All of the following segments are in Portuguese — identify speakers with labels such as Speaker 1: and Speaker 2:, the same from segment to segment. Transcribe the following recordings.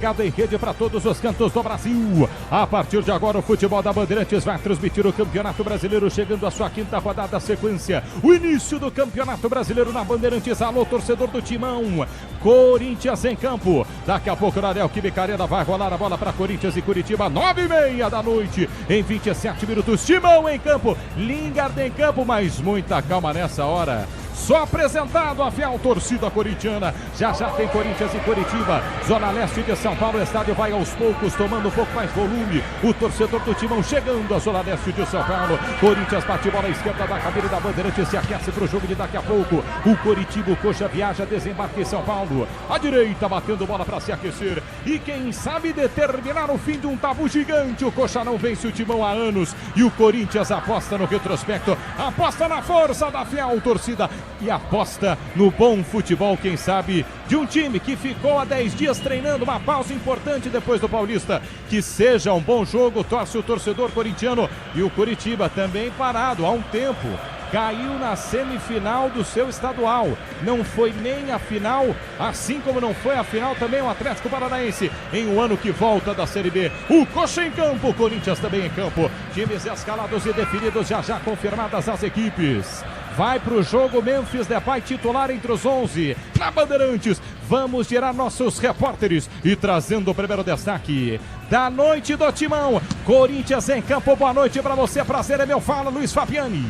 Speaker 1: Em rede para todos os cantos do Brasil. A partir de agora, o futebol da Bandeirantes vai transmitir o Campeonato Brasileiro, chegando à sua quinta rodada sequência. O início do Campeonato Brasileiro na Bandeirantes. Alô, torcedor do Timão. Corinthians em campo. Daqui a pouco, na Neoquímica Arena vai rolar a bola para Corinthians e Curitiba. 9h30 da noite, em 27 minutos. Timão em campo. Lingard em campo, mas muita calma nessa hora. Só apresentado a fiel torcida corintiana. Já tem Corinthians e Curitiba. Zona Leste de São Paulo. O estádio vai aos poucos, tomando um pouco mais volume. O torcedor do Timão chegando à Zona Leste de São Paulo. Corinthians bate bola à esquerda da cabine da Bandeirante. Se aquece para o jogo de daqui a pouco. O Curitiba, o Coxa viaja, desembarca em São Paulo. A direita batendo bola para se aquecer. E quem sabe determinar o fim de um tabu gigante. O Coxa não vence o Timão há anos. E o Corinthians aposta no retrospecto. Aposta na força da fiel torcida. E aposta no bom futebol, quem sabe, de um time que ficou há 10 dias treinando, uma pausa importante depois do Paulista. Que seja um bom jogo, torce o torcedor corintiano. E o Curitiba também parado há um tempo. Caiu na semifinal do seu estadual. Não foi nem a final, assim como não foi a final também o Atlético Paranaense em um ano que volta da Série B. O Coxa em campo, o Corinthians também em campo. Times escalados e definidos, já confirmadas as equipes. Vai para o jogo Memphis Depay titular entre os 11. Na Bandeirantes, vamos tirar nossos repórteres e trazendo o primeiro destaque da noite do Timão. Corinthians em campo, boa noite para você, prazer é meu. Fala, Luiz Fabiani.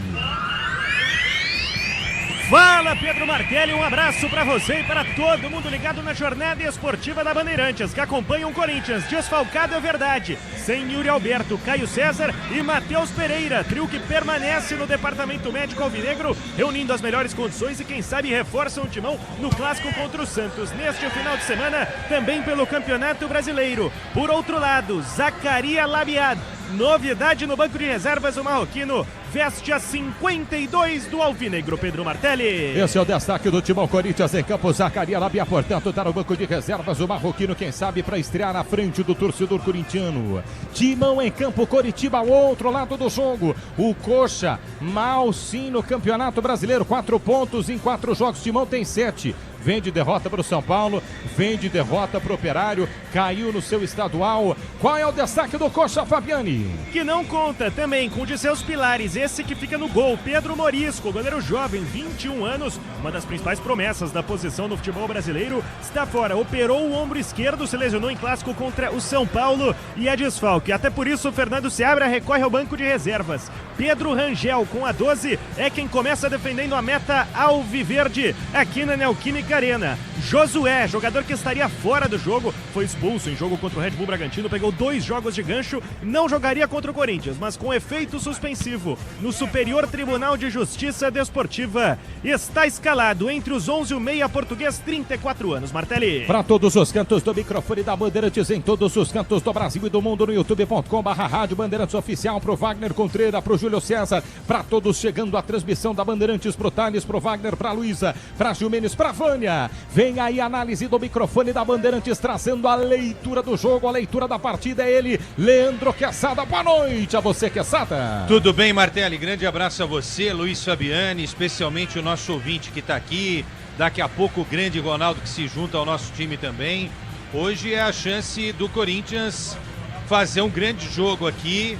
Speaker 2: Fala, Pedro Martelli, um abraço para você e para todo mundo ligado na jornada esportiva da Bandeirantes, que acompanha o Corinthians, desfalcado é verdade, sem Yuri Alberto, Caio César e Matheus Pereira, trio que permanece no departamento médico alvinegro, reunindo as melhores condições e quem sabe reforçam o Timão no clássico contra o Santos, neste final de semana, também pelo Campeonato Brasileiro. Por outro lado, Zaccaria Labiad, novidade no banco de reservas, o marroquino veste a 52 do alvinegro, Pedro Martelli.
Speaker 1: Esse é o destaque do Timão. Corinthians em campo. Zaccaria Labia, portanto, está no banco de reservas. O marroquino, quem sabe, para estrear na frente do torcedor corintiano. Timão em campo. Curitiba ao outro lado do jogo. O Coxa, mal sim no Campeonato Brasileiro. 4 pontos em 4 jogos. Timão tem 7. Vem de derrota para o São Paulo, vem de derrota para o Operário, caiu no seu estadual. Qual é o destaque do Coxa, Fabiani?
Speaker 2: Que não conta também com um de seus pilares, esse que fica no gol, Pedro Morisco, goleiro jovem, 21 anos, uma das principais promessas da posição no futebol brasileiro, está fora, operou o ombro esquerdo, se lesionou em clássico contra o São Paulo e é desfalque. Até por isso, o Fernando Seabra recorre ao banco de reservas. Pedro Rangel, com a 12, é quem começa defendendo a meta alviverde aqui na Neoquímica Arena. Josué, jogador que estaria fora do jogo, foi expulso em jogo contra o Red Bull Bragantino, pegou 2 jogos de gancho, não jogaria contra o Corinthians, mas com efeito suspensivo no Superior Tribunal de Justiça Desportiva. Está escalado entre os 11 o meia português, 34 anos, Martelli.
Speaker 1: Para todos os cantos do microfone da Bandeirantes, em todos os cantos do Brasil e do mundo, no youtube.com/rádio Bandeirantes Oficial, pro Wagner Contreira, pro Júlio César, para todos chegando a transmissão da Bandeirantes, pro Thales, pro Wagner, pra Luísa, pra Gilmenes, pra Vânia. Vem aí a análise do microfone da Bandeirantes, trazendo a leitura do jogo, a leitura da partida. É ele, Leandro Quezada. Boa noite a você, Quezada.
Speaker 3: Tudo bem, Martelli? Grande abraço a você, Luiz Fabiani, especialmente o nosso ouvinte que está aqui. Daqui a pouco o grande Ronaldo que se junta ao nosso time também. Hoje é a chance do Corinthians fazer um grande jogo aqui,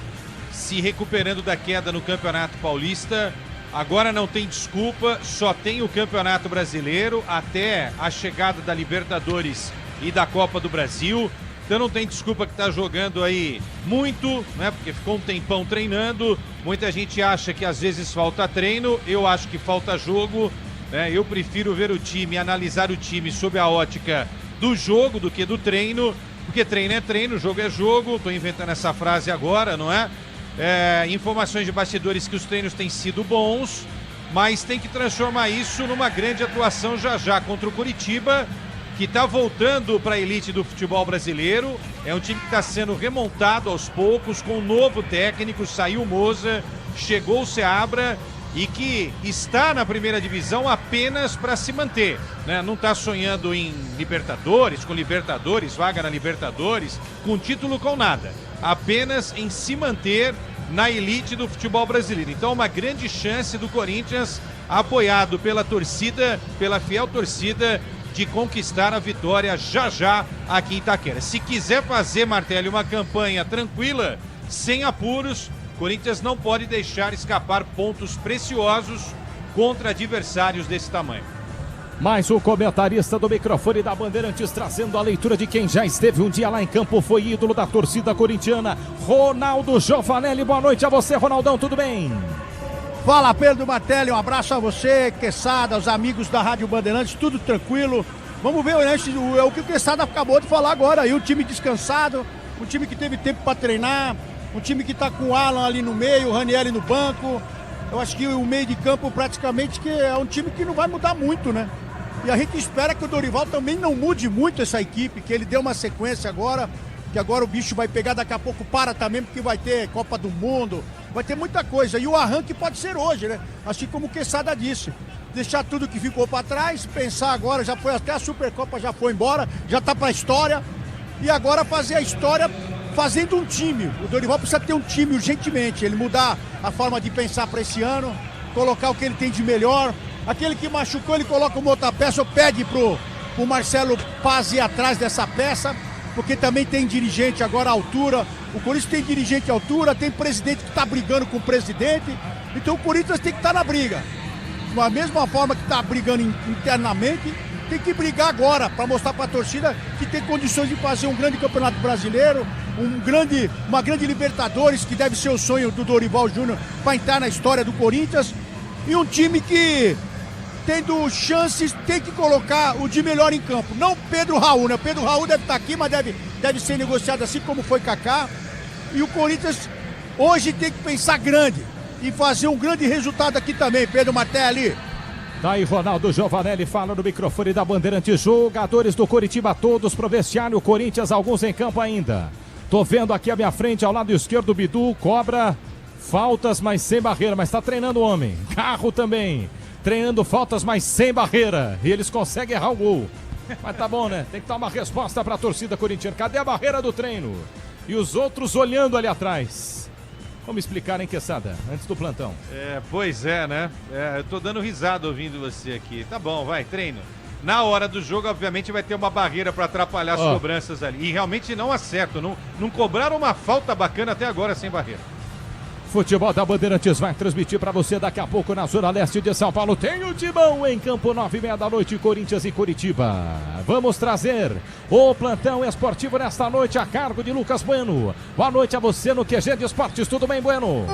Speaker 3: se recuperando da queda no Campeonato Paulista. Agora não tem desculpa, só tem o Campeonato Brasileiro até a chegada da Libertadores e da Copa do Brasil. Então não tem desculpa que está jogando aí muito, né? Porque ficou um tempão treinando. Muita gente acha que às vezes falta treino, eu acho que falta jogo, né? Eu prefiro ver o time, analisar o time sob a ótica do jogo do que do treino, porque treino é treino, jogo é jogo. Estou inventando essa frase agora, não é? Informações de bastidores que os treinos têm sido bons, mas tem que transformar isso numa grande atuação já contra o Curitiba, que está voltando para a elite do futebol brasileiro. É um time que está sendo remontado aos poucos, com um novo técnico, saiu o Moza, chegou o Seabra e que está na primeira divisão apenas para se manter, né? Não está sonhando em Libertadores, com Libertadores, vaga na Libertadores, com título, com nada. Apenas em se manter na elite do futebol brasileiro. Então, uma grande chance do Corinthians, apoiado pela torcida, pela fiel torcida, de conquistar a vitória já aqui em Itaquera. Se quiser fazer, Martelli, uma campanha tranquila, sem apuros, Corinthians não pode deixar escapar pontos preciosos contra adversários desse tamanho.
Speaker 1: Mais um comentarista do microfone da Bandeirantes trazendo a leitura de quem já esteve um dia lá em campo, foi ídolo da torcida corintiana, Ronaldo Giovanelli. Boa noite a você, Ronaldão, tudo bem?
Speaker 4: Fala, Pedro Martelli, um abraço a você, Quesada, os amigos da Rádio Bandeirantes, tudo tranquilo. Vamos ver o que o Quesada acabou de falar agora aí, um time descansado, um time que teve tempo para treinar, um time que tá com o Alan ali no meio, o Ranieri no banco. Eu acho que o meio de campo praticamente que é um time que não vai mudar muito, né? E a gente espera que o Dorival também não mude muito essa equipe, que ele dê uma sequência agora, que agora o bicho vai pegar, daqui a pouco para também, porque vai ter Copa do Mundo, vai ter muita coisa. E o arranque pode ser hoje, né? Assim como o Quesada disse. Deixar tudo que ficou para trás, pensar agora, já foi até a Supercopa, já foi embora, já tá para a história. E agora fazer a história fazendo um time. O Dorival precisa ter um time urgentemente, ele mudar a forma de pensar para esse ano, colocar o que ele tem de melhor. Aquele que machucou, ele coloca uma outra peça ou pede pro Marcelo Paz ir atrás dessa peça, porque também tem dirigente agora à altura. O Corinthians tem dirigente à altura, tem presidente que está brigando com o presidente. Então o Corinthians tem que estar na briga. Da mesma forma que está brigando internamente, tem que brigar agora para mostrar para a torcida que tem condições de fazer um grande campeonato brasileiro, uma grande Libertadores, que deve ser o sonho do Dorival Júnior para entrar na história do Corinthians. E um time que, tendo chances, tem que colocar o de melhor em campo. Não Pedro Raul, né? Pedro Raul deve estar aqui, mas deve ser negociado assim como foi Kaká. E o Corinthians hoje tem que pensar grande e fazer um grande resultado aqui também, Pedro Martelli.
Speaker 1: Daí Ronaldo Giovanelli fala no microfone da Bandeirantes. Jogadores do Coritiba todos pro vestiário, Corinthians alguns em campo ainda. Tô vendo aqui à minha frente, ao lado esquerdo, o Bidu cobra faltas, mas sem barreira, mas tá treinando o homem. Carro também, treinando faltas, mas sem barreira. E eles conseguem errar o gol. Mas tá bom, né? Tem que dar uma resposta pra torcida corintiana. Cadê a barreira do treino? E os outros olhando ali atrás. Vamos explicar, hein, Quesada, antes do plantão.
Speaker 3: Pois é, né? Eu tô dando risada ouvindo você aqui. Tá bom, vai, treino. Na hora do jogo, obviamente, vai ter uma barreira para atrapalhar as cobranças ali. E realmente não acertam, não cobraram uma falta bacana até agora sem barreira.
Speaker 1: Futebol da Bandeirantes vai transmitir para você daqui a pouco na Zona Leste de São Paulo. Tem o Timão em campo, 9h30 da noite, Corinthians e Coritiba. Vamos trazer o plantão esportivo nesta noite a cargo de Lucas Bueno. Boa noite a você no QG de Esportes. Tudo bem, Bueno?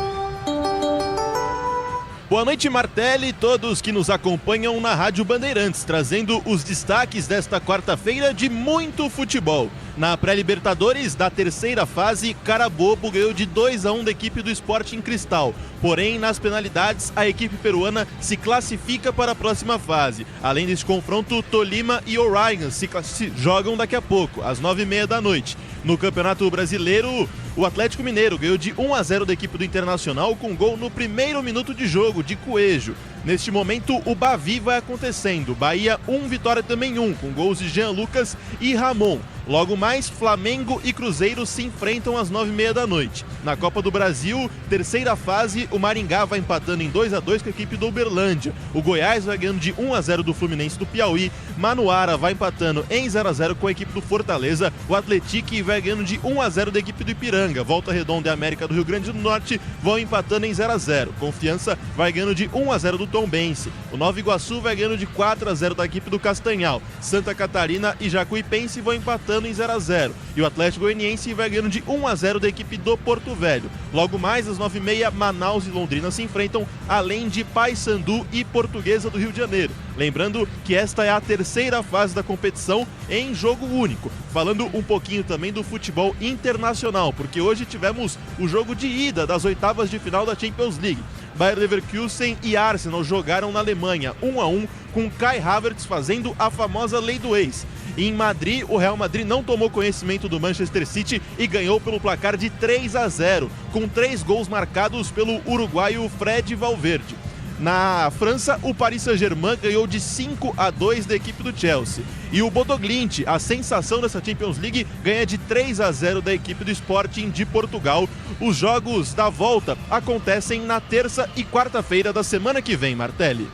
Speaker 5: Boa noite, Martelli, todos que nos acompanham na Rádio Bandeirantes, trazendo os destaques desta quarta-feira de muito futebol. Na pré-Libertadores da terceira fase, Carabobo ganhou de 2-1 da equipe do Sporting Cristal. Porém, nas penalidades, a equipe peruana se classifica para a próxima fase. Além desse confronto, Tolima e Orion se jogam daqui a pouco, às 9h30 da noite. No Campeonato Brasileiro, o Atlético Mineiro ganhou de 1-0 da equipe do Internacional com gol no primeiro minuto de jogo, de Coelho. Neste momento, o Bavi vai acontecendo. Bahia 1, Vitória também 1, com gols de Jean Lucas e Ramon. Logo mais, Flamengo e Cruzeiro se enfrentam às 9h30 da noite. Na Copa do Brasil, terceira fase, o Maringá vai empatando em 2-2 com a equipe do Uberlândia. O Goiás vai ganhando de 1-0 do Fluminense do Piauí. Manuara vai empatando em 0-0 com a equipe do Fortaleza. O Atlético vai ganhando de 1-0 da equipe do Ipiranga. Volta Redonda e América do Rio Grande do Norte vão empatando em 0-0. Confiança vai ganhando de 1-0 do Tombense. O Nova Iguaçu vai ganhando de 4-0 da equipe do Castanhal. Santa Catarina e Jacuipense vão empatando em 0-0. E o Atlético Goianiense vai ganhando de 1-0 da equipe do Porto Velho. Logo mais, às 9h30, Manaus e Londrina se enfrentam, além de Paysandu e Portuguesa do Rio de Janeiro. Lembrando que esta é a terceira fase da competição em jogo único. Falando um pouquinho também do futebol internacional, porque hoje tivemos o jogo de ida das oitavas de final da Champions League. Bayer Leverkusen e Arsenal jogaram na Alemanha, 1-1, com Kai Havertz fazendo a famosa lei do ex. Em Madrid, o Real Madrid não tomou conhecimento do Manchester City e ganhou pelo placar de 3-0, com 3 gols marcados pelo uruguaio Fred Valverde. Na França, o Paris Saint-Germain ganhou de 5-2 da equipe do Chelsea. E o Bodo Glimt, a sensação dessa Champions League, ganha de 3-0 da equipe do Sporting de Portugal. Os jogos da volta acontecem na terça e quarta-feira da semana que vem, Martelli.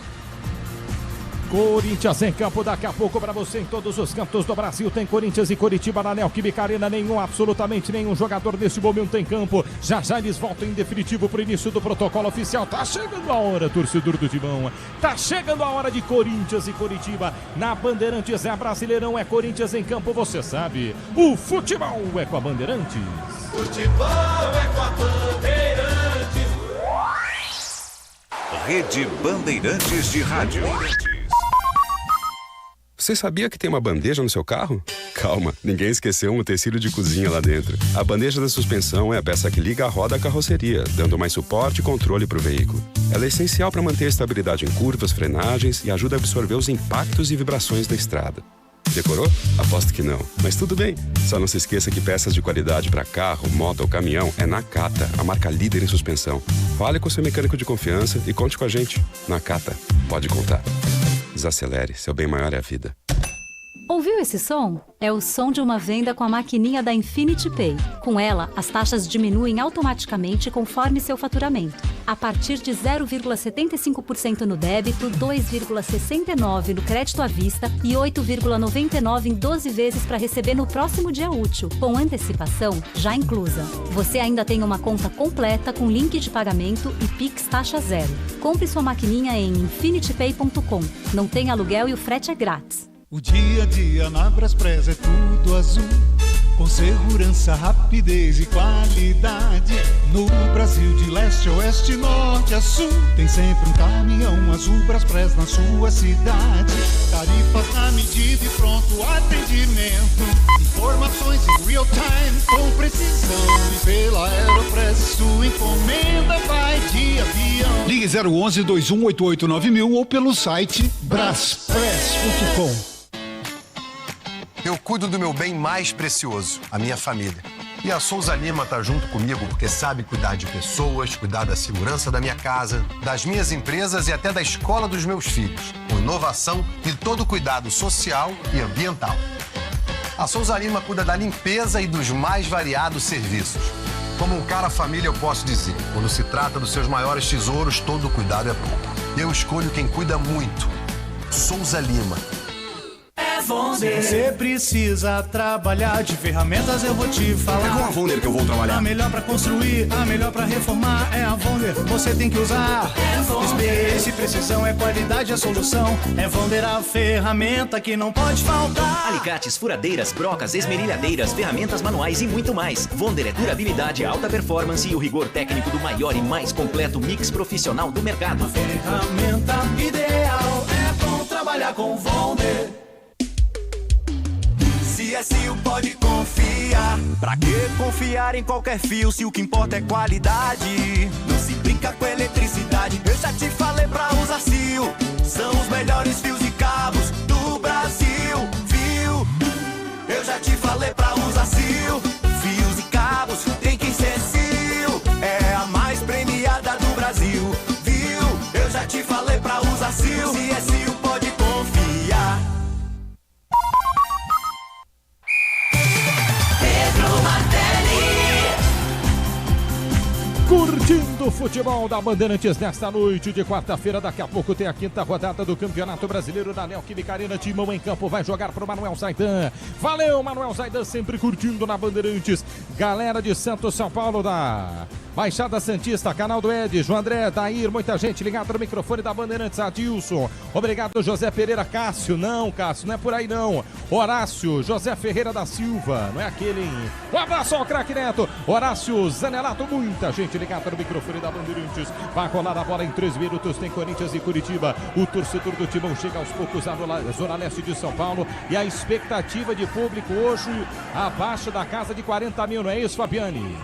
Speaker 1: Corinthians em campo daqui a pouco para você em todos os cantos do Brasil. Tem Corinthians e Coritiba na Neoquímica Arena. Absolutamente nenhum jogador nesse momento em campo. Já eles voltam em definitivo para o início do protocolo oficial. Tá chegando a hora, torcedor do Timão. Tá chegando a hora de Corinthians e Coritiba. Na Bandeirantes é Brasileirão, é Corinthians em campo, você sabe. O futebol é com a Bandeirantes.
Speaker 6: Futebol é com a Bandeirantes.
Speaker 7: Rede Bandeirantes de Rádio.
Speaker 8: Você sabia que tem uma bandeja no seu carro? Calma, ninguém esqueceu um utensílio de cozinha lá dentro. A bandeja da suspensão é a peça que liga a roda à carroceria, dando mais suporte e controle para o veículo. Ela é essencial para manter a estabilidade em curvas, frenagens e ajuda a absorver os impactos e vibrações da estrada. Decorou? Aposto que não. Mas tudo bem. Só não se esqueça que peças de qualidade para carro, moto ou caminhão é Nakata, a marca líder em suspensão. Fale com seu mecânico de confiança e conte com a gente. Nakata, pode contar. Desacelere, seu bem maior é a vida.
Speaker 9: Ouviu esse som? É o som de uma venda com a maquininha da Infinity Pay. Com ela, as taxas diminuem automaticamente conforme seu faturamento. A partir de 0,75% no débito, 2,69% no crédito à vista e 8,99% em 12 vezes para receber no próximo dia útil, com antecipação já inclusa. Você ainda tem uma conta completa com link de pagamento e Pix taxa zero. Compre sua maquininha em infinitypay.com. Não tem aluguel e o frete é grátis.
Speaker 10: O dia a dia na Braspress é tudo azul, com segurança, rapidez e qualidade. No Brasil de leste a oeste, norte a sul, tem sempre um caminhão azul Braspress na sua cidade. Tarifas na medida e pronto atendimento, informações em real time com precisão. E pela Aeropress sua encomenda vai de avião. Ligue 011-2188-9000 ou pelo site braspress.com.
Speaker 11: Eu cuido do meu bem mais precioso, a minha família. E a Souza Lima tá junto comigo porque sabe cuidar de pessoas, cuidar da segurança da minha casa, das minhas empresas e até da escola dos meus filhos, com inovação e todo cuidado social e ambiental. A Souza Lima cuida da limpeza e dos mais variados serviços. Como um cara família, eu posso dizer, quando se trata dos seus maiores tesouros, todo cuidado é bom. Eu escolho quem cuida muito. Souza Lima.
Speaker 10: Se você precisa trabalhar de ferramentas, eu vou te falar.
Speaker 7: É com a Vonder que eu vou trabalhar.
Speaker 10: A melhor pra construir, a melhor pra reformar é a Vonder. Você tem que usar. Experiência e precisão é qualidade, a solução. É Vonder a ferramenta que não pode faltar.
Speaker 12: Alicates, furadeiras, brocas, esmerilhadeiras, ferramentas manuais e muito mais. Vonder é durabilidade, alta performance e o rigor técnico do maior e mais completo mix profissional do mercado.
Speaker 10: A ferramenta ideal é bom trabalhar com Vonder. CSU pode confiar. Pra que confiar em qualquer fio se o que importa é qualidade? Não se brinca com eletricidade. Eu já te falei pra usar CSU. São os melhores fios e cabos do Brasil, viu? Eu já te falei pra usar CSU. Fios e cabos tem que ser CSU. É a mais premiada do Brasil, viu? Eu já te falei pra usar CSU. CSU pode confiar.
Speaker 1: Curtindo o futebol da Bandeirantes nesta noite de quarta-feira. Daqui a pouco tem a quinta rodada do Campeonato Brasileiro da Neoquímica Arena. Timão em campo vai jogar pro Manuel Zaidan. Valeu, Manuel Zaidan, sempre curtindo na Bandeirantes. Galera de Santos, São Paulo, da Baixada Santista, canal do Ed, João André, Dair, muita gente ligada no microfone da Bandeirantes. Adilson, obrigado, José Pereira. Cássio, não é por aí não. Horácio, José Ferreira da Silva, não é aquele, hein? Um abraço ao craque Neto, Horácio Zanelato, muita gente ligada no microfone da Bandeirantes. Vai rolar a bola em 3 minutos, tem Corinthians e Curitiba. O torcedor do Timão chega aos poucos à Zona Leste de São Paulo e a expectativa de público hoje abaixo da casa de 40 mil, não é isso, Fabiane?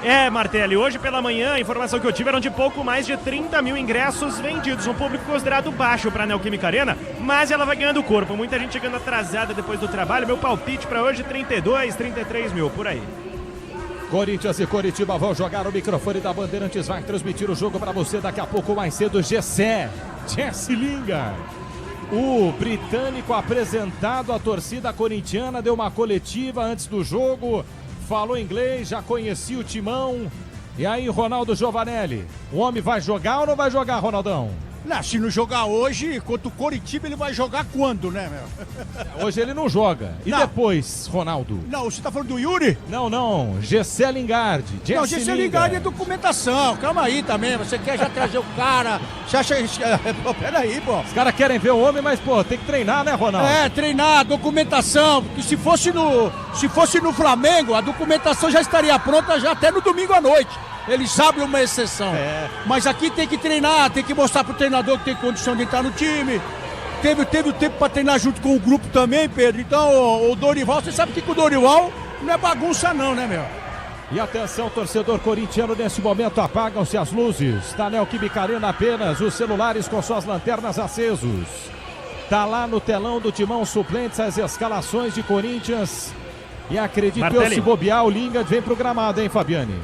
Speaker 2: É, Martelli, hoje pela manhã a informação que eu tive eram de pouco mais de 30 mil ingressos vendidos, um público considerado baixo para a Neoquímica Arena, mas ela vai ganhando corpo, muita gente chegando atrasada depois do trabalho. Meu palpite para hoje 32, 33 mil, por aí.
Speaker 1: Corinthians e Coritiba vão jogar. O microfone da Bandeirantes vai transmitir o jogo para você daqui a pouco, mais cedo. Jesse Lingard, o britânico apresentado à torcida corintiana, deu uma coletiva antes do jogo, falou inglês, já conhecia o Timão. E aí, Ronaldo Giovanelli, o homem vai jogar ou não vai jogar, Ronaldão?
Speaker 4: Não, se não jogar hoje, contra o Coritiba, ele vai jogar quando, né, meu?
Speaker 1: Hoje ele não joga. E
Speaker 4: não.
Speaker 1: Depois, Ronaldo?
Speaker 4: Não, você tá falando do Yuri?
Speaker 1: Não. Gessé Lingard.
Speaker 4: Não, Gessé Lingard é documentação. Calma aí também. Você quer já trazer o cara. Você acha. Pô, peraí, pô.
Speaker 1: Os caras querem ver o homem, mas, pô, tem que treinar, né, Ronaldo?
Speaker 4: É, treinar, documentação. Porque se fosse no Flamengo, a documentação já estaria pronta já até no domingo à noite. Eles sabem uma exceção. Mas aqui tem que treinar, tem que mostrar pro treinador que tem condição de entrar no time. Teve o tempo para treinar junto com o grupo também, Pedro. Então, o Dorival, você sabe que o Dorival não é bagunça não, né, meu?
Speaker 1: E atenção, torcedor corintiano, nesse momento apagam-se as luzes. Tá Neoquímica Arena apenas os celulares com suas lanternas acesos. Tá lá no telão do timão suplentes as escalações de Corinthians. E acredito eu, se bobear, o Lingard vem pro gramado, hein, Fabiane?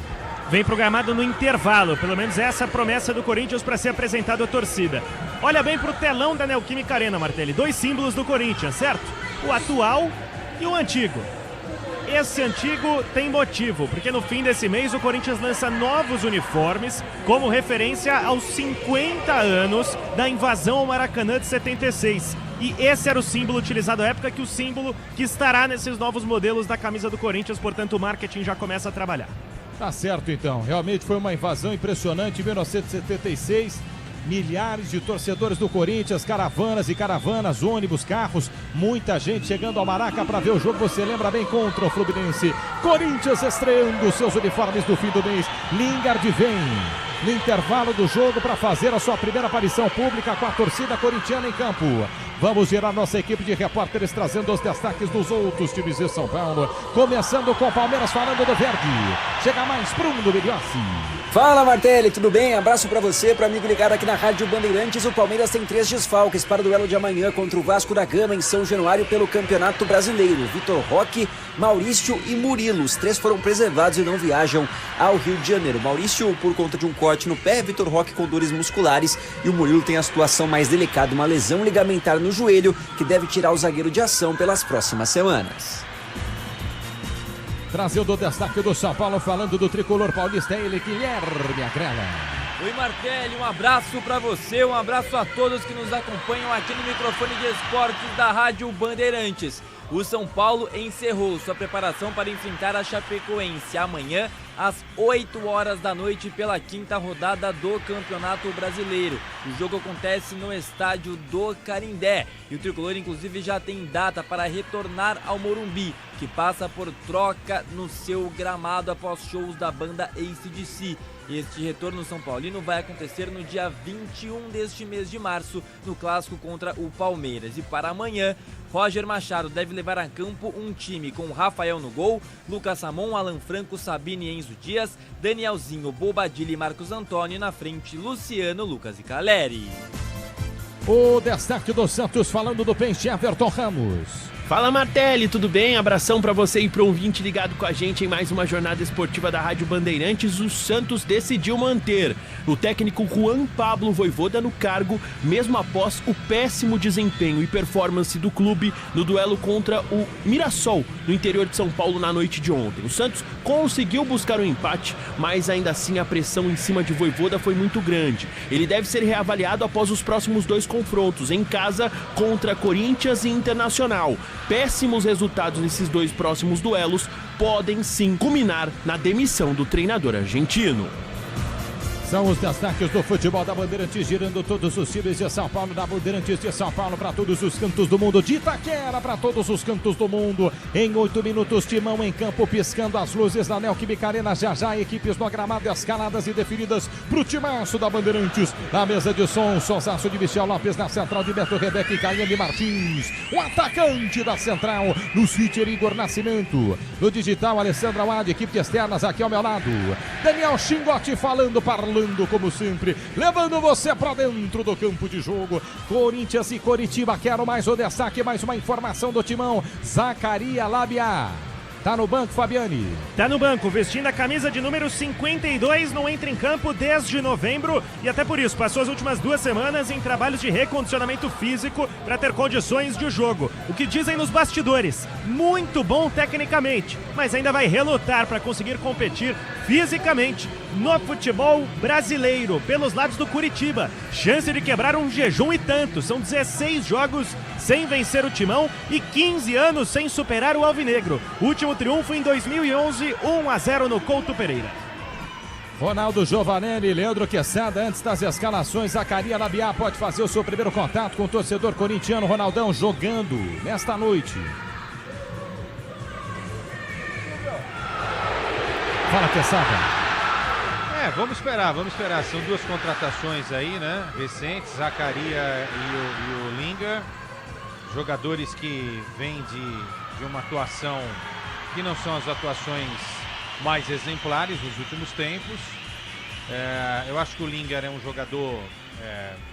Speaker 2: Vem programado no intervalo, pelo menos essa é a promessa do Corinthians para ser apresentado à torcida. Olha bem pro telão da Neoquímica Arena, Martelli. 2 símbolos do Corinthians, certo? O atual e o antigo. Esse antigo tem motivo, porque no fim desse mês o Corinthians lança novos uniformes como referência aos 50 anos da invasão ao Maracanã de 76. E esse era o símbolo utilizado à época, que o símbolo que estará nesses novos modelos da camisa do Corinthians, portanto o marketing já começa a trabalhar.
Speaker 1: Tá certo, então. Realmente foi uma invasão impressionante em 1976. Milhares de torcedores do Corinthians, caravanas e caravanas, ônibus, carros, muita gente chegando ao Maraca para ver o jogo. Você lembra bem, contra o Fluminense. Corinthians estreando seus uniformes do fim do mês. Lingard vem no intervalo do jogo para fazer a sua primeira aparição pública com a torcida corintiana em campo. Vamos girar nossa equipe de repórteres trazendo os destaques dos outros times de São Paulo. Começando com o Palmeiras, falando do Verde. Chega mais Bruno Bigliossi.
Speaker 13: Fala, Martelli, tudo bem? Abraço pra você, pro amigo ligado aqui na Rádio Bandeirantes. O Palmeiras tem 3 desfalques para o duelo de amanhã contra o Vasco da Gama em São Januário pelo Campeonato Brasileiro. Vitor Roque, Maurício e Murilo. Os 3 foram preservados e não viajam ao Rio de Janeiro. Maurício por conta de um corte no pé, Vitor Roque com dores musculares e o Murilo tem a situação mais delicada, uma lesão ligamentar no joelho que deve tirar o zagueiro de ação pelas próximas semanas.
Speaker 1: Trazendo o destaque do São Paulo, falando do tricolor paulista, ele, Guilherme Agrela.
Speaker 14: Oi, Martelli, um abraço para você, um abraço a todos que nos acompanham aqui no microfone de esportes da Rádio Bandeirantes. O São Paulo encerrou sua preparação para enfrentar a Chapecoense amanhã às 8 horas da noite pela 5ª rodada do Campeonato Brasileiro. O jogo acontece no estádio do Canindé e o tricolor inclusive já tem data para retornar ao Morumbi, que passa por troca no seu gramado após shows da banda AC/DC. Este retorno São Paulino vai acontecer no dia 21 deste mês de março, no clássico contra o Palmeiras. E para amanhã, Roger Machado deve levar a campo um time com Rafael no gol, Lucas Samon, Alan Franco, Sabine e Enzo Dias, Danielzinho, Bobadilla e Marcos Antônio, na frente Luciano, Lucas e Caleri.
Speaker 1: O destaque do Santos, falando do peixe, Everton Ramos.
Speaker 15: Fala, Martelli, tudo bem? Abração pra você e pro ouvinte ligado com a gente em mais uma jornada esportiva da Rádio Bandeirantes. O Santos decidiu manter o técnico Juan Pablo Vojvoda no cargo, mesmo após o péssimo desempenho e performance do clube no duelo contra o Mirassol, no interior de São Paulo, na noite de ontem. O Santos conseguiu buscar um empate, mas ainda assim a pressão em cima de Vojvoda foi muito grande. Ele deve ser reavaliado após os próximos 2 confrontos, em casa contra Corinthians e Internacional. Péssimos resultados nesses 2 próximos duelos podem sim culminar na demissão do treinador argentino.
Speaker 1: São os destaques do futebol da Bandeirantes, girando todos os times de São Paulo, da Bandeirantes de São Paulo para todos os cantos do mundo, de Itaquera para todos os cantos do mundo. Em 8 minutos, timão em campo, piscando as luzes da Neoquímica Arena. Já equipes no gramado, escaladas e definidas para o timaço da Bandeirantes. Na mesa de som, sonsaço de Michel Lopes, na central de Beto Rebeca e Caiane Martins. O atacante da central, no switcher Igor Nascimento. No digital, Alessandra Awad, equipe de externas aqui ao meu lado. Daniel Chingotti falando, parlando como sempre, levando você para dentro do campo de jogo. Corinthians e Coritiba, quero mais o destaque, mais uma informação do timão. Zacaria Labia Tá no banco, Fabiane.
Speaker 2: Tá no banco, vestindo a camisa de número 52, não entra em campo desde novembro e até por isso passou as últimas 2 semanas em trabalhos de recondicionamento físico para ter condições de jogo. O que dizem nos bastidores, muito bom tecnicamente, mas ainda vai relutar para conseguir competir fisicamente no futebol brasileiro, pelos lados do Curitiba. Chance de quebrar um jejum e tanto, são 16 jogos sem vencer o Timão e 15 anos sem superar o Alvinegro. Último triunfo em 2011, 1-0 no Couto Pereira.
Speaker 1: Ronaldo Giovanelli, Leandro Quesada, antes das escalações, Zacarias Labiá pode fazer o seu primeiro contato com o torcedor corintiano. Ronaldão jogando nesta noite. Fala, Quesada.
Speaker 3: Vamos esperar. São 2 contratações aí, né? Recentes, Zacarias e o Linga. Jogadores que vêm de uma atuação que não são as atuações mais exemplares nos últimos tempos. Eu acho que o Linga é um jogador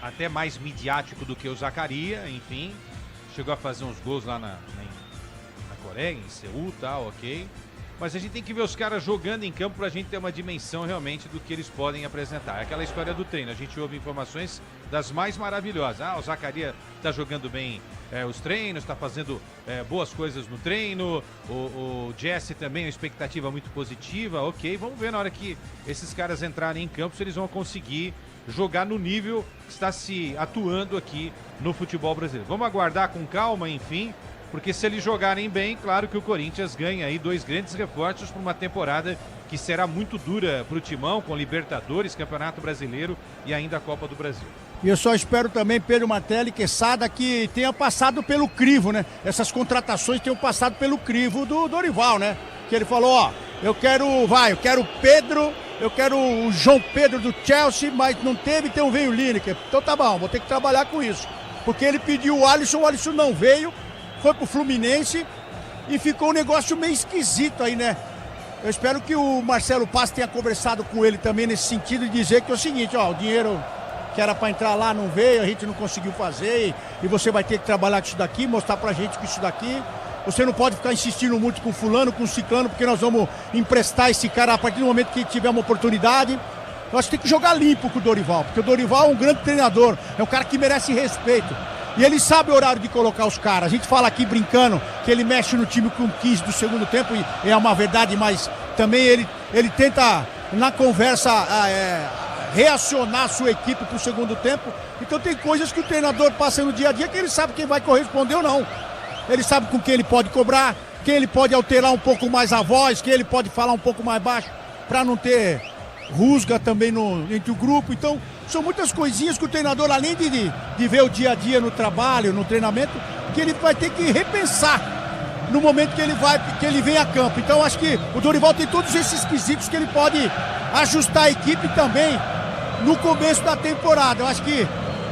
Speaker 3: até mais midiático do que o Zacarias, enfim. Chegou a fazer uns gols lá na Coreia, em Seul e tal, ok. Mas a gente tem que ver os caras jogando em campo pra gente ter uma dimensão realmente do que eles podem apresentar. É aquela história do treino, a gente ouve informações das mais maravilhosas. O Zacarias tá jogando bem os treinos, tá fazendo boas coisas no treino. O Jesse também, uma expectativa muito positiva, ok. Vamos ver na hora que esses caras entrarem em campo se eles vão conseguir jogar no nível que está se atuando aqui no futebol brasileiro. Vamos aguardar com calma, enfim. Porque se eles jogarem bem, claro que o Corinthians ganha aí 2 grandes reforços para uma temporada que será muito dura para o Timão, com Libertadores, Campeonato Brasileiro e ainda a Copa do Brasil.
Speaker 4: E eu só espero também, Pedro Martelli e Quesada, que tenha passado pelo crivo, né? Essas contratações tenham passado pelo crivo do Dorival, né? Que ele falou, eu quero Pedro, eu quero o João Pedro do Chelsea, mas não teve, então veio o Lineker. Então tá bom, vou ter que trabalhar com isso. Porque ele pediu o Alisson não veio, foi pro Fluminense e ficou um negócio meio esquisito aí, né? Eu espero que o Marcelo Paz tenha conversado com ele também nesse sentido e dizer que é o seguinte, o dinheiro que era para entrar lá não veio, a gente não conseguiu fazer e você vai ter que trabalhar com isso daqui, mostrar pra gente que isso daqui, você não pode ficar insistindo muito com fulano, com ciclano, porque nós vamos emprestar esse cara a partir do momento que tiver uma oportunidade. Eu acho que tem que jogar limpo com o Dorival, porque o Dorival é um grande treinador, é um cara que merece respeito. E ele sabe o horário de colocar os caras. A gente fala aqui brincando que ele mexe no time com 15 do segundo tempo, e é uma verdade, mas também ele tenta, na conversa, reacionar a sua equipe para o segundo tempo. Então tem coisas que o treinador passa no dia a dia que ele sabe quem vai corresponder ou não. Ele sabe com quem ele pode cobrar, quem ele pode alterar um pouco mais a voz, quem ele pode falar um pouco mais baixo para não ter rusga também entre o grupo. Então são muitas coisinhas que o treinador, além de ver o dia a dia no trabalho, no treinamento, que ele vai ter que repensar no momento que ele vem a campo. Então acho que o Dorival tem todos esses quesitos que ele pode ajustar a equipe também no começo da temporada. Eu acho que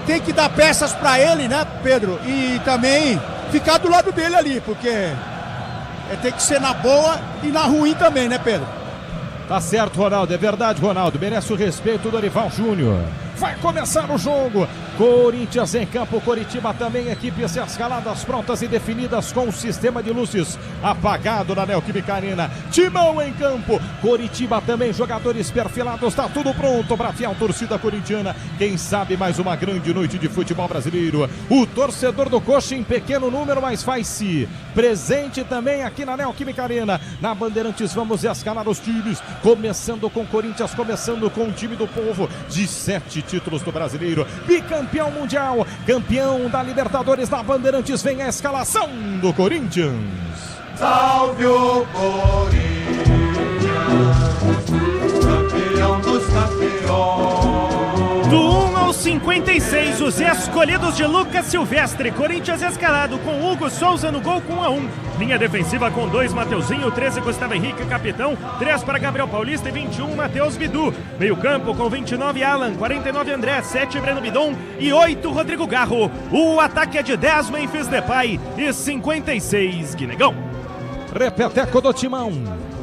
Speaker 4: tem que dar peças para ele, né, Pedro? E também ficar do lado dele ali, porque tem que ser na boa e na ruim também, né, Pedro?
Speaker 1: Tá certo, Ronaldo, é verdade, Ronaldo, merece o respeito do Dorival Júnior. Vai começar o jogo, Corinthians em campo, Coritiba também, equipes escaladas, prontas e definidas com o sistema de luzes apagado na Neoquímica Arena. Timão em campo, Coritiba também, jogadores perfilados, tá tudo pronto para a fiel torcida corintiana. Quem sabe mais uma grande noite de futebol brasileiro. O torcedor do Coxa em pequeno número, mas faz-se presente também aqui na Neoquímica Arena. Na Bandeirantes vamos escalar os times, começando com Corinthians, começando com o time do povo, de 7 títulos do brasileiro, bicampeão mundial, campeão da Libertadores. Da Bandeirantes vem a escalação do Corinthians.
Speaker 6: Salve o Corinthians, campeão dos campeões.
Speaker 2: Do 1 ao 56, os escolhidos de Lucas Silvestre. Corinthians escalado com Hugo Souza no gol com 1-1. Linha defensiva com 2, Mateuzinho, 13, Gustavo Henrique, capitão, 3 para Gabriel Paulista e 21, Matheus Bidu. Meio campo com 29, Alan, 49, André, 7, Breno Bidon e 8, Rodrigo Garro. O ataque é de 10, Memphis Depay e 56, Guinegão.
Speaker 1: Repeteco do Timão.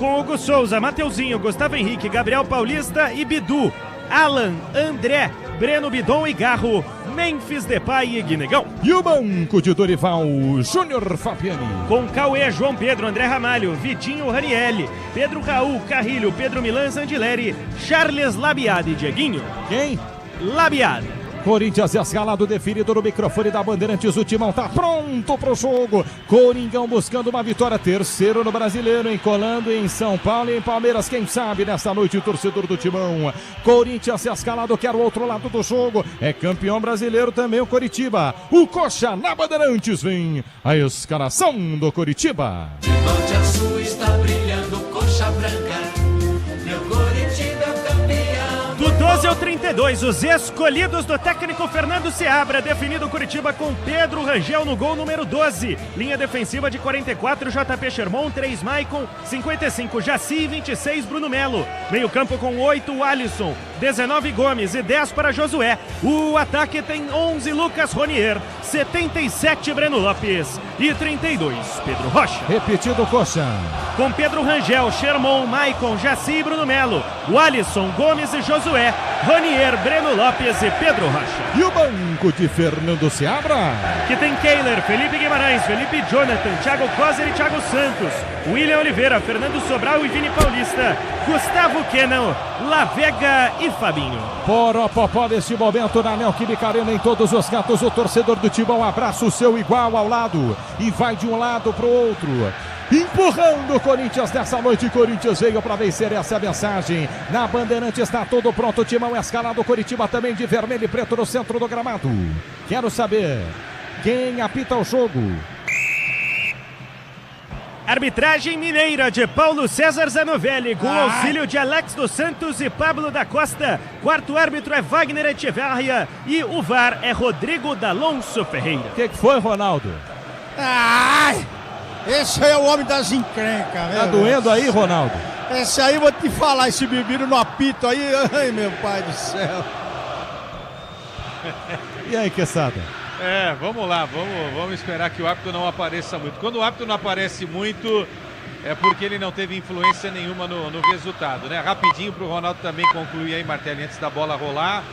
Speaker 2: Com Hugo Souza, Mateuzinho, Gustavo Henrique, Gabriel Paulista e Bidu. Alan, André, Breno Bidon e Garro, Memphis Depay e Guinegão.
Speaker 1: E o banco de Dorival Júnior Fabiani.
Speaker 2: Com Cauê, João Pedro, André Ramalho, Vitinho Ranielli, Pedro Raul, Carrilho, Pedro Milan, Zandileri, Charles Labiade e Dieguinho.
Speaker 1: Quem?
Speaker 2: Labiade.
Speaker 1: Corinthians escalado, definido no microfone da Bandeirantes. O Timão tá pronto pro jogo. Coringão buscando uma vitória. Terceiro no Brasileiro, encolando em São Paulo e em Palmeiras. Quem sabe nesta noite o torcedor do Timão. Corinthians escalado, quer o outro lado do jogo. É campeão brasileiro também o Coritiba. O Coxa na Bandeirantes. Vem a escalação do Coritiba.
Speaker 6: De norte a sul está brilhando coxa branca. Meu Coritiba é o campeão.
Speaker 2: Do 12 ao 32, os escolhidos do técnico Fernando Seabra, definido Curitiba com Pedro Rangel no gol número 12. Linha defensiva de 44, JP Sherman, 3 Maicon, 55 Jaci e 26 Bruno Melo. Meio campo com 8 Alisson, 19 Gomes e 10 para Josué. O ataque tem 11 Lucas Ronier, 77 Breno Lopes e 32 Pedro Rocha.
Speaker 1: Repetido Coxa.
Speaker 2: Com Pedro Rangel, Sherman, Maicon, Jaci e Bruno Melo. O Alisson, Gomes e Josué, Ronier, Breno Lopes e Pedro Rocha.
Speaker 1: E o banco de Fernando Seabra,
Speaker 2: que tem Keiler, Felipe Guimarães, Felipe Jonathan, Thiago Coser e Thiago Santos, William Oliveira, Fernando Sobral e Vini Paulista, Gustavo Kenan, Lavega e Fabinho.
Speaker 1: Poropopó neste momento na Neoquímica Arena, em todos os cantos. O torcedor do Timão abraça o seu igual ao lado e vai de um lado pro outro, empurrando o Corinthians nessa noite. Corinthians veio para vencer, essa é a mensagem. Na Bandeirante está tudo pronto. O Timão escalado, Coritiba também de vermelho e preto no centro do gramado. Quero saber quem apita o jogo.
Speaker 2: Arbitragem mineira de Paulo César Zanovelli, com auxílio de Alex dos Santos e Pablo da Costa. Quarto árbitro é Wagner Echeverria e o VAR é Rodrigo D'Alonso Ferreira.
Speaker 1: O que foi, Ronaldo?
Speaker 4: Ai! Esse aí é o homem das encrencas,
Speaker 1: Tá doendo aí, Ronaldo?
Speaker 4: Esse aí, vou te falar, esse bebido no apito aí, ai meu pai do céu.
Speaker 1: E aí, Quesada?
Speaker 3: Vamos lá, vamos esperar que o árbitro não apareça muito. Quando o árbitro não aparece muito, é porque ele não teve influência nenhuma no resultado, né? Rapidinho pro Ronaldo também concluir aí, Martelli, antes da bola rolar.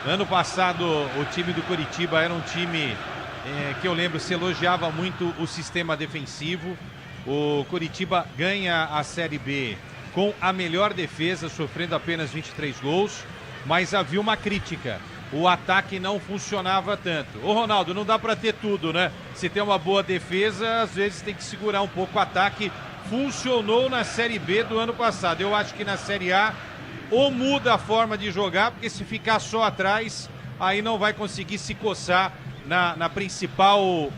Speaker 3: Ano passado, o time do Coritiba era um time que eu lembro, se elogiava muito o sistema defensivo. O Coritiba ganha a Série B com a melhor defesa, sofrendo apenas 23 gols, mas havia uma crítica. O ataque não funcionava tanto. Ô Ronaldo, não dá para ter tudo, né? Se tem uma boa defesa, às vezes tem que segurar um pouco o ataque. Funcionou na Série B do ano passado. Eu acho que na Série A ou muda a forma de jogar, porque se ficar só atrás, aí não vai conseguir se coçar na principal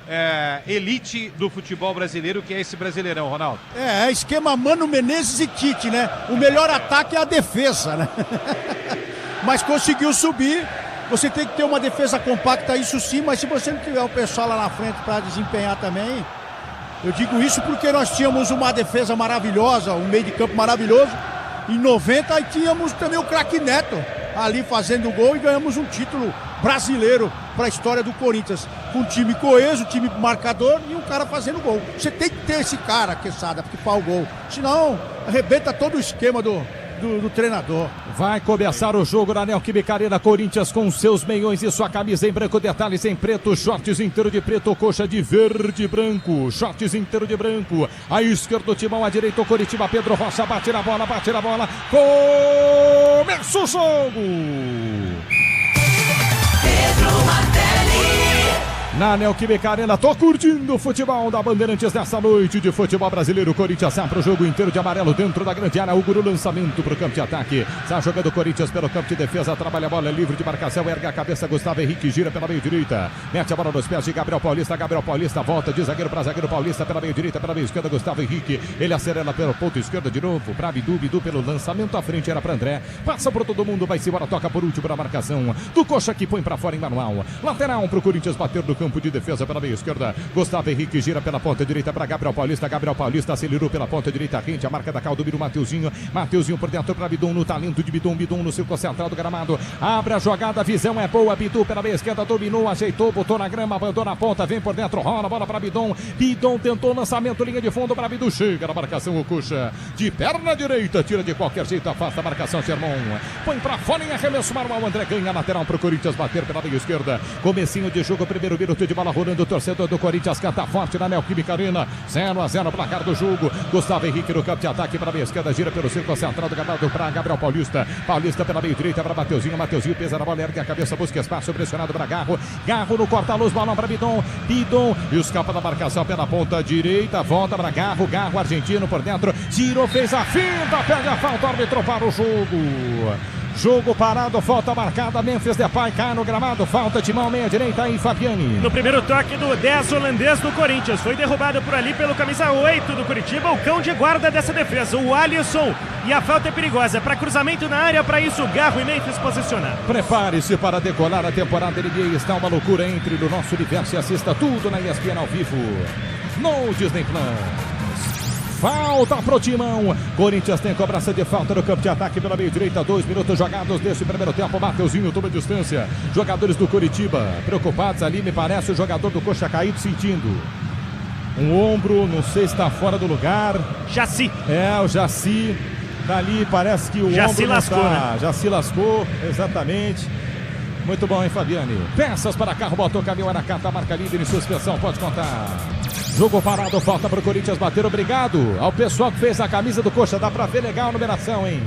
Speaker 3: elite do futebol brasileiro, que é esse Brasileirão, Ronaldo.
Speaker 4: É esquema Mano Menezes e Tite, né? O melhor ataque é a defesa, né? Mas conseguiu subir. Você tem que ter uma defesa compacta, isso sim, mas se você não tiver o pessoal lá na frente para desempenhar também, eu digo isso porque nós tínhamos uma defesa maravilhosa, um meio de campo maravilhoso. Em 90 e tínhamos também o craque Neto ali fazendo o gol e ganhamos um título brasileiro para a história do Corinthians. Com um time coeso, time marcador e um cara fazendo gol. Você tem que ter esse cara, Quesada, porque faz o gol. Senão, arrebenta todo o esquema do treinador.
Speaker 1: Vai começar o jogo na Neoquímica Arena. Corinthians com seus meiões e sua camisa em branco, detalhes em preto, shorts inteiro de preto, coxa de verde e branco, shorts inteiro de branco. À esquerda o Timão, à direita o Coritiba. Pedro Rocha bate na bola, começa o jogo.
Speaker 6: Pedro Martelli.
Speaker 1: Na Neoquímica Arena, tô curtindo o futebol da Bandeirantes nessa noite de futebol brasileiro. Corinthians sai pro jogo inteiro de amarelo dentro da grande área. Hugo, lançamento pro campo de ataque. Está jogando o Corinthians pelo campo de defesa. Trabalha a bola, livre de marcação. Ergue a cabeça, Gustavo Henrique gira pela meio direita. Mete a bola nos pés de Gabriel Paulista. Gabriel Paulista volta de zagueiro para zagueiro. Paulista pela meio direita, pela meio esquerda. Gustavo Henrique. Ele acelera pelo ponto esquerdo de novo. Pra Bidu pelo lançamento à frente. Era pra André. Passa por todo mundo. Vai-se embora. Toca por último na marcação do Coxa que põe pra fora em manual. Lateral pro Corinthians bater no campo campo de defesa pela meia esquerda. Gustavo Henrique gira pela ponta direita para Gabriel Paulista acelerou pela ponta direita, rente a marca da Caldomiro, Mateuzinho por dentro para Bidon, no talento de Bidon no círculo central do gramado, abre a jogada, a visão é boa, Bidu pela meia esquerda, dominou, ajeitou, botou na grama, abandona a ponta, vem por dentro, rola a bola para Bidon tentou lançamento, linha de fundo para Bidu, chega na marcação o Cuxa, de perna direita, tira de qualquer jeito, afasta a marcação, Sermão, põe para fora em arremesso manual, André ganha lateral pro Corinthians bater pela meia esquerda, comecinho de jogo, primeiro minuto de bola rolando, o torcedor do Corinthians canta forte na Neoquímica Arena, 0-0 placar do jogo, Gustavo Henrique no campo de ataque para a meia esquerda, gira pelo círculo central do gramado para Gabriel Paulista pela meia direita para Mateuzinho pesa na bola, ergue a cabeça, busca espaço, pressionado para Garro no corta-luz, balão para Bidon escapa da marcação pela ponta direita, volta para Garro argentino por dentro, tirou, fez a finta, perde a falta, o árbitro para o jogo parado, falta marcada, Memphis Depay cai no gramado, falta Timão, meia direita aí, Fabiani.
Speaker 2: No primeiro toque do 10 holandês do Corinthians, foi derrubado por ali pelo camisa 8 do Curitiba, o cão de guarda dessa defesa, o Alisson, e a falta é perigosa, para cruzamento na área, para isso Garro e Memphis posicionado.
Speaker 1: Prepare-se para decolar a temporada NBA, está uma loucura, entre no nosso universo e assista tudo na ESPN ao vivo, no Disney Plus. Falta pro Timão. Corinthians tem cobrança de falta no campo de ataque pela meia direita. 2 minutos jogados desse primeiro tempo. Mateuzinho toma distância. Jogadores do Curitiba preocupados ali, me parece o jogador do Coxa caído sentindo um ombro, não sei se está fora do lugar.
Speaker 2: Jaci.
Speaker 1: O Jaci. Dali parece que o
Speaker 2: já
Speaker 1: ombro
Speaker 2: se lascou, né?
Speaker 1: Já se lascou, exatamente. Muito bom, hein, Fabiane? Peças para carro, botou caminhão, Aracata, marca líder em suspensão, pode contar. Jogo parado, falta para o Corinthians bater. Obrigado ao pessoal que fez a camisa do Coxa. Dá para ver legal a numeração, hein?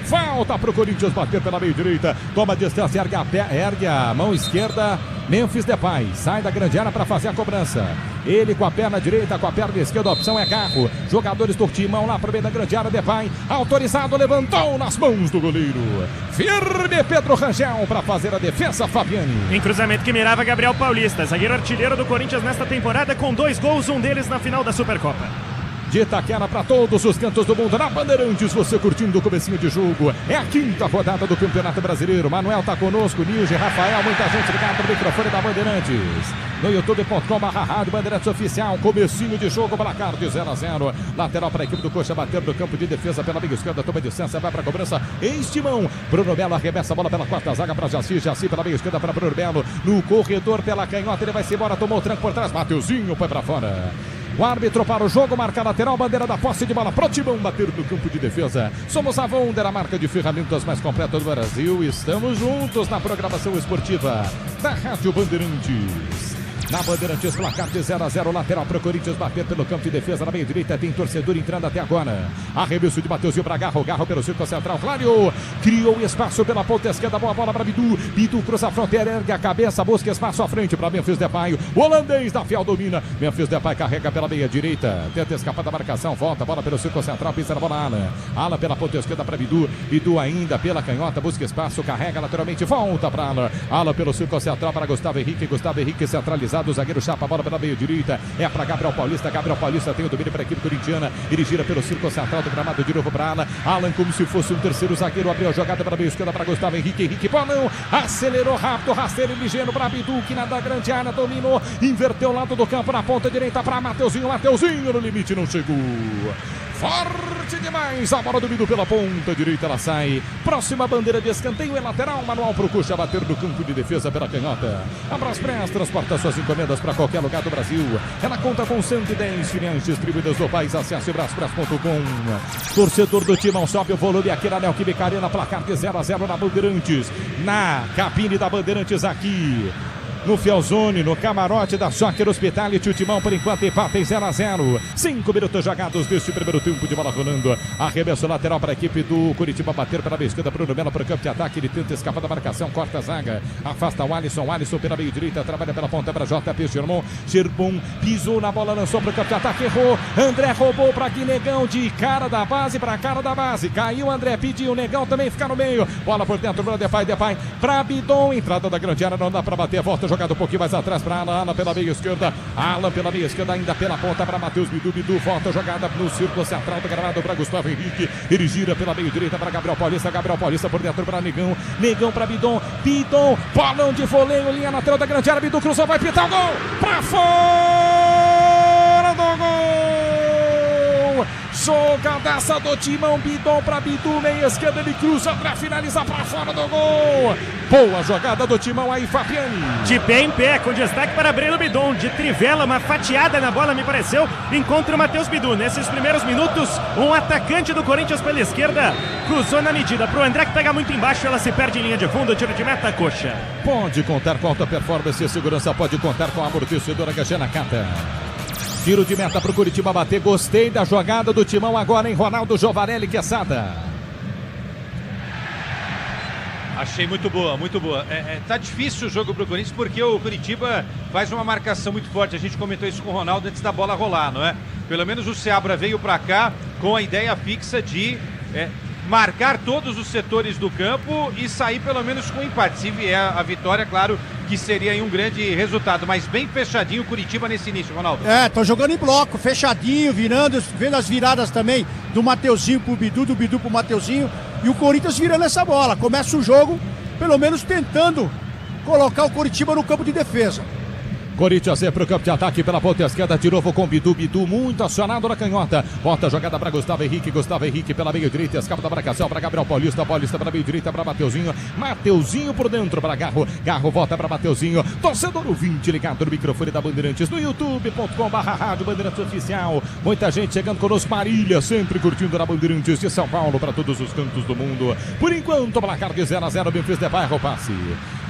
Speaker 1: Falta para o Corinthians bater pela meia direita. Toma a distância, ergue a mão esquerda. Memphis Depay sai da grande área para fazer a cobrança. Ele com a perna direita, com a perna esquerda, a opção é Garro. Jogadores do Timão lá para o meio da grande área. Depay autorizado, levantou nas mãos do goleiro. Firme Pedro Rangel para fazer a defesa, Fabiani.
Speaker 2: Em cruzamento que mirava Gabriel Paulista, zagueiro artilheiro do Corinthians nesta temporada, com 2 gols, um deles na final da Supercopa.
Speaker 1: De Itaquera para todos os cantos do mundo, na Bandeirantes, você curtindo o comecinho de jogo. É a 5ª rodada do Campeonato Brasileiro. Manuel tá conosco, Nilge, Rafael, muita gente ligada no microfone da Bandeirantes. No youtube.com/Rádio Bandeirantes Oficial, comecinho de jogo, placar de 0-0. Lateral para a equipe do Coxa bater no campo de defesa pela meia esquerda, toma distância, vai para a cobrança. Timão, Bruno Melo arremessa a bola pela quarta zaga para Jaci pela meia esquerda para Bruno Melo. No corredor pela canhota, ele vai se embora, tomou o tranco por trás, Mateuzinho foi para fora. O árbitro para o jogo, marca lateral, bandeira da posse de bola pro Timão bater no campo de defesa. Somos a Wonder, a marca de ferramentas mais completa do Brasil. Estamos juntos na programação esportiva da Rádio Bandeirantes. Na Bandeirantes, placar de 0-0, lateral para o Corinthians bater pelo campo de defesa na meia direita, tem torcedor entrando até agora. Arremesso de Mateuzinho para Garro pelo círculo central, clareou, criou espaço pela ponta esquerda, boa bola para Bidu cruza a fronteira, ergue a cabeça, busca espaço à frente para Memphis Depay, o holandês da Fiel domina, Memphis Depay carrega pela meia direita, tenta escapar da marcação, volta a bola pelo círculo central, pisa na bola Ala pela ponta esquerda para Bidu ainda pela canhota, busca espaço, carrega lateralmente, volta para Ala pelo círculo central para Gustavo Henrique centralizado. O zagueiro chapa a bola pela meia direita, é para Gabriel Paulista tem o domínio para a equipe corintiana, ele gira pelo círculo central do gramado de novo para Alan como se fosse um terceiro zagueiro, abriu a jogada para a meia esquerda para Gustavo Henrique, bolão, acelerou rápido, rasteiro e ligeiro para Bidu, que na da grande área dominou, inverteu o lado do campo na ponta direita para Mateuzinho no limite não chegou. Forte demais, a bola do Bidu pela ponta direita, ela sai. Próxima bandeira de escanteio é lateral, manual pro Coxa bater no campo de defesa pela canhota. A Braspress transporta suas encomendas para qualquer lugar do Brasil. Ela conta com 110 filiais distribuídas no país. Acesse braspress.com. Torcedor do Timão sobe o volume aqui na Neoquímica Arena, placar de 0-0 na Bandeirantes. Na cabine da Bandeirantes aqui. No Fielzone, no camarote da Soccer Hospitality, o Timão por enquanto empata em 0-0. 5 minutos jogados deste primeiro tempo de bola rolando. Arremesso lateral para a equipe do Curitiba bater pela meia esquerda, Bruno Melo para o campo de ataque, ele tenta escapar da marcação, corta a zaga, afasta o Alisson pela meia direita, trabalha pela ponta para JP Germon, pisou na bola, lançou para o campo de ataque, errou, André roubou para Guinegão, de cara da base para cara da base, caiu André, pediu, Negão também fica no meio, bola por dentro, Depay para Bidon, entrada da grande área, não dá para bater, volta jogada um pouquinho mais atrás para Alan pela meia esquerda. Alan pela meia esquerda, ainda pela ponta para Matheus Bidu. Bidu volta a jogada no círculo central do gramado para Gustavo Henrique. Ele gira pela meia direita para Gabriel Paulista. Gabriel Paulista por dentro para Negão. Negão para Bidon. Bidon, bolão de voleio, linha lateral da grande área. Bidu cruzou, vai pitar o gol. Para fora do gol. Jogadaça do Timão, Bidon para Bidu, meia esquerda, ele cruza para finalizar para fora do gol. Boa jogada do Timão aí, Fabiani.
Speaker 2: De pé em pé, com destaque para Breno Bidon, de trivela, uma fatiada na bola, me pareceu, encontra o Matheus Bidu. Nesses primeiros minutos, um atacante do Corinthians pela esquerda, cruzou na medida para o André, que pega muito embaixo, ela se perde em linha de fundo, tiro de meta, Coxa.
Speaker 1: Pode contar com alta performance e segurança, pode contar com a amortecedora HG Nakata. Tiro de meta para o Curitiba bater. Gostei da jogada do Timão agora em Ronaldo Giovarelli Quesada.
Speaker 3: Achei muito boa, muito boa. Tá difícil o jogo pro Corinthians porque o Curitiba faz uma marcação muito forte. A gente comentou isso com o Ronaldo antes da bola rolar, não é? Pelo menos o Seabra veio para cá com a ideia fixa de marcar todos os setores do campo e sair pelo menos com empate. Se vier a vitória, claro que seria aí um grande resultado, mas bem fechadinho o Curitiba nesse início, Ronaldo.
Speaker 4: Tô jogando em bloco, fechadinho, vendo as viradas também do Mateuzinho pro Bidu, do Bidu pro Mateuzinho, e o Corinthians virando essa bola. Começa o jogo, pelo menos tentando colocar o Curitiba no campo de defesa.
Speaker 1: Corinthians é para o campo de ataque pela ponta esquerda, de novo com Bidu, Bidu muito acionado na canhota, volta a jogada para Gustavo Henrique pela meia direita, escapa da marcação para Gabriel Paulista, Paulista para meia direita para Mateuzinho, Mateuzinho por dentro para Garro, Garro volta para Mateuzinho, torcedor ouvinte ligado no microfone da Bandeirantes, no youtube.com/Rádio Bandeirantes Oficial, muita gente chegando conosco, Marília, sempre curtindo na Bandeirantes de São Paulo para todos os cantos do mundo, por enquanto, placar de 0-0, Memphis Depay, passe,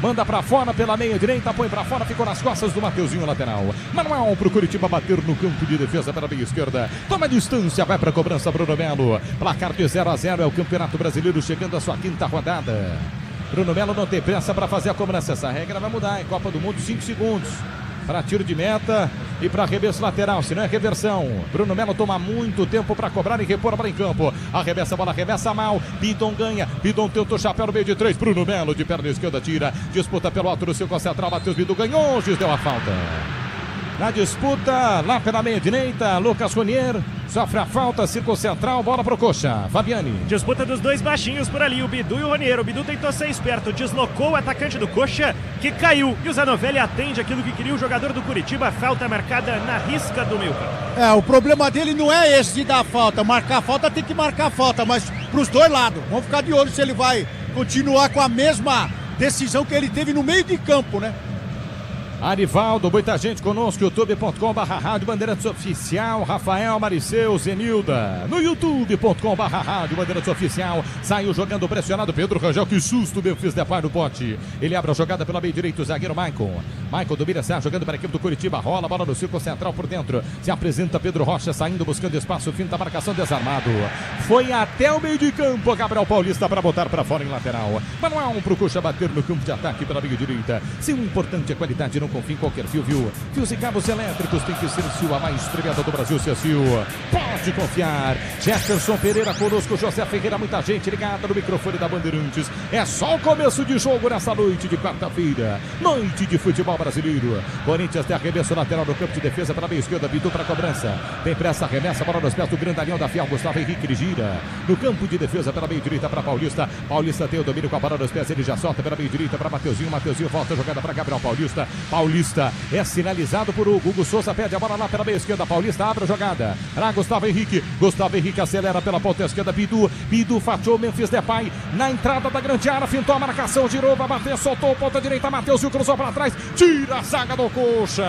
Speaker 1: manda para fora pela meia direita, põe para fora, ficou nas costas do Mateuzinho lateral. Manuel pro Curitiba bater no campo de defesa pela meia esquerda. Toma distância, vai pra cobrança Bruno Melo. Placar de 0-0 é o Campeonato Brasileiro chegando à sua quinta rodada. Bruno Melo não tem pressa para fazer a cobrança. Essa regra vai mudar em Copa do Mundo, 5 segundos. Para tiro de meta e para arremesso lateral, se não é reversão. Bruno Melo toma muito tempo para cobrar e repor a bola em campo. Arremessa a bola, arremessa mal. Bidon ganha. Bidon tenta o chapéu no meio de 3. Bruno Melo de perna esquerda tira. Disputa pelo alto do seu concentral. Matheus Bidu ganhou. O juiz deu a falta. Na disputa, lá pela meia direita, Lucas Ronier sofre a falta, círculo central, bola pro Coxa. Fabiani.
Speaker 2: Disputa dos dois baixinhos por ali, o Bidu e o Ronier. O Bidu tentou ser esperto, deslocou o atacante do Coxa, que caiu. E o Zanovelli atende aquilo que queria o jogador do Curitiba. Falta marcada na risca do meio campo.
Speaker 4: O problema dele não é esse de dar falta. Marcar a falta tem que marcar a falta, mas pros dois lados. Vamos ficar de olho se ele vai continuar com a mesma decisão que ele teve no meio de campo, né?
Speaker 1: Arivaldo, muita gente conosco, youtube.com/Rádio Bandeirantes Oficial, Rafael, Mariceu, Zenilda, no youtube.com/Rádio Bandeirantes Oficial, saiu jogando pressionado Pedro Rangel, que susto, Memphis Depay no bote, ele abre a jogada pela meia direita, o zagueiro Maicon domina, sai jogando para a equipe do Curitiba, rola a bola no círculo central por dentro, se apresenta Pedro Rocha, saindo, buscando espaço, fim da marcação, desarmado, foi até o meio de campo, Gabriel Paulista para botar para fora em lateral, Manuel pro Coxa bater no campo de ataque pela meia direita, se o importante é qualidade, não confia em qualquer fio, viu? Fios e cabos elétricos tem que ser Sil, a mais premiada do Brasil, Sil. Pode confiar. Jefferson Pereira conosco, José Ferreira, muita gente ligada no microfone da Bandeirantes. É só o começo de jogo nessa noite de quarta-feira. Noite de futebol brasileiro. Corinthians tem arremesso lateral no campo de defesa para a meia esquerda, Bidu para a cobrança. Tem pressa, arremessa, bola nos pés do grandalhão da Fiel, Gustavo Henrique, ele gira. No campo de defesa pela meia direita para Paulista. Paulista tem o domínio com a bola nos pés, ele já solta pela meia direita para Mateuzinho. Mateuzinho volta a jogada para Gabriel Paulista. Paulista é sinalizado por o Hugo Souza, pede a bola lá pela meia esquerda, Paulista abre a jogada para Gustavo Henrique acelera pela ponta esquerda, Bidu fatiou Memphis Depay na entrada da grande área, fintou a marcação, girou, vai bater, soltou ponta direita, Mateuzinho cruzou para trás, tira a zaga do Coxa.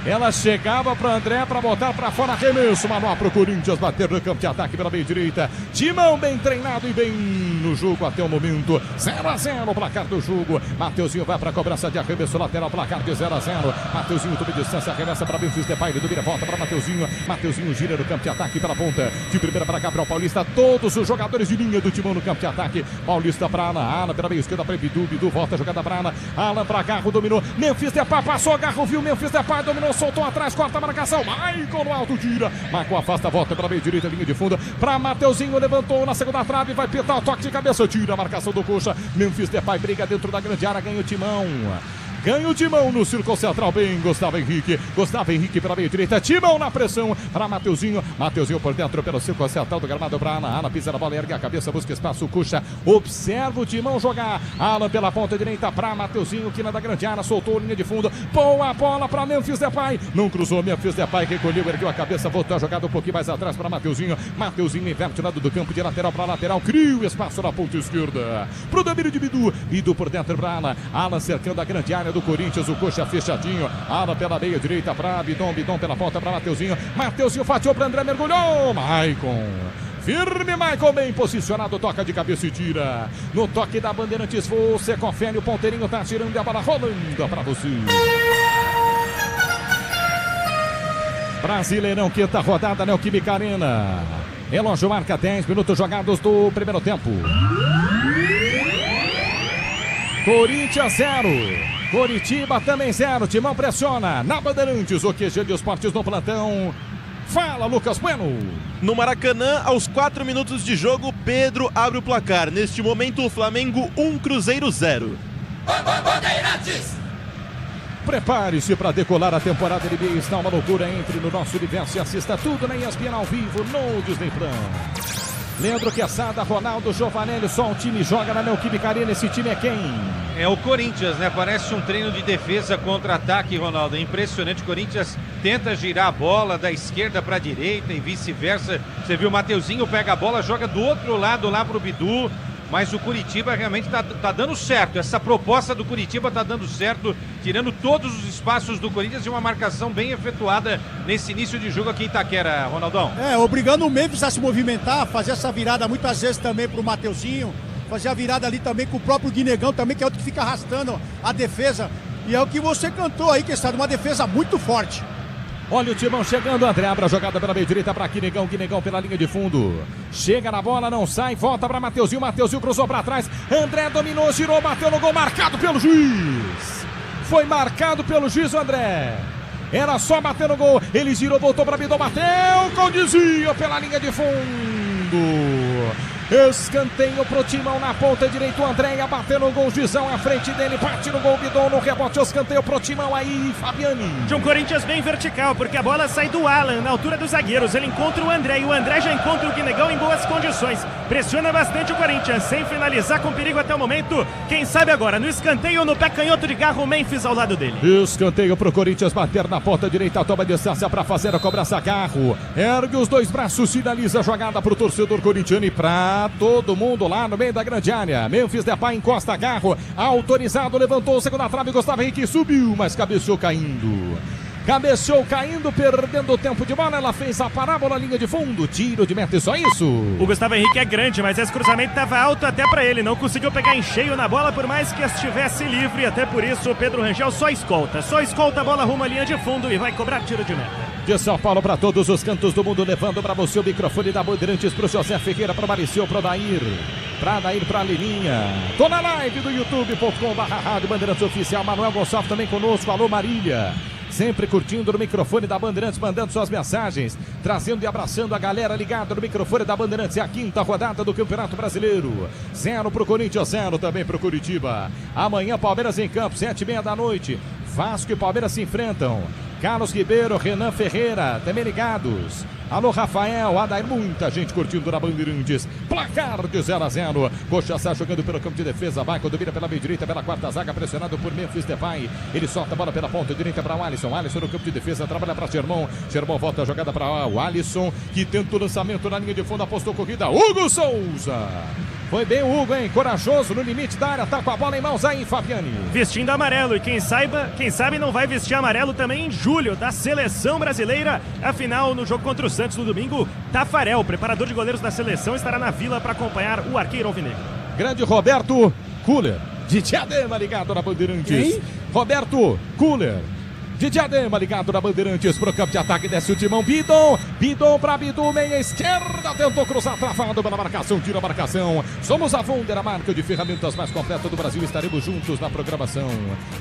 Speaker 1: Ela chegava para André para botar para fora, arremesso, Manuel para o Corinthians bater no campo de ataque pela meia direita. Timão bem treinado e bem no jogo até o momento. 0-0 o placar do jogo. Mateuzinho vai para a cobrança de arremesso lateral, placar de 0-0. Mateuzinho toma distância, arremessa para Memphis Depay, ele domina, volta para Mateuzinho. Mateuzinho gira no campo de ataque pela ponta. De primeira para Gabriel Paulista. Todos os jogadores de linha do Timão no campo de ataque. Paulista para Ana pela meia esquerda para Bidu volta a jogada para Ana. Alan para Garro, dominou. Memphis Depay passou, Garro viu Memphis Depay, dominou, soltou atrás, corta a marcação, Maicon no alto, tira, Maicon afasta, volta pela meia direita, linha de fundo, para Mateuzinho, levantou na segunda trave, vai pitar o toque de cabeça, tira a marcação do Coxa, Memphis Depay briga dentro da grande área, ganha o Timão. Ganha o Timão no círculo central, bem, Gustavo Henrique pela meia direita, Timão na pressão para Mateuzinho por dentro pelo círculo central do gramado para Ana pisa na bola, ergue a cabeça, busca espaço, Cuxa, observa o Timão jogar, Alan pela ponta direita para Mateuzinho, quina da grande área, soltou linha de fundo, boa bola para Memphis Depay, não cruzou, Memphis Depay recolheu, ergueu a cabeça, voltou a jogada um pouquinho mais atrás para Mateuzinho inverte lado do campo de lateral para lateral, cria o espaço na ponta esquerda, pro domínio de Bidu por dentro para Alan cercando a grande área do Corinthians, o Coxa fechadinho, Alan pela meia direita para Bidon pela ponta para Mateuzinho fatiou para André, mergulhou, Maicon. Firme, Maicon, bem posicionado, toca de cabeça e tira. No toque da Bandeirantes, você confere, o ponteirinho tá tirando a bola rolando para você. Brasileirão, quinta rodada, Neoquímica Arena. Relógio marca 10 minutos jogados do primeiro tempo. Corinthians 0. Coritiba também 0. Timão pressiona. Na Bandeirantes, o QG de Esportes no plantão. Fala, Lucas Bueno.
Speaker 5: No Maracanã, aos 4 minutos de jogo, Pedro abre o placar. Neste momento, o Flamengo 1, Cruzeiro 0.
Speaker 6: Bandeirantes.
Speaker 1: Prepare-se para decolar a temporada NBA. Está uma loucura. Entre no nosso universo e assista tudo na ESPN ao vivo no Disney Plus. Leandro Quesada, Ronaldo Giovanelli, só um time joga na Neoquímica Arena. Esse time é quem?
Speaker 3: É o Corinthians, né? Parece um treino de defesa contra ataque, Ronaldo. É impressionante. O Corinthians tenta girar a bola da esquerda para a direita e vice-versa. Você viu, o Mateuzinho pega a bola, joga do outro lado lá pro Bidu. Mas o Curitiba realmente tá dando certo. Essa proposta do Curitiba tá dando certo, tirando todos os espaços do Corinthians e uma marcação bem efetuada nesse início de jogo aqui em Itaquera, Ronaldão.
Speaker 4: Obrigando o Memphis a se movimentar, fazer essa virada muitas vezes também pro Mateuzinho, fazer a virada ali também com o próprio Guinegão também, que é outro que fica arrastando a defesa. E é o que você cantou aí, que está uma defesa muito forte.
Speaker 1: Olha o Timão chegando, André abre a jogada pela meia direita para Guinegão pela linha de fundo. Chega na bola, não sai, volta para Mateuzinho cruzou para trás. André dominou, girou, bateu no gol, marcado pelo juiz. Foi marcado pelo juiz o André. Era só bater no gol, ele girou, voltou para Bidon, bateu com desvio pela linha de fundo. Escanteio pro Timão na ponta direita, o Andréia bateu no gol, Gizão à frente dele, bate no gol, Bidon no rebote, escanteio pro Timão aí, Fabiani.
Speaker 2: De um Corinthians bem vertical, porque a bola sai do Alan, na altura dos zagueiros, ele encontra o André, e o André já encontra o Guinegão em boas condições, pressiona bastante o Corinthians, sem finalizar com perigo até o momento, quem sabe agora, no escanteio ou no pé canhoto de Garro, o Memphis ao lado dele.
Speaker 1: Escanteio pro Corinthians bater na ponta direita, toma distância pra fazer a cobrança, Garro, ergue os dois braços, finaliza a jogada pro torcedor corintiano e pra todo mundo lá no meio da grande área. Memphis Depay encosta, Garro, autorizado, levantou, segunda trave, Gustavo Henrique subiu, mas cabeceou caindo, perdendo o tempo de bola, ela fez a parábola, linha de fundo, tiro de meta e só isso.
Speaker 2: O Gustavo Henrique é grande, mas esse cruzamento estava alto até para ele, não conseguiu pegar em cheio na bola, por mais que estivesse livre, até por isso o Pedro Rangel só escolta a bola rumo à linha de fundo e vai cobrar tiro de meta.
Speaker 1: De São Paulo para todos os cantos do mundo, levando para você o microfone da Bandeirantes, pro José Ferreira, para Mariceu, para Dair, pra Lilinha. Tô na live do youtube.com/Rádio Bandeirantes Oficial, Manuel Gonçalves também conosco, alô Marília. Sempre curtindo no microfone da Bandeirantes, mandando suas mensagens, trazendo e abraçando a galera ligada no microfone da Bandeirantes. É a quinta rodada do Campeonato Brasileiro. 0 pro Corinthians, 0 também pro Curitiba. Amanhã, Palmeiras em campo, 7h30 da noite. Vasco e Palmeiras se enfrentam. Carlos Ribeiro, Renan Ferreira, também ligados. Alô, Rafael, Adair, muita gente curtindo na Bandeirantes. Placar de 0-0. Coxa sai jogando pelo campo de defesa. Baco domina pela meia direita, pela quarta zaga, pressionado por Memphis Depay. Ele solta a bola pela ponta direita para o Alisson. Alisson no campo de defesa, trabalha para Germão. Germão volta a jogada para o Alisson, que tenta o lançamento na linha de fundo, apostou corrida. Hugo Souza. Foi bem o Hugo, hein? Corajoso no limite da área, tá com a bola em mãos aí, Fabiani.
Speaker 2: Vestindo amarelo, e quem sabe não vai vestir amarelo também em julho, da Seleção Brasileira. Afinal, no jogo contra o Santos no domingo, Tafarel, preparador de goleiros da seleção, estará na Vila para acompanhar o arqueiro alvinegro.
Speaker 1: Grande Roberto Kuller, de Diadema, ligado na Bandeirantes.
Speaker 4: Quem?
Speaker 1: Roberto Kuller, de Diadema, ligado na Bandeirantes, pro campo de ataque, desce o Timão, Bidon pra Bidu, meia esquerda, tentou cruzar, travado pela marcação, tira a marcação. Somos a Wonder, a marca de ferramentas mais completa do Brasil, estaremos juntos na programação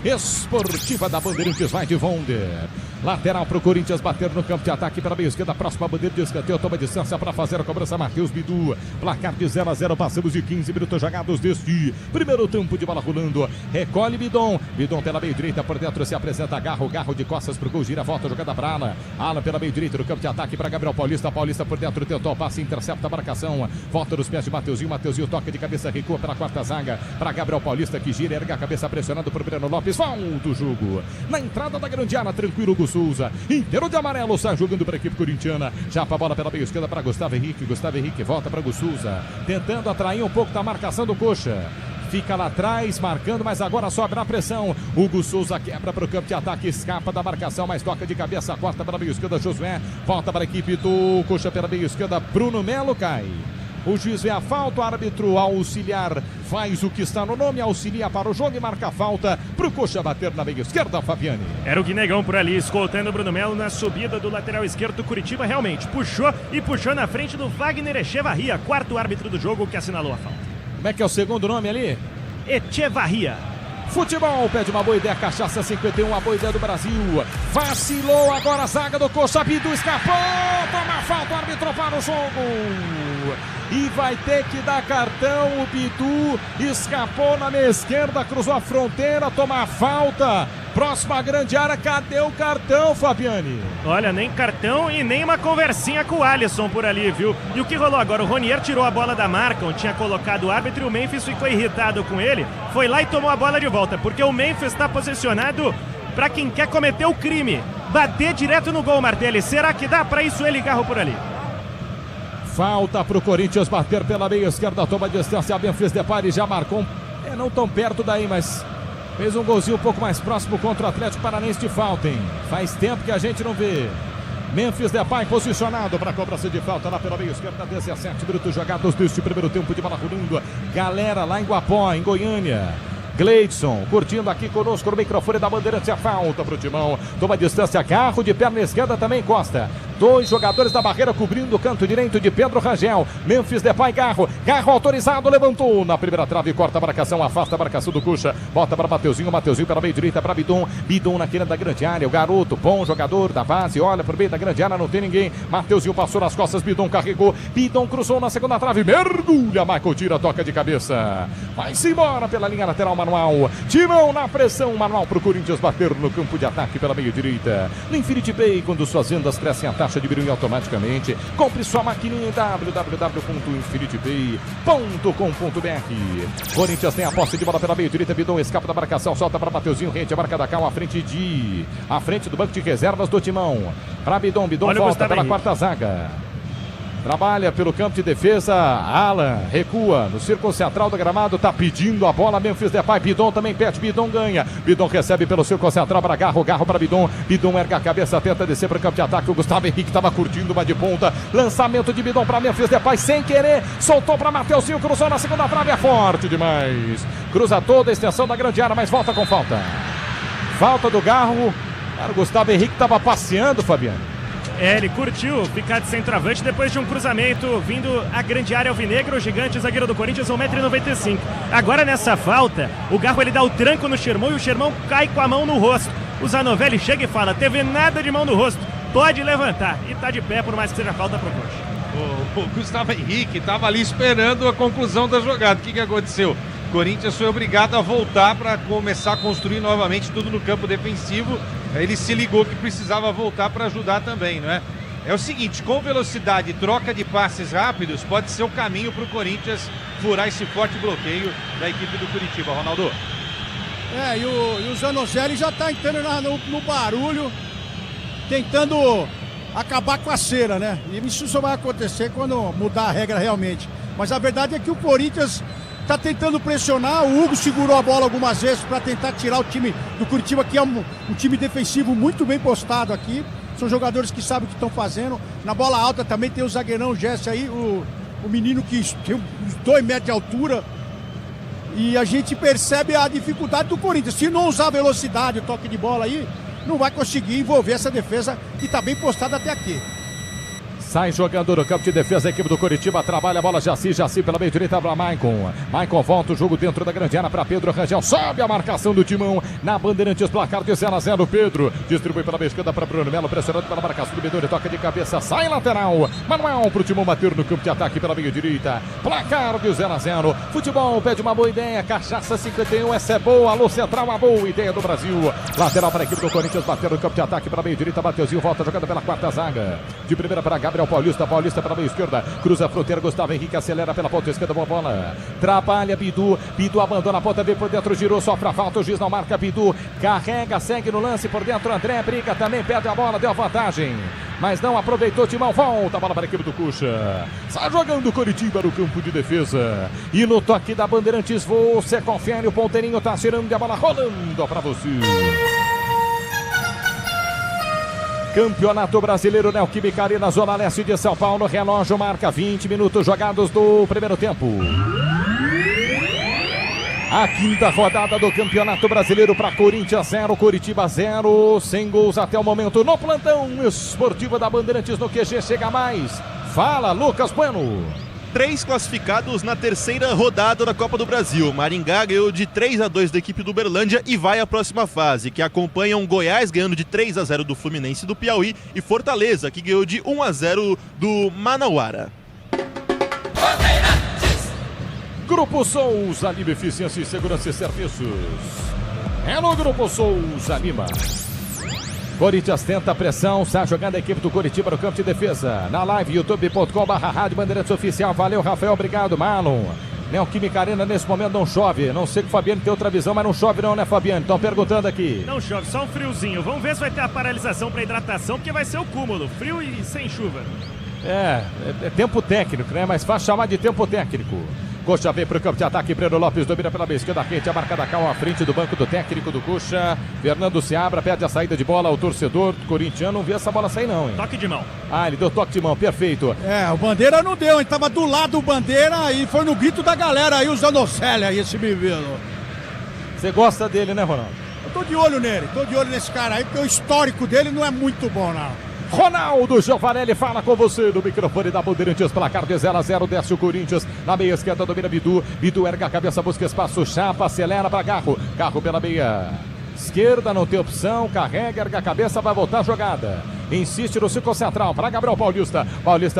Speaker 1: esportiva da Bandeirantes, vai de Wonder. Lateral para o Corinthians bater no campo de ataque pela meia esquerda. Próxima bandeira de escanteio. Toma distância para fazer a cobrança. Matheus Bidu. Placar de 0-0. Passamos de 15 minutos jogados deste primeiro tempo de bola rolando. Recolhe Bidon. Bidon pela meia direita. Por dentro se apresenta Garro. Garro de costas para o gol. Gira, volta. Jogada para Alan. Alan pela meia direita no campo de ataque para Gabriel Paulista. Paulista por dentro. Tentou o passe. Intercepta a marcação. Volta nos pés de Mateuzinho. Mateuzinho toca de cabeça. Recua pela quarta zaga para Gabriel Paulista que gira. Erga a cabeça pressionado por Breno Lopes. Volta o jogo. Na entrada da grande área. Tranquilo Hugo Souza. Inteiro de amarelo, sai jogando para a equipe corintiana. Já para a bola pela meia esquerda para Gustavo Henrique. Gustavo Henrique volta para Hugo Souza. Tentando atrair um pouco da marcação do Coxa. Fica lá atrás, marcando, mas agora sobe a pressão. Hugo Souza quebra para o campo de ataque, escapa da marcação, mas toca de cabeça, corta para a meia esquerda. Josué volta para a equipe do Coxa pela meia esquerda. Bruno Melo cai. O juiz vê a falta, o árbitro auxiliar faz o que está no nome, auxilia para o jogo e marca a falta para o Coxa bater na meia esquerda, Fabiane.
Speaker 2: Era o Guinegão por ali, escoltando o Bruno Melo na subida do lateral esquerdo do Curitiba. Realmente, puxou na frente do Wagner Echevarria, quarto árbitro do jogo que assinalou a falta.
Speaker 1: Como é que é o segundo nome ali?
Speaker 2: Echevarria.
Speaker 1: Futebol, pede uma boa ideia, Cachaça 51, a boa ideia do Brasil. Vacilou agora a zaga do Coxa, Bidu escapou, toma falta, o árbitro para o jogo. E vai ter que dar cartão, o Bidu escapou na meia esquerda, cruzou a fronteira, toma a falta. Próxima grande área, cadê o cartão, Fabiane?
Speaker 2: Olha, nem cartão e nem uma conversinha com o Alisson por ali, viu? E o que rolou agora? O Ronier tirou a bola da marca, onde tinha colocado o árbitro e o Memphis ficou irritado com ele. Foi lá e tomou a bola de volta, porque o Memphis está posicionado para quem quer cometer o crime. Bater direto no gol, Martelli. Será que dá para isso ele, Garro por ali?
Speaker 1: Falta para o Corinthians bater pela meia esquerda, toma distância, Memphis Depay já marcou. Não tão perto daí, mas fez um golzinho um pouco mais próximo contra o Atlético Paranaense de falta, hein? Faz tempo que a gente não vê. Memphis Depay posicionado para a cobrança de falta lá pela meia esquerda, 17 minutos jogados deste primeiro tempo de bola rolando. Galera lá em Guapó, em Goiânia. Gleidson, curtindo aqui conosco no microfone da Bandeirantes, a falta pro Timão. Toma distância, Garro de perna esquerda também Costa. Dois jogadores da barreira cobrindo o canto direito de Pedro Rangel. Memphis Depay, Garro autorizado, levantou na primeira trave, corta a marcação, afasta a marcação do Coxa. Bota para Mateuzinho pela meia direita para Bidon. Bidon na quina da grande área, o garoto, bom jogador da base, olha por meio da grande área, não tem ninguém. Mateuzinho passou nas costas, Bidon carregou. Bidon cruzou na segunda trave, mergulha, Michael tira, toca de cabeça. Vai-se embora pela linha lateral, Manual. Timão na pressão, Manual pro Corinthians bater no campo de ataque pela meia direita. No Infinity Pay, quando suas vendas crescem, a taxa diminui automaticamente. Compre sua maquininha em www.infinitypay.com.br. Corinthians tem a posse de bola pela meia direita, Bidon escapa da marcação, solta para Mateuzinho, rende a marca da Cal, à frente do banco de reservas do Timão. Para Bidon volta pela quarta zaga. Trabalha pelo campo de defesa, Alan recua no círculo central do gramado, tá pedindo a bola, Memphis Depay, Bidon também pede, Bidon ganha, Bidon recebe pelo círculo central para Garro para Bidon, Bidon erga a cabeça, tenta descer para o campo de ataque, o Gustavo Henrique estava curtindo uma de ponta, lançamento de Bidon para Memphis Depay, sem querer, soltou para Mateuzinho, cruzou na segunda trave, é forte demais, cruza toda a extensão da grande área, mas volta com falta do Garro, o Gustavo Henrique estava passeando, Fabiano.
Speaker 2: Ele curtiu ficar de centroavante depois de um cruzamento vindo a grande área alvinegro, o gigante zagueiro do Corinthians, 1,95 m. Agora nessa falta, o Garro ele dá o tranco no Sherman e o Sherman cai com a mão no rosto. O Zanovelli chega e fala, teve nada de mão no rosto, pode levantar. E tá de pé, por mais que seja falta pro Coxa.
Speaker 3: O Gustavo Henrique estava ali esperando a conclusão da jogada. O que aconteceu? O Corinthians foi obrigado a voltar para começar a construir novamente tudo no campo defensivo. Ele se ligou que precisava voltar para ajudar também, não é? É o seguinte, com velocidade e troca de passes rápidos, pode ser o caminho para o Corinthians furar esse forte bloqueio da equipe do Curitiba, Ronaldo.
Speaker 4: E o Zanozelli já está entrando no barulho, tentando acabar com a cera, né? E isso só vai acontecer quando mudar a regra realmente. Mas a verdade é que o Corinthians está tentando pressionar, o Hugo segurou a bola algumas vezes para tentar tirar o time do Curitiba, que é um time defensivo muito bem postado aqui. São jogadores que sabem o que estão fazendo. Na bola alta também tem o zagueirão Jesse aí, o menino que tem uns 2 metros de altura. E a gente percebe a dificuldade do Corinthians. Se não usar velocidade, o toque de bola aí, não vai conseguir envolver essa defesa que está bem postada até aqui.
Speaker 1: Sai jogando no campo de defesa a equipe do Coritiba. Trabalha a bola Jaci pela meio direita para Maicon. Maicon volta o jogo dentro da grande área para Pedro Rangel. Sobe a marcação do Timão na Bandeirantes, placar de 0-0. Pedro distribui pela meia esquerda para Bruno Melo, pressionando pela marcação do Bedoni. Toca de cabeça, sai lateral. Manuel para o Timão bater no campo de ataque pela meia direita. Placar de 0-0. Futebol pede uma boa ideia. Cachaça 51, essa é boa. Alô Central, a boa ideia do Brasil. Lateral para a equipe do Corinthians, bater no campo de ataque pela meia direita. Mateuzinho volta jogando pela quarta zaga. De primeira para Gabriel Paulista pela meia esquerda. Cruza a fronteira, Gustavo Henrique acelera pela ponta esquerda, boa bola. Trabalha Bidu abandona a ponta, vem por dentro, girou, sofre a falta, o juiz não marca, Bidu carrega, segue no lance por dentro, André briga também, perde a bola, deu a vantagem, mas não aproveitou, Timão, volta a bola para a equipe do Cuxa. Sai jogando Coritiba no campo de defesa. E no toque da Bandeirantes, você confere, o ponteirinho tá tirando a bola, rolando para você. Campeonato Brasileiro Neoquímica Arena, Zona Leste de São Paulo. Relógio marca 20 minutos jogados do primeiro tempo. A quinta rodada do Campeonato Brasileiro para Corinthians 0, Coritiba 0. Sem gols até o momento no plantão esportivo da Bandeirantes no QG. Chega mais. Fala, Lucas Bueno.
Speaker 5: 3 classificados na terceira rodada da Copa do Brasil. Maringá ganhou de 3-2 da equipe do Uberlândia e vai à próxima fase, que acompanham Goiás ganhando de 3-0 do Fluminense do Piauí e Fortaleza, que ganhou de 1-0 do Manauara.
Speaker 1: Grupo Souza Lima, Eficiência e Segurança e Serviços. É no Grupo Souza Lima. Corinthians tenta a pressão, sai jogando a equipe do Coritiba no campo de defesa. Na live, youtube.com/Rádio Bandeirantes Oficial. Valeu, Rafael, obrigado, Marlon. Neoquímica Arena nesse momento não chove. Não sei que o Fabiano tem outra visão, mas não chove não, né, Fabiano? Estão perguntando aqui.
Speaker 2: Não chove, só um friozinho. Vamos ver se vai ter a paralisação para hidratação, porque vai ser o cúmulo. Frio e sem chuva.
Speaker 1: É tempo técnico, né? Mas faz chamar de tempo técnico. Coxa vem para o campo de ataque, Breno Lopes domina pela meia esquerda, quente, a marca da Cal à frente do banco do técnico do Coxa. Fernando Seabra pede a saída de bola ao torcedor corintiano, não viu essa bola sair não, hein?
Speaker 2: Toque de mão.
Speaker 1: Ah, ele deu toque de mão, perfeito.
Speaker 4: O Bandeira não deu, ele tava do lado do Bandeira e foi no grito da galera aí, usando o Célia aí, esse menino.
Speaker 1: Você gosta dele, né, Ronaldo?
Speaker 4: Eu tô de olho nele, tô de olho nesse cara aí, porque o histórico dele não é muito bom, não.
Speaker 1: Ronaldo Giovanelli fala com você no microfone da Bandeirantes, placar de 0-0, desce o Corinthians, na meia esquerda domina Bidu erga a cabeça, busca espaço, chapa, acelera para Garro pela meia esquerda, não tem opção, carrega, erga a cabeça, vai voltar a jogada, insiste no círculo central para Gabriel Paulista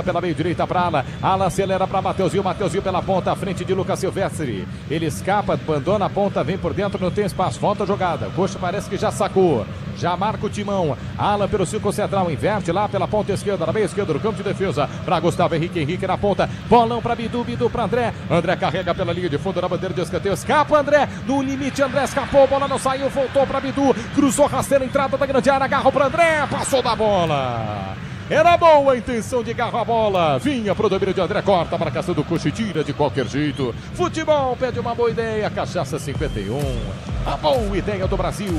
Speaker 1: pela meia direita para Ala acelera para Mateuzinho pela ponta, à frente de Lucas Silvestre, ele escapa, abandona a ponta, vem por dentro, não tem espaço, volta a jogada, Coxa parece que já sacou. Já marca o Timão, Alan pelo círculo central, inverte lá pela ponta esquerda, na meia esquerda do campo de defesa, para Gustavo Henrique na ponta, bolão para Bidu para André carrega pela linha de fundo da bandeira de escanteio, escapa André, no limite André escapou, bola não saiu, voltou para Bidu, cruzou rasteira, entrada da grande área, agarrou para André, passou da bola. Era boa a intenção de agarrar a bola. Vinha pro domínio de André, corta a marcação do Coxa e tira de qualquer jeito. Futebol pede uma boa ideia, Cachaça 51. A boa ideia do Brasil.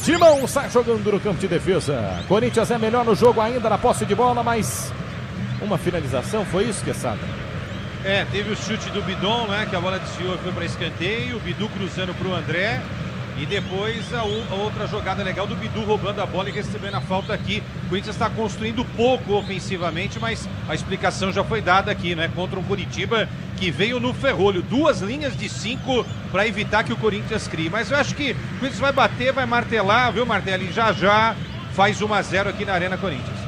Speaker 1: Timão sai jogando no campo de defesa. Corinthians é melhor no jogo ainda na posse de bola, mas uma finalização, foi isso, Quesada?
Speaker 3: Teve o chute do Bidon, né? Que a bola desviou e foi para escanteio. O Bidu cruzando para o André. E depois a outra jogada legal do Bidu roubando a bola e recebendo a falta aqui. O Corinthians está construindo pouco ofensivamente, mas a explicação já foi dada aqui, né? Contra um Coritiba que veio no ferrolho. 2 linhas de 5 para evitar que o Corinthians crie. Mas eu acho que o Corinthians vai bater, vai martelar, viu, Martelli? Já faz 1-0 aqui na Arena Corinthians.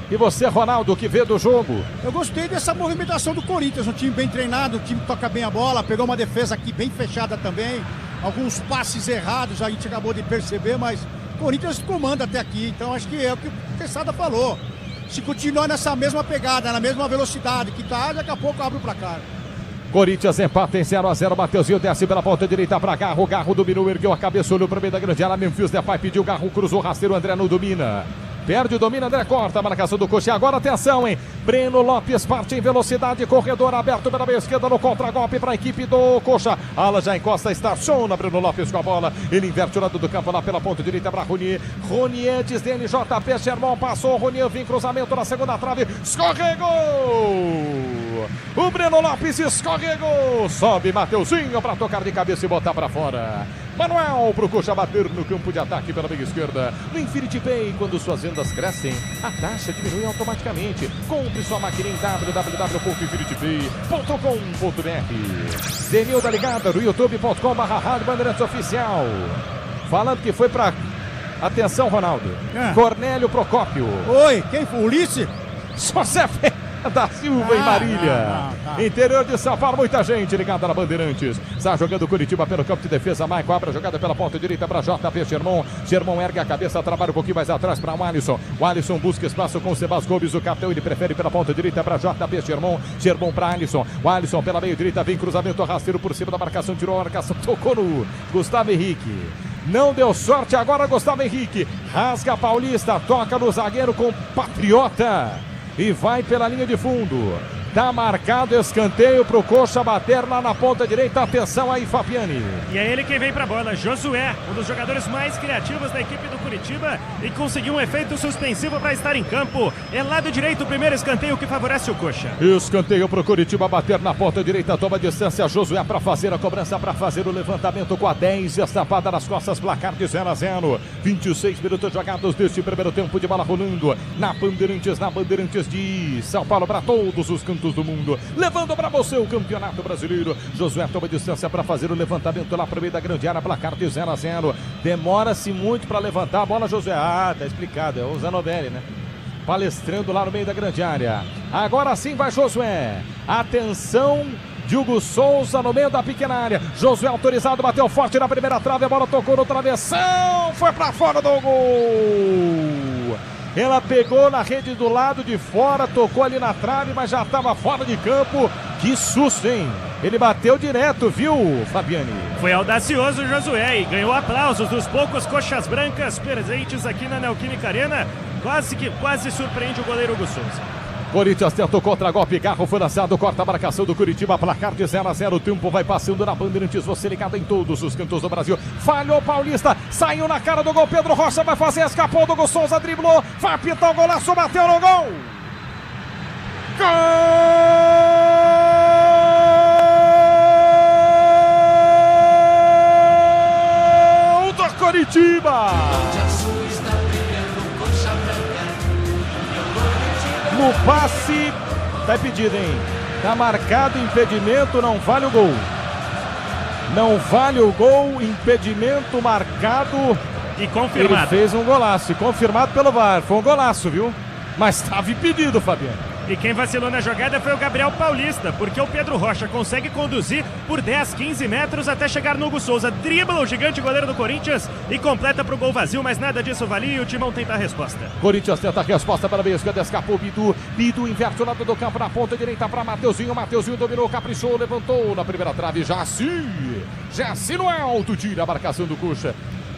Speaker 1: E você, Ronaldo, o que vê do jogo?
Speaker 4: Eu gostei dessa movimentação do Corinthians, um time bem treinado, um time que toca bem a bola, pegou uma defesa aqui bem fechada também, alguns passes errados a gente acabou de perceber, mas o Corinthians comanda até aqui, então acho que é o que o Quesada falou. Se continuar nessa mesma pegada, na mesma velocidade que tá, daqui a pouco abre o placar.
Speaker 1: Corinthians empata em 0-0, Mateuzinho desce pela ponta direita para Garro dominou, ergueu a cabeça, olhou para o meio da grande área, Memphis Depay pediu, Garro cruzou, rasteiro, André não domina. Perde o domínio, André corta a marcação do Coxa. Agora atenção, hein? Breno Lopes parte em velocidade, corredor aberto pela meia esquerda no contragolpe para a equipe do Coxa. Ala já encosta, estaciona Breno Lopes com a bola. Ele inverte o lado do campo lá pela ponta direita para Ronier. Ronier antes dele, JP Sherman passou, Ronier vem cruzamento na segunda trave, escorregou! O Breno Lopes escorregou! Sobe Mateuzinho para tocar de cabeça e botar para fora. Manuel pro Coxa bater no campo de ataque pela meia esquerda. No Infinity Pay, quando suas vendas crescem, a taxa diminui automaticamente. Compre sua máquina em www.infinitypay.com.br. Denilda ligada no youtube.com/Rádio Bandeirantes Oficial. Falando que foi pra... Atenção, Ronaldo. Cornélio Procópio.
Speaker 4: Oi, quem foi? Ulisses?
Speaker 1: José da Silva em Marília. Interior de São Paulo, muita gente ligada na Bandeirantes. Está jogando Curitiba pelo campo de defesa. Maico abre a jogada pela ponta direita para JP Sherman. Sherman ergue a cabeça, trabalha um pouquinho mais atrás para o Alisson. O Alisson busca espaço com o Sebas Gomes. O capitão, ele prefere pela ponta direita para JP Sherman. Sherman para Alisson. O Alisson pela meio direita, vem cruzamento rasteiro por cima da marcação. Tirou a marcação, tocou no Gustavo Henrique. Não deu sorte agora, Gustavo Henrique. Rasga a Paulista, toca no zagueiro com Patriota. E vai pela linha de fundo. Tá marcado escanteio pro Coxa bater lá na ponta direita. Atenção aí, Fabiani.
Speaker 2: E é ele quem vem pra bola, Josué, um dos jogadores mais criativos da equipe do Curitiba e conseguiu um efeito suspensivo para estar em campo. É lado direito o primeiro escanteio que favorece o Coxa.
Speaker 1: Escanteio pro Curitiba bater na ponta direita, toma distância, Josué para fazer a cobrança, para fazer o levantamento com a 10, estampada nas costas, placar de 0-0. 26 minutos jogados deste primeiro tempo de bola rolando na Bandeirantes de São Paulo, para todos os cantos do mundo, levando para você o Campeonato Brasileiro. Josué toma distância para fazer o levantamento lá para o meio da grande área, placar de 0-0. Demora-se muito para levantar a bola, Josué. Tá explicado, é o Zanovelli, né? Palestrando lá no meio da grande área. Agora sim vai Josué. Atenção, Diogo Souza no meio da pequena área. Josué autorizado, bateu forte na primeira trave, a bola tocou no travessão, foi para fora do gol. Ela pegou na rede do lado de fora, tocou ali na trave, mas já estava fora de campo. Que susto, hein? Ele bateu direto, viu, Fabiani?
Speaker 2: Foi audacioso o Josué e ganhou aplausos dos poucos coxas brancas presentes aqui na Neoquímica Arena. Quase surpreende o goleiro Hugo Souza.
Speaker 1: Corinthians tentou contra-golpe, Garro foi lançado, corta a marcação do Curitiba, placar de 0-0, o tempo vai passando na Bandeirantes, você ligado em todos os cantos do Brasil. Falhou Paulista, saiu na cara do gol, Pedro Rocha vai fazer, escapou do Hugo Souza, driblou, vai pitar o golaço, bateu no gol! Gol do Curitiba! No passe, tá impedido, hein? Tá marcado impedimento, não vale o gol. Não vale o gol, impedimento marcado.
Speaker 2: E confirmado.
Speaker 1: Ele fez um golaço, confirmado pelo VAR. Foi um golaço, viu? Mas estava impedido, Fabiano.
Speaker 2: E quem vacilou na jogada foi o Gabriel Paulista, porque o Pedro Rocha consegue conduzir por 10, 15 metros até chegar no Hugo Souza. Dribla o gigante goleiro do Corinthians e completa pro gol vazio, mas nada disso valia e o Timão tenta a resposta.
Speaker 1: Corinthians tenta a resposta para a meia esquerda, escapou Bidu. Bidu inverte o lado do campo na ponta direita para Mateuzinho. Mateuzinho dominou, caprichou, levantou na primeira trave. Jaci no alto, tira a marcação do Coxa.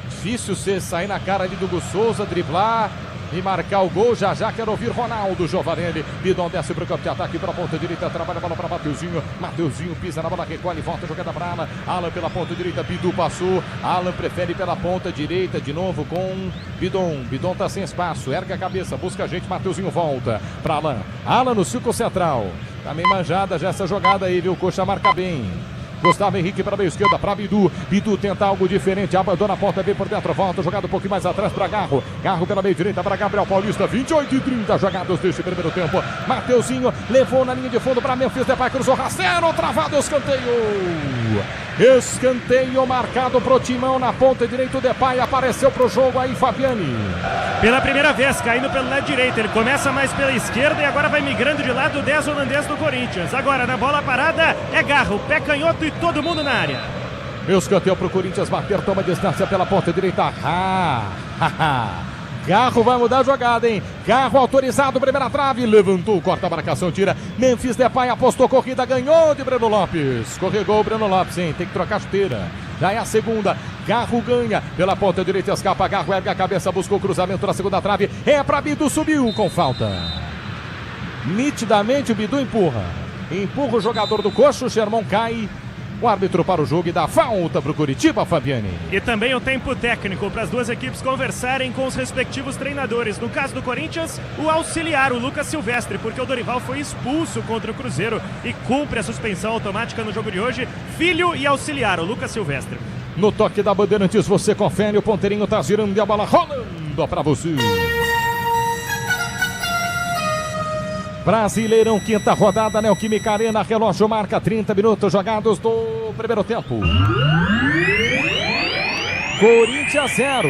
Speaker 1: Difícil você sair na cara ali do Hugo Souza, driblar e marcar o gol. Já quero ouvir Ronaldo Giovanelli. Bidon desce para o campo de ataque para a ponta direita, trabalha a bola para Mateuzinho. Mateuzinho pisa na bola, recolhe, volta, jogada para Alan. Alan pela ponta direita, Bidu passou. Alan prefere pela ponta direita de novo com Bidon. Bidon tá sem espaço, ergue a cabeça, busca a gente. Mateuzinho volta para Alan. Alan no círculo central. Tá meio manjada já essa jogada aí, viu? Coxa marca bem. Gustavo Henrique para a meia esquerda, para Bidu. Bidu tenta algo diferente, abandona a ponta, vem por dentro, volta, jogada um pouquinho mais atrás para Garro. Garro pela meia direita para Gabriel Paulista, 28-30 jogados deste primeiro tempo. Mateuzinho levou na linha de fundo para Memphis Depay, cruzou rasteiro, travado, escanteio. Escanteio marcado pro Timão na ponta direita, o Depay apareceu pro jogo aí, Fabiani.
Speaker 2: Pela primeira vez, caindo pelo lado direito, ele começa mais pela esquerda e agora vai migrando de lado o 10 holandês do Corinthians. Agora na bola parada é Garro, pé canhoto e todo mundo na área.
Speaker 1: Escanteio pro Corinthians bater, toma distância pela ponta direita. Garro vai mudar a jogada, hein? Garro autorizado, primeira trave, levantou, corta a marcação, tira. Memphis Depay apostou corrida, ganhou de Breno Lopes. Escorregou o Breno Lopes, hein? Tem que trocar a chuteira. Já é a segunda. Garro ganha pela ponta direita, escapa. Garro ergue a cabeça, buscou o cruzamento na segunda trave. É pra Bidu, subiu com falta. Nitidamente o Bidu empurra. Empurra o jogador do Coxa, o Sherman cai. O árbitro para o jogo e dá falta para o Curitiba, Fabiani.
Speaker 2: E também o tempo técnico para as duas equipes conversarem com os respectivos treinadores. No caso do Corinthians, o auxiliar, o Lucas Silvestre, porque o Dorival foi expulso contra o Cruzeiro e cumpre a suspensão automática no jogo de hoje. Filho e auxiliar, o Lucas Silvestre.
Speaker 1: No toque da Bandeirantes você confere, o ponteirinho tá girando e a bola rolando pra você. Brasileirão, quinta rodada, Neoquímica Arena, relógio marca 30 minutos jogados do primeiro tempo. Corinthians 0,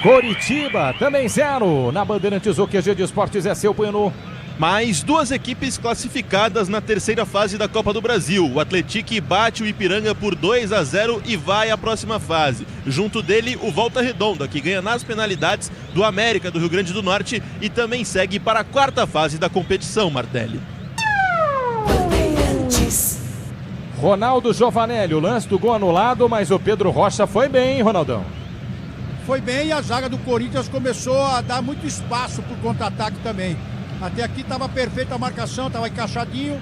Speaker 1: Coritiba também 0. Na Bandeirantes, o QG de Esportes é seu, Bueno.
Speaker 5: Mais duas equipes classificadas na terceira fase da Copa do Brasil. O Atlético bate o Ipiranga por 2-0 e vai à próxima fase. Junto dele, o Volta Redonda, que ganha nas penalidades do América do Rio Grande do Norte e também segue para a quarta fase da competição, Martelli.
Speaker 1: Ronaldo Giovanelli, o lance do gol anulado, mas o Pedro Rocha foi bem, hein, Ronaldão?
Speaker 4: Foi bem, e a zaga do Corinthians começou a dar muito espaço para o contra-ataque também. Até aqui estava perfeita a marcação, estava encaixadinho.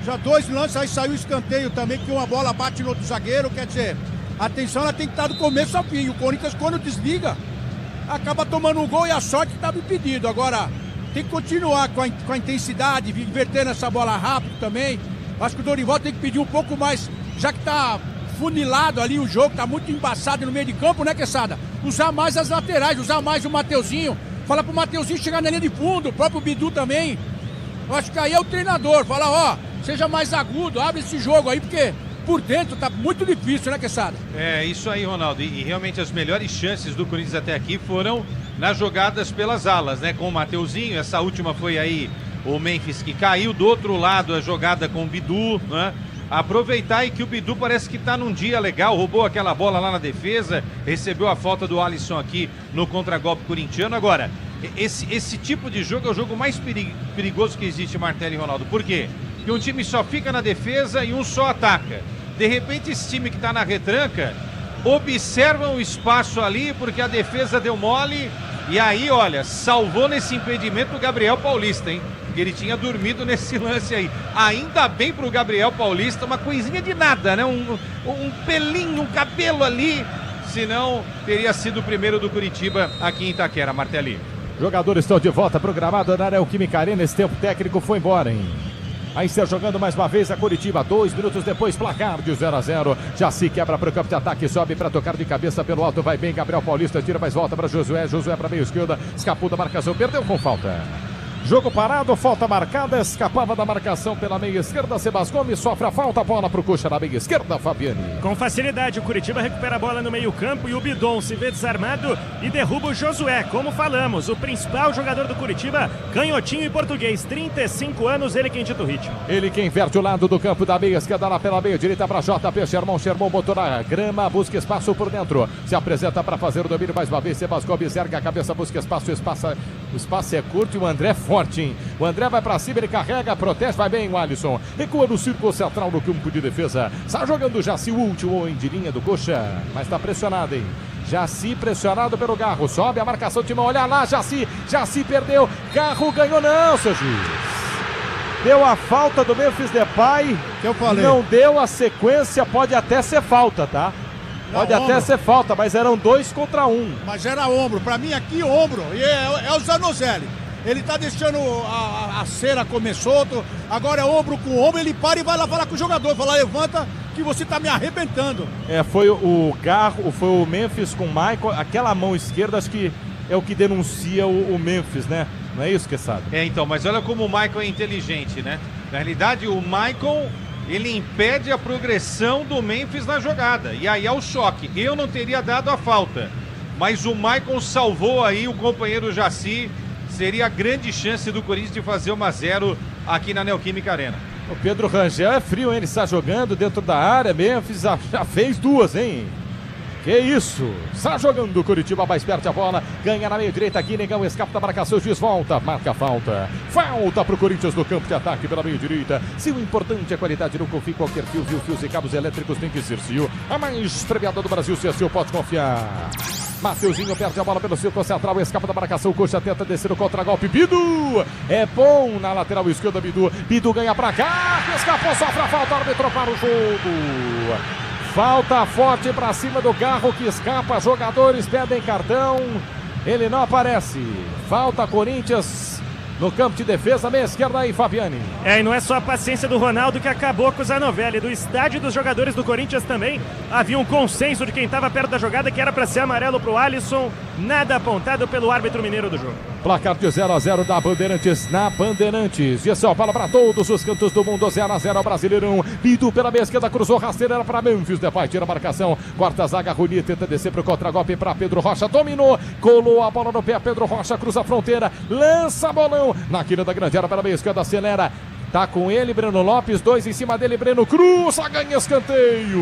Speaker 4: Já 2 lances, aí saiu o escanteio também, que uma bola bate no outro zagueiro. Quer dizer, a atenção ela tem que estar do começo ao fim. O Corinthians, quando desliga, acaba tomando um gol e a sorte estava impedido. Agora, tem que continuar com a intensidade, invertendo essa bola rápido também. Acho que o Dorival tem que pedir um pouco mais, já que está funilado ali o jogo, está muito embaçado no meio de campo, né, Quesada? Usar mais as laterais, usar mais o Mateuzinho. Fala pro Mateuzinho chegar na linha de fundo, o próprio Bidu também. Eu acho que aí é o treinador, fala, ó, seja mais agudo, abre esse jogo aí, porque por dentro tá muito difícil, né, Quesada?
Speaker 3: É, isso aí, Ronaldo, e realmente as melhores chances do Corinthians até aqui foram nas jogadas pelas alas, né, com o Mateuzinho. Essa última foi aí o Memphis que caiu, do outro lado a jogada com o Bidu, né? Aproveitar aí que o Bidu parece que tá num dia legal, roubou aquela bola lá na defesa, recebeu a falta do Alisson aqui no contragolpe corintiano. Agora, esse tipo de jogo é o jogo mais perigoso que existe, Martelli e Ronaldo. Por quê? Porque um time só fica na defesa e um só ataca. De repente, esse time que tá na retranca observa o espaço ali, porque a defesa deu mole. E aí, olha, salvou nesse impedimento o Gabriel Paulista, hein? Porque ele tinha dormido nesse lance aí. Ainda bem pro Gabriel Paulista, uma coisinha de nada, né? Um pelinho, um cabelo ali. Senão, teria sido o primeiro do Curitiba aqui em Itaquera, Martelli.
Speaker 1: Jogadores estão de volta, programado na Neoquímica Arena. Esse tempo técnico foi embora, hein? Aí está jogando mais uma vez a Coritiba, 2 minutos depois, placar de 0-0. Jaci quebra para o campo de ataque, sobe para tocar de cabeça pelo alto, vai bem, Gabriel Paulista tira, mas volta para Josué para meio esquerda, escapou da marcação, perdeu com falta. Jogo parado, falta marcada, escapava da marcação pela meia esquerda, Sebas Gomes sofre a falta, bola pro coxa na meia esquerda, Fabiani.
Speaker 2: Com facilidade, o Curitiba recupera a bola no meio campo e o Bidon se vê desarmado e derruba o Josué. Como falamos, o principal jogador do Curitiba, canhotinho e português, 35 anos, ele quem dita o ritmo.
Speaker 1: Ele que inverte o lado do campo da meia esquerda, lá pela meia direita para JP, Sherman botou na grama, busca espaço por dentro, se apresenta para fazer o domínio mais uma vez, Sebas Gomes ergue a cabeça, busca espaço, o espaço é curto e o André forte, hein? O André vai pra cima, ele carrega, protege, vai bem o Alisson. Recua no círculo central no campo de defesa. Está jogando o Jaci, o último em de linha do coxa. Mas tá pressionado, hein? Jaci pressionado pelo Garro. Sobe a marcação de mão. Olha lá, Jaci. Jaci perdeu. Garro ganhou, não, seu juiz. Deu a falta do Memphis Depay.
Speaker 4: Que eu falei.
Speaker 1: Não deu a sequência, pode até ser falta, tá? Pode até ser falta, mas eram 2 contra 1.
Speaker 4: Mas era ombro. Pra mim aqui, ombro. E é o Zanozelli. Ele tá deixando a cera comer solto. Agora é ombro com ombro. Ele para e vai lá falar com o jogador. Fala, levanta que você tá me arrebentando.
Speaker 1: Foi o Garro, foi o Memphis com o Michael. Aquela mão esquerda, acho que é o que denuncia o Memphis, né? Não é isso, Quesada?
Speaker 3: Então, mas olha como o Michael é inteligente, né? Na realidade, o Michael, ele impede a progressão do Memphis na jogada. E aí é o choque. Eu não teria dado a falta. Mas o Michael salvou aí o companheiro Jaci. Seria a grande chance do Corinthians de fazer 1-0 aqui na Neoquímica Arena.
Speaker 1: O Pedro Rangel é frio, hein? Ele está jogando dentro da área. Memphis já fez 2, hein? Que isso! Está jogando o Curitiba, mais perto a bola. Ganha na meia direita aqui, Negão escapa da marcação. O juiz volta, marca a falta. Falta para o Corinthians no campo de ataque pela meia direita. Se o importante é a qualidade, não confie em qualquer fio, fios e cabos elétricos tem que ser Cio. A mais premiada do Brasil, se é Cio, pode confiar. Mateuzinho perde a bola pelo círculo central, escapa da marcação, Coxa tenta descer o contra-golpe, Bidu, é bom na lateral esquerda, Bidu ganha pra cá, escapou, sofre a falta, árbitro para o jogo. Falta forte pra cima do Garro que escapa, jogadores pedem cartão, ele não aparece. Falta Corinthians no campo de defesa, meia esquerda aí, Fabiani.
Speaker 2: E não é só a paciência do Ronaldo que acabou com o Zanovelli. Do estádio dos jogadores do Corinthians também havia um consenso de quem estava perto da jogada que era para ser amarelo pro Alisson. Nada apontado pelo árbitro mineiro do jogo.
Speaker 1: Placar de 0-0 da Bandeirantes na Bandeirantes. E São Paulo para todos os cantos do mundo. 0-0 ao Brasileirão. Bidu pela meia esquerda, cruzou rasteira para Memphis. Depay tira a marcação. Quarta zaga, Rony tenta descer para o contragolpe para Pedro Rocha. Dominou, colou a bola no pé. Pedro Rocha cruza a fronteira, lança bolão na quina da grande área pela meia esquerda, acelera. Tá com ele, Breno Lopes, 2 em cima dele, Breno cruza, ganha escanteio.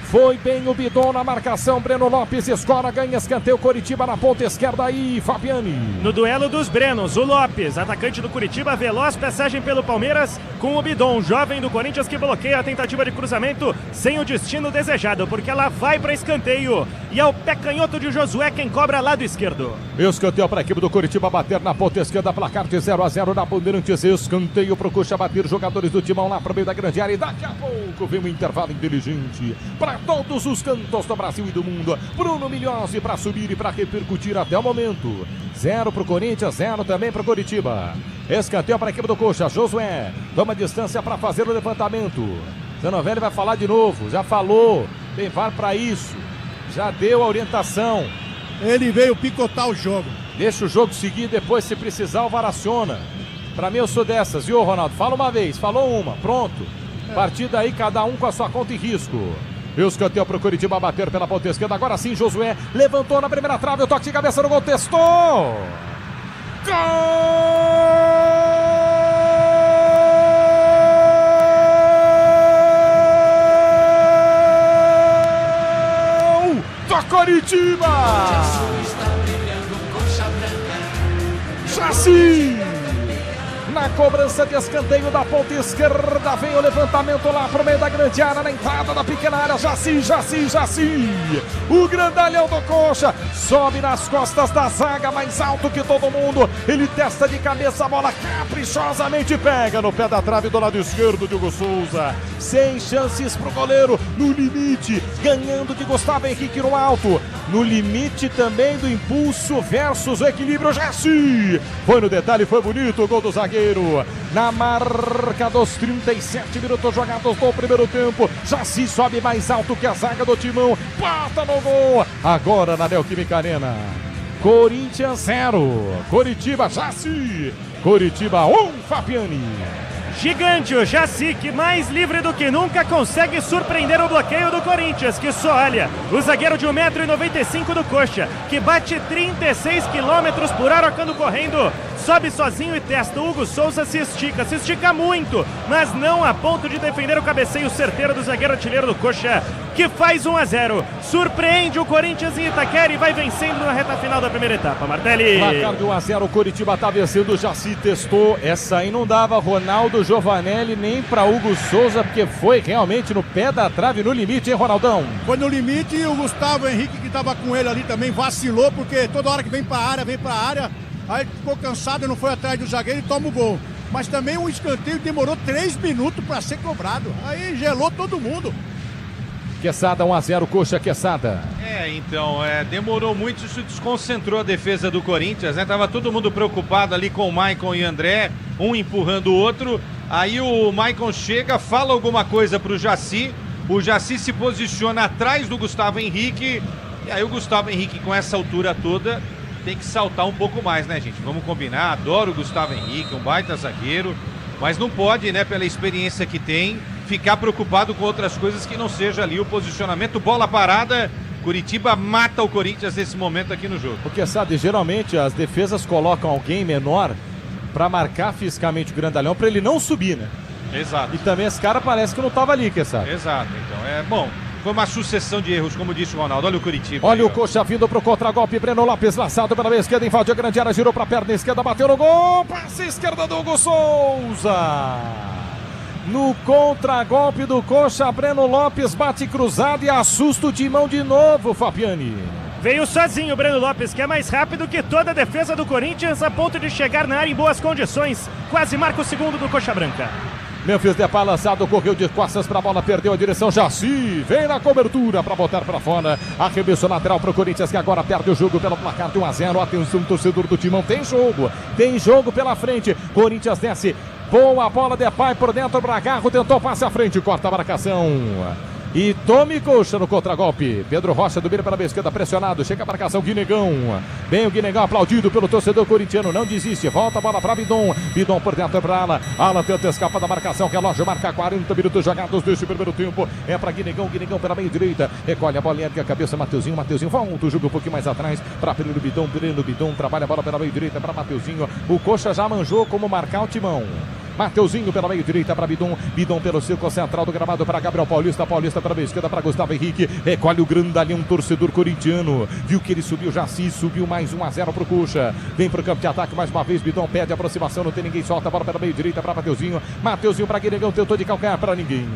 Speaker 1: Foi bem o Bidon na marcação, Breno Lopes escora, ganha escanteio, Coritiba na ponta esquerda aí, Fabiani.
Speaker 2: No duelo dos Brenos, o Lopes, atacante do Coritiba, veloz passagem pelo Palmeiras com o Bidon, jovem do Corinthians que bloqueia a tentativa de cruzamento sem o destino desejado, porque ela vai para escanteio. E é o pé canhoto de Josué quem cobra lado esquerdo.
Speaker 1: Escanteio para a equipe do Coritiba bater na ponta esquerda, placar de 0-0 na Bandeirantes. Escanteio para o Coxa bater, jogadores do Timão lá para o meio da grande área. E daqui a pouco vem um intervalo inteligente para todos os cantos do Brasil e do mundo. Bruno Milhozzi para subir e para repercutir até o momento. 0 para o Corinthians, 0 também para o Coritiba. Escanteio para a equipe do Coxa. Josué toma distância para fazer o levantamento. Zanovelli vai falar de novo, já falou, tem VAR para isso. Já deu a orientação.
Speaker 4: Ele veio picotar o jogo.
Speaker 1: Deixa o jogo seguir, depois se precisar o VAR aciona. Pra mim eu sou dessas, viu, Ronaldo? Fala uma vez, falou uma, pronto. Partida aí, cada um com a sua conta e risco. Escanteio pro Coritiba bater pela ponta esquerda. Agora sim, Josué levantou na primeira trave, o toque de cabeça no gol, testou. Gol do Coritiba! Jaci! Na cobrança de escanteio da ponta esquerda, vem o levantamento lá pro meio da grande área, na entrada da pequena área. Jaci! O grandalhão do Coxa sobe nas costas da zaga, mais alto que todo mundo. Ele testa de cabeça, a bola caprichosamente pega no pé da trave do lado esquerdo de Hugo Souza. Sem chances pro goleiro, no limite, ganhando de Gustavo Henrique no alto. No limite também do impulso versus o equilíbrio, Jaci! Foi no detalhe, foi bonito o gol do zagueiro. Na marca dos 37 minutos jogados do primeiro tempo, Jaci sobe mais alto que a zaga do Timão, bota no gol, agora na Neoquímica Arena. Corinthians 0, Coritiba, Jaci, Coritiba 1, Fabiani.
Speaker 2: Gigante o Jaci, que mais livre do que nunca consegue surpreender o bloqueio do Corinthians, que só olha. O zagueiro de 1,95 m do Coxa, que bate 36 km por hora quando correndo, sobe sozinho e testa. O Hugo Souza se estica muito, mas não a ponto de defender o cabeceio certeiro do zagueiro artilheiro do Coxa, que faz 1-0. Surpreende o Corinthians em Itaquera e vai vencendo na reta final da primeira etapa. Martelli.
Speaker 1: Placar de 1-0, o Coritiba tá vencendo, o Jaci testou. Essa aí não dava Ronaldo Giovanelli nem para Hugo Souza, porque foi realmente no pé da trave, no limite, hein, Ronaldão?
Speaker 4: Foi no limite e o Gustavo Henrique, que estava com ele ali também, vacilou, porque toda hora que vem para a área, aí ficou cansado, não foi atrás do zagueiro e toma o gol. Mas também o escanteio demorou 3 minutos para ser cobrado. Aí gelou todo mundo.
Speaker 1: Queçada, 1-0, Coxa, Queçada.
Speaker 3: Então, demorou muito, isso desconcentrou a defesa do Corinthians, né? Tava todo mundo preocupado ali com o Maicon e o André, um empurrando o outro. Aí o Maicon chega, fala alguma coisa pro Jaci, o Jaci se posiciona atrás do Gustavo Henrique, e aí o Gustavo Henrique, com essa altura toda, tem que saltar um pouco mais, né, gente? Vamos combinar, adoro o Gustavo Henrique, um baita zagueiro, mas não pode, né, pela experiência que tem, ficar preocupado com outras coisas que não seja ali o posicionamento. Bola parada, Coritiba mata o Corinthians nesse momento aqui no jogo.
Speaker 1: Porque, sabe, geralmente as defesas colocam alguém menor para marcar fisicamente o grandalhão, para ele não subir, né?
Speaker 3: Exato.
Speaker 1: E também esse cara parece que não tava ali, que sabe?
Speaker 3: Exato, então bom. Foi uma sucessão de erros, como disse o Ronaldo. Olha o Coritiba.
Speaker 1: Olha aí, o Coxa vindo pro contragolpe. Breno Lopes laçado pela meia esquerda, invadiu a grande área, girou pra perna esquerda, bateu no gol. Passe esquerda do Hugo Souza. No contragolpe do Coxa, Breno Lopes bate cruzado e assusta o Timão de novo, Fabiani.
Speaker 2: Veio sozinho o Breno Lopes, que é mais rápido que toda a defesa do Corinthians, a ponto de chegar na área em boas condições. Quase marca o segundo do Coxa Branca.
Speaker 1: Memphis Depay lançado, correu de costas para a bola, perdeu a direção. Jaci vem na cobertura para botar para fora. Arremesso lateral para o Corinthians, que agora perde o jogo pelo placar de 1-0. Atenção, torcedor do Timão, tem jogo pela frente. Corinthians desce, boa bola, Depay por dentro para Garro, tentou passe à frente, corta a marcação. E tome coxa no contragolpe. Pedro Rocha do meio para a esquerda, pressionado. Chega a marcação, Guinegão. Bem o Guinegão, aplaudido pelo torcedor corintiano. Não desiste, volta a bola para Bidon. Bidon por dentro para Ala. Ala tenta escapar da marcação. Relógio marca 40 minutos jogados deste primeiro tempo. É para Guinegão, Guinegão pela meia direita. Recolhe a bola e ergue a cabeça, Mateuzinho. Mateuzinho volta o jogo um pouquinho mais atrás para Breno Bidon. Breno Bidon trabalha a bola pela meia direita para Mateuzinho. O coxa já manjou como marcar o Timão. Mateuzinho pela meio direita para Bidon. Bidon pelo círculo central do gramado para Gabriel Paulista. Paulista para a esquerda para Gustavo Henrique. Recolhe o grandalhão, torcedor corintiano. Viu que ele subiu, Jaci subiu mais 1-0 para o Coxa. Vem para o campo de ataque mais uma vez. Bidon pede aproximação, não tem ninguém, solta a bola pela meio direita para Mateuzinho. Mateuzinho para Guinegão, tentou de calcanhar para ninguém.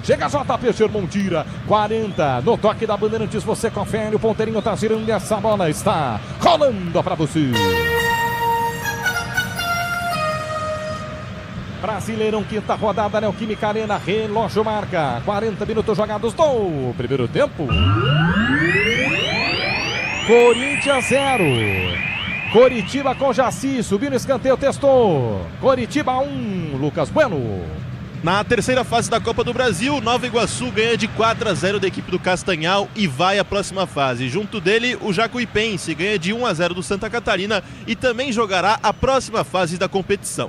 Speaker 1: Chega JP Sherman, tira 40 no toque da Bandeirantes. Você confere, o ponteirinho está girando, essa bola está rolando para você. Brasileirão, quinta rodada, Neoquímica Arena, relógio marca 40 minutos jogados do primeiro tempo. Corinthians 0. Coritiba com Jaci, subiu no escanteio, testou. Coritiba 1, Lucas Bueno.
Speaker 5: Na terceira fase da Copa do Brasil, Nova Iguaçu ganha de 4-0 da equipe do Castanhal e vai à próxima fase. Junto dele, o Jacuipense ganha de 1-0 do Santa Catarina e também jogará a próxima fase da competição.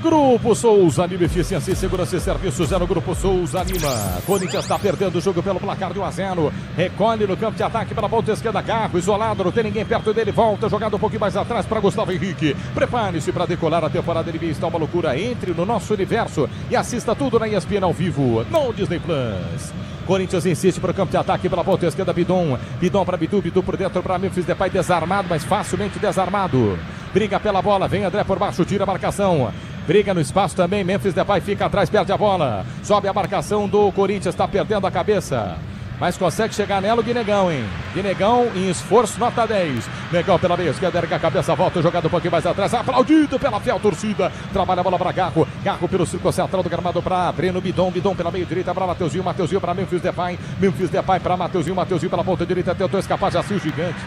Speaker 1: Grupo Souza Lima, eficiência em segurança e serviços é no Grupo Souza Lima. Corinthians está perdendo o jogo pelo placar de 1-0. Recolhe no campo de ataque pela ponta esquerda, Garro, isolado, não tem ninguém perto dele, volta, jogado um pouquinho mais atrás para Gustavo Henrique. Prepare-se para decolar a temporada NBA, está uma loucura. Entre no nosso universo e assista tudo na ESPN ao vivo, no Disney Plus. Corinthians insiste para o campo de ataque pela ponta esquerda, Bidon. Bidon para Bidu, Bidu por dentro para Memphis Depay, desarmado, mas facilmente desarmado. Briga pela bola, vem André por baixo, tira a marcação. Briga no espaço também, Memphis Depay fica atrás, perde a bola. Sobe a marcação do Corinthians, está perdendo a cabeça. Mas consegue chegar nela o Guinegão, hein? Guinegão em esforço, nota 10. Legal pela meia esquerda, erga a cabeça, volta, jogado um pouquinho mais atrás, aplaudido pela fiel torcida. Trabalha a bola para Garro. Garro pelo círculo central do gramado para Breno Bidon. Bidon pela meia direita para Mateuzinho. Mateuzinho para Memphis Depay. Memphis Depay para Mateuzinho. Mateuzinho pela ponta direita, tentou escapar, Jaci o gigante.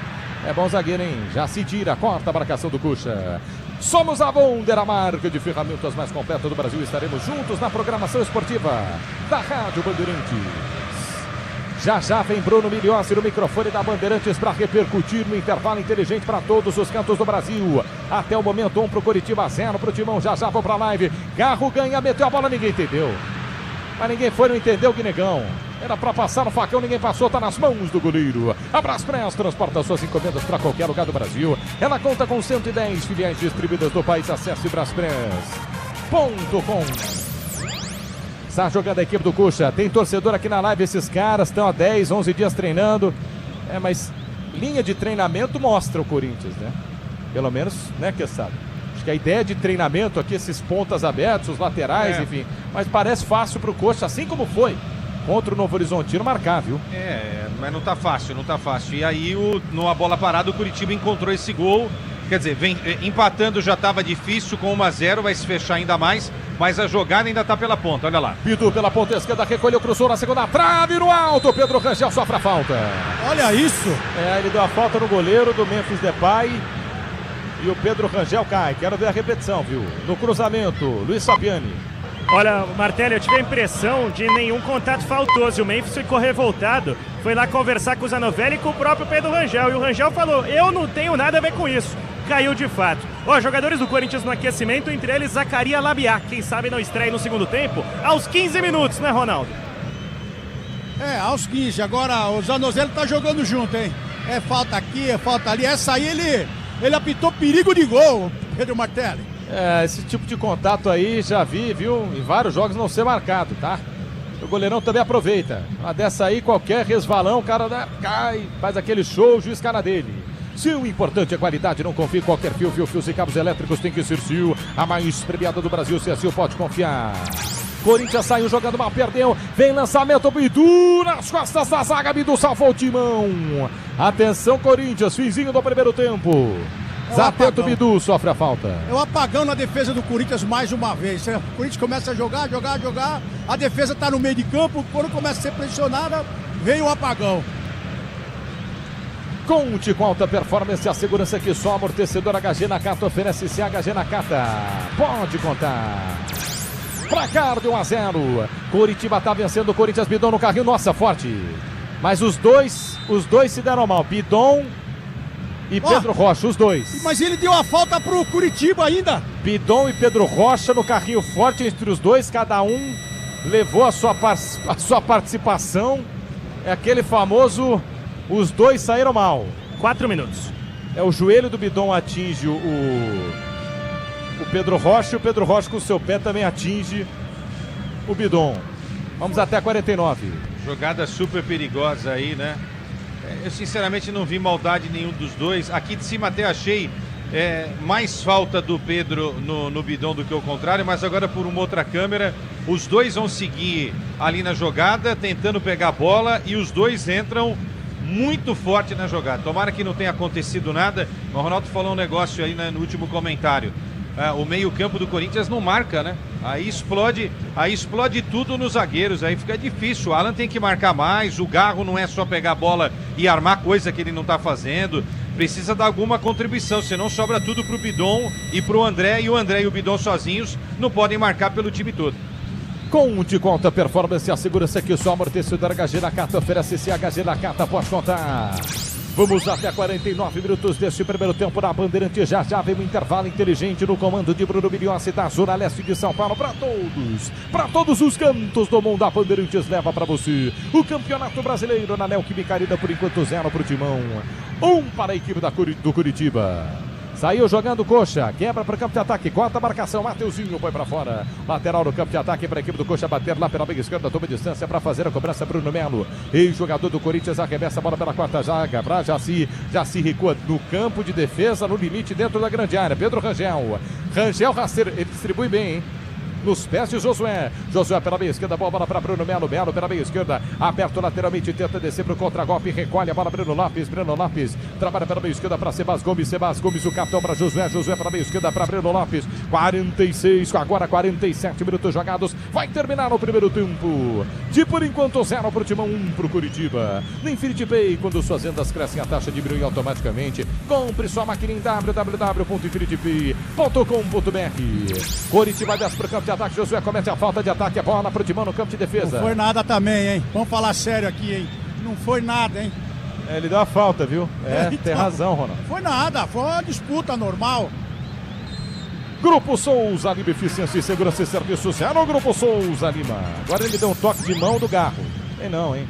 Speaker 1: É bom zagueiro, hein? Jaci tira, corta a marcação do Coxa. Somos a Bonder, a marca de ferramentas mais completa do Brasil. Estaremos juntos na programação esportiva da Rádio Bandeirantes. Já vem Bruno Miliossi no microfone da Bandeirantes para repercutir no intervalo inteligente para todos os cantos do Brasil. Até o momento, 1 para o Coritiba, 0 para o Timão. Já vou para a live. Garro ganha, meteu a bola, ninguém entendeu. Mas ninguém foi, não entendeu o Guinegão. Era para passar no facão, ninguém passou, tá nas mãos do goleiro. A Braspress transporta suas encomendas para qualquer lugar do Brasil. Ela conta com 110 filiais distribuídas do país. Acesse Braspress.com. Está jogando a equipe do Coxa. Tem torcedor aqui na live. Esses caras estão há 10, 11 dias treinando. Mas linha de treinamento mostra o Corinthians, né? Pelo menos, né, Queçada? Acho que a ideia de treinamento aqui, esses pontas abertos, os laterais, enfim. Mas parece fácil pro Coxa, assim como foi contra o Novo Horizontino marcar, viu?
Speaker 3: Mas não tá fácil, não tá fácil. E aí, numa bola parada, o Curitiba encontrou esse gol. Quer dizer, empatando já estava difícil, com 1-0, vai se fechar ainda mais, mas a jogada ainda está pela ponta, olha lá.
Speaker 1: Bidu pela ponta esquerda, recolheu, cruzou na segunda trave, no alto, Pedro Rangel sofre a falta.
Speaker 4: Olha isso!
Speaker 1: Ele deu a falta no goleiro do Memphis Depay e o Pedro Rangel cai. Quero ver a repetição, viu? No cruzamento, Luiz Fabiani.
Speaker 2: Olha, Martelli, eu tive a impressão de nenhum contato faltoso. O Memphis ficou revoltado, foi lá conversar com o Zanovelli e com o próprio Pedro Rangel. E o Rangel falou, eu não tenho nada a ver com isso. Caiu de fato. Jogadores do Corinthians no aquecimento, entre eles Zacarias Labiá. Quem sabe não estreia no segundo tempo, aos 15 minutos, né, Ronaldo?
Speaker 4: Aos 15. Agora o Zanovelli tá jogando junto, hein? É falta aqui, é falta ali. Essa aí ele apitou perigo de gol, Pedro Martelli.
Speaker 1: Esse tipo de contato aí já vi, viu, em vários jogos não ser marcado, tá? O goleirão também aproveita. Uma dessa aí, qualquer resvalão, o cara cai, faz aquele show, o juiz cai na dele. Se o importante é qualidade, não confie em qualquer fio. Fios e cabos elétricos tem que ser Sil, a mais premiada do Brasil. Se é Sil, pode confiar. Corinthians saiu jogando mal, perdeu. Vem lançamento, Bidu nas costas da zaga. Bidu salvou o Timão. Atenção, Corinthians, finzinho do primeiro tempo. Zatento Bidu sofre a falta.
Speaker 4: É o apagão na defesa do Corinthians mais uma vez. O Corinthians começa a jogar. A defesa tá no meio de campo. Quando começa a ser pressionada, vem o apagão.
Speaker 1: Conte com alta performance, a segurança que só amortecedor HG Nakata oferece. CHG Nakata, pode contar. Placar de 1-0. Coritiba tá vencendo o Corinthians. Bidon no carrinho, nossa, forte. Mas os dois se deram mal. Bidon e Pedro Rocha, os dois.
Speaker 4: Mas ele deu a falta pro Coritiba ainda.
Speaker 1: Bidon e Pedro Rocha no carrinho forte entre os dois. Cada um levou a sua participação. É aquele famoso... Os dois saíram mal.
Speaker 2: 4 minutos.
Speaker 1: É o joelho do Bidon atinge o Pedro Rocha. E o Pedro Rocha com o seu pé também atinge o Bidon. Vamos até 49.
Speaker 3: Jogada super perigosa aí, né? Eu sinceramente não vi maldade nenhum dos dois. Aqui de cima até achei mais falta do Pedro no Bidon do que o contrário, mas agora por uma outra câmera, os dois vão seguir ali na jogada, tentando pegar a bola, e os dois entram muito forte na jogada. Tomara que não tenha acontecido nada. O Ronaldo falou um negócio aí, né, no último comentário. O meio-campo do Corinthians não marca, né? Aí explode tudo nos zagueiros, aí fica difícil. O Alan tem que marcar mais, o Garro não é só pegar a bola e armar coisa que ele não tá fazendo. Precisa dar alguma contribuição, senão sobra tudo pro Bidon e pro André, e o André e o Bidon sozinhos não podem marcar pelo time todo.
Speaker 1: Conte com alta performance, a segurança que só amortecedor HG Nakata oferece. CHG Nakata, pode contar. Vamos até 49 minutos deste primeiro tempo na Bandeirantes. Já vem um intervalo inteligente no comando de Bruno Miliossi da Zona Leste de São Paulo. Para todos os cantos do mundo, a Bandeirantes leva para você o Campeonato Brasileiro na Neoquímica Arena, por enquanto 0 para o Timão, 1 para a equipe do Coritiba. Saiu jogando Coxa, quebra para o campo de ataque, corta a marcação, Mateuzinho põe para fora. Lateral no campo de ataque para a equipe do Coxa bater lá pela meia esquerda, toma distância para fazer a cobrança. Bruno Melo, ex-jogador do Corinthians, arremessa a bola pela quarta zaga para Jaci recua no campo de defesa, no limite dentro da grande área. Pedro Rangel ele distribui bem, hein? Nos pés de Josué pela meia esquerda, bola para Bruno Melo pela meia esquerda, aberto lateralmente, tenta descer para o contragolpe, recolhe a bola, Bruno Lopes, trabalha pela meia esquerda para Sebas Gomes, o capitão para Josué pela meia esquerda para Bruno Lopes, 46, agora 47 minutos jogados, vai terminar o primeiro tempo, de por enquanto 0 para o Timão, 1 para o Coritiba. No Infinity Pay, quando suas vendas crescem, a taxa diminui automaticamente. Compre sua máquina em www.infinitypay.com.br. Coritiba desce para o campo de ataque, Josué comete a falta de ataque, a bola pro Timão no campo de defesa.
Speaker 4: Não foi nada também, hein? Vamos falar sério aqui, hein? Não foi nada, hein?
Speaker 1: Ele deu a falta, viu? Então, tem razão, Ronaldo.
Speaker 4: Foi nada, foi uma disputa normal.
Speaker 1: Grupo Souza Lima, eficiência e segurança e serviços. No Grupo Souza Lima. Agora ele deu um toque de mão do Garro. Tem não, hein?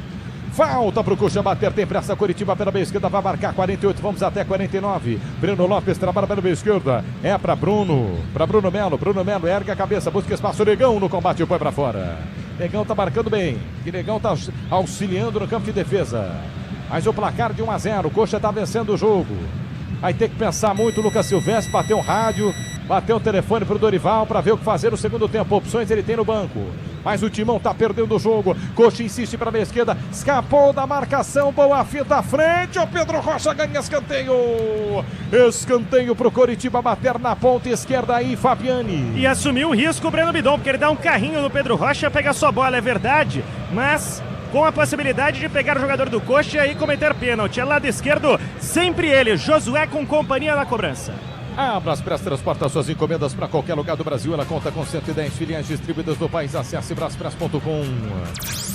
Speaker 1: Falta pro Coxa bater, tem pressa, Coritiba pela meia esquerda, vai marcar 48, vamos até 49. Bruno Lopes trabalha pela meia esquerda, para Bruno Melo, ergue a cabeça, busca espaço, Negão no combate, põe pra fora. Negão tá marcando bem, e Negão tá auxiliando no campo de defesa. Mas o placar de 1-0, Coxa tá vencendo o jogo. Vai ter que pensar muito, Lucas Silvestre, bater um rádio, bater um telefone pro Dorival para ver o que fazer no segundo tempo. Opções ele tem no banco. Mas o Timão tá perdendo o jogo. Coxa insiste para a meia esquerda. Escapou da marcação. Boa fita à frente. O Pedro Rocha ganha escanteio. Escanteio pro Coritiba bater na ponta esquerda aí, Fabiani.
Speaker 2: E assumiu o risco o Breno Bidon, porque ele dá um carrinho no Pedro Rocha, pega sua bola, é verdade. Mas com a possibilidade de pegar o jogador do Coxa e cometer pênalti. É lado esquerdo, sempre ele, Josué com companhia na cobrança.
Speaker 1: A Braspress transporta suas encomendas para qualquer lugar do Brasil. Ela conta com 110 filiais distribuídas no país. Acesse braspress.com.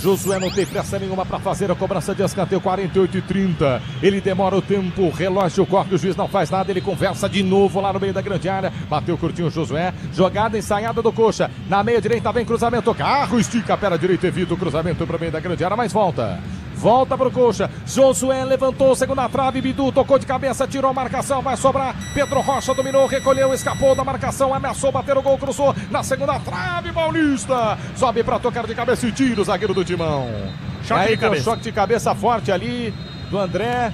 Speaker 1: Josué não tem pressa nenhuma para fazer a cobrança de escanteio, 48:30. Ele demora o tempo, o relógio corre, o juiz não faz nada. Ele conversa de novo lá no meio da grande área. Bateu curtinho o Josué. Jogada ensaiada do Coxa. Na meia direita vem cruzamento. Carro estica a perna direita, evita o cruzamento para o meio da grande área, mas volta. Volta pro Coxa. Josué levantou, segunda trave. Bidu tocou de cabeça, tirou a marcação. Vai sobrar. Pedro Rocha dominou, recolheu, escapou da marcação. Ameaçou bater o gol, cruzou na segunda trave. Paulista sobe pra tocar de cabeça e tira o zagueiro do Timão. Aí com choque de cabeça forte ali do André.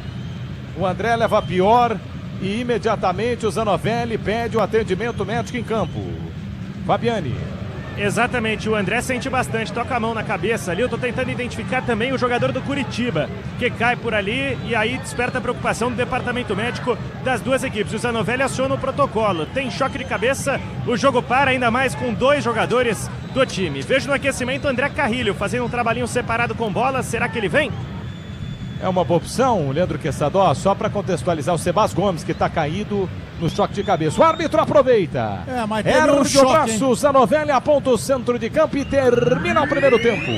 Speaker 1: O André leva pior e imediatamente o Zanovelli pede o atendimento médico em campo. Fabiani.
Speaker 2: Exatamente, o André sente bastante, toca a mão na cabeça ali. Eu tô tentando identificar também o jogador do Curitiba, que cai por ali e aí desperta a preocupação do departamento médico das duas equipes. O Zanovelli aciona o protocolo, tem choque de cabeça, o jogo para ainda mais com 2 jogadores do time. Vejo no aquecimento o André Carrilho fazendo um trabalhinho separado com bola, será que ele vem?
Speaker 1: É uma boa opção, Leandro Quessadó, só para contextualizar o Sebas Gomes, que está caído no choque de cabeça. O árbitro aproveita.
Speaker 4: Mas teve um
Speaker 1: Ergue o
Speaker 4: choque,
Speaker 1: braço, Zanovelli aponta o centro de campo e termina o primeiro tempo.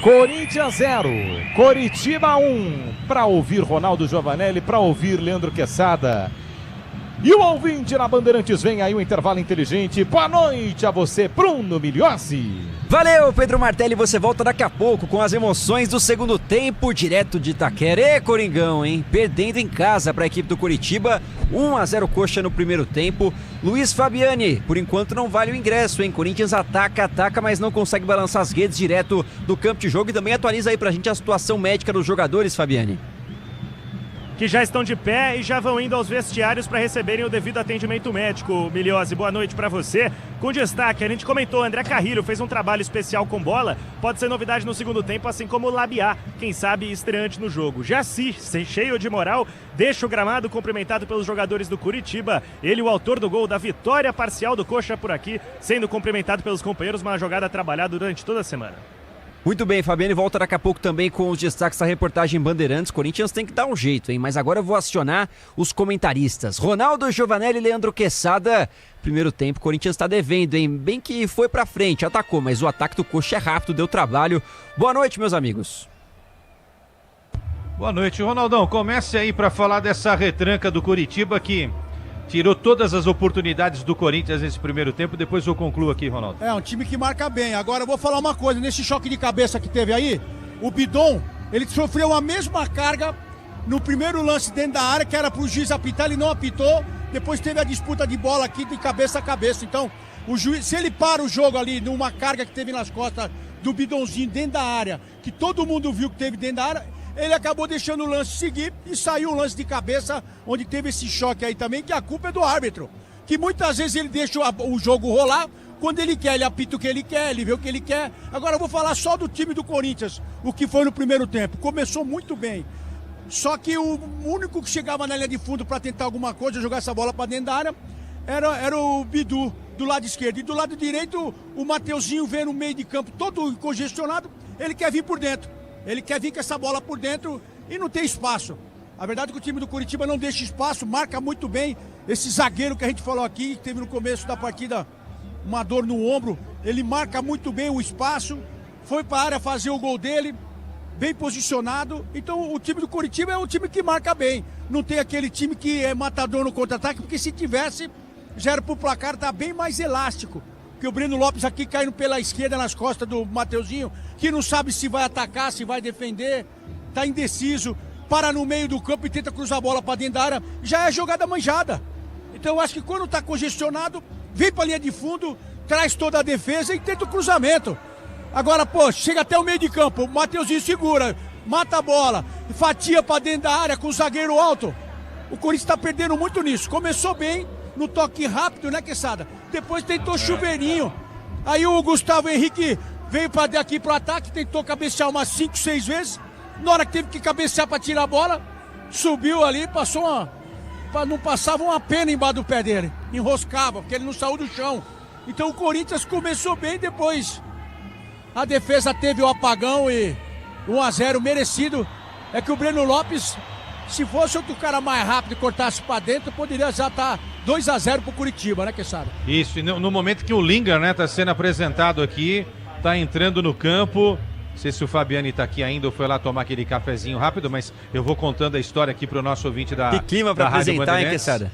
Speaker 1: Corinthians 0, Coritiba 1. Para ouvir Ronaldo Giovanelli, para ouvir Leandro Quesada. E o ouvinte na Bandeirantes, vem aí o intervalo inteligente. Boa noite a você, Bruno Migliozzi.
Speaker 13: Valeu, Pedro Martelli, você volta daqui a pouco com as emoções do segundo tempo, direto de Itaquera. Coringão, hein? Perdendo em casa para a equipe do Curitiba, 1-0 Coxa no primeiro tempo. Luiz Fabiani, por enquanto não vale o ingresso, hein? Corinthians ataca, mas não consegue balançar as redes direto do campo de jogo. E também atualiza aí pra gente a situação médica dos jogadores, Fabiani.
Speaker 2: Que já estão de pé e já vão indo aos vestiários para receberem o devido atendimento médico. Migliozzi, boa noite para você. Com destaque, a gente comentou, André Carrilho fez um trabalho especial com bola, pode ser novidade no segundo tempo, assim como o Labiá, quem sabe estreante no jogo. Jaci, cheio de moral, deixa o gramado cumprimentado pelos jogadores do Curitiba. Ele, o autor do gol da vitória parcial do Coxa por aqui, sendo cumprimentado pelos companheiros, uma jogada trabalhada durante toda a semana.
Speaker 13: Muito bem, Fabiane, volta daqui a pouco também com os destaques da reportagem Bandeirantes. Corinthians tem que dar um jeito, hein? Mas agora eu vou acionar os comentaristas. Ronaldo Giovanelli e Leandro Quesada. Primeiro tempo, Corinthians está devendo, hein? Bem que foi pra frente, atacou, mas o ataque do Coxa é rápido, deu trabalho. Boa noite, meus amigos.
Speaker 3: Boa noite, Ronaldão. Comece aí para falar dessa retranca do Curitiba que tirou todas as oportunidades do Corinthians nesse primeiro tempo, depois eu concluo aqui, Ronaldo.
Speaker 4: É um time que marca bem. Agora eu vou falar uma coisa, nesse choque de cabeça que teve aí, o Bidon, ele sofreu a mesma carga no primeiro lance dentro da área, que era pro juiz apitar, ele não apitou, depois teve a disputa de bola aqui de cabeça a cabeça. Então, o juiz, se ele para o jogo ali numa carga que teve nas costas do Bidonzinho dentro da área, que todo mundo viu que teve dentro da área, ele acabou deixando o lance seguir e saiu o lance de cabeça, onde teve esse choque aí também, que a culpa é do árbitro. Que muitas vezes ele deixa o jogo rolar, quando ele quer, ele apita o que ele quer, ele vê o que ele quer. Agora eu vou falar só do time do Corinthians, o que foi no primeiro tempo. Começou muito bem. Só que o único que chegava na linha de fundo para tentar alguma coisa, jogar essa bola para dentro da área, era o Bidu, do lado esquerdo. E do lado direito, o Mateuzinho vem no meio de campo todo congestionado, ele quer vir por dentro. Ele quer vir com essa bola por dentro e não tem espaço. A verdade é que o time do Curitiba não deixa espaço, marca muito bem. Esse zagueiro que a gente falou aqui, que teve no começo da partida uma dor no ombro, ele marca muito bem o espaço, foi para a área fazer o gol dele, bem posicionado. Então o time do Curitiba é um time que marca bem. Não tem aquele time que é matador no contra-ataque, porque se tivesse, já era pro placar, tá bem mais elástico. Porque o Breno Lopes aqui caindo pela esquerda nas costas do Mateuzinho, que não sabe se vai atacar, se vai defender, tá indeciso, para no meio do campo e tenta cruzar a bola para dentro da área, já é jogada manjada. Então eu acho que quando tá congestionado, vem pra linha de fundo, traz toda a defesa e tenta o cruzamento. Agora, pô, chega até o meio de campo, o Mateuzinho segura, mata a bola, fatia para dentro da área com o zagueiro alto. O Corinthians tá perdendo muito nisso. Começou bem, no toque rápido, né, Quesada? Depois tentou chuveirinho. Aí o Gustavo Henrique veio para daqui pro ataque, tentou cabecear umas 5, 6 vezes. Na hora que teve que cabecear para tirar a bola, subiu ali, passou não passava uma pena embaixo do pé dele. Enroscava, porque ele não saiu do chão. Então o Corinthians começou bem, depois a defesa teve o apagão e 1-0 merecido. É que o Breno Lopes, se fosse outro cara mais rápido e cortasse para dentro, poderia já estar 2-0 pro Curitiba, né, Quesada?
Speaker 3: Isso, e no momento que o Lingard, né, tá sendo apresentado aqui, tá entrando no campo. Não sei se o Fabiani tá aqui ainda ou foi lá tomar aquele cafezinho rápido, mas eu vou contando a história aqui pro nosso ouvinte da
Speaker 13: Que clima pra apresentar, hein, Quesada?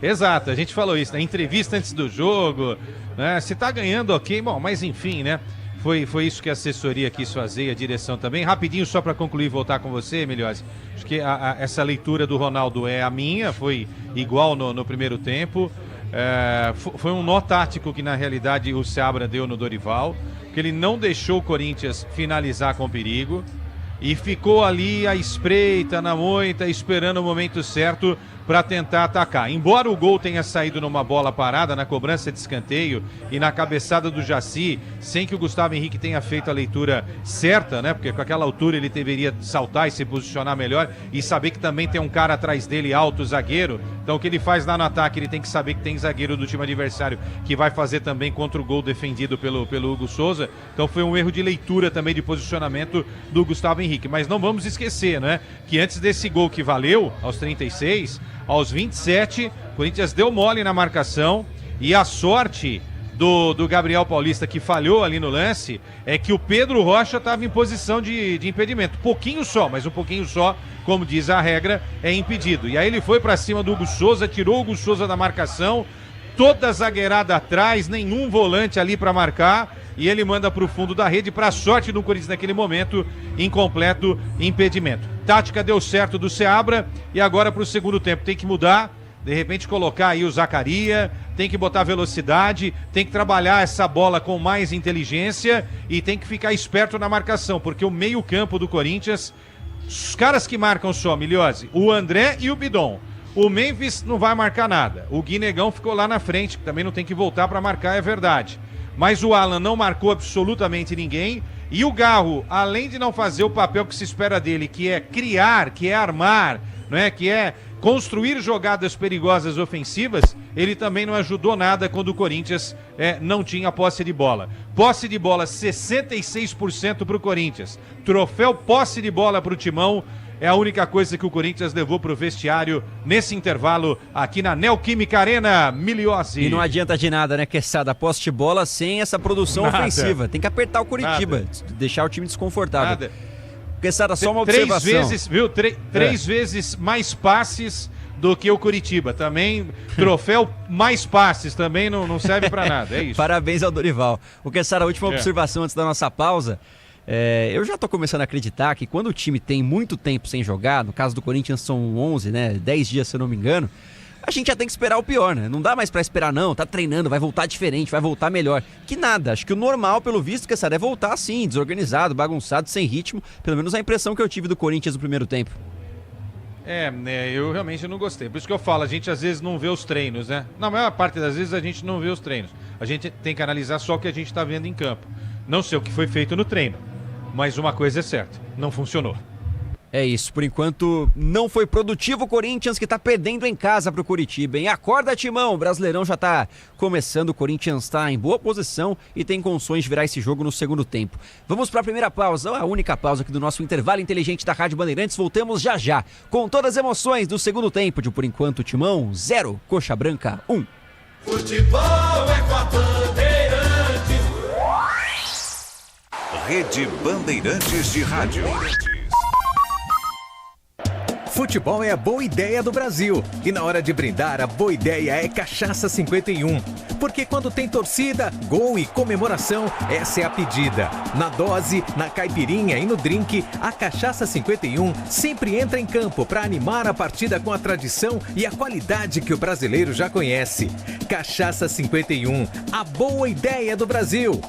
Speaker 3: Exato, a gente falou isso, né? Entrevista antes do jogo, né? Se tá ganhando, ok, bom, mas enfim, né? Foi isso que a assessoria quis fazer, a direção também. Rapidinho, só para concluir e voltar com você, Migliozzi. Acho que essa leitura do Ronaldo é a minha, foi igual no primeiro tempo. Foi um nó tático que, na realidade, o Seabra deu no Dorival, que ele não deixou o Corinthians finalizar com perigo e ficou ali à espreita, na moita, esperando o momento certo para tentar atacar. Embora o gol tenha saído numa bola parada, na cobrança de escanteio e na cabeçada do Jaci, sem que o Gustavo Henrique tenha feito a leitura certa, né? Porque com aquela altura ele deveria saltar e se posicionar melhor e saber que também tem um cara atrás dele alto, zagueiro. Então o que ele faz lá no ataque, ele tem que saber que tem zagueiro do time adversário que vai fazer também contra o gol defendido pelo Hugo Souza. Então foi um erro de leitura também, de posicionamento do Gustavo Henrique. Mas não vamos esquecer, né? Que antes desse gol que valeu, aos 36, aos 27, o Corinthians deu mole na marcação e a sorte do Gabriel Paulista, que falhou ali no lance, é que o Pedro Rocha estava em posição de impedimento. Pouquinho só, mas um pouquinho só, como diz a regra, é impedido. E aí ele foi para cima do Hugo Souza, tirou o Hugo Souza da marcação, toda zagueirada atrás, nenhum volante ali para marcar, e ele manda para o fundo da rede, para a sorte do Corinthians naquele momento, incompleto impedimento. Tática deu certo do Seabra, e agora para o segundo tempo tem que mudar, de repente colocar aí o Zaccaria, tem que botar velocidade, tem que trabalhar essa bola com mais inteligência e tem que ficar esperto na marcação, porque o meio campo do Corinthians, os caras que marcam só, Miliose, o André e o Bidon. O Memphis não vai marcar nada, o Guinegão ficou lá na frente, que também não tem que voltar para marcar, é verdade. Mas o Alan não marcou absolutamente ninguém. E o Garro, além de não fazer o papel que se espera dele, que é criar, que é armar, não é? Que é construir jogadas perigosas ofensivas, ele também não ajudou nada quando o Corinthians não tinha posse de bola. Posse de bola 66% para o Corinthians. Troféu posse de bola para o Timão. É a única coisa que o Corinthians levou para o vestiário nesse intervalo aqui na Neoquímica Arena, Miliose.
Speaker 16: E não adianta de nada, né, Queçada? Posse de bola sem essa produção ofensiva. Tem que apertar o Curitiba, deixar o time desconfortável.
Speaker 3: Nada.
Speaker 16: Queçada, só uma observação.
Speaker 3: Três vezes mais passes do que o Curitiba. Também, troféu mais passes também não serve para nada, é isso.
Speaker 16: Parabéns ao Dorival. O Queçada, a última observação antes da nossa pausa. Eu já tô começando a acreditar que quando o time tem muito tempo sem jogar, no caso do Corinthians são 11, né, 10 dias se eu não me engano, a gente já tem que esperar o pior, né? Não dá mais pra esperar não, tá treinando, vai voltar diferente, vai voltar melhor. Que nada, acho que o normal, pelo visto, que essa é voltar assim, desorganizado, bagunçado, sem ritmo, pelo menos a impressão que eu tive do Corinthians no primeiro tempo.
Speaker 3: Eu realmente não gostei. Por isso que eu falo, a gente às vezes não vê os treinos, né? Na maior parte das vezes a gente não vê os treinos. A gente tem que analisar só o que a gente tá vendo em campo. Não sei o que foi feito no treino. Mas uma coisa é certa, não funcionou.
Speaker 16: É isso, por enquanto não foi produtivo o Corinthians, que tá perdendo em casa pro Curitiba, hein? Acorda, Timão, o Brasileirão já tá começando, o Corinthians tá em boa posição e tem condições de virar esse jogo no segundo tempo. Vamos pra primeira pausa, a única pausa aqui do nosso intervalo inteligente da Rádio Bandeirantes, voltamos já já, com todas as emoções do segundo tempo de, por enquanto, Timão 0, Coxa Branca 1.
Speaker 6: Futebol é com a Bandeirantes.
Speaker 7: Rede Bandeirantes de Rádio.
Speaker 17: Futebol é a boa ideia do Brasil. E na hora de brindar, a boa ideia é Cachaça 51. Porque quando tem torcida, gol e comemoração, essa é a pedida. Na dose, na caipirinha e no drink, a Cachaça 51 sempre entra em campo para animar a partida com a tradição e a qualidade que o brasileiro já conhece. Cachaça 51, a boa ideia do Brasil.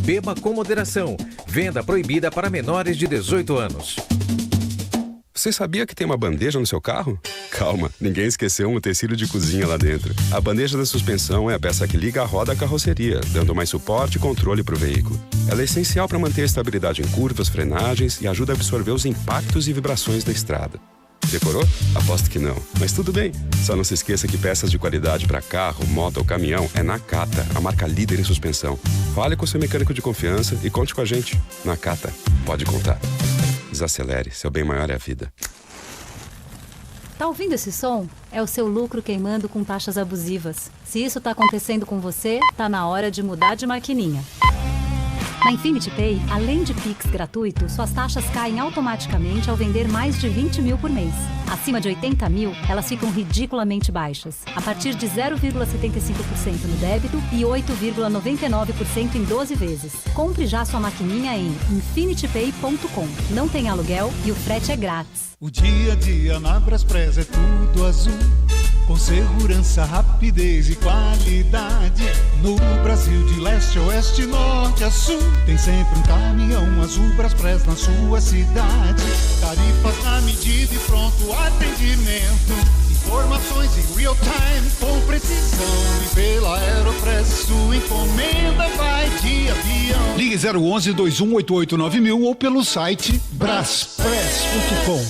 Speaker 17: Beba com moderação. Venda proibida para menores de 18 anos.
Speaker 8: Você sabia que tem uma bandeja no seu carro? Calma, ninguém esqueceu um utensílio de cozinha lá dentro. A bandeja da suspensão é a peça que liga a roda à carroceria, dando mais suporte e controle para o veículo. Ela é essencial para manter a estabilidade em curvas, frenagens e ajuda a absorver os impactos e vibrações da estrada. Decorou? Aposto que não. Mas tudo bem. Só não se esqueça que peças de qualidade para carro, moto ou caminhão é Nakata, a marca líder em suspensão. Fale com seu mecânico de confiança e conte com a gente. Nakata, pode contar. Desacelere, seu bem maior é a vida.
Speaker 9: Tá ouvindo esse som? É o seu lucro queimando com taxas abusivas. Se isso tá acontecendo com você, tá na hora de mudar de maquininha. Na Infinity Pay, além de Pix gratuito, suas taxas caem automaticamente ao vender mais de 20 mil por mês. Acima de 80 mil, elas ficam ridiculamente baixas, a partir de 0,75% no débito e 8,99% em 12 vezes. Compre já sua maquininha em infinitypay.com. Não tem aluguel e o frete é grátis.
Speaker 10: O dia a dia na Braspress é tudo azul, com segurança, rapidez e qualidade. No Brasil de leste a oeste, norte a sul, tem sempre um caminhão azul Braspress na sua cidade. Tarifas na medida e pronto atendimento. Informações em real time com precisão. E pela Aeropress sua encomenda vai de avião.
Speaker 18: Ligue 011-2188-9000 ou pelo site braspress.com.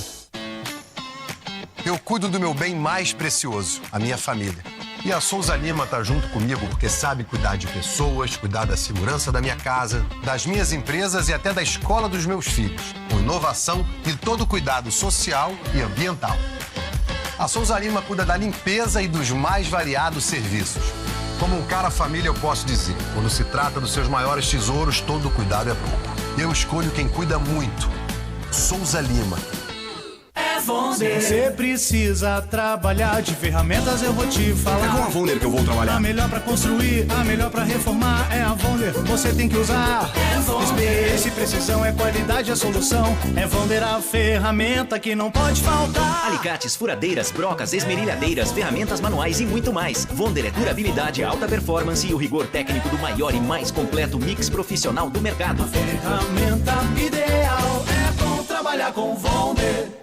Speaker 11: Eu cuido do meu bem mais precioso, a minha família. E a Souza Lima tá junto comigo porque sabe cuidar de pessoas, cuidar da segurança da minha casa, das minhas empresas e até da escola dos meus filhos, com inovação e todo cuidado social e ambiental. A Souza Lima cuida da limpeza e dos mais variados serviços. Como um cara família, eu posso dizer, quando se trata dos seus maiores tesouros, todo cuidado é bom. Eu escolho quem cuida muito. Souza Lima.
Speaker 10: Se você precisa trabalhar de ferramentas, eu vou te falar.
Speaker 18: É com a Vonder que eu vou trabalhar.
Speaker 10: A melhor pra construir, a melhor pra reformar é a Vonder. Você tem que usar. Experiência e precisão é qualidade, a solução. É Vonder a ferramenta que não pode faltar.
Speaker 12: Alicates, furadeiras, brocas, esmerilhadeiras, ferramentas manuais e muito mais. Vonder é durabilidade, alta performance e o rigor técnico do maior e mais completo mix profissional do mercado.
Speaker 10: A ferramenta ideal é bom trabalhar com Vonder.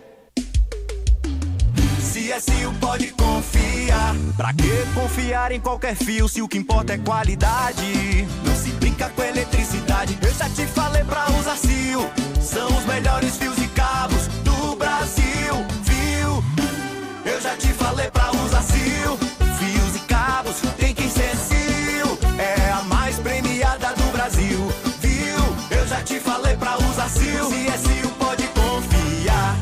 Speaker 10: CSU pode confiar. Pra que confiar em qualquer fio se o que importa é qualidade? Não se brinca com eletricidade. Eu já te falei pra usar CSU. São os melhores fios e cabos do Brasil, viu? Eu já te falei pra usar CSU. Fios e cabos tem que ser CSU. É a mais premiada do Brasil, viu? Eu já te falei pra usar CSU. CSU pode confiar.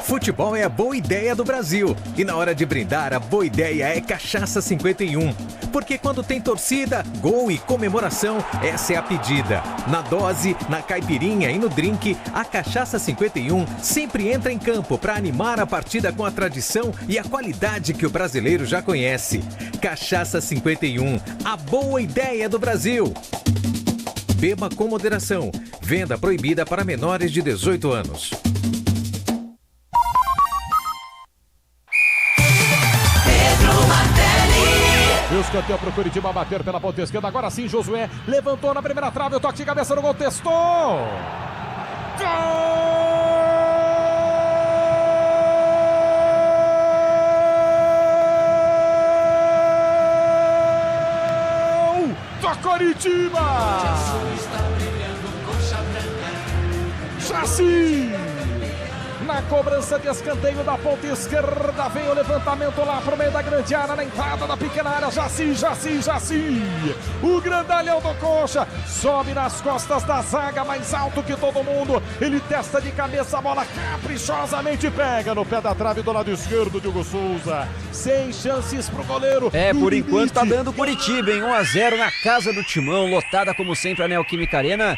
Speaker 17: Futebol é a boa ideia do Brasil. E na hora de brindar, a boa ideia é Cachaça 51. Porque quando tem torcida, gol e comemoração, essa é a pedida. Na dose, na caipirinha e no drink, a Cachaça 51 sempre entra em campo para animar a partida com a tradição e a qualidade que o brasileiro já conhece. Cachaça 51, a boa ideia do Brasil. Beba com moderação. Venda proibida para menores de 18 anos.
Speaker 1: Escanteio para o Curitiba bater pela ponta esquerda. Agora sim, Josué levantou na primeira trave. O toque de cabeça no gol, testou. Gol! Do Curitiba! Jaci! Na cobrança de escanteio da ponta esquerda, vem o levantamento lá pro meio da grande área, na entrada da pequena área, Jaci. O grandalhão do Coxa sobe nas costas da zaga, mais alto que todo mundo. Ele testa de cabeça, a bola caprichosamente pega no pé da trave do lado esquerdo, Diogo Souza. Sem chances pro goleiro.
Speaker 16: Por enquanto tá dando Curitiba, hein? 1-0 na casa do Timão, lotada como sempre a Neoquímica Arena.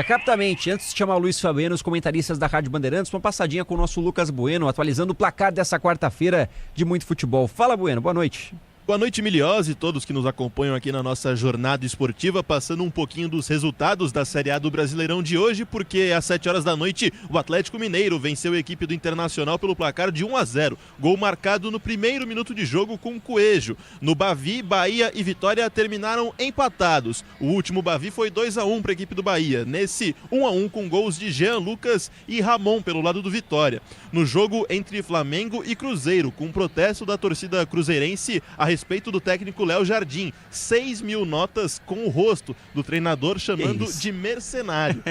Speaker 16: Rapidamente, antes de chamar o Luiz Fabiano, os comentaristas da Rádio Bandeirantes, uma passadinha com o nosso Lucas Bueno, atualizando o placar dessa quarta-feira de muito futebol. Fala, Bueno, boa noite.
Speaker 5: Boa noite, Miliose, e todos que nos acompanham aqui na nossa jornada esportiva, passando um pouquinho dos resultados da Série A do Brasileirão de hoje, porque às 7 horas da noite o Atlético Mineiro venceu a equipe do Internacional pelo placar de 1-0. Gol marcado no primeiro minuto de jogo com Coelho. No Bavi, Bahia e Vitória terminaram empatados. O último Bavi foi 2-1 para a equipe do Bahia. Nesse 1-1 com gols de Jean Lucas e Ramon pelo lado do Vitória. No jogo entre Flamengo e Cruzeiro, com protesto da torcida cruzeirense a respeito do técnico Léo Jardim, 6 mil notas com o rosto do treinador chamando de mercenário.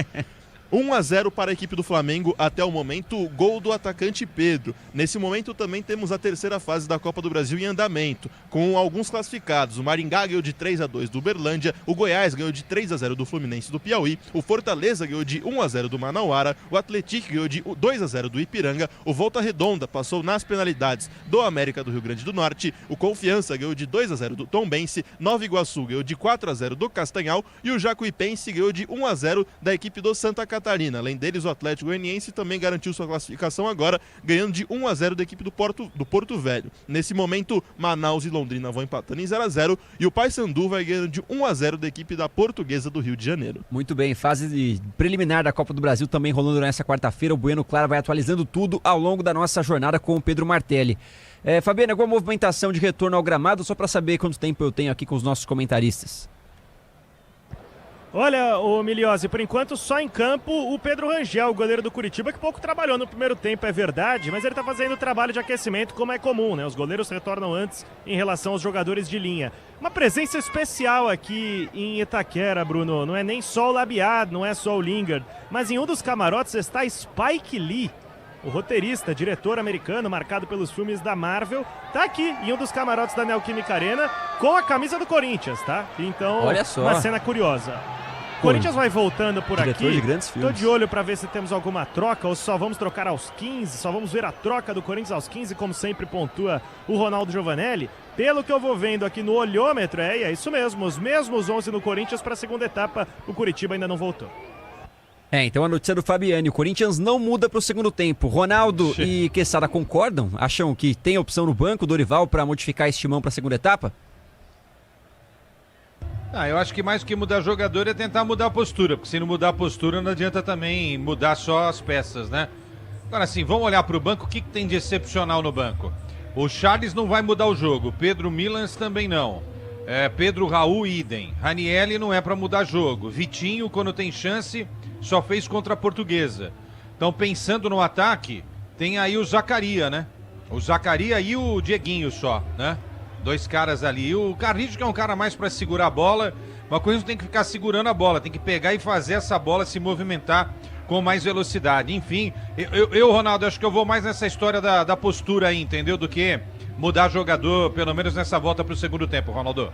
Speaker 5: 1-0 para a equipe do Flamengo até o momento, gol do atacante Pedro. Nesse momento também temos a terceira fase da Copa do Brasil em andamento, com alguns classificados. O Maringá ganhou de 3-2 do Uberlândia, o Goiás ganhou de 3-0 do Fluminense do Piauí, o Fortaleza ganhou de 1-0 do Manauara, o Atlético ganhou de 2-0 do Ipiranga, o Volta Redonda passou nas penalidades do América do Rio Grande do Norte, o Confiança ganhou de 2-0 do Tombense, Nova Iguaçu ganhou de 4-0 do Castanhal e o Jacuipense ganhou de 1-0 da equipe do Santa Catarina. Além deles, o Atlético Goianiense também garantiu sua classificação agora, ganhando de 1-0 da equipe do Porto Velho. Nesse momento, Manaus e Londrina vão empatando em 0-0 e o Paysandu vai ganhando de 1-0 da equipe da Portuguesa do Rio de Janeiro.
Speaker 16: Muito bem, fase preliminar da Copa do Brasil também rolando nessa quarta-feira. O Bueno, claro, vai atualizando tudo ao longo da nossa jornada com o Pedro Martelli. Fabiano, alguma movimentação de retorno ao gramado, só para saber quanto tempo eu tenho aqui com os nossos comentaristas?
Speaker 2: Olha, ô Miliose, por enquanto só em campo o Pedro Rangel, o goleiro do Curitiba, que pouco trabalhou no primeiro tempo, é verdade, mas ele tá fazendo trabalho de aquecimento como é comum, né? Os goleiros retornam antes em relação aos jogadores de linha. Uma presença especial aqui em Itaquera, Bruno, não é nem só o Labiado, não é só o Lingard, mas em um dos camarotes está Spike Lee, o roteirista, diretor americano, marcado pelos filmes da Marvel, tá aqui em um dos camarotes da Neoquímica Arena com a camisa do Corinthians, tá? Então,
Speaker 16: olha só,
Speaker 2: uma cena curiosa. Corinthians vai voltando por
Speaker 16: diretor
Speaker 2: aqui.
Speaker 16: De grandes filmes.
Speaker 2: Tô de olho para ver se temos alguma troca ou só vamos trocar aos 15, só vamos ver a troca do Corinthians aos 15, como sempre pontua o Ronaldo Giovanelli. Pelo que eu vou vendo aqui no olhômetro, é isso mesmo, os mesmos 11 no Corinthians para a segunda etapa, o Curitiba ainda não voltou.
Speaker 16: Então a notícia do Fabiani, o Corinthians não muda para o segundo tempo. Ronaldo e Quesada concordam? Acham que tem opção no banco, Dorival, para modificar este timão para a segunda etapa?
Speaker 3: Eu acho que mais do que mudar jogador é tentar mudar a postura, porque se não mudar a postura não adianta também mudar só as peças, né? Agora sim, vamos olhar para o banco, o que tem de excepcional no banco? O Charles não vai mudar o jogo, Pedro Milans também não. Pedro Raul, idem. Ranielli não é para mudar jogo. Vitinho, quando tem chance, só fez contra a Portuguesa. Então, pensando no ataque, tem aí o Zaccaria, né? O Zaccaria e o Dieguinho só, né? Dois caras ali. O Carrillo, que é um cara mais para segurar a bola. Uma coisa não tem que ficar segurando a bola, tem que pegar e fazer essa bola se movimentar com mais velocidade. Enfim, eu Ronaldo, acho que eu vou mais nessa história da postura aí, entendeu? Do que mudar jogador, pelo menos nessa volta para o segundo tempo, Ronaldo.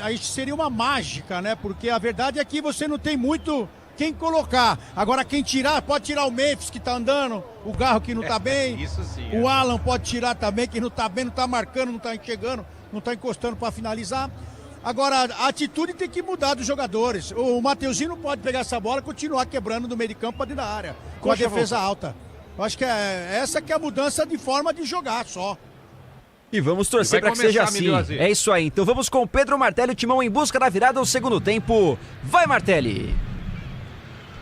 Speaker 4: Aí seria uma mágica, né? Porque a verdade é que você não tem muito quem colocar. Agora quem tirar, pode tirar o Memphis que tá andando, o Garro que não tá bem.
Speaker 3: Isso sim.
Speaker 4: O Alan pode tirar também, que não tá bem, não tá marcando, não tá chegando, não tá encostando para finalizar. Agora, a atitude tem que mudar dos jogadores. O Mateuzinho não pode pegar essa bola e continuar quebrando no meio de campo para dentro da área, com a defesa alta. Eu acho que essa que é a mudança de forma de jogar só.
Speaker 16: E vamos torcer para que seja assim. É isso aí. Então vamos com o Pedro Martelli, o timão em busca da virada ao segundo tempo. Vai, Martelli!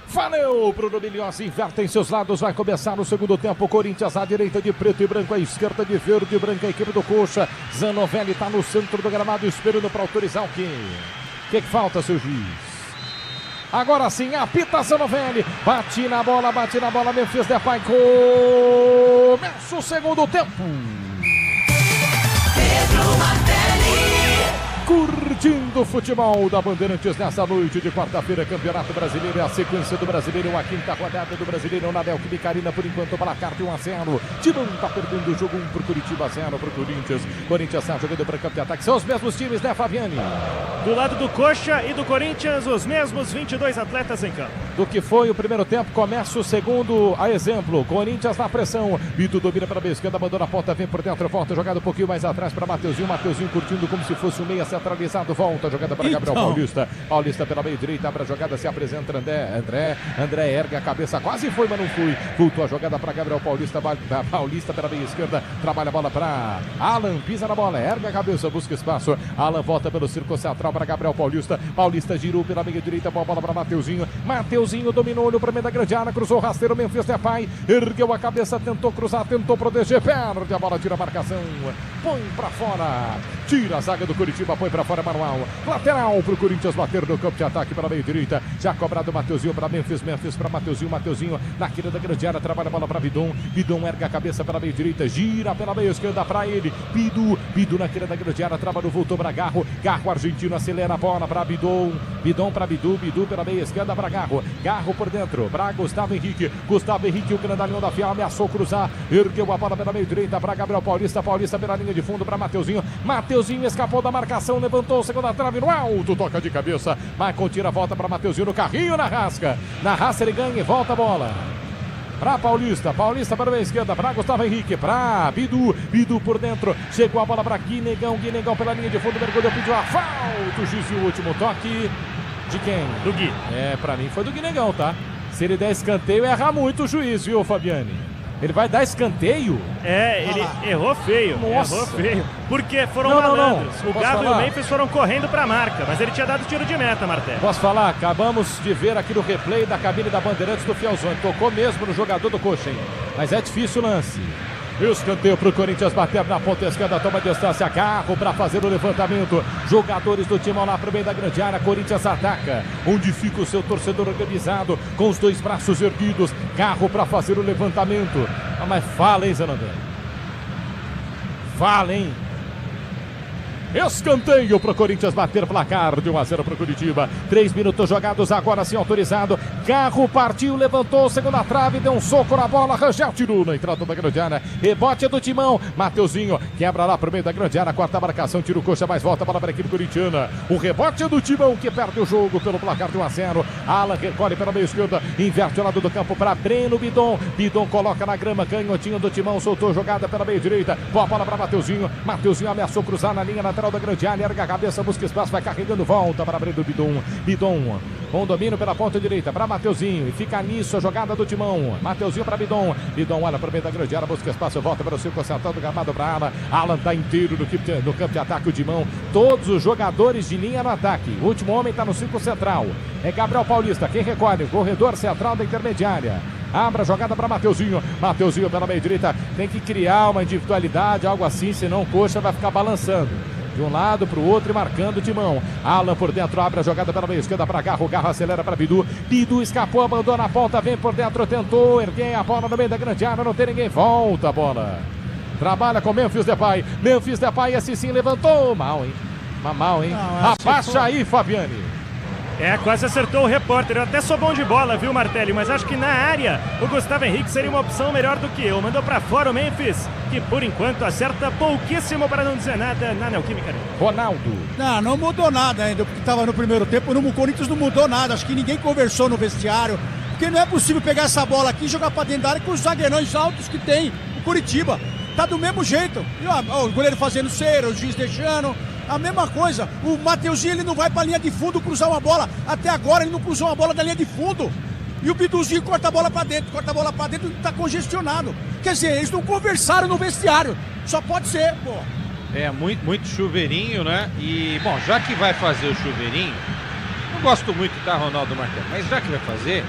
Speaker 1: Valeu, Bruno Milhões, inverte em seus lados, vai começar no segundo tempo, Corinthians à direita de preto e branco, à esquerda de verde e branco, a equipe do Coxa, Zanovelli está no centro do gramado, esperando para autorizar o quê? O que falta, seu juiz? Agora sim, apita Zanovelli, bate na bola, Memphis Depay, começa o segundo tempo.
Speaker 6: Pedro Martelli.
Speaker 1: Curtindo o futebol da Bandeirantes nessa noite de quarta-feira, Campeonato Brasileiro, é a sequência do Brasileiro, a quinta rodada do Brasileiro na Neoquímica Arena, por enquanto o placar de 1-0, Timão está perdendo o jogo, 1 pro Curitiba, 0 pro Corinthians, está jogando para campo de ataque, são os mesmos times, né, Fabiane?
Speaker 2: Do lado do Coxa e do Corinthians, os mesmos 22 atletas em campo.
Speaker 1: Do que foi o primeiro tempo, começa o segundo, a exemplo, Corinthians na pressão, Vitor domina para a esquerda, mandou na ponta, vem por dentro, volta, jogada um pouquinho mais atrás para Mateuzinho curtindo como se fosse um meia centralizado, volta, jogada para Gabriel Paulista pela meia direita, abre a jogada, se apresenta André ergue a cabeça, quase foi, mas não foi, voltou a jogada para Gabriel Paulista pela meia esquerda, trabalha a bola para Alan, pisa na bola, ergue a cabeça, busca espaço, Alan volta pelo círculo central para Gabriel Paulista girou pela meia direita, boa bola para Mateuzinho dominou, olhou para meio da grande área, cruzou o rasteiro, Memphis Depay, ergueu a cabeça, tentou cruzar, tentou proteger, perde a bola, tira a marcação, põe para fora, tira a zaga do Curitiba, põe para fora, Manuel, lateral pro Corinthians bater no campo de ataque pela meia direita, já cobrado Mateuzinho para Memphis para Mateuzinho na quina da grande área, trabalha a bola para Bidon ergue a cabeça pela meia direita, gira pela meia esquerda para ele, Bidu na quina da grande área, trabalhou, voltou para Garro argentino, acelera a bola para Bidon para Bidu pela meia esquerda para Garro por dentro, para Gustavo Henrique, o grandalhão da Fiel, ameaçou cruzar, ergueu a bola pela meia direita para Gabriel Paulista pela linha de fundo para Mateuzinho escapou da marcação, levantou, segunda trave no alto, toca de cabeça, Maicon tira a volta para Mateuzinho no carrinho, na rasca ele ganha e volta a bola para Paulista para a esquerda, para Gustavo Henrique, para Bidu por dentro, chegou a bola para Guinegão pela linha de fundo, mergulhou, pediu a falta, o juiz e o último toque de quem?
Speaker 2: Do Gui.
Speaker 1: Pra mim foi do Guinegão, tá? Se ele der escanteio, erra muito o juiz, viu, Fabiane? Ele vai dar escanteio?
Speaker 2: Ele errou feio.
Speaker 1: Nossa.
Speaker 2: Errou feio. Porque foram malandros. O Garro e o Memphis foram correndo pra marca, mas ele tinha dado tiro de meta, Martelli.
Speaker 1: Posso falar? Acabamos de ver aqui no replay da cabine da Bandeirantes do Fielzão. Tocou mesmo no jogador do Coxa, hein? Mas é difícil o lance. Escanteio para o Corinthians bater na ponta esquerda, toma distância, Carro para fazer o levantamento. Jogadores do Timão lá para o meio da grande área, Corinthians ataca, onde fica o seu torcedor organizado, com os 2 braços erguidos. Carro para fazer o levantamento. Ah, mas fala, hein, Zanandão? Fala, hein? Escanteio para o Corinthians bater placar de 1-0 para o Curitiba. 3 minutos jogados, agora sim autorizado. Carro partiu, levantou, segunda trave, deu um soco na bola. Rangel tirou na entrada da grande área. Rebote do Timão. Mateuzinho quebra lá para o meio da grande área. Quarta marcação, tira o coxa, mas volta a bola para a equipe corintiana. O rebote do Timão que perde o jogo pelo placar de 1-0. Alan recolhe pela meia esquerda, inverte o lado do campo para Breno Bidon. Bidon coloca na grama, canhotinho do Timão, soltou jogada pela meia direita. Boa bola para Mateuzinho. Mateuzinho ameaçou cruzar na linha lateral da grande área, erga a cabeça, busca espaço, vai carregando, volta para Breno Bidon. Bidon com domínio pela ponta direita para Mateuzinho e fica nisso a jogada do Timão. Mateuzinho para Bidon. Bidon olha para o meio da grande área, busca espaço, volta para o círculo central do gramado para Alan. Alan está inteiro no campo de ataque, o Timão. Todos os jogadores de linha no ataque. O último homem está no círculo central. É Gabriel Paulista quem recolhe, o corredor central da intermediária. Abre a jogada para Mateuzinho. Mateuzinho pela meia direita. Tem que criar uma individualidade, algo assim, senão o coxa vai ficar balançando de um lado para o outro e marcando o Timão. Alan por dentro, abre a jogada pela meia esquerda para Garro. Garro acelera para Bidu. Bidu escapou, abandona a ponta, vem por dentro, tentou erguer a bola no meio da grande área, não tem ninguém, volta a bola. Trabalha com Memphis Depay. Memphis Depay, esse sim levantou. Mal, hein? Mal, hein? Abaixa aí, Fabiane.
Speaker 2: Quase acertou o repórter. Eu até sou bom de bola, viu, Martelli? Mas acho que na área o Gustavo Henrique seria uma opção melhor do que eu. Mandou pra fora o Memphis, que por enquanto acerta pouquíssimo, para não dizer nada, na Neoquímica.
Speaker 1: Ronaldo.
Speaker 4: Não mudou nada ainda, porque estava no primeiro tempo. O Corinthians não mudou nada. Acho que ninguém conversou no vestiário. Porque não é possível pegar essa bola aqui e jogar pra dentro da área com os zagueirões altos que tem o Curitiba. Tá do mesmo jeito. E, ó, o goleiro fazendo cera, o juiz deixando. A mesma coisa, o Mateuzinho ele não vai pra linha de fundo cruzar uma bola. Até agora ele não cruzou uma bola da linha de fundo. E o Biduzinho corta a bola pra dentro e tá congestionado. Quer dizer, eles não conversaram no vestiário. Só pode ser, pô.
Speaker 3: Muito chuveirinho, né? E, bom, já que vai fazer o chuveirinho, não gosto muito, tá, Ronaldo Martelli? Mas já que vai fazer,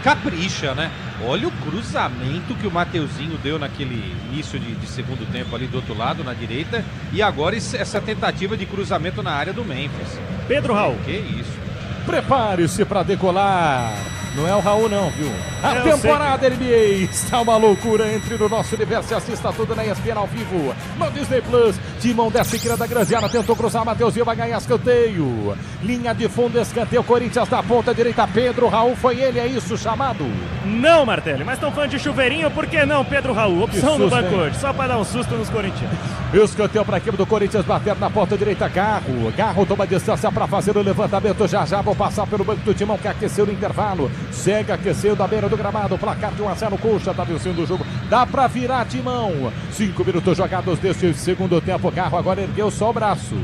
Speaker 3: capricha, né? Olha o cruzamento que o Mateuzinho deu naquele início de segundo tempo ali do outro lado, na direita. E agora essa tentativa de cruzamento na área do Memphis.
Speaker 2: Pedro Raul.
Speaker 3: Que isso?
Speaker 1: Prepare-se para decolar. Não é o Raul não, viu? A temporada NBA está uma loucura. Entre no nosso universo e assista tudo na ESPN ao vivo. No Disney Plus, Timão desce aqui da grande área, tentou cruzar, Mateuzinho vai ganhar escanteio. Linha de fundo, escanteio, Corinthians na ponta direita, Pedro Raul, foi ele, é isso chamado?
Speaker 2: Não, Martelli, mas estão falando de chuveirinho, por que não, Pedro Raul? Opção no banco hoje, só para dar um susto nos corintianos.
Speaker 1: Escanteio para a equipe do Corinthians bater na ponta direita, Garro toma distância para fazer o levantamento, já vou passar pelo banco do Timão que aqueceu no intervalo. Segue aqueceu da beira do gramado, placar de 1-0, coxa, tá vencendo o jogo, dá pra virar, Timão. 5 minutos jogados deste segundo tempo, Garro agora ergueu só o braço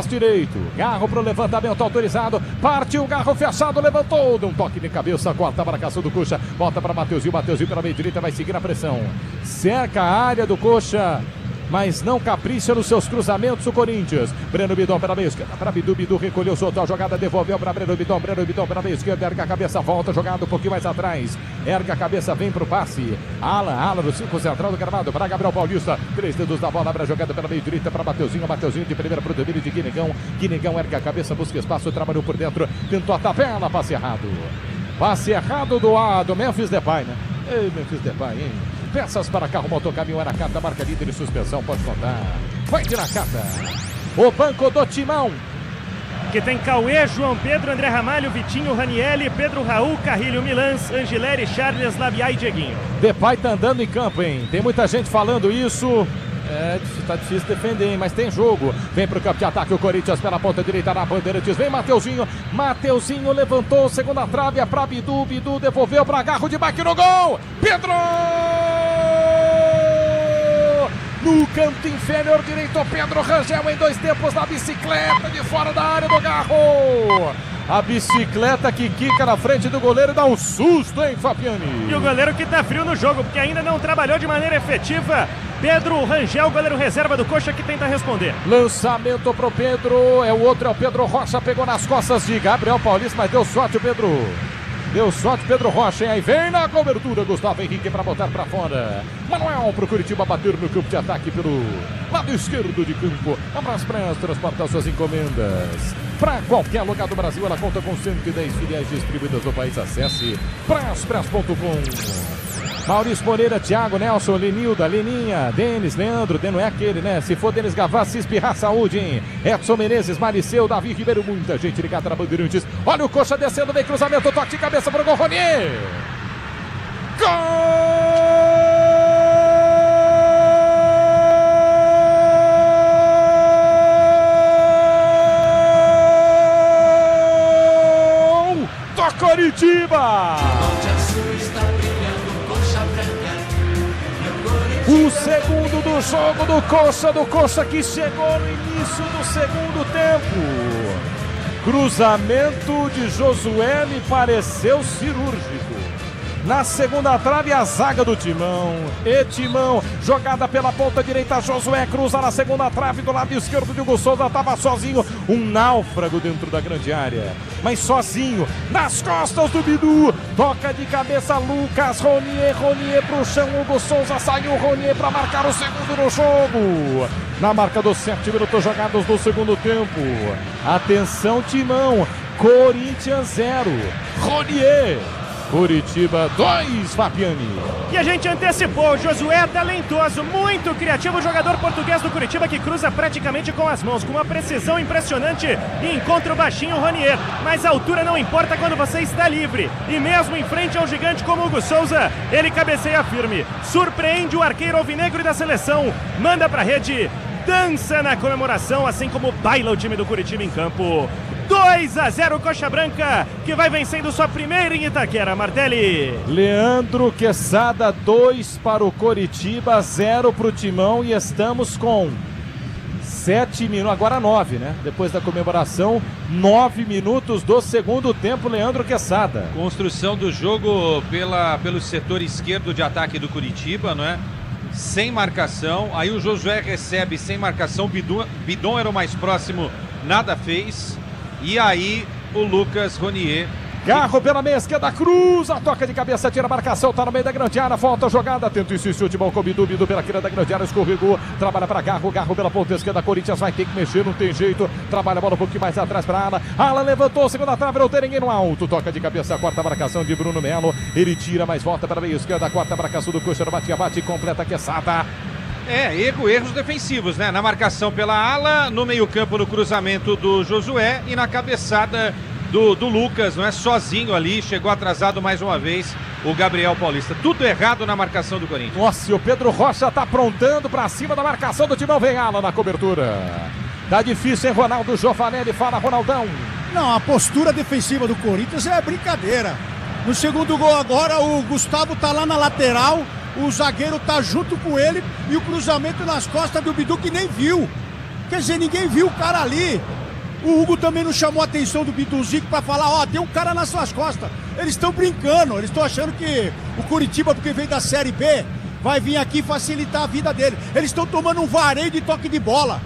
Speaker 1: direito, Garro pro levantamento autorizado, partiu, Garro fechado, levantou, deu um toque de cabeça, corta a marcação do coxa, volta pra Mateuzinho pela meia direita, vai seguir a pressão, cerca a área do coxa, mas não capricha nos seus cruzamentos o Corinthians. Breno Bidon pela meia esquerda, para Bidu recolheu, soltou a jogada, devolveu para Breno Bidon pela meia esquerda, erga a cabeça, volta, jogada um pouquinho mais atrás, erga a cabeça, vem pro passe, Alan no círculo central do gramado, para Gabriel Paulista, 3 dedos da bola, abre a jogada pela meia direita para Mateuzinho de primeira pro domínio de Guinegão, erga a cabeça, busca espaço, trabalhou por dentro, tentou a tabela, passe errado do Memphis Depay, né? Ei, Memphis Depay, hein? Peças para carro, motor, caminhão, Aracata, marca líder e suspensão, pode contar. Vai de Aracata. O banco do Timão.
Speaker 2: Que tem Cauê, João Pedro, André Ramalho, Vitinho, Ranielli, Pedro Raul, Carrilho, Milans, Angileri, Charles, Labiá e Dieguinho.
Speaker 1: Depay tá andando em campo, hein? Tem muita gente falando isso. Tá difícil defender, hein? Mas tem jogo. Vem pro campo de ataque o Corinthians pela ponta direita na Bandeirantes. Vem Mateuzinho levantou, segunda trave, é pra Bidu devolveu pra Garro de baque no gol. Pedro! No canto inferior direito, Pedro Rangel em 2 tempos na bicicleta de fora da área do Garro. A bicicleta que quica na frente do goleiro dá um susto, hein, Fabiani?
Speaker 2: E o goleiro que tá frio no jogo, porque ainda não trabalhou de maneira efetiva. Pedro Rangel, goleiro reserva do Coxa, que tenta responder.
Speaker 1: Lançamento pro Pedro, é o Pedro Rocha, pegou nas costas de Gabriel Paulista, mas deu sorte o Pedro. Deu sorte Pedro Rocha, e aí vem na cobertura Gustavo Henrique para botar para fora. Manuel pro Curitiba bater no campo de ataque pelo lado esquerdo de campo. A Braspress transporta suas encomendas para qualquer lugar do Brasil. Ela conta com 110 filiais distribuídas no país. Acesse braspress.com. Maurício Moreira, Thiago, Nelson, Lenilda, Leninha, Denis, Leandro, não é aquele, né? Se for Denis Gavassi, espirrar saúde, hein? Edson Menezes, Mariceu, Davi Ribeiro, muita gente ligada na Bandeirantes. Olha o Coxa descendo, vem cruzamento, toque de cabeça para o gol, Ronier! Gol do Coritiba! O segundo do jogo do Coxa que chegou no início do segundo tempo. Cruzamento de Josué me pareceu cirúrgico. Na segunda trave, a zaga do Timão. Timão, jogada pela ponta direita, Josué cruza na segunda trave, do lado esquerdo de Hugo Souza, estava sozinho, um náufrago dentro da grande área, mas sozinho, nas costas do Bidu, toca de cabeça Lucas, Ronier pro chão, Hugo Souza saiu, Ronier para marcar o segundo no jogo. Na marca dos 7 minutos jogados do segundo tempo. Atenção Timão, Corinthians 0, Ronier. Curitiba 2, Fabiani.
Speaker 2: E a gente antecipou, Josué é talentoso, muito criativo, jogador português do Curitiba que cruza praticamente com as mãos, com uma precisão impressionante e encontra o baixinho Ronier. Mas a altura não importa quando você está livre. E mesmo em frente a um gigante como Hugo Souza, ele cabeceia firme, surpreende o arqueiro alvinegro da seleção, manda pra rede, dança na comemoração, assim como baila o time do Curitiba em campo. 2-0 Coxa Branca, que vai vencendo sua primeira em Itaquera, Martelli.
Speaker 1: Leandro Quesada, 2 para o Coritiba, 0 para o Timão, e estamos com 7 minutos, agora 9, né? Depois da comemoração, 9 minutos do segundo tempo, Leandro Quesada.
Speaker 3: Construção do jogo pelo setor esquerdo de ataque do Curitiba, não é? Sem marcação, aí o Josué recebe sem marcação, Bidon era o mais próximo, nada fez. E aí o Lucas Ronier.
Speaker 1: Garro pela meia esquerda, cruza, toca de cabeça, tira a marcação, tá no meio da grande área, volta a jogada, tenta insistir o Timão com o Bidu pela queira da grande área, escorregou, trabalha para Garro pela ponta esquerda, Corinthians vai ter que mexer, não tem jeito, trabalha a bola um pouquinho mais atrás para Ala levantou, segunda trave, não tem ninguém no alto, toca de cabeça, a quarta marcação de Bruno Melo, ele tira, mas volta para a meia esquerda, a quarta marcação do Coxa, bate, completa, Quesada.
Speaker 3: Erros defensivos, né? Na marcação pela ala, no meio-campo no cruzamento do Josué e na cabeçada do Lucas, não é? Sozinho ali, chegou atrasado mais uma vez o Gabriel Paulista. Tudo errado na marcação do Corinthians.
Speaker 1: Nossa, e o Pedro Rocha tá aprontando pra cima da marcação do Timão, vem ala na cobertura. Tá difícil, hein, Ronaldo Jofanelli? Fala, Ronaldão.
Speaker 4: Não, a postura defensiva do Corinthians é brincadeira. No segundo gol agora, o Gustavo tá lá na lateral, o zagueiro tá junto com ele e o cruzamento nas costas do Bidu que nem viu. Quer dizer, ninguém viu o cara ali. O Hugo também não chamou a atenção do Biduzico pra falar, tem um cara nas suas costas. Eles estão brincando, eles estão achando que o Curitiba, porque veio da Série B, vai vir aqui facilitar a vida dele. Eles estão tomando um vareio de toque de bola.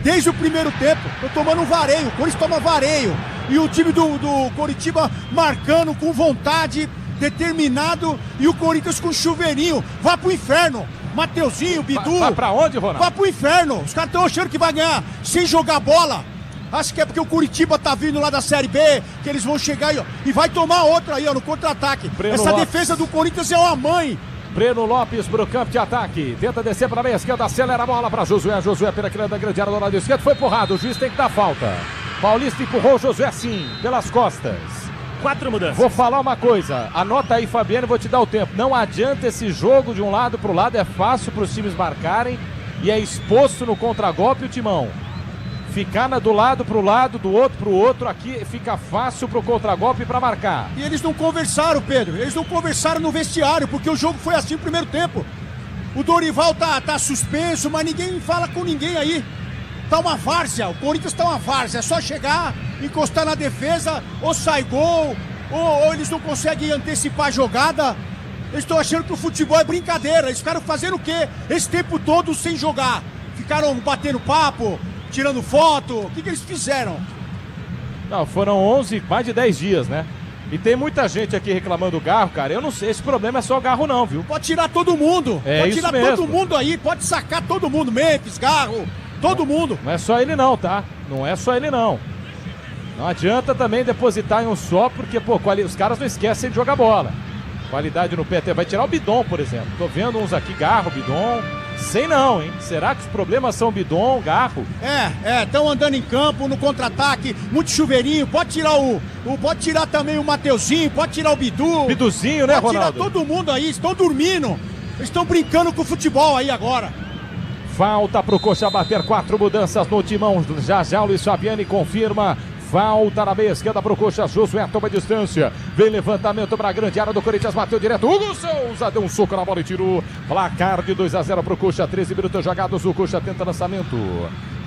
Speaker 4: Desde o primeiro tempo, estão tomando um vareio, o Corinthians toma vareio. E o time do Coritiba marcando com vontade, determinado, e o Corinthians com chuveirinho. Vá pro inferno, Mateuzinho, Bidu.
Speaker 1: Vai pra onde, Ronaldo?
Speaker 4: Vá pro inferno. Os caras estão achando que vai ganhar sem jogar bola. Acho que é porque o Curitiba tá vindo lá da Série B, que eles vão chegar aí, e vai tomar outra aí, no contra-ataque. Essa defesa do Corinthians é uma mãe.
Speaker 1: Breno Lopes pro campo de ataque, tenta descer para a meia esquerda, acelera a bola para Josué pela queira da grande área do lado esquerdo, foi empurrado, o juiz tem que dar falta. Paulista empurrou o Josué sim, pelas costas.
Speaker 2: 4 mudanças.
Speaker 1: Vou falar uma coisa, anota aí, Fabiano, vou te dar o tempo. Não adianta esse jogo de um lado pro lado, é fácil para os times marcarem e é exposto no contragolpe o Timão. Ficar do lado pro lado, do outro pro outro, aqui fica fácil pro contragolpe para marcar.
Speaker 4: E eles não conversaram, Pedro, eles não conversaram no vestiário, porque o jogo foi assim no primeiro tempo. O Dorival tá suspenso, mas ninguém fala com ninguém aí. Tá uma várzea, o Corinthians tá uma várzea, é só chegar, encostar na defesa, ou sai gol, ou eles não conseguem antecipar a jogada. Eles estão achando que o futebol é brincadeira, eles ficaram fazendo o quê? Esse tempo todo sem jogar. Ficaram batendo papo, tirando foto, o que eles fizeram?
Speaker 1: Não, foram 11, mais de 10 dias, né? E tem muita gente aqui reclamando do Garro, cara. Eu não sei, esse problema é só o Garro não, viu?
Speaker 4: Pode tirar todo mundo.
Speaker 1: É
Speaker 4: pode
Speaker 1: isso
Speaker 4: tirar
Speaker 1: mesmo.
Speaker 4: todo mundo aí, pode sacar todo mundo. Memphis, Garro, todo mundo.
Speaker 1: Não é só ele não, tá? Não é só ele não. Não adianta também depositar em um só, porque, pô, os caras não esquecem de jogar bola. Qualidade no pé, vai tirar o Bidon, por exemplo. Tô vendo uns aqui, Garro, Bidon. Sei não, hein? Será que os problemas são Bidon, Garro?
Speaker 4: Estão andando em campo, no contra-ataque, muito chuveirinho. Pode tirar pode tirar também o Mateuzinho, pode tirar o Bidu.
Speaker 1: Biduzinho, né, Ronaldo?
Speaker 4: Pode tirar todo mundo aí, estão dormindo. Estão brincando com o futebol aí agora.
Speaker 1: Falta pro Coxa bater 4 mudanças no timão. Já o Luiz Fabiani confirma. Falta na meia esquerda pro Coxa. Josué toma distância. Vem levantamento pra grande área do Corinthians. Bateu direto. Hugo Souza deu um soco na bola e tirou. Placar de 2-0 pro Coxa. 13 minutos jogados. O Coxa tenta lançamento.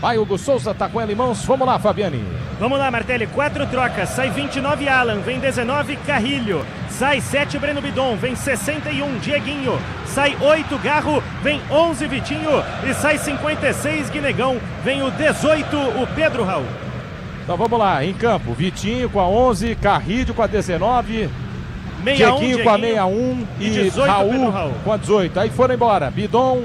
Speaker 1: Vai, Hugo Souza, tá com ela em mãos. Vamos lá, Fabiani.
Speaker 2: Vamos lá, Martelli. 4 trocas. Sai 29 Alan. Vem 19 Carrilho. Sai 7 Breno Bidon. Vem 61 Dieguinho. Sai 8 Garro. Vem 11 Vitinho. E sai 56 Guinegão. Vem o 18 o Pedro Raul.
Speaker 1: Então vamos lá, em campo, Vitinho com a 11, Carrilho com a 19,
Speaker 2: 61,
Speaker 1: Dieguinho com a 61 e
Speaker 2: 18,
Speaker 1: Raul com a 18. Aí foram embora, Bidon,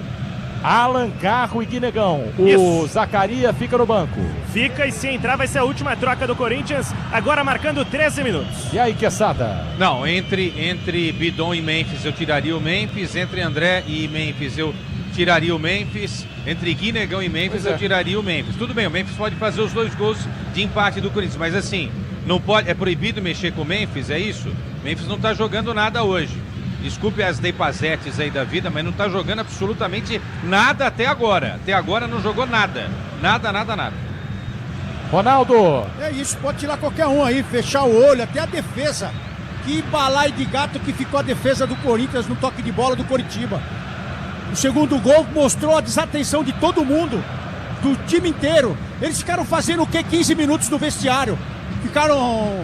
Speaker 1: Alan, Garro e Guinegão. O Zacaria fica no banco.
Speaker 2: Fica, e se entrar vai ser a última troca do Corinthians, agora marcando 13 minutos.
Speaker 1: E aí, Quesada?
Speaker 3: Não, entre Bidon e Memphis eu tiraria o Memphis, entre André e Memphis eu tiraria o Memphis, entre Guinegão e Memphis eu tiraria o Memphis. Tudo bem, o Memphis pode fazer os 2 gols de empate do Corinthians, mas assim, não pode, é proibido mexer com o Memphis, é isso? Memphis não tá jogando nada hoje. Desculpe as Deipazetes aí da vida, mas não tá jogando absolutamente nada até agora. Até agora não jogou nada. Nada.
Speaker 1: Ronaldo!
Speaker 4: É isso, pode tirar qualquer um aí, fechar o olho, até a defesa. Que balaio de gato que ficou a defesa do Corinthians no toque de bola do Coritiba. O segundo gol mostrou a desatenção de todo mundo, do time inteiro. Eles ficaram fazendo o quê? 15 minutos no vestiário. Ficaram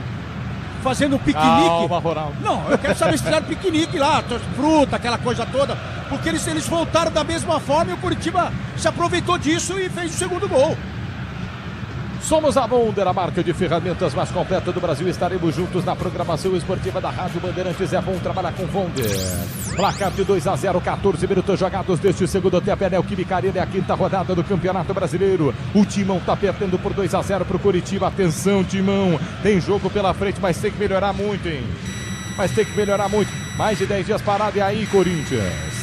Speaker 4: fazendo piquenique.
Speaker 1: Calma, Ronaldo.
Speaker 4: Não, eu quero saber se fizeram piquenique lá, fruta, aquela coisa toda. Porque eles voltaram da mesma forma e o Coritiba se aproveitou disso e fez o segundo gol.
Speaker 1: Somos a Wonder, a marca de ferramentas mais completa do Brasil. Estaremos juntos na programação esportiva da Rádio Bandeirantes. É bom trabalhar com Wonder. Placar de 2-0, 14 minutos jogados deste segundo tempo. É Neoquímica Arena, é a 5ª rodada do Campeonato Brasileiro. O Timão tá perdendo por 2-0 pro Coritiba. Atenção, Timão. Tem jogo pela frente, mas tem que melhorar muito, hein? Mais de 10 dias parado. E aí, Corinthians?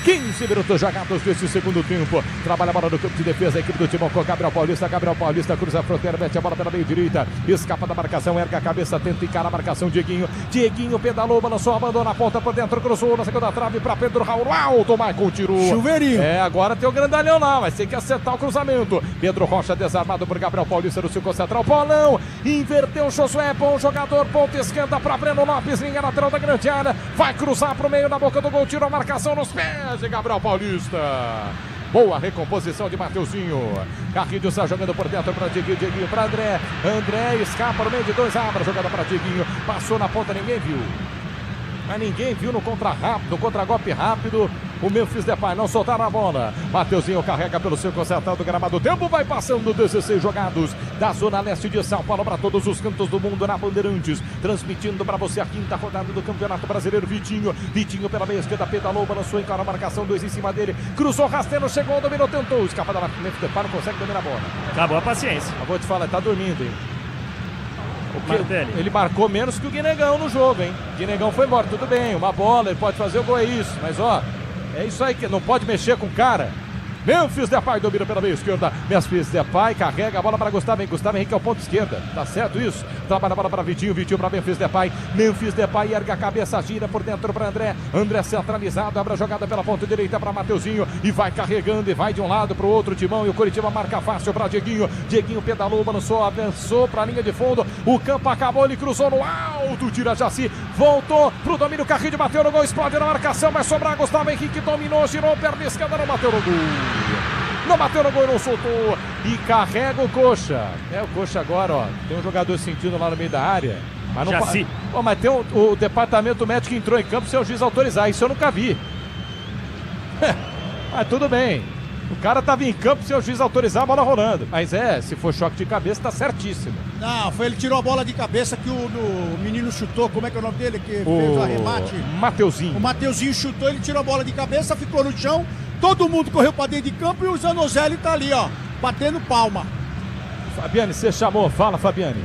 Speaker 1: 15 minutos jogados desse segundo tempo. Trabalha a bola no campo de defesa. A equipe do Timão com Gabriel Paulista. Gabriel Paulista cruza a fronteira, mete a bola pela meia direita. Escapa da marcação, erga a cabeça, tenta encarar a marcação. Dieguinho pedalou, balançou, abandona a ponta por dentro, cruzou na segunda trave para Pedro Raul. Alto, Michael tirou.
Speaker 4: Chuveirinho.
Speaker 1: Agora tem o grandalhão lá, mas tem que acertar o cruzamento. Pedro Rocha desarmado por Gabriel Paulista no círculo central. Paulão inverteu o Josué, bom jogador. Ponta esquerda para Breno Lopes, linha lateral da grande área. Vai cruzar para o meio da boca do gol, tirou a marcação nos pés de Gabriel Paulista. Boa recomposição de Mateuzinho. Carrilho está jogando por dentro para Dieguinho para André. André escapa no meio de 2, abre a jogada para Dieguinho. Passou na ponta, ninguém viu. Mas ninguém viu no contra-golpe rápido. O Memphis Depay não soltaram a bola. Mateuzinho carrega pelo seu central do gramado. O tempo vai passando, 16 jogados da Zona Leste de São Paulo para todos os cantos do mundo na Bandeirantes. Transmitindo para você a 5ª rodada do Campeonato Brasileiro. Vitinho pela meia esquerda, pedalou, balançou, encara a marcação, 2 em cima dele. Cruzou, rasteiro, chegou, dominou, tentou. Escapa da Memphis Depay, não consegue dominar a bola.
Speaker 2: Acabou a paciência.
Speaker 1: Eu vou te falar, tá dormindo, hein?
Speaker 2: Martelli.
Speaker 1: Ele marcou menos que o Guinegão no jogo, hein? Guinegão foi embora, tudo bem, uma bola, ele pode fazer o gol, é isso. Mas ó, é isso aí, que não pode mexer com o cara. Memphis Depay domina pela meia esquerda. Memphis Depay carrega a bola para Gustavo Henrique é o ponto esquerda. Tá certo isso? Trabalha a bola para Vitinho para Memphis Depay. Memphis Depay erga a cabeça, gira por dentro para André. André centralizado, abre a jogada pela ponta direita para Mateuzinho e vai carregando e vai de um lado para o outro. Timão e o Coritiba marca fácil para Dieguinho. Dieguinho pedalou, balançou, avançou para a linha de fundo. O campo acabou, ele cruzou no alto, tira Jaci, voltou pro domínio, Carrilho bateu no gol, explode na marcação, vai sobrar Gustavo Henrique, dominou, girou, perna esquerda, não bateu no gol. Não bateu no gol, não soltou. E carrega o Coxa. O Coxa agora, ó. Tem um jogador sentindo lá no meio da área. Mas não
Speaker 2: Jaci.
Speaker 1: Pô, mas tem o departamento médico entrou em campo sem o juiz autorizar. Isso eu nunca vi. Mas tudo bem. O cara tava em campo sem o juiz autorizar a bola rolando. Mas se for choque de cabeça, tá certíssimo.
Speaker 4: Não, ele tirou a bola de cabeça que o menino chutou. Como é que é o nome dele que fez o arremate?
Speaker 1: Mateuzinho.
Speaker 4: O Mateuzinho chutou, ele tirou a bola de cabeça, ficou no chão. Todo mundo correu pra dentro de campo e o Zanozelli tá ali, ó, batendo palma.
Speaker 1: Fabiane, você chamou. Fala, Fabiane.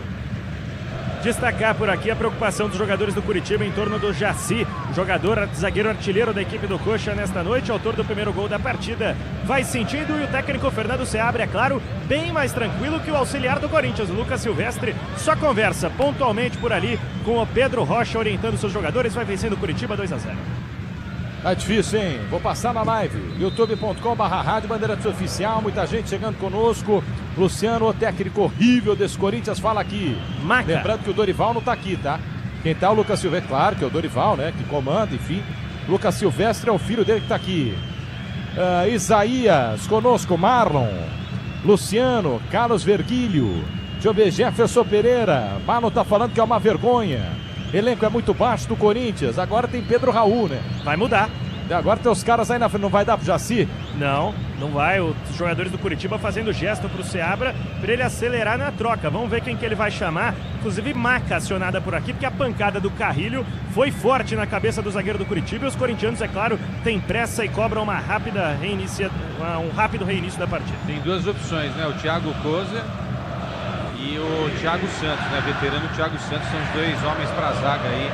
Speaker 2: Destacar por aqui a preocupação dos jogadores do Curitiba em torno do Jaci, jogador zagueiro artilheiro da equipe do Coxa nesta noite, autor do primeiro gol da partida. Vai sentindo e o técnico Fernando Seabra, é claro, bem mais tranquilo que o auxiliar do Corinthians, o Lucas Silvestre, só conversa pontualmente por ali com o Pedro Rocha orientando seus jogadores, vai vencendo o Curitiba 2-0.
Speaker 1: Tá difícil, hein? Vou passar na live. youtube.com/Rádio Bandeirantes Oficial. Muita gente chegando conosco. Luciano, o técnico horrível desse Corinthians, fala aqui.
Speaker 2: Maca.
Speaker 1: Lembrando que o Dorival não tá aqui, tá? Quem tá é o Lucas Silvestre, claro que é o Dorival, né? Que comanda, enfim. Lucas Silvestre é o filho dele que tá aqui. Isaías, conosco, Marlon. Luciano, Carlos Verguilho. Deixa eu ver, Jefferson Pereira. Marlon tá falando que é uma vergonha. Elenco é muito baixo do Corinthians. Agora tem Pedro Raul, né?
Speaker 2: Vai mudar.
Speaker 1: Agora tem os caras aí na frente. Não vai dar pro Jaci?
Speaker 2: Não vai. Os jogadores do Curitiba fazendo gesto pro Seabra para ele acelerar na troca. Vamos ver quem que ele vai chamar. Inclusive Maca acionada por aqui, porque a pancada do Carrilho foi forte na cabeça do zagueiro do Curitiba. E os corintianos, é claro, têm pressa e cobram um rápido reinício da partida.
Speaker 3: Tem duas opções, né? O Thiago Kozer e o Thiago Santos, né? Veterano Thiago Santos, são os dois homens para a zaga aí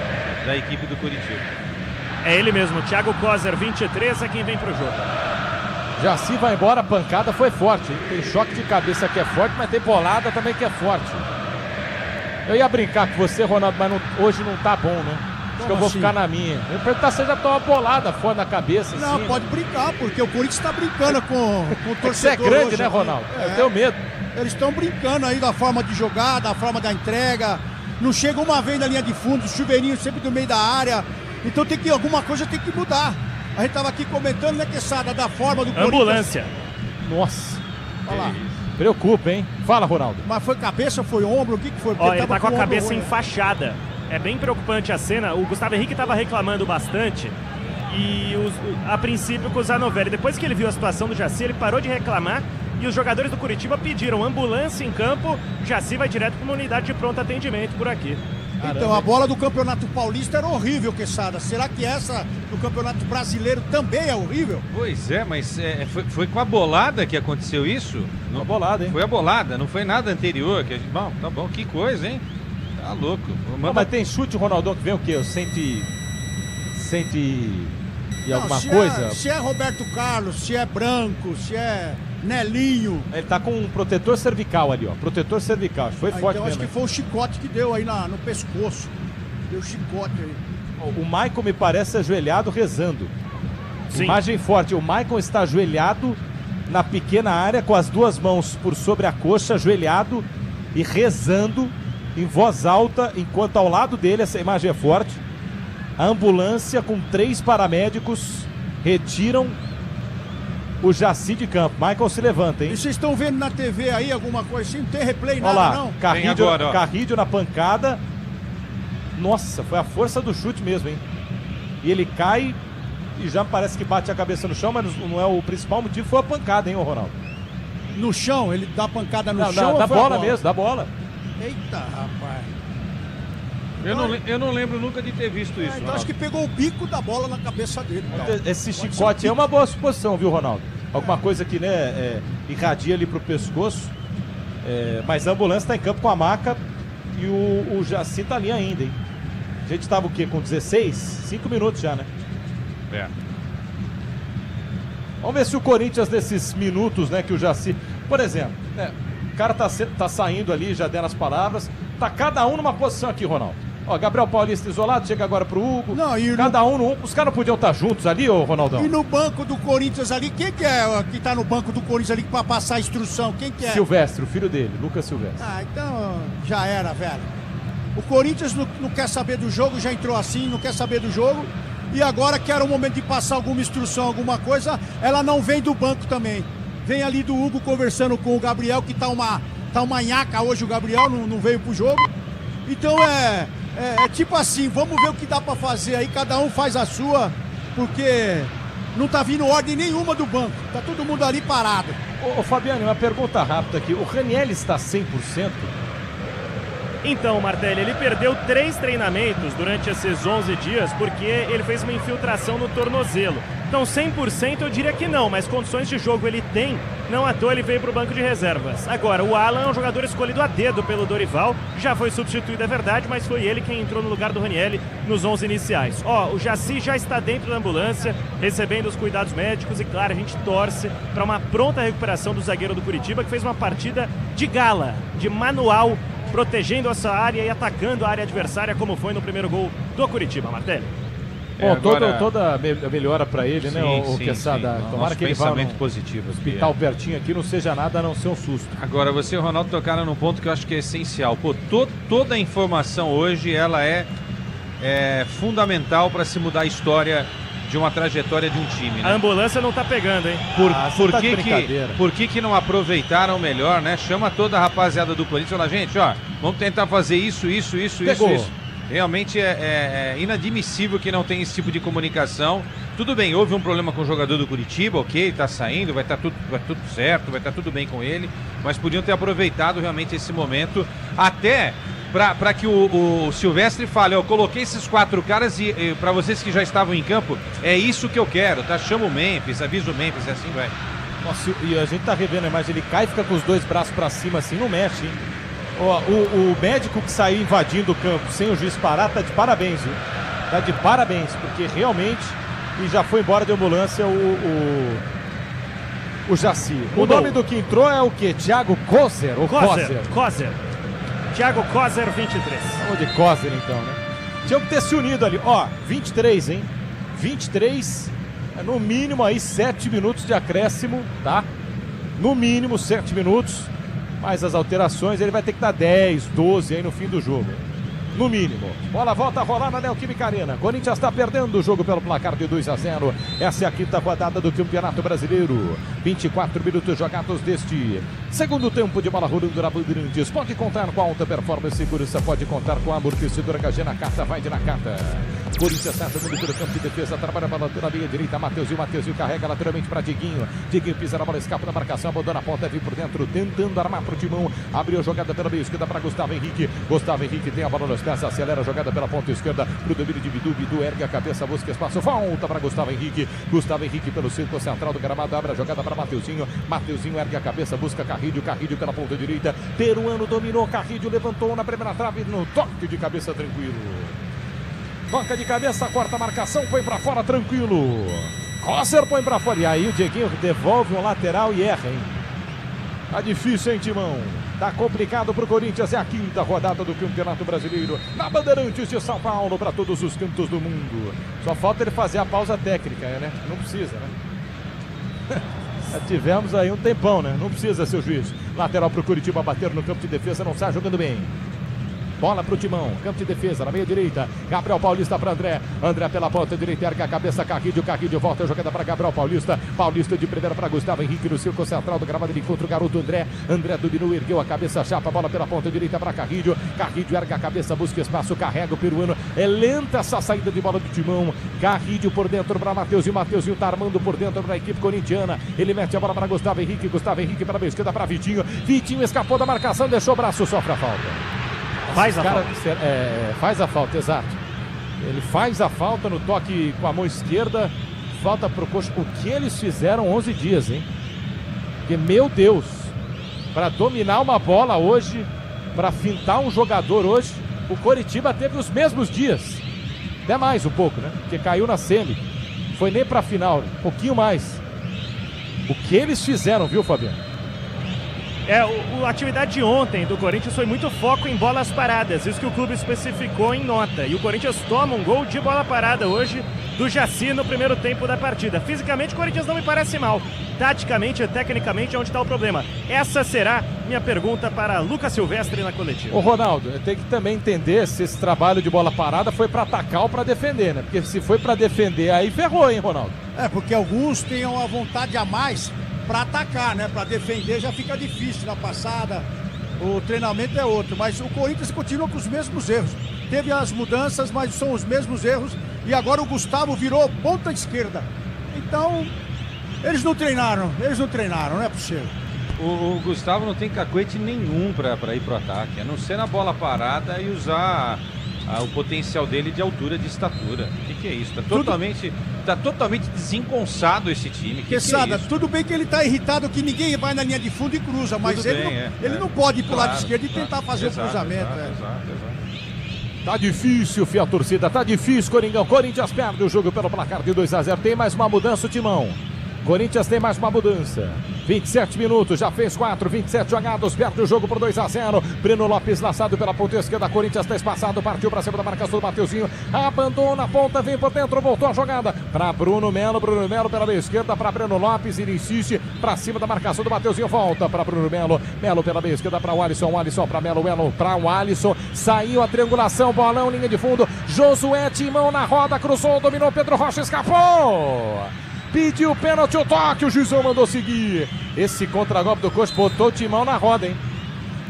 Speaker 3: da equipe do Curitiba.
Speaker 2: É ele mesmo, Thiago Kozer, 23, é quem vem pro jogo.
Speaker 1: Jaci vai embora, a pancada foi forte, hein? Tem choque de cabeça que é forte, mas tem bolada também que é forte. Eu ia brincar com você, Ronaldo, mas hoje não tá bom, né? Acho que eu vou ficar na minha. Eu perguntar se você já toma uma bolada fora da cabeça.
Speaker 4: Não,
Speaker 1: assim,
Speaker 4: pode brincar, porque o Corinthians tá brincando com o torcedor.
Speaker 1: Você é grande,
Speaker 4: hoje,
Speaker 1: né, Ronaldo? Eu tenho medo.
Speaker 4: Eles estão brincando aí da forma de jogar, da forma da entrega. Não chega uma vez na linha de fundo, os chuveirinhos sempre do meio da área. Então alguma coisa tem que mudar. A gente tava aqui comentando, né, Quesada, da forma do Corinthians.
Speaker 2: Ambulância.
Speaker 1: Nossa.
Speaker 4: Olha lá.
Speaker 1: Preocupa, hein? Fala, Ronaldo.
Speaker 4: Mas foi cabeça, foi ombro, o que foi?
Speaker 2: Ó, ele tá com a cabeça enfaixada. É bem preocupante a cena. O Gustavo Henrique tava reclamando bastante. E a princípio com o Zanovelli. Depois que ele viu a situação do Jaci, ele parou de reclamar. E os jogadores do Curitiba pediram ambulância em campo. Jaci vai direto para uma unidade de pronto atendimento por aqui.
Speaker 4: Então, a bola do Campeonato Paulista era horrível, Quesada. Será que essa do Campeonato Brasileiro também é horrível?
Speaker 3: Pois é, mas foi com a bolada que aconteceu isso?
Speaker 1: Uma bolada, hein?
Speaker 3: Foi a bolada, não foi nada anterior. Bom, tá bom, que coisa, hein? Tá louco.
Speaker 1: Não, mas tem chute, Ronaldão, que vem o quê? E alguma coisa?
Speaker 4: Se é Roberto Carlos, se é Branco, se é Nelinho.
Speaker 1: Ele tá com um protetor cervical ali, ó. Protetor cervical. Foi forte
Speaker 4: então
Speaker 1: mesmo.
Speaker 4: Acho que foi o chicote que deu aí no pescoço. Deu chicote aí.
Speaker 1: O Maicon me parece ajoelhado rezando.
Speaker 2: Sim.
Speaker 1: Imagem forte. O Maicon está ajoelhado na pequena área com as duas mãos por sobre a coxa, ajoelhado e rezando em voz alta, enquanto ao lado dele, essa imagem é forte, a ambulância com 3 paramédicos retiram o Jaci de campo. Michael se levanta, hein?
Speaker 4: E vocês estão vendo na TV aí alguma coisa assim? Não tem replay,
Speaker 1: olha
Speaker 4: nada
Speaker 1: lá,
Speaker 4: não?
Speaker 1: Carrídio na pancada. Nossa, foi a força do chute mesmo, hein? E ele cai e já parece que bate a cabeça no chão, mas não é o principal motivo, foi a pancada, hein, ô Ronaldo?
Speaker 4: No chão? Ele dá pancada no chão?
Speaker 1: Da bola mesmo, da bola.
Speaker 4: Eita, rapaz.
Speaker 3: Eu não lembro nunca de ter visto isso.
Speaker 4: Então acho que pegou o bico da bola na cabeça dele. Então.
Speaker 1: Esse chicote é uma boa suposição, viu, Ronaldo? Alguma coisa que, né, irradia ali pro pescoço. Mas a ambulância tá em campo com a maca e o Jaci tá ali ainda, hein? A gente tava o quê? Com 16? 5 minutos já, né? Vamos ver se o Corinthians, nesses minutos, né, que o Jaci... Por exemplo, o cara tá saindo ali, já dando as palavras. Tá cada um numa posição aqui, Ronaldo. Ó, Gabriel Paulista isolado, chega agora pro Hugo.
Speaker 4: Não,
Speaker 1: os caras não podiam estar juntos ali, ô Ronaldão?
Speaker 4: E no banco do Corinthians ali, quem que é que tá no banco do Corinthians ali pra passar a instrução? Quem que é?
Speaker 1: Silvestre, o filho dele, Lucas Silvestre.
Speaker 4: Então já era, velho. O Corinthians não quer saber do jogo, já entrou assim, não quer saber do jogo. E agora que era o momento de passar alguma instrução, alguma coisa, ela não vem do banco também. Vem ali do Hugo conversando com o Gabriel, que tá uma nhaca hoje, o Gabriel não veio pro jogo. Então é tipo assim, vamos ver o que dá pra fazer aí, cada um faz a sua, porque não tá vindo ordem nenhuma do banco. Tá todo mundo ali parado.
Speaker 1: Ô Fabiano, uma pergunta rápida aqui. O Raniel está 100%?
Speaker 2: Então, Martelli, ele perdeu 3 treinamentos durante esses 11 dias porque ele fez uma infiltração no tornozelo. Então, 100% eu diria que não, mas condições de jogo ele tem. Não à toa ele veio para o banco de reservas. Agora, o Alan é um jogador escolhido a dedo pelo Dorival. Já foi substituído, é verdade, mas foi ele quem entrou no lugar do Raniel nos 11 iniciais. O Jaci já está dentro da ambulância, recebendo os cuidados médicos. E, claro, a gente torce para uma pronta recuperação do zagueiro do Curitiba, que fez uma partida de gala, de manual, protegendo essa área e atacando a área adversária, como foi no primeiro gol do Curitiba, Martelli.
Speaker 1: Bom, toda melhora para ele, né, o Quesada? Tomara que ele vá no
Speaker 3: positivo,
Speaker 1: hospital pertinho aqui, não seja nada a não ser um susto.
Speaker 3: Agora, você e o Ronaldo tocaram num ponto que eu acho que é essencial. Toda a informação hoje, ela é fundamental para se mudar a história de uma trajetória de um time, né?
Speaker 2: A ambulância não tá pegando, hein?
Speaker 3: Por que não aproveitaram melhor, né? Chama toda a rapaziada do Corinthians e fala, gente, vamos tentar fazer isso. Realmente é inadmissível que não tenha esse tipo de comunicação. Tudo bem, houve um problema com o jogador do Curitiba, ok, tá saindo, vai tudo certo, vai estar tudo bem com ele, mas podiam ter aproveitado realmente esse momento, até para que o Silvestre fale, eu coloquei esses 4 caras e para vocês que já estavam em campo, é isso que eu quero, tá? Chama o Memphis, avisa o Memphis, e assim vai.
Speaker 1: Nossa, e a gente tá revendo a imagem, ele cai e fica com os 2 braços para cima assim, não mexe, hein? O médico que saiu invadindo o campo sem o juiz parar, tá de parabéns, viu? Tá de parabéns, porque realmente, e já foi embora de ambulância o Jaci. O nome do que entrou é o quê? Thiago Kozer?
Speaker 2: Kozer. Thiago Kozer, 23.
Speaker 1: Vamos de Kozer então, né? Tinha que ter se unido ali. 23, hein? 23, no mínimo aí 7 minutos de acréscimo, tá? No mínimo 7 minutos. Mas as alterações, ele vai ter que dar 10, 12 aí no fim do jogo. No mínimo. Bola volta a rolar na Neoquímica Arena. Corinthians está perdendo o jogo pelo placar de 2-0. Essa é a 5ª rodada do Campeonato Brasileiro. 24 minutos jogados deste segundo tempo de bola rolando na Bandeirantes. Pode contar com a alta performance segurança, pode contar com a amortecedora HG na carta, vai de na carta. Corinthians está jogando pelo campo de defesa, trabalha a bola na linha direita, Mateuzinho carrega lateralmente para Diguinho. Diguinho pisa na bola, escapa da marcação, abandona a ponta, vem por dentro, tentando armar para o Timão. Abriu a jogada pela meia esquerda para Gustavo Henrique. Gustavo Henrique tem a bola nos pés, acelera a jogada pela ponta esquerda para o domínio de Bidu. Bidu ergue a cabeça, busca espaço, volta para Gustavo Henrique. Gustavo Henrique pelo centro central do gramado, abre a jogada para Mateuzinho. Mateuzinho ergue a cabeça, busca Carrilho pela ponta direita. Peruano dominou, Carrilho levantou na primeira trave, no toque de cabeça tranquilo. Toca de cabeça, corta a marcação, põe pra fora, tranquilo. Kozer põe pra fora. E aí o Dieguinho devolve um lateral e erra, hein? Tá difícil, hein, Timão? Tá complicado pro Corinthians. É a 5ª rodada do Campeonato Brasileiro. Na Bandeirantes de São Paulo, pra todos os cantos do mundo. Só falta ele fazer a pausa técnica, né? Não precisa, né? Já tivemos aí um tempão, né? Não precisa, seu juiz. Lateral pro Curitiba bater no campo de defesa, não sai jogando bem. Bola pro Timão, campo de defesa, na meia direita. Gabriel Paulista para André. André pela ponta direita, ergue a cabeça, Carrilho volta a jogada para Gabriel Paulista. Paulista de primeira para Gustavo Henrique no círculo central do gramado. Ele encontra o garoto André. André dominou, ergueu a cabeça, chapa a bola pela ponta direita para Carrilho. Carrilho ergue a cabeça, busca espaço, carrega o peruano. É lenta essa saída de bola do Timão. Carrilho por dentro para Mateuzinho. Mateuzinho tá armando por dentro para a equipe corintiana. Ele mete a bola para Gustavo Henrique. Gustavo Henrique pela meia esquerda para Vitinho. Vitinho escapou da marcação, deixou o braço, sofre a falta. Faz a falta, exato. Ele faz a falta no toque com a mão esquerda. Falta pro coxa. O que eles fizeram 11 dias, hein? Porque, meu Deus, para dominar uma bola hoje, para fintar um jogador hoje, o Coritiba teve os mesmos dias. Até mais um pouco, né? Porque caiu na semi. Foi nem pra final, um pouquinho mais. O que eles fizeram, viu, Fabiano?
Speaker 2: A atividade de ontem do Corinthians foi muito foco em bolas paradas, isso que o clube especificou em nota. E o Corinthians toma um gol de bola parada hoje do Jaci no primeiro tempo da partida. Fisicamente o Corinthians não me parece mal. Taticamente e tecnicamente é onde está o problema. Essa será minha pergunta para Lucas Silvestre na coletiva.
Speaker 1: Ô Ronaldo, tem que também entender se esse trabalho de bola parada foi para atacar ou para defender, né? Porque se foi para defender, aí ferrou, hein, Ronaldo?
Speaker 4: Porque alguns têm uma vontade a mais para atacar, né? Para defender já fica difícil na passada. O treinamento é outro, mas o Corinthians continua com os mesmos erros. Teve as mudanças, mas são os mesmos erros. E agora o Gustavo virou ponta esquerda. Então, eles não treinaram, não é possível.
Speaker 3: O Gustavo não tem cacuete nenhum para ir pro ataque, a não ser na bola parada e usar o potencial dele de altura, de estatura. O que é isso? Tá totalmente desengonçado esse time.
Speaker 4: Quesada,
Speaker 3: é isso?
Speaker 4: tudo bem que ele tá irritado que ninguém vai na linha de fundo e cruza, mas ele não pode ir pro lado esquerdo e tentar fazer o cruzamento.
Speaker 3: Exato.
Speaker 1: Tá difícil, fia torcida, tá difícil, Coringão. Corinthians perde o jogo pelo placar de 2-0. Tem mais uma mudança, o Timão. Corinthians tem mais uma mudança. 27 minutos, já fez 4, 27 jogados, perde o jogo por 2-0. Breno Lopes laçado pela ponta esquerda, Corinthians está espaçado, partiu para cima da marcação do Mateuzinho, abandona a ponta, vem por dentro, voltou a jogada para Bruno Melo pela meia esquerda, para Breno Lopes, ele insiste para cima da marcação do Mateuzinho, volta para Bruno Melo pela meia esquerda para o Alisson para Melo para o Alisson, saiu a triangulação, bolão, linha de fundo, Josué Timão na roda, cruzou, dominou, Pedro Rocha escapou. Pediu pênalti, o toque, o juizão mandou seguir. Esse contragolpe do Coxa botou o Timão na roda, hein?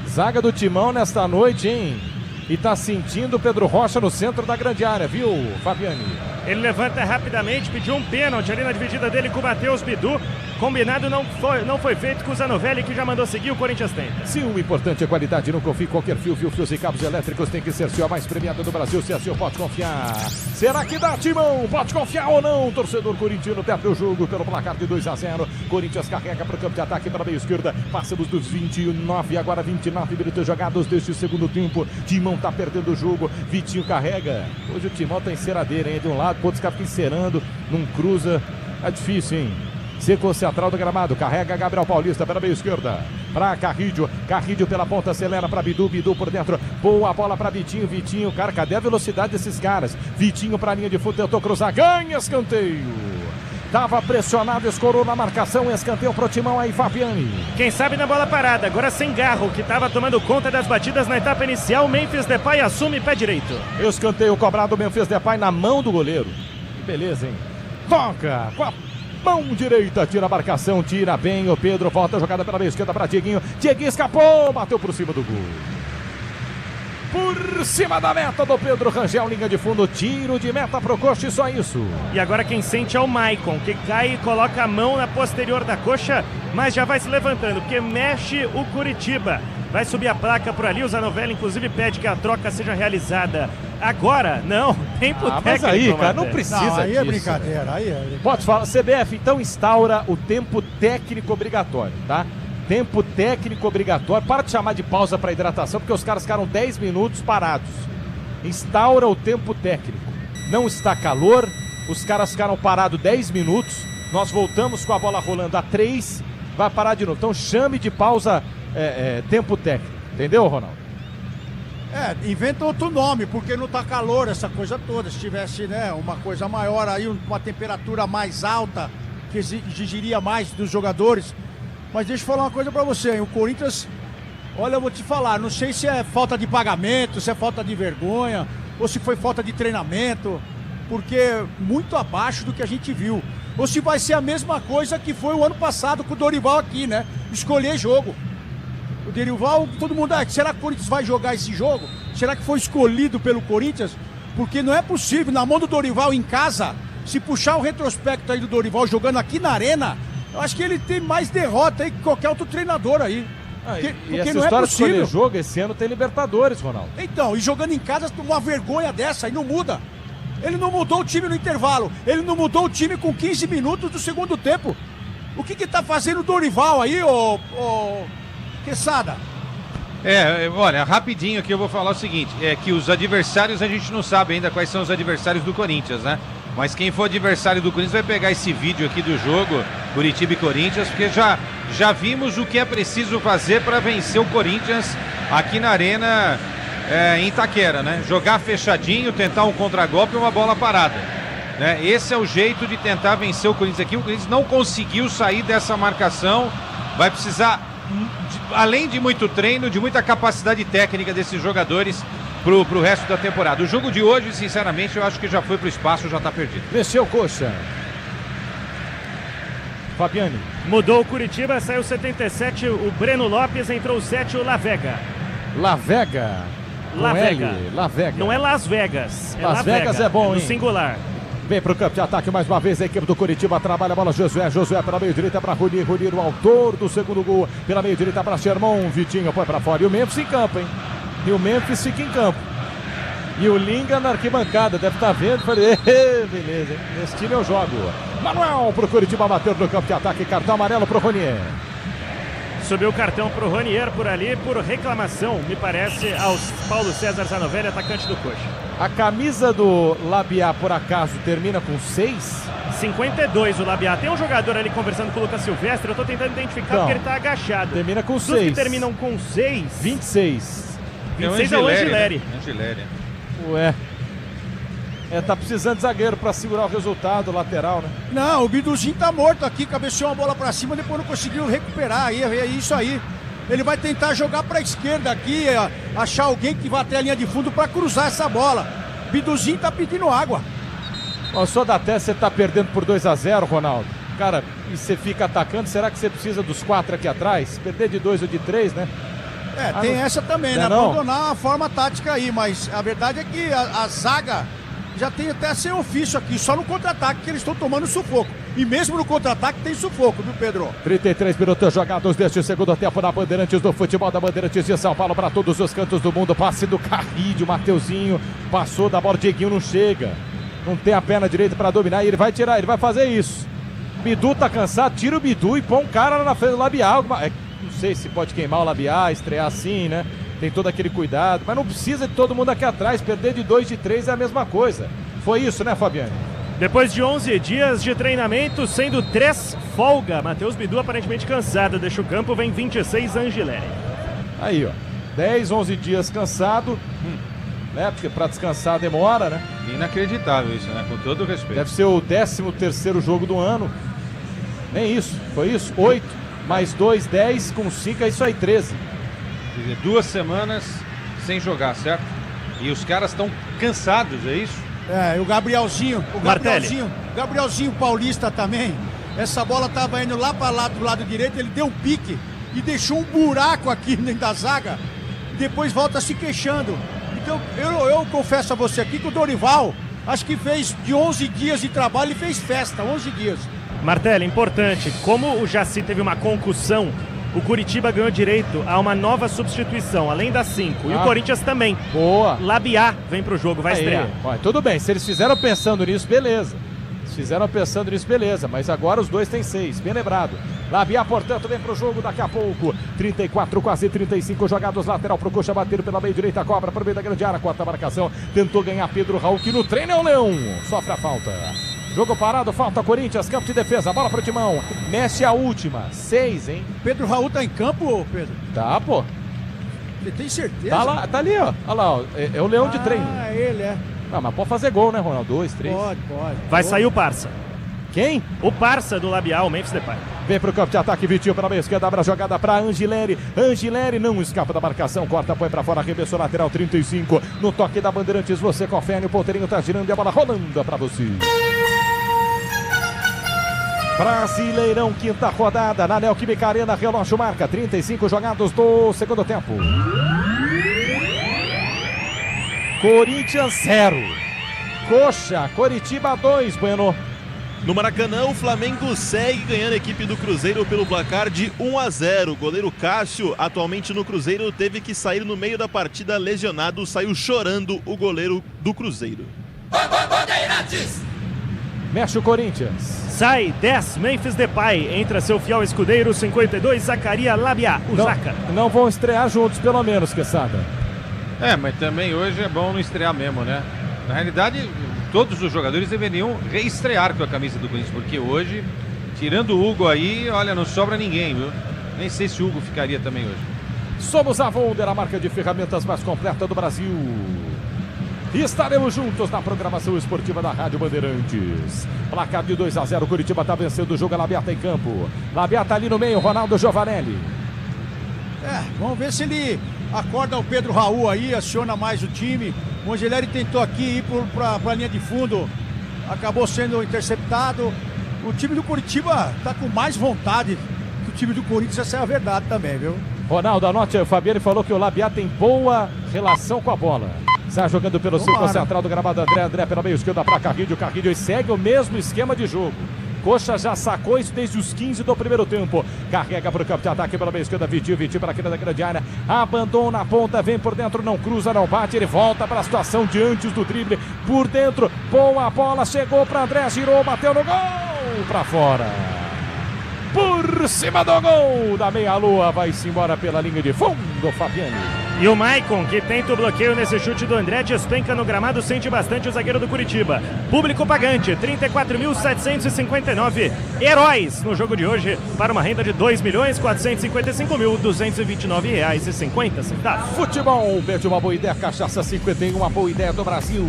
Speaker 1: Zaga do Timão nesta noite, hein? E tá sentindo o Pedro Rocha no centro da grande área, viu, Fabiani?
Speaker 2: Ele levanta rapidamente, pediu um pênalti ali na dividida dele com o Matheus Bidu. Combinado não foi feito com o Zanovelli, que já mandou seguir, o Corinthians tenta.
Speaker 1: Sim, o importante é qualidade, não confie em qualquer fios e cabos elétricos, tem que ser a mais premiada do Brasil, se é seu, pode confiar. Será que dá, Timão? Pode confiar ou não? Torcedor corintiano perde o jogo pelo placar de 2-0. Corinthians carrega para o campo de ataque para a meia esquerda, passamos dos 29, agora 29 minutos jogados deste segundo tempo. Timão tá perdendo o jogo, Vitinho carrega. Hoje o Timão tá enceradeira, hein? De um lado, pro outro, os caras ficam encerando, não cruza, é difícil, hein? Seco central do gramado, carrega Gabriel Paulista pela meia esquerda, para Carrídio pela ponta, acelera para Bidu por dentro, boa bola para Vitinho, cara, cadê a velocidade desses caras? Vitinho para a linha de fundo, tentou cruzar, ganha escanteio. Tava pressionado, escorou na marcação, escanteio pro Timão aí, Fabiani.
Speaker 2: Quem sabe na bola parada, agora sem Garro, que tava tomando conta das batidas na etapa inicial, Memphis Depay assume pé direito.
Speaker 1: Escanteio cobrado, Memphis Depay na mão do goleiro. Que beleza, hein? Toca com a mão direita, tira a marcação, tira bem o Pedro, volta a jogada pela meia esquerda para Dieguinho escapou, bateu por cima do gol. Por cima da meta do Pedro Rangel, linha de fundo, tiro de meta pro Coxa e só isso.
Speaker 2: E agora quem sente é o Maicon, que cai e coloca a mão na posterior da coxa, mas já vai se levantando, porque mexe o Curitiba. Vai subir a placa por ali, o Zanovelli inclusive pede que a troca seja realizada agora. Não, tempo técnico.
Speaker 1: Mas aí, cara, não precisa disso.
Speaker 4: Aí é brincadeira, aí é brincadeira.
Speaker 1: Pode falar, CBF, então instaura o tempo técnico obrigatório, tá? Tempo técnico obrigatório. Para de chamar de pausa para hidratação, porque os caras ficaram 10 minutos parados. Instaura o tempo técnico. Não está calor, os caras ficaram parados 10 minutos. Nós voltamos com a bola rolando a 3. Vai parar de novo. Então chame de pausa tempo técnico. Entendeu, Ronaldo?
Speaker 4: Inventa outro nome, porque não tá calor essa coisa toda. Se tivesse, né, uma coisa maior aí, uma temperatura mais alta, que exigiria mais dos jogadores. Mas deixa eu falar uma coisa pra você, hein? O Corinthians, olha, eu vou te falar, não sei se é falta de pagamento, se é falta de vergonha, ou se foi falta de treinamento, porque muito abaixo do que a gente viu. Ou se vai ser a mesma coisa que foi o ano passado com o Dorival aqui, né? Escolher jogo. O Dorival, todo mundo, será que o Corinthians vai jogar esse jogo? Será que foi escolhido pelo Corinthians? Porque não é possível, na mão do Dorival em casa, se puxar o retrospecto aí do Dorival jogando aqui na Arena, eu acho que ele tem mais derrota aí que qualquer outro treinador aí.
Speaker 1: E essa história de escolher jogo, esse ano tem Libertadores, Ronaldo.
Speaker 4: Então, e jogando em casa, uma vergonha dessa, aí não muda. Ele não mudou o time no intervalo, ele não mudou o time com 15 minutos do segundo tempo. O que tá fazendo o Dorival aí, ô Quesada?
Speaker 3: Olha, rapidinho aqui eu vou falar o seguinte, que os adversários a gente não sabe ainda quais são os adversários do Corinthians, né? Mas quem for adversário do Corinthians vai pegar esse vídeo aqui do jogo, Curitiba e Corinthians, porque já vimos o que é preciso fazer para vencer o Corinthians aqui na Arena em Itaquera, né? Jogar fechadinho, tentar um contragolpe e uma bola parada, né? Esse é o jeito de tentar vencer o Corinthians aqui. O Corinthians não conseguiu sair dessa marcação, vai precisar, além de muito treino, de muita capacidade técnica desses jogadores pro resto da temporada. O jogo de hoje, sinceramente, eu acho que já foi pro espaço, já tá perdido.
Speaker 1: Mexeu Coxa. Fabiani.
Speaker 2: Mudou o Curitiba, saiu 77, o Breno Lopes, entrou o 7, o Lavega.
Speaker 1: Lavega.
Speaker 2: Lavega.
Speaker 1: Lavega.
Speaker 2: Não é Las Vegas.
Speaker 1: Las Vegas é bom,
Speaker 2: no
Speaker 1: hein?
Speaker 2: singular.
Speaker 1: Vem pro campo de ataque mais uma vez a equipe do Coritiba, trabalha a bola Josué pela meio direita para Rony, o autor do segundo gol, pela meio direita para Sherman, Vitinho põe para fora e o Memphis em campo, hein? E o Memphis fica em campo. E o Linga na arquibancada, deve estar vendo, falei, beleza, hein? Nesse time eu jogo. Manuel pro Coritiba, bateu no campo de ataque, cartão amarelo pro Rony.
Speaker 2: Subiu o cartão pro Ronier por ali, por reclamação, me parece, aos Paulo César Zanovelli, atacante do Coxa.
Speaker 1: A camisa do Labiá, por acaso, termina com 6?
Speaker 2: 52 o Labiá. Tem um jogador ali conversando com o Lucas Silvestre, eu tô tentando identificar porque ele tá agachado.
Speaker 1: Termina com 6.
Speaker 2: Dos que terminam com 6.
Speaker 1: 26.
Speaker 2: 26 é o Angileri.
Speaker 1: Ué. Tá precisando de zagueiro pra segurar o resultado lateral, né?
Speaker 4: Não, o Biduzinho tá morto aqui, cabeceou uma bola pra cima, depois não conseguiu recuperar, aí é isso aí. Ele vai tentar jogar pra esquerda aqui, achar alguém que vá até a linha de fundo pra cruzar essa bola. Biduzinho tá pedindo água.
Speaker 1: Ó, só da testa você tá perdendo por 2-0, Ronaldo. Cara, e você fica atacando, será que você precisa dos 4 aqui atrás? Perder de 2 ou de 3, né?
Speaker 4: Tem essa também, né? Abandonar a forma tática aí, mas a verdade é que a zaga já tem até seu ofício aqui, só no contra-ataque que eles estão tomando sufoco. E mesmo no contra-ataque tem sufoco, viu, Pedro?
Speaker 1: 33 minutos jogados deste segundo tempo na Bandeirantes do futebol da Bandeirantes de São Paulo para todos os cantos do mundo. Passe do Carrilho, Mateuzinho passou da bola, Dieguinho não chega. Não tem a perna direita para dominar e ele vai tirar, ele vai fazer isso. Bidu tá cansado, tira o Bidu e põe um cara lá na frente do Labiá. Não sei se pode queimar o Labiá, estrear assim, né? Tem todo aquele cuidado, mas não precisa de todo mundo aqui atrás. Perder de 2, de 3 é a mesma coisa. Foi isso, né, Fabiano?
Speaker 2: Depois de 11 dias de treinamento, sendo 3 folga, Matheus Bidu aparentemente cansado, deixa o campo, vem 26 Angileri.
Speaker 1: Aí, ó, 10, 11 dias cansado, né, porque pra descansar demora, né?
Speaker 3: Inacreditável isso, né, com todo o respeito.
Speaker 1: Deve ser o 13º jogo do ano. Nem isso, foi isso? 8, mais 2, 10, com 5, é isso aí, 13.
Speaker 3: Quer dizer, 2 semanas sem jogar, certo? E os caras estão cansados, é isso?
Speaker 4: O Gabrielzinho Paulista também. Essa bola tava indo lá para lá do lado direito, ele deu um pique e deixou um buraco aqui dentro da zaga. Depois volta se queixando. Então eu confesso a você aqui que o Dorival, acho que fez de 11 dias de trabalho, ele fez festa, 11 dias.
Speaker 2: Martelli, importante, como o Jaci teve uma concussão, o Curitiba ganhou direito a uma nova substituição, além das 5. E o Corinthians também.
Speaker 1: Boa.
Speaker 2: Labiá vem pro jogo, vai estrear.
Speaker 1: Tudo bem, se eles fizeram pensando nisso, beleza. Mas agora os dois têm 6, bem lembrado. Labiá, portanto, vem pro jogo daqui a pouco. 34, quase 35 jogados, lateral pro Coxa, bater pela meio direita, cobra pro meio da grande área, quarta marcação. Tentou ganhar Pedro Raul, que no treino é o Leão. Sofre a falta. Jogo parado, falta Corinthians, campo de defesa, bola pro Timão. Mexe a última, 6, hein?
Speaker 4: Pedro Raul tá em campo, Pedro?
Speaker 1: Tá, pô.
Speaker 4: Você tem certeza?
Speaker 1: Tá lá, tá ali, ó. Olha lá, ó. É o Leão de treino.
Speaker 4: Ele é.
Speaker 1: Ah, mas pode fazer gol, né, Ronaldo? 2, 3.
Speaker 4: Pode.
Speaker 2: Vai sair o Parça.
Speaker 1: Quem?
Speaker 2: O Parça do Labiá, o Memphis Depay.
Speaker 1: Vem pro campo de ataque, Vitinho pela meia esquerda, abre a jogada pra Angileri. Angileri não escapa da marcação, corta, põe pra fora, arremessou lateral 35. No toque da Bandeirantes, você confere, o ponteirinho tá girando e a bola rolando pra você. Brasileirão, quinta rodada, na Neoquímica Arena, relógio marca 35 jogados do segundo tempo. Corinthians 0. Coxa, Coritiba 2, Bueno.
Speaker 5: No Maracanã, o Flamengo segue ganhando a equipe do Cruzeiro pelo placar de 1-0. O goleiro Cássio, atualmente no Cruzeiro, teve que sair no meio da partida lesionado. Saiu chorando o goleiro do Cruzeiro.
Speaker 1: Mexe o Corinthians.
Speaker 2: Sai 10, Memphis Depay. Entra seu fiel escudeiro, 52, Zacaria Labiá, o Zaca.
Speaker 1: Não vão estrear juntos, pelo menos, Quesada.
Speaker 3: Mas também hoje é bom não estrear mesmo, né? Na realidade, todos os jogadores deveriam reestrear com a camisa do Corinthians, porque hoje, tirando o Hugo aí, olha, não sobra ninguém, viu? Nem sei se o Hugo ficaria também hoje.
Speaker 1: Somos a Volder, a marca de ferramentas mais completa do Brasil. E estaremos juntos na programação esportiva da Rádio Bandeirantes. Placar de 2-0, Curitiba está vencendo o jogo, a Labiá tá em campo. Labiá tá ali no meio, Ronaldo Giovanelli.
Speaker 4: Vamos ver se ele acorda o Pedro Raul aí, aciona mais o time. O Angileri tentou aqui ir para a linha de fundo, acabou sendo interceptado. O time do Curitiba tá com mais vontade que o time do Corinthians, essa é a verdade também, viu?
Speaker 1: Ronaldo, anote, o Fabiano falou que o Labiá tem boa relação com a bola. Sai jogando pelo círculo central do gramado. André pela meio esquerda para Carrilho. Carrilho segue o mesmo esquema de jogo. Coxa já sacou isso desde os 15 do primeiro tempo. Carrega para o campo de ataque pela meia esquerda. Vitinho para a quina da grande área. Abandona a ponta, vem por dentro, não cruza, não bate. Ele volta para a situação de antes do drible. Por dentro, boa bola, chegou para André, girou, bateu no gol. Para fora. Por cima do gol da meia-lua. Vai-se embora pela linha de fundo, Fabiani.
Speaker 2: E o Maicon, que tenta o bloqueio nesse chute do André, despenca no gramado, sente bastante o zagueiro do Curitiba. Público pagante, 34.759 heróis no jogo de hoje, para uma renda de R$ 2.455.229,50.
Speaker 1: Futebol, pede uma boa ideia, cachaça 51, uma boa ideia do Brasil.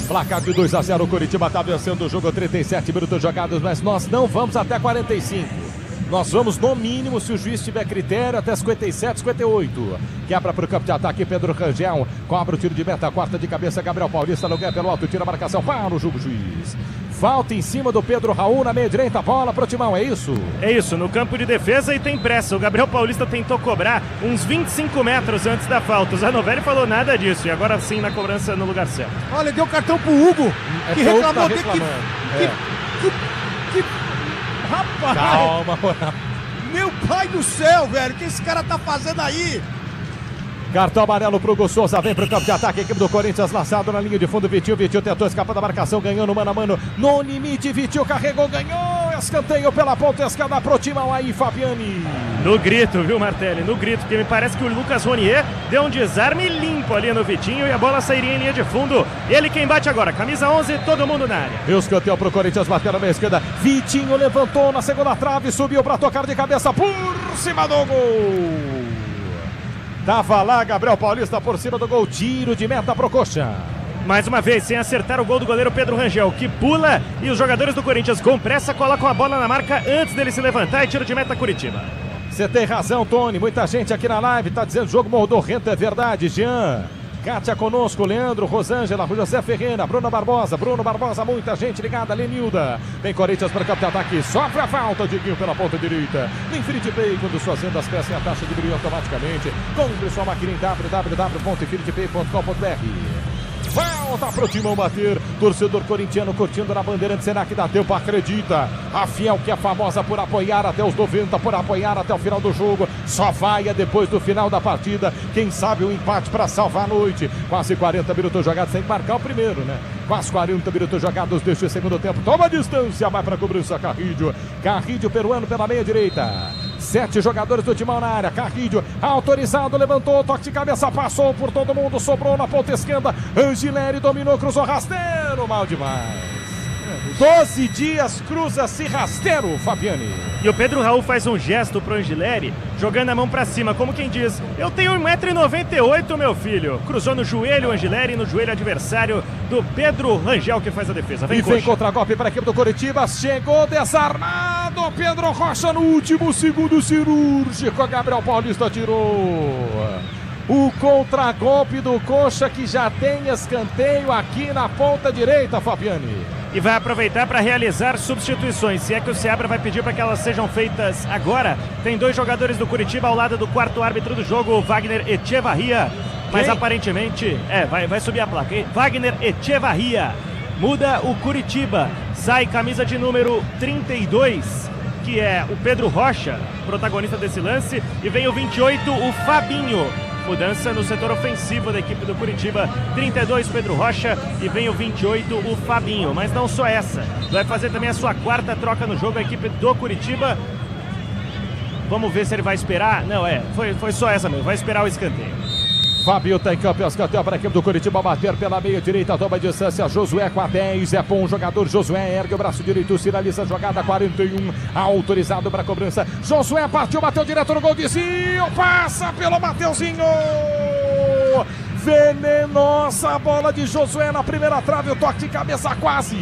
Speaker 1: Placar de 2-0, o Curitiba está vencendo o jogo, 37 minutos jogados, mas nós não vamos até 45. Nós vamos, no mínimo, se o juiz tiver critério, até 57, 58. Quebra para o campo de ataque, Pedro Rangel. Cobra o tiro de meta, quarta de cabeça, Gabriel Paulista. Lugar pelo alto, tira a marcação para o jogo, juiz. Falta em cima do Pedro Raul, na meia direita, bola pro Timão, é isso?
Speaker 2: É isso, no campo de defesa e tem pressa. O Gabriel Paulista tentou cobrar uns 25 metros antes da falta. O Zanovelli falou nada disso e agora sim na cobrança no lugar certo.
Speaker 4: Olha, deu cartão pro Hugo, que reclamou dele que... Rapaz!
Speaker 1: Calma,
Speaker 4: meu pai do céu, velho, o que esse cara tá fazendo aí?
Speaker 1: Cartão amarelo pro Hugo Souza, vem pro campo de ataque, equipe do Corinthians lançado na linha de fundo, Vitinho tentou escapar da marcação, ganhou no mano a mano, no limite, Vitinho carregou, ganhou, escanteio pela ponta esquerda pro Timão aí, Fabiani.
Speaker 2: No grito, viu, Martelli, no grito, porque me parece que o Lucas Ronier deu um desarme limpo ali no Vitinho e a bola sairia em linha de fundo. Ele quem bate agora, camisa 11, todo mundo na área.
Speaker 1: Escanteio pro Corinthians, bateu na meia esquerda, Vitinho levantou na segunda trave, subiu pra tocar de cabeça por cima do gol. Tava lá Gabriel Paulista por cima do gol, tiro de meta pro Coxa.
Speaker 2: Mais uma vez, sem acertar o gol do goleiro Pedro Rangel, que pula e os jogadores do Corinthians com pressa colocam a bola na marca antes dele se levantar e tiro de meta Curitiba.
Speaker 1: Você tem razão, Tony, muita gente aqui na live tá dizendo jogo mordorrento, é verdade, Jean. Kátia conosco, Leandro, Rosângela, José Ferreira, Bruno Barbosa, muita gente ligada, Lenilda. Vem Corinthians para o campo de ataque, sofre a falta, Diguinho pela ponta direita. No Infinity Pay, quando suas vendas crescem, a taxa diminui automaticamente. Compre sua máquina em www.infinitypay.com.br. Volta pro Timão bater, torcedor corintiano curtindo na Bandeirantes, será que dá tempo? Acredita, a Fiel que é famosa por apoiar até os 90, por apoiar até o final do jogo, só vai depois do final da partida, quem sabe um empate para salvar a noite. Quase 40 minutos jogados, sem marcar o primeiro, né? Quase 40 minutos jogados deste segundo tempo, toma a distância, vai para cobrança Carrilho peruano pela meia direita. 7 jogadores do Timão na área, Carrilho autorizado, levantou, toque de cabeça, passou por todo mundo, sobrou na ponta esquerda, Angileri dominou, cruzou rasteiro, mal demais. 12 dias, cruza-se rasteiro, Fabiani.
Speaker 2: E o Pedro Raul faz um gesto pro Angileri, jogando a mão pra cima, como quem diz, eu tenho 1,98 m, meu filho. Cruzou no joelho o Angileri, no joelho adversário do Pedro Rangel, que faz a defesa.
Speaker 1: Vem contra-golpe para a equipe do Coritiba, chegou desarmado, Pedro Rocha no último segundo cirúrgico, Gabriel Paulista tirou. O contra-golpe do Coxa, que já tem escanteio aqui na ponta direita, Fabiani.
Speaker 2: E vai aproveitar para realizar substituições. Se é que o Seabra vai pedir para que elas sejam feitas agora. Tem 2 jogadores do Curitiba ao lado do quarto árbitro do jogo, o Wagner Echevarria. Mas aparentemente, vai subir a placa, hein? Wagner Echevarria. Muda o Curitiba. Sai camisa de número 32, que é o Pedro Rocha, protagonista desse lance. E vem o 28, o Fabinho. Mudança no setor ofensivo da equipe do Curitiba, 32 Pedro Rocha e vem o 28 o Fabinho, mas não só essa, vai fazer também a sua 4ª troca no jogo a equipe do Curitiba. Vamos ver se ele vai esperar, não foi só essa mesmo, vai esperar o escanteio.
Speaker 1: Fábio tá em campo, escanteio para a equipe do Curitiba bater pela meia direita, toma a distância, Josué com a 10, é bom jogador, Josué ergue o braço direito, sinaliza a jogada, 41, autorizado para a cobrança, Josué partiu, bateu direto no gol, Dizinho, passa pelo Mateuzinho, venenosa a bola de Josué na primeira trave, o toque de cabeça quase,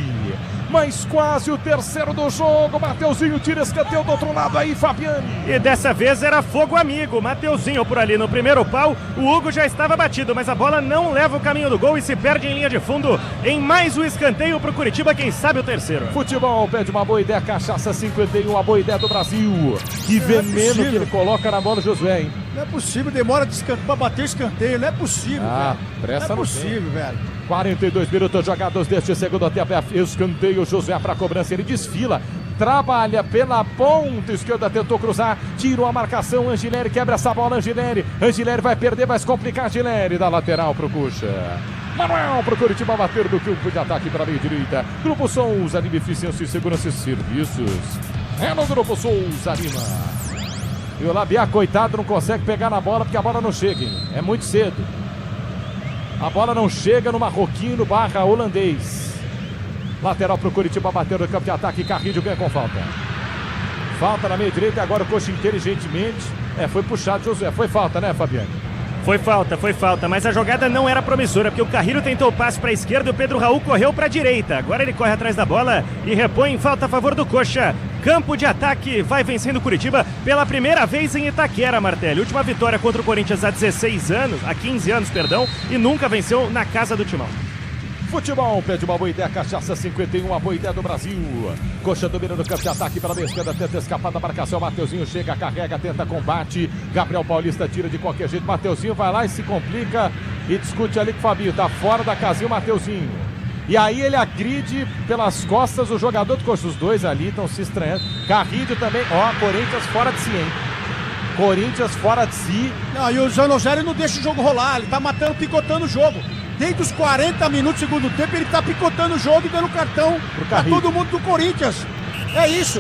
Speaker 1: mas quase o terceiro do jogo, Mateuzinho tira escanteio do outro lado aí, Fabiani.
Speaker 2: E dessa vez era fogo amigo, Mateuzinho por ali no primeiro pau, o Hugo já estava batido, mas a bola não leva o caminho do gol e se perde em linha de fundo, em mais um escanteio pro Curitiba, quem sabe o terceiro.
Speaker 1: Futebol pede uma boa ideia, cachaça 51, a boa ideia do Brasil. Que veneno que ele coloca na bola, Josué, hein?
Speaker 4: Não é possível, demora pra bater escanteio, não é possível, velho.
Speaker 1: Pressa
Speaker 4: não é possível, velho.
Speaker 1: 42 minutos jogados deste segundo tempo. Escanteio, Josué para cobrança, ele desfila. Trabalha pela ponta esquerda, tentou cruzar, tirou a marcação, Angileri quebra essa bola, Angileri vai perder, vai se complicar, Angileri da lateral pro Coxa. Manuel pro Coritiba bater do campo de ataque para a meia direita. Grupo Souza, Lima Eficiência e Segurança e Serviços. É no Grupo Souza, Lima. E o Labiá, coitado, não consegue pegar na bola porque a bola não chega, hein? É muito cedo. A bola não chega no marroquino / holandês. Lateral pro Coritiba bater no campo de ataque. Carrilho ganha com falta. Falta na meia direita e agora o Coxa inteligentemente. Foi puxado, Josué. Foi falta, né, Fabiano?
Speaker 2: Foi falta, mas a jogada não era promissora, porque o Carrilho tentou o passe para a esquerda e o Pedro Raul correu para a direita. Agora ele corre atrás da bola e repõe em falta a favor do Coxa. Campo de ataque, vai vencendo o Curitiba pela primeira vez em Itaquera, Martelli. Última vitória contra o Corinthians há 15 anos, e nunca venceu na casa do Timão.
Speaker 1: Futebol, pede uma boa ideia, Cachaça 51, a boa ideia do Brasil. Coxa domina no campo de ataque para a esquerda, tenta escapar da marcação, Mateuzinho chega, carrega, tenta combate, Gabriel Paulista tira de qualquer jeito, Mateuzinho vai lá e se complica e discute ali com o Fabinho, tá fora da casinha o Mateuzinho. E aí ele agride pelas costas o jogador do Coxa, os dois ali estão se estranhando. Carrilho também, Corinthians fora de si, hein? Corinthians fora de si.
Speaker 4: Não, e o Zanozzelli não deixa o jogo rolar, ele tá picotando o jogo. Desde os 40 minutos do segundo tempo, ele tá picotando o jogo e dando cartão pra todo mundo do Corinthians. É isso.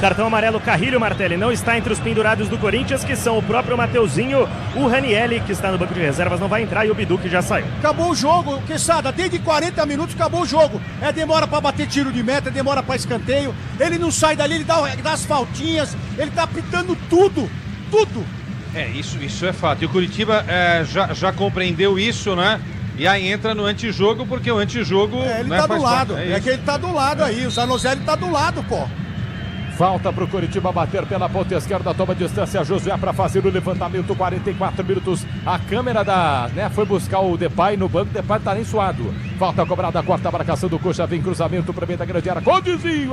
Speaker 2: Cartão amarelo, Carrilho, Martelli, não está entre os pendurados do Corinthians, que são o próprio Mateuzinho, o Ranielli, que está no banco de reservas, não vai entrar, e o Bidu, que já saiu.
Speaker 4: Acabou o jogo, Quesada, desde 40 minutos acabou o jogo. Demora pra bater tiro de meta, demora pra escanteio, ele não sai dali, ele dá as faltinhas, ele tá apitando tudo.
Speaker 3: Isso é fato. E o Curitiba já compreendeu isso, né? E aí entra no antijogo, porque o antijogo...
Speaker 4: ele tá do lado, que ele tá do lado aí, o Zanozzelli tá do lado, pô.
Speaker 1: Falta pro Coritiba bater pela ponta esquerda, toma distância, Josué para fazer o levantamento, 44 minutos. A câmera foi buscar o Depay no banco, o Depay tá nem suado. Falta cobrada, quarta marcação do Coxa, vem cruzamento para meio da grande área, com desvio,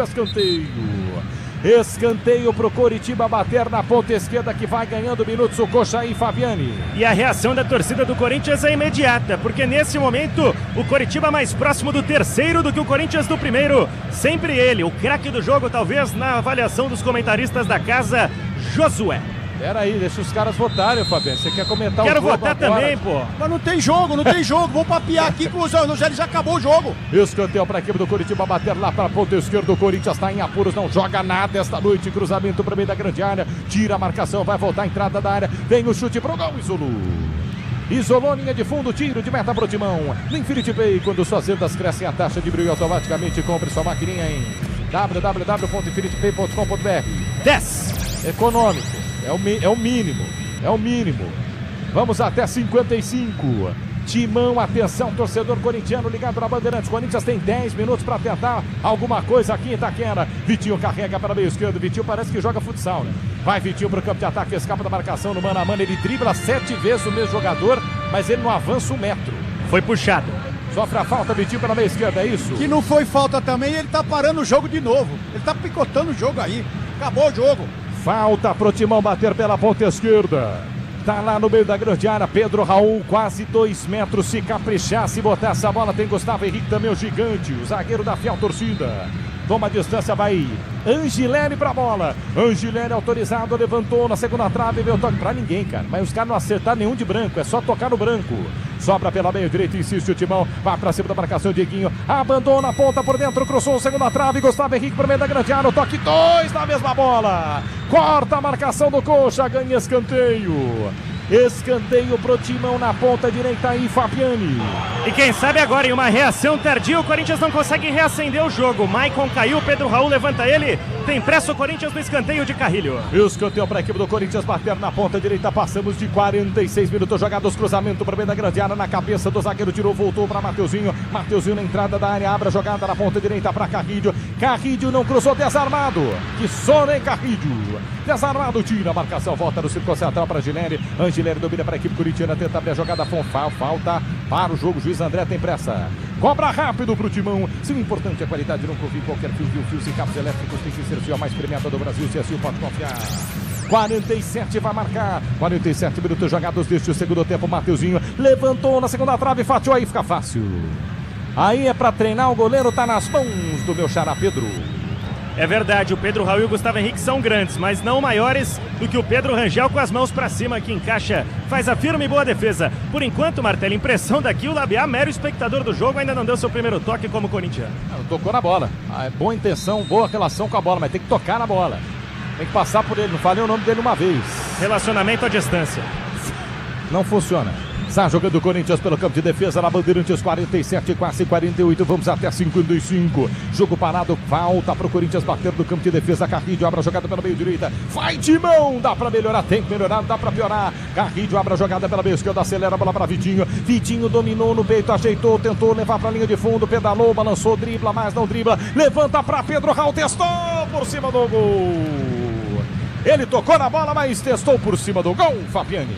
Speaker 1: escanteio pro Coritiba bater na ponta esquerda, que vai ganhando minutos o Coxa e Fabiani.
Speaker 2: E a reação da torcida do Corinthians é imediata, porque nesse momento o Coritiba mais próximo do terceiro do que o Corinthians do primeiro. Sempre ele, o craque do jogo, talvez na avaliação dos comentaristas da casa, Josué.
Speaker 1: Peraí, deixa os caras votarem, Fabiano. Você quer comentar
Speaker 2: Quero
Speaker 1: o jogo
Speaker 2: votar
Speaker 1: agora?
Speaker 2: também, pô.
Speaker 4: Mas não tem jogo. Vou papiar aqui com o Zanozzelli, já acabou o jogo.
Speaker 1: Escanteio para a equipe do Coritiba bater lá para a ponta esquerda. O Corinthians está em apuros, não joga nada esta noite. Cruzamento para meio da grande área. Tira a marcação, vai voltar a entrada da área. Vem o chute pro gol, isolou a linha de fundo, tiro de meta pro Timão. No Infinity Pay, quando suas vendas crescem, a taxa de brilho automaticamente. Compre sua maquininha em www.infinitypay.com.br.
Speaker 2: 10.
Speaker 1: Econômico. É o mínimo. Vamos até 55. Timão, atenção, torcedor corintiano ligado na Bandeirantes. Corinthians tem 10 minutos para tentar alguma coisa aqui em Itaquera. Vitinho carrega para o meio esquerdo. Vitinho parece que joga futsal, né? Vai Vitinho para o campo de ataque, escapa da marcação no mano a mano. Ele dribla 7 vezes o mesmo jogador, mas ele não avança 1 metro.
Speaker 2: Foi puxado.
Speaker 1: Sofre a falta, Vitinho pela meia esquerda, é isso?
Speaker 4: Que não foi falta também, ele tá parando o jogo de novo. Ele tá picotando o jogo aí. Acabou o jogo.
Speaker 1: Falta pro Timão bater pela ponta esquerda. Tá lá no meio da grande área, Pedro Raul, quase 2 metros. Se caprichar, se botar essa bola, tem Gustavo Henrique também, o gigante, o zagueiro da fiel torcida. Toma a distância, vai Angileri pra bola. Angileri autorizado, levantou na segunda trave, veio o toque pra ninguém, cara. Mas os caras não acertaram nenhum de branco, é só tocar no branco. Sobra pela meia direita, insiste o Timão, vai pra cima da marcação, Dieguinho, abandona a ponta por dentro, cruzou a segunda trave, Gustavo Henrique pro meio da grande área, o toque 2 na mesma bola. Corta a marcação do Coxa, ganha escanteio. Escanteio pro Timão na ponta direita aí, Fabiani.
Speaker 2: E quem sabe agora, em uma reação tardia, o Corinthians não consegue reacender o jogo. Maicon caiu, Pedro Raul levanta ele. Tem pressa o Corinthians no escanteio de Carrilho.
Speaker 1: Escanteio para a equipe do Corinthians bater na ponta direita. Passamos de 46 minutos jogados. Cruzamento para o meio da grande área, na cabeça do zagueiro. Tirou, voltou para Mateuzinho. Mateuzinho na entrada da área. Abre a jogada na ponta direita para Carrilho. Carrilho não cruzou, desarmado. Que sono, hein, Carrilho? Desarmado, tira a marcação. Volta no círculo central para Angileri. Angileri domina para a equipe corintiana. Tenta abrir a jogada. Falta para o jogo. O juiz André tem pressa. Cobra rápido pro Timão. Se o importante é a qualidade, não confie em qualquer fio. Fios e cabos elétricos tem que ser o fio mais premiado do Brasil. Se assim pode confiar. 47 vai marcar. 47 minutos jogados deste segundo tempo. Mateuzinho levantou na segunda trave, fatiou, aí fica fácil. Aí é pra treinar, o goleiro tá nas mãos do meu xará Pedro.
Speaker 2: É verdade, o Pedro Raul e o Gustavo Henrique são grandes, mas não maiores do que o Pedro Rangel com as mãos pra cima, que encaixa, faz a firme e boa defesa. Por enquanto, Martelli, impressão daqui, o Labiá, mero espectador do jogo, ainda não deu seu primeiro toque como corintiano.
Speaker 1: Não, tocou na bola. Boa intenção, boa relação com a bola, mas tem que tocar na bola. Tem que passar por ele, não falei o nome dele uma vez.
Speaker 2: Relacionamento à distância.
Speaker 1: Não funciona. Está jogando o Corinthians pelo campo de defesa na Bandeirantes, 47, quase 48, vamos até 55. Jogo parado, falta para o Corinthians bater no campo de defesa. Carrilho abre a jogada pela meio direita. Vai, Timão! Dá para melhorar, tem que melhorar, dá para piorar. Carrilho abre a jogada pela meio esquerda, acelera a bola para Vitinho. Vitinho dominou no peito, ajeitou, tentou levar para a linha de fundo, pedalou, balançou, dribla, mas não dribla. Levanta para Pedro Raul, testou por cima do gol. Ele tocou na bola, mas testou por cima do gol, Fabiani.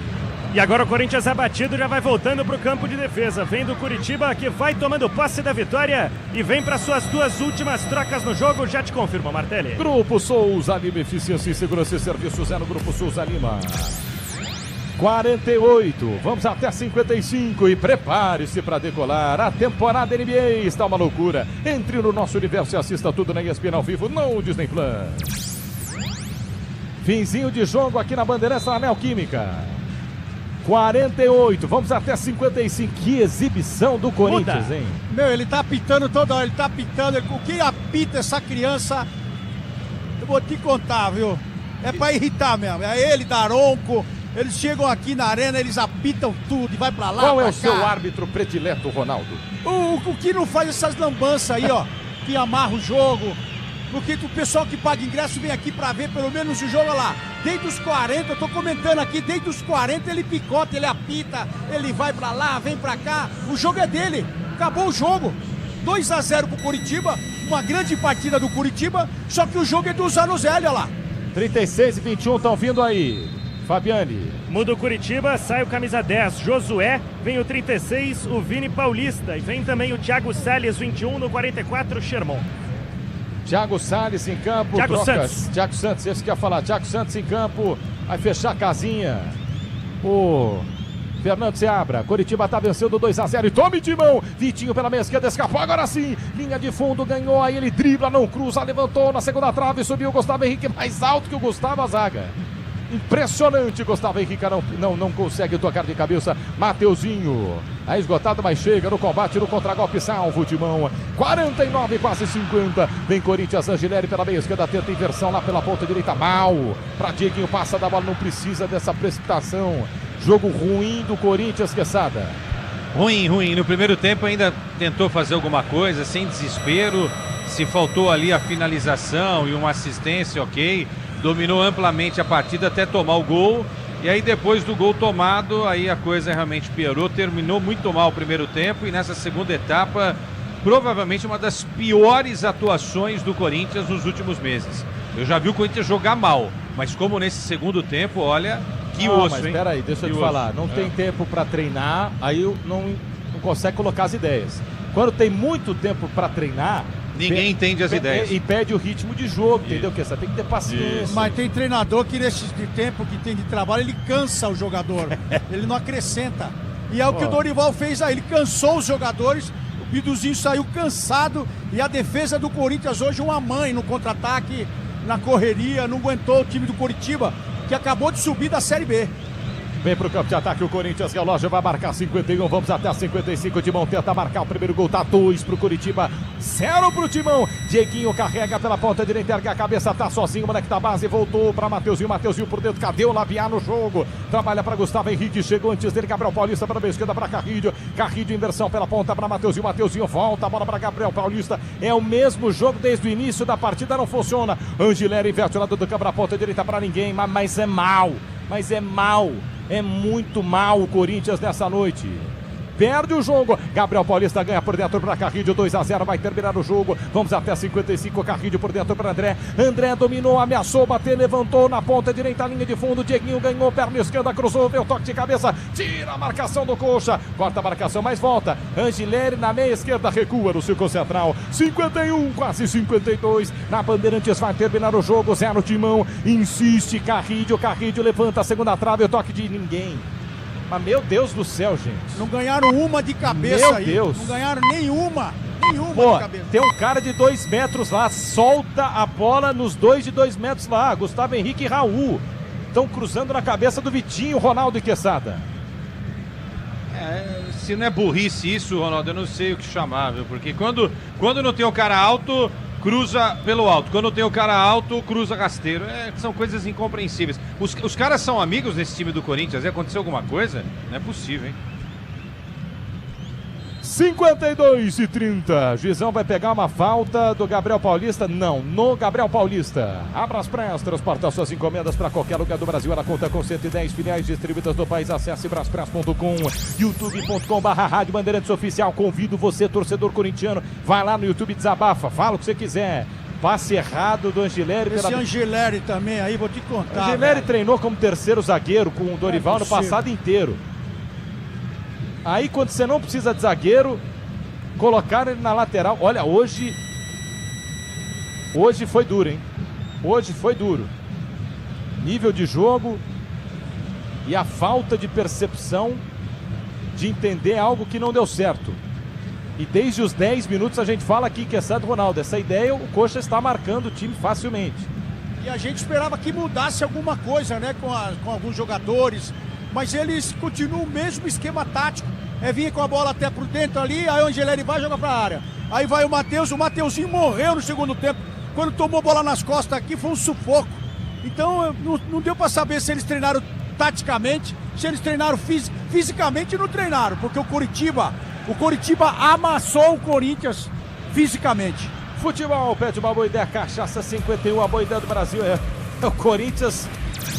Speaker 2: E agora o Corinthians abatido já vai voltando para o campo de defesa. Vem do Curitiba, que vai tomando posse da vitória e vem para suas duas últimas trocas no jogo. Já te confirma, Martelli.
Speaker 1: Grupo Souza Lima, eficiência em segurança e serviços é no Grupo Souza Lima. 48, vamos até 55 e prepare-se para decolar. A temporada NBA está uma loucura. Entre no nosso universo e assista tudo na ESPN ao vivo no Disney Plus. Finzinho de jogo aqui na Bandeirantes, na Neoquímica. 48, vamos até 55. Que exibição do Corinthians, hein?
Speaker 4: Meu, ele tá apitando toda hora, ele tá apitando. O que apita essa criança, eu vou te contar, viu? É pra irritar mesmo. É ele, Daronco. Eles chegam aqui na arena, eles apitam tudo e vai pra lá.
Speaker 1: Qual
Speaker 4: pra
Speaker 1: é o
Speaker 4: cá.
Speaker 1: seu árbitro predileto, Ronaldo?
Speaker 4: O que não faz essas lambanças aí, ó, que amarra o jogo. Porque o pessoal que paga ingresso vem aqui pra ver pelo menos o jogo, olha lá. Desde os 40, eu tô comentando aqui, desde os 40 ele picota, ele apita, ele vai pra lá, vem pra cá. O jogo é dele, acabou o jogo. 2-0 pro Curitiba, uma grande partida do Curitiba, só que o jogo é do Zanuzeli, olha lá.
Speaker 1: 36 e 21 estão vindo aí. Fabiani.
Speaker 2: Muda o Curitiba, sai o camisa 10, Josué, vem o 36, o Vini Paulista, e vem também o Thiago Salles, 21, no 44, Sherman.
Speaker 1: Thiago Salles em campo,
Speaker 2: Thiago
Speaker 1: trocas.
Speaker 2: Santos.
Speaker 1: Thiago Santos, esse que ia falar. Thiago Santos em campo, vai fechar a casinha. O Fernando Seabra, Coritiba tá vencendo 2-0 e tome de mão. Vitinho pela meia esquerda, escapou agora sim. Linha de fundo, ganhou, aí ele dribla, não cruza, levantou na segunda trave, subiu o Gustavo Henrique, mais alto que o Gustavo, a zaga. Impressionante, Gustavo Henrique não consegue tocar de cabeça. Mateuzinho, aí esgotado, mas chega no combate, no contragolpe, salvo de mão. 49, quase 50. Vem Corinthians, Angileri pela meia esquerda, tenta inversão lá pela ponta direita, mal. Pra Dieguinho, passa da bola, não precisa dessa precipitação. Jogo ruim do Corinthians, Quesada.
Speaker 3: Ruim. No primeiro tempo ainda tentou fazer alguma coisa, sem desespero. Se faltou ali a finalização e uma assistência, ok. Dominou amplamente a partida até tomar o gol. E aí depois do gol tomado, aí a coisa realmente piorou. Terminou muito mal o primeiro tempo e nessa segunda etapa, provavelmente uma das piores atuações do Corinthians nos últimos meses. Eu já vi o Corinthians jogar mal, mas como nesse segundo tempo, olha, que osso,
Speaker 1: mas
Speaker 3: hein?
Speaker 1: Peraí, deixa eu te falar. Não tem tempo para treinar, aí não consegue colocar as ideias. Quando tem muito tempo para treinar,
Speaker 3: ninguém entende as ideias.
Speaker 1: E perde o ritmo de jogo, entendeu? Que você tem que ter paciência.
Speaker 4: Mas tem treinador que nesse tempo que tem de trabalho, ele cansa o jogador. Ele não acrescenta. E é o que o Dorival fez aí, ele cansou os jogadores. O Biduzinho saiu cansado e a defesa do Corinthians hoje uma mãe no contra-ataque, na correria, não aguentou o time do Coritiba, que acabou de subir da Série B.
Speaker 1: Vem pro campo de ataque o Corinthians, relógio vai marcar 51, vamos até 55, o Timão tenta marcar o primeiro gol, tá 2 pro Curitiba, 0 pro Timão, Dieguinho carrega pela ponta direita, ergue a cabeça, tá sozinho, o moleque da base, voltou pra Mateuzinho por dentro, cadê o Labiá no jogo? Trabalha pra Gustavo Henrique, chegou antes dele, Gabriel Paulista para a esquerda pra Carrilho, inversão pela ponta pra Mateuzinho volta a bola pra Gabriel Paulista, é o mesmo jogo desde o início da partida, não funciona, Angileri inverte o lado do campo na ponta direita pra ninguém, mas é mal, é muito mal o Corinthians nessa noite. perde o jogo. Gabriel Paulista ganha por dentro para Carrilho, 2-0, vai terminar o jogo. Vamos até 55, Carrilho por dentro para André. André dominou, ameaçou, bater, levantou na ponta direita, linha de fundo. Dieguinho ganhou, perna esquerda, cruzou, deu toque de cabeça, tira a marcação do Coxa, corta a marcação, mas volta. Angileri na meia esquerda, recua no círculo central. 51, quase 52. Na Bandeirantes vai terminar o jogo, 0 Timão. Insiste Carrilho, levanta a segunda trave, o toque de ninguém. Mas meu Deus do céu, gente.
Speaker 4: Não ganharam uma de cabeça
Speaker 1: meu
Speaker 4: aí.
Speaker 1: Deus.
Speaker 4: Não ganharam nenhuma
Speaker 1: Pô,
Speaker 4: de cabeça.
Speaker 1: tem um cara de 2 metros lá, solta a bola nos 2 de 2 metros lá. Gustavo Henrique e Raul estão cruzando na cabeça do Vitinho, Ronaldo e Quesada.
Speaker 3: Se não é burrice isso, Ronaldo, eu não sei o que chamar, viu? Porque quando não tem o cara alto, cruza pelo alto. Quando tem o cara alto, cruza rasteiro. São coisas incompreensíveis. Os caras são amigos desse time do Corinthians? Aconteceu alguma coisa? Não é possível, hein?
Speaker 1: 52-30. Juizão vai pegar uma falta do Gabriel Paulista? Não, no Gabriel Paulista. Braspress transporta suas encomendas para qualquer lugar do Brasil. Ela conta com 110 filiais distribuídas no país. Acesse braspress.com, youtube.com/Rádio Bandeirantes Oficial. Convido você, torcedor corintiano, vai lá no YouTube, desabafa, fala o que você quiser. Passe errado do Angileri.
Speaker 4: Esse Angileri também aí, vou te contar.
Speaker 1: Angileri treinou como terceiro zagueiro com o Dorival no passado inteiro. Aí quando você não precisa de zagueiro, colocaram ele na lateral. Olha, hoje foi duro, hein? Hoje foi duro. Nível de jogo e a falta de percepção de entender algo que não deu certo. E desde os 10 minutos a gente fala aqui que é Santo Ronaldo. Essa ideia, o Coxa está marcando o time facilmente.
Speaker 4: E a gente esperava que mudasse alguma coisa, né? Com alguns jogadores. Mas eles continuam o mesmo esquema tático. Vinha com a bola até por dentro ali, aí o Angileri vai jogar pra área. Aí vai o Mateuzinho morreu no segundo tempo. Quando tomou bola nas costas aqui, foi um sufoco. Então não deu pra saber se eles treinaram taticamente, se eles treinaram fisicamente, não treinaram. Porque o Coritiba amassou o Corinthians fisicamente.
Speaker 1: Futebol, pede uma boa ideia, cachaça 51, a boa ideia do Brasil o Corinthians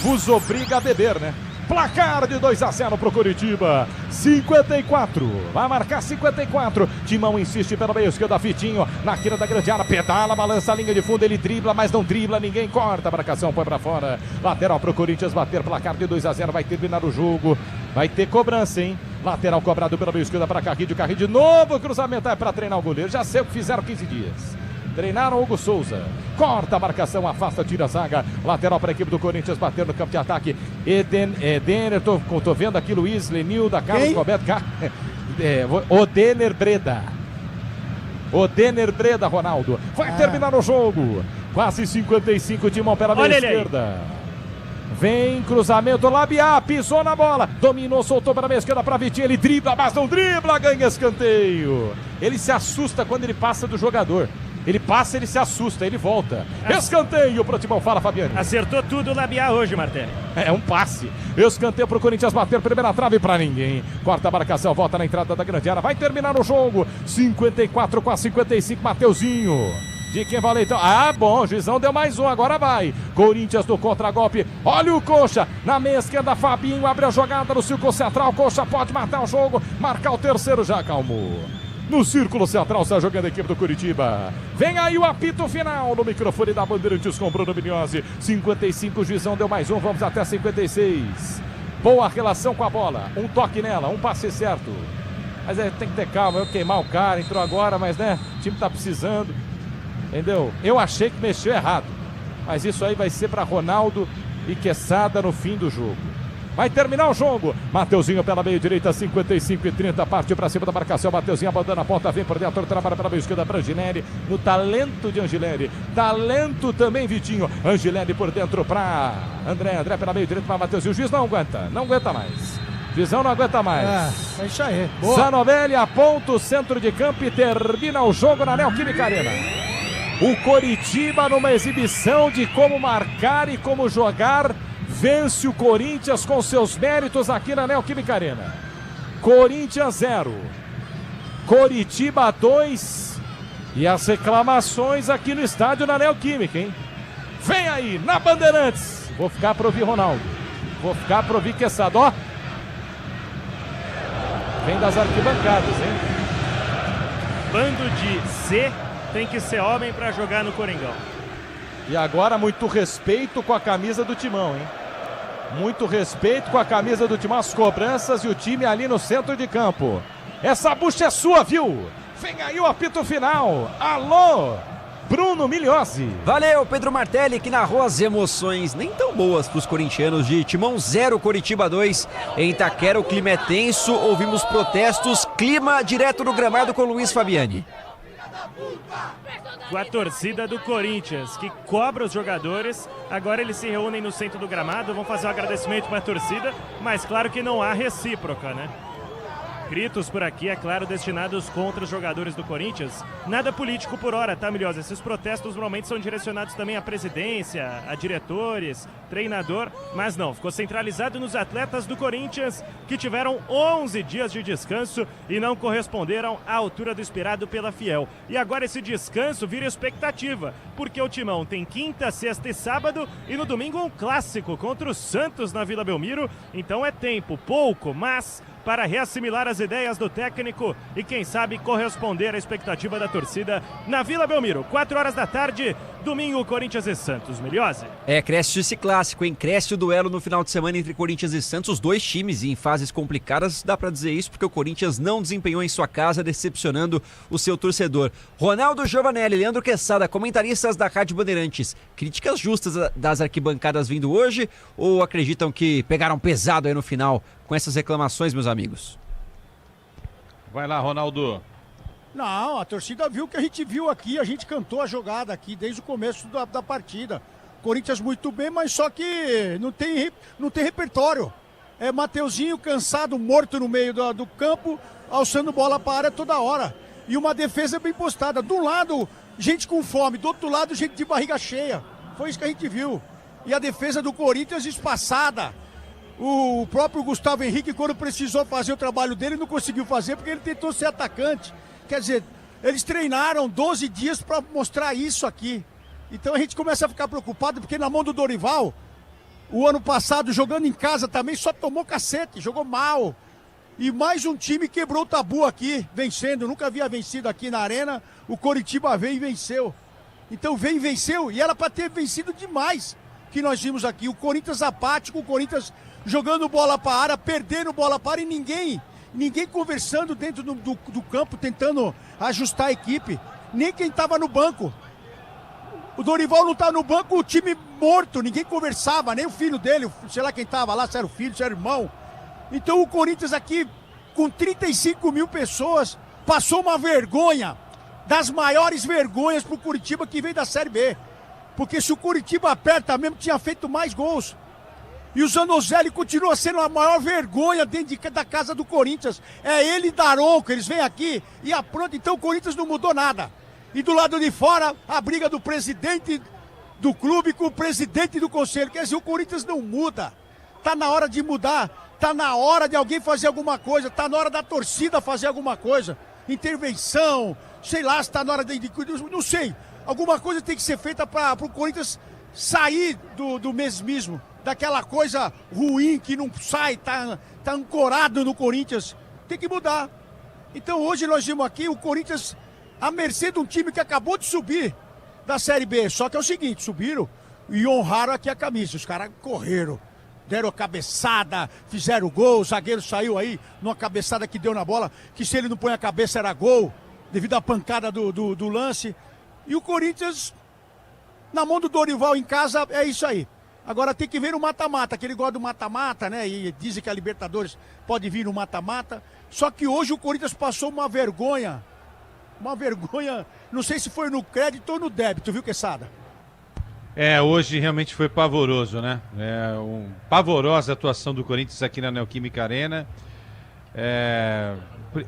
Speaker 1: vos obriga a beber, né? Placar de 2-0 pro Coritiba. 54. Vai marcar 54. Timão insiste pela meia esquerda. Vitinho na quina da grande área. Pedala, balança a linha de fundo. Ele dribla, mas não dribla. Ninguém corta. A marcação põe pra fora. Lateral pro Corinthians bater. Placar de 2-0. Vai terminar o jogo. Vai ter cobrança, hein? Lateral cobrado pela meia esquerda para Carrilho. Carrilho de novo. Cruzamento é pra treinar o goleiro. Já sei o que fizeram 15 dias. Treinaram Hugo Souza. Corta a marcação, afasta, tira a zaga. Lateral para a equipe do Corinthians, bater no campo de ataque. Edener, tô vendo aqui Luiz, Lenilda, Carlos Roberto. Odener Breda. Ronaldo. Vai terminar o jogo. Quase 55, Timão pela meia esquerda. Vem, cruzamento, Labiá, pisou na bola, dominou, soltou para a meia esquerda para Vitinho, ele dribla, mas não dribla, ganha escanteio. Ele se assusta quando ele passa do jogador. Ele passa, ele se assusta, ele volta. Escanteio pro Timão, fala Fabiano.
Speaker 2: Acertou tudo o Labiá hoje, Martelli.
Speaker 1: É um passe. Escanteio pro Corinthians bater, primeira trave pra ninguém. Corta a marcação, volta na entrada da grande área. Vai terminar o jogo. 54 com a 55, Mateuzinho. De quem vai então? Bom, o juizão deu mais um, agora vai. Corinthians no contragolpe. Olha o Coxa. Na meia esquerda, Fabinho abre a jogada no círculo central. Coxa pode matar o jogo. Marcar o terceiro, já calmou. No círculo central está jogando a equipe do Coritiba. Vem aí o apito final no microfone da Bandeirantes com Bruno Mignozzi. 55, o juizão deu mais um, vamos até 56. Boa relação com a bola, um toque nela, um passe certo. Mas tem que ter calma, eu queimar o cara, entrou agora, mas né, o time tá precisando. Entendeu? Eu achei que mexeu errado. Mas isso aí vai ser para Ronaldo e Quesada no fim do jogo. Vai terminar o jogo. Mateuzinho pela meia direita, 55-30. Parte para cima da marcação. Mateuzinho abandona a ponta, vem por dentro, trabalha pela meia esquerda para Angileri. No talento de Angileri. Talento também, Vitinho. Angileri por dentro para André. André pela meia direita para Mateuzinho. O juiz não aguenta mais. Juizão não aguenta mais.
Speaker 4: É isso aí.
Speaker 1: Boa. Zanovelli aponta o centro de campo e termina o jogo na Neoquímica Arena. O Coritiba, numa exibição de como marcar e como jogar, vence o Corinthians com seus méritos aqui na Neoquímica Arena. Corinthians 0, Coritiba 2 e as reclamações aqui no estádio na Neoquímica, hein? Vem aí, na Bandeirantes. Vou ficar para ouvir Ronaldo. Vou ficar para ouvir Quesada, ó. Vem das arquibancadas, hein?
Speaker 2: Bando de C tem que ser homem para jogar no Coringão.
Speaker 1: E agora muito respeito com a camisa do Timão, hein? Muito respeito com a camisa do Timão, as cobranças e o time ali no centro de campo. Essa bucha é sua, viu? Vem aí o apito final. Alô, Bruno Migliozzi.
Speaker 12: Valeu, Pedro Martelli, que narrou as emoções nem tão boas para os corintianos de Timão 0, Coritiba 2. Em Itaquera o clima é tenso, ouvimos protestos, clima direto no gramado com Luiz Fabiani.
Speaker 2: Com a torcida do Corinthians, que cobra os jogadores. Agora eles se reúnem no centro do gramado, vão fazer um agradecimento para a torcida, mas claro que não há recíproca, né? Gritos por aqui, é claro, destinados contra os jogadores do Corinthians. Nada político por hora, tá, Migliozzi? Esses protestos normalmente são direcionados também à presidência, a diretores, treinador, mas não, ficou centralizado nos atletas do Corinthians, que tiveram 11 dias de descanso e não corresponderam à altura do esperado pela Fiel. E agora esse descanso vira expectativa, porque o Timão tem quinta, sexta e sábado, e no domingo um clássico contra o Santos na Vila Belmiro. Então é tempo, pouco, mas para reassimilar as ideias do técnico e, quem sabe, corresponder à expectativa da torcida na Vila Belmiro. 4 horas da tarde, domingo, Corinthians e Santos. Migliozzi.
Speaker 12: Cresce esse clássico, hein? Cresce o duelo no final de semana entre Corinthians e Santos, os dois times em fases complicadas, dá pra dizer isso, porque o Corinthians não desempenhou em sua casa, decepcionando o seu torcedor. Ronaldo Giovanelli, Leandro Quesada, comentaristas da Rádio Bandeirantes, críticas justas das arquibancadas vindo hoje, ou acreditam que pegaram pesado aí no final com essas reclamações, meus amigos?
Speaker 3: Vai lá, Ronaldo.
Speaker 4: Não, a torcida viu o que a gente viu aqui, a gente cantou a jogada aqui desde o começo da partida. Corinthians muito bem, mas só que não tem repertório. É Mateuzinho cansado, morto no meio do campo, alçando bola para a área toda hora. E uma defesa bem postada. De um lado, gente com fome, do outro lado, gente de barriga cheia. Foi isso que a gente viu. E a defesa do Corinthians espaçada. O próprio Gustavo Henrique, quando precisou fazer o trabalho dele, não conseguiu fazer porque ele tentou ser atacante. Quer dizer, eles treinaram 12 dias para mostrar isso aqui. Então a gente começa a ficar preocupado, porque na mão do Dorival, o ano passado, jogando em casa também, só tomou cacete, jogou mal. E mais um time quebrou o tabu aqui, vencendo. Nunca havia vencido aqui na Arena, o Coritiba veio e venceu. Então veio e venceu, e era para ter vencido demais, que nós vimos aqui. O Corinthians apático, o Corinthians jogando bola para a área, perdendo bola para a área, e ninguém conversando dentro do campo, tentando ajustar a equipe. Nem quem estava no banco. O Dorival não estava no banco, o time morto, ninguém conversava, nem o filho dele, sei lá quem estava lá, se era o filho, se era o irmão. Então o Corinthians aqui, com 35 mil pessoas, passou uma vergonha, das maiores vergonhas para o Curitiba, que veio da Série B. Porque se o Curitiba aperta mesmo, tinha feito mais gols. E o Zanozzelli continua sendo a maior vergonha dentro da casa do Corinthians. É ele e Daronco, eles vêm aqui e aprontam. Então o Corinthians não mudou nada. E do lado de fora, a briga do presidente do clube com o presidente do conselho. Quer dizer, o Corinthians não muda. Tá na hora de mudar. Tá na hora de alguém fazer alguma coisa. Tá na hora da torcida fazer alguma coisa. Intervenção, sei lá, se tá na hora de não sei. Alguma coisa tem que ser feita para o Corinthians sair do mesmismo. Daquela coisa ruim que não sai, tá ancorado no Corinthians. Tem que mudar. Então hoje nós vimos aqui o Corinthians à mercê de um time que acabou de subir da Série B. Só que é o seguinte, subiram e honraram aqui a camisa. Os caras correram, deram a cabeçada, fizeram gol, o zagueiro saiu aí numa cabeçada que deu na bola, que se ele não põe a cabeça era gol, devido à pancada do lance. E o Corinthians, na mão do Dorival em casa, é isso aí. Agora tem que ver no mata-mata, que ele gosta do mata-mata, né? E dizem que a Libertadores pode vir no mata-mata. Só que hoje o Corinthians passou uma vergonha, não sei se foi no crédito ou no débito, viu, Quesada?
Speaker 3: Hoje realmente foi pavoroso, né? Pavorosa a atuação do Corinthians aqui na Neoquímica Arena.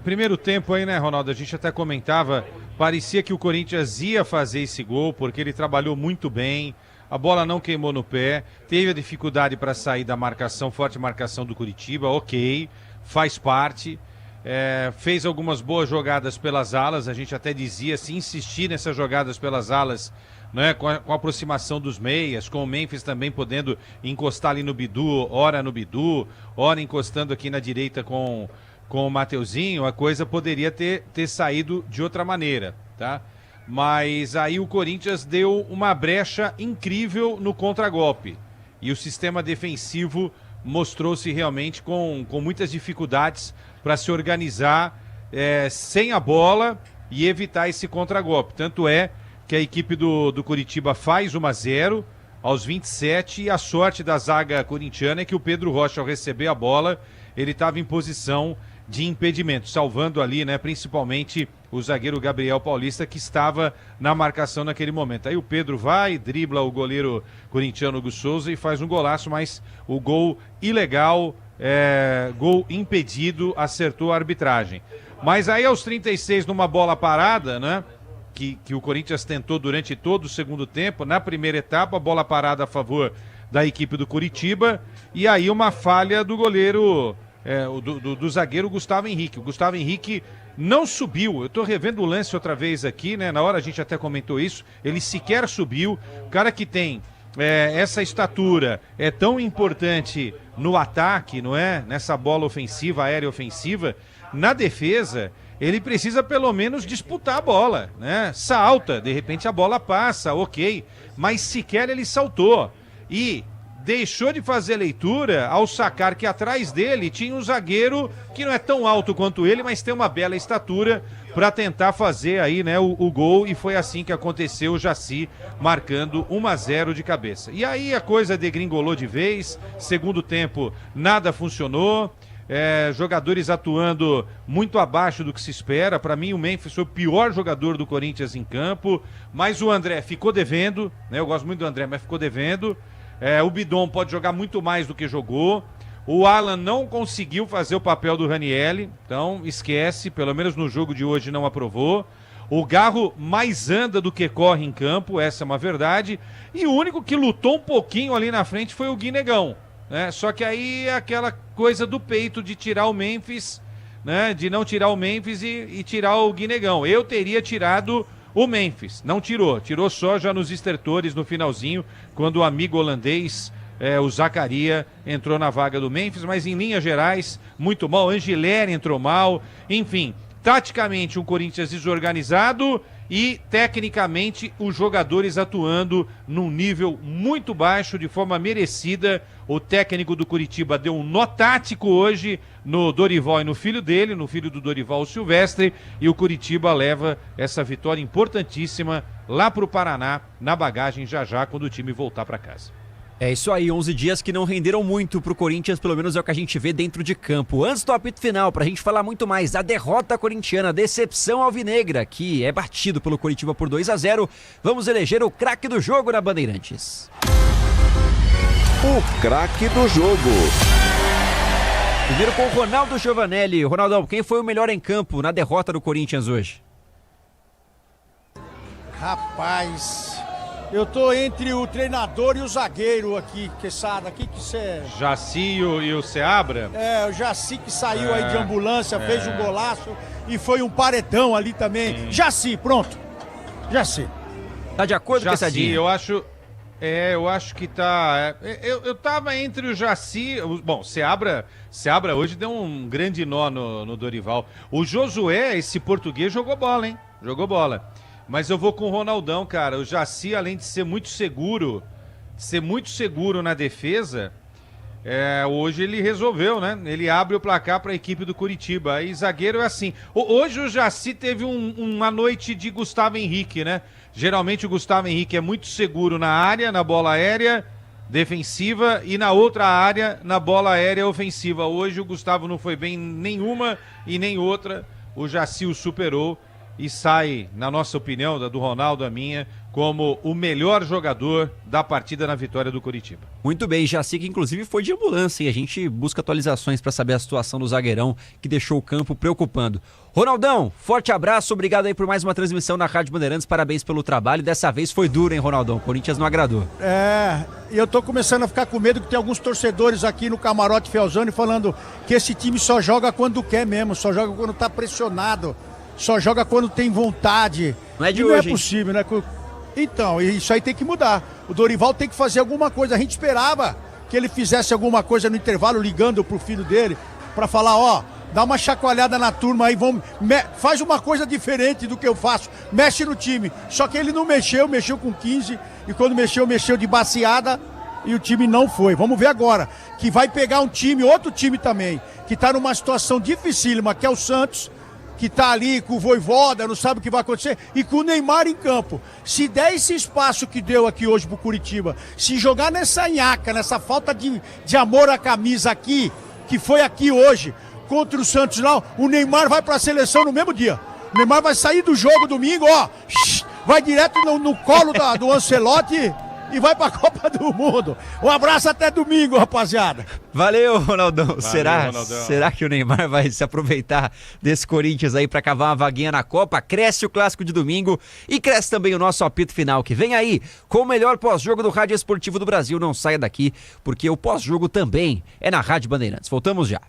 Speaker 3: Primeiro tempo aí, né, Ronaldo? A gente até comentava, parecia que o Corinthians ia fazer esse gol, porque ele trabalhou muito bem. A bola não queimou no pé, teve a dificuldade para sair da marcação, forte marcação do Curitiba, ok, faz parte. Fez algumas boas jogadas pelas alas, a gente até dizia, se insistir nessas jogadas pelas alas, né, com a aproximação dos meias, com o Memphis também podendo encostar ali no Bidu, ora encostando aqui na direita com com o Mateuzinho, a coisa poderia ter saído de outra maneira, tá? Mas aí o Corinthians deu uma brecha incrível no contragolpe. E o sistema defensivo mostrou-se realmente com muitas dificuldades para se organizar sem a bola e evitar esse contragolpe. Tanto é que a equipe do Coritiba faz 1-0 aos 27 e a sorte da zaga corintiana é que o Pedro Rocha, ao receber a bola, ele estava em posição de impedimento, salvando ali, né, principalmente o zagueiro Gabriel Paulista, que estava na marcação naquele momento. Aí o Pedro vai, dribla o goleiro corintiano Hugo Souza e faz um golaço, mas o gol ilegal, gol impedido, acertou a arbitragem. Mas aí aos 36, numa bola parada, né, que o Corinthians tentou durante todo o segundo tempo, na primeira etapa, a bola parada a favor da equipe do Coritiba, e aí uma falha do goleiro... do zagueiro Gustavo Henrique. O Gustavo Henrique não subiu. Eu tô revendo o lance outra vez aqui, né? Na hora a gente até comentou isso. Ele sequer subiu. O cara que tem essa estatura é tão importante no ataque, não é? Nessa bola ofensiva, aérea ofensiva. Na defesa, ele precisa pelo menos disputar a bola, né? Salta, de repente a bola passa, ok. Mas sequer ele saltou. E deixou de fazer leitura ao sacar que atrás dele tinha um zagueiro que não é tão alto quanto ele, mas tem uma bela estatura para tentar fazer aí, né, o gol, e foi assim que aconteceu, o Jaci marcando 1-0 de cabeça. E aí a coisa degringolou de vez, segundo tempo nada funcionou, jogadores atuando muito abaixo do que se espera. Para mim o Memphis foi o pior jogador do Corinthians em campo, mas o André ficou devendo, né, eu gosto muito do André, mas ficou devendo. O Bidon pode jogar muito mais do que jogou. O Alan não conseguiu fazer o papel do Ranieri, então esquece, pelo menos no jogo de hoje não aprovou. O Garro mais anda do que corre em campo, essa é uma verdade. E o único que lutou um pouquinho ali na frente foi o Guinegão, né? Só que aí é aquela coisa do peito de tirar o Memphis, né? De não tirar o Memphis e tirar o Guinegão. Eu teria tirado o Memphis, não tirou só já nos estertores no finalzinho, quando o amigo holandês, o Zacaria, entrou na vaga do Memphis, mas em linhas gerais, muito mal. Angileri entrou mal, enfim, taticamente um Corinthians desorganizado e tecnicamente os jogadores atuando num nível muito baixo, de forma merecida. O técnico do Coritiba deu um nó tático hoje no Dorival e no filho dele, no filho do Dorival, o Silvestre, e o Coritiba leva essa vitória importantíssima lá para o Paraná, na bagagem já quando o time voltar para casa.
Speaker 12: É isso aí, 11 dias que não renderam muito pro Corinthians, pelo menos é o que a gente vê dentro de campo. Antes do apito final, pra gente falar muito mais da derrota corintiana, decepção alvinegra, que é batido pelo Coritiba por 2-0, vamos eleger o craque do jogo na Bandeirantes.
Speaker 7: O craque do jogo.
Speaker 12: Primeiro com o Ronaldo Giovanelli. Ronaldão, quem foi o melhor em campo na derrota do Corinthians hoje?
Speaker 4: Rapaz, eu tô entre o treinador e o zagueiro aqui, Quesada, aqui que você...
Speaker 3: Jaci e o Seabra?
Speaker 4: O Jaci que saiu aí de ambulância, fez um golaço e foi um paredão ali também. Sim. Jaci, pronto. Jaci.
Speaker 12: Tá de acordo com essa dica?
Speaker 3: Eu acho que tá... Eu tava entre o Jaci... Bom, Seabra hoje deu um grande nó no Dorival. O Josué, esse português, jogou bola, hein? Jogou bola. Mas eu vou com o Ronaldão, cara. O Jaci, além de ser muito seguro na defesa, hoje ele resolveu, né? Ele abre o placar para a equipe do Coritiba. Aí zagueiro é assim. Hoje o Jaci teve uma noite de Gustavo Henrique, né? Geralmente o Gustavo Henrique é muito seguro na área, na bola aérea defensiva, e na outra área, na bola aérea ofensiva. Hoje o Gustavo não foi bem nenhuma e nem outra. O Jaci o superou e sai, na nossa opinião, da do Ronaldo, a minha, como o melhor jogador da partida na vitória do Coritiba.
Speaker 12: Muito bem, Jaci, que inclusive foi de ambulância, e a gente busca atualizações para saber a situação do zagueirão que deixou o campo preocupando. Ronaldão, forte abraço, obrigado aí por mais uma transmissão na Rádio Bandeirantes, parabéns pelo trabalho. Dessa vez foi duro, hein, Ronaldão? O Corinthians não agradou.
Speaker 4: E eu tô começando a ficar com medo que tem alguns torcedores aqui no Camarote Felzani falando que esse time só joga quando quer mesmo, só joga quando tá pressionado. Só joga quando tem vontade.
Speaker 12: Não é de
Speaker 4: hoje,
Speaker 12: não é
Speaker 4: possível, né? Então, isso aí tem que mudar. O Dorival tem que fazer alguma coisa. A gente esperava que ele fizesse alguma coisa no intervalo, ligando pro filho dele, pra falar, Dá uma chacoalhada na turma aí, faz uma coisa diferente do que eu faço. Mexe no time. Só que ele não mexeu com 15. E quando mexeu de baseada. E o time não foi. Vamos ver agora. Que vai pegar um time, outro time também. Que está numa situação dificílima, que é o Santos. Que está ali com o Vojvoda, não sabe o que vai acontecer. E com o Neymar em campo. Se der esse espaço que deu aqui hoje pro Curitiba. Se jogar nessa nhaca, nessa falta de amor à camisa aqui. Que foi aqui hoje. Contra o Santos lá, o Neymar vai para a seleção no mesmo dia. O Neymar vai sair do jogo domingo, ó, vai direto no colo do Ancelotti e vai para a Copa do Mundo. Um abraço até domingo, rapaziada.
Speaker 12: Valeu, Ronaldão.
Speaker 3: Valeu,
Speaker 12: Será que o Neymar vai se aproveitar desse Corinthians aí para cavar uma vaguinha na Copa? Cresce o clássico de domingo e cresce também o nosso apito final, que vem aí com o melhor pós-jogo do Rádio Esportivo do Brasil. Não saia daqui, porque o pós-jogo também é na Rádio Bandeirantes. Voltamos já.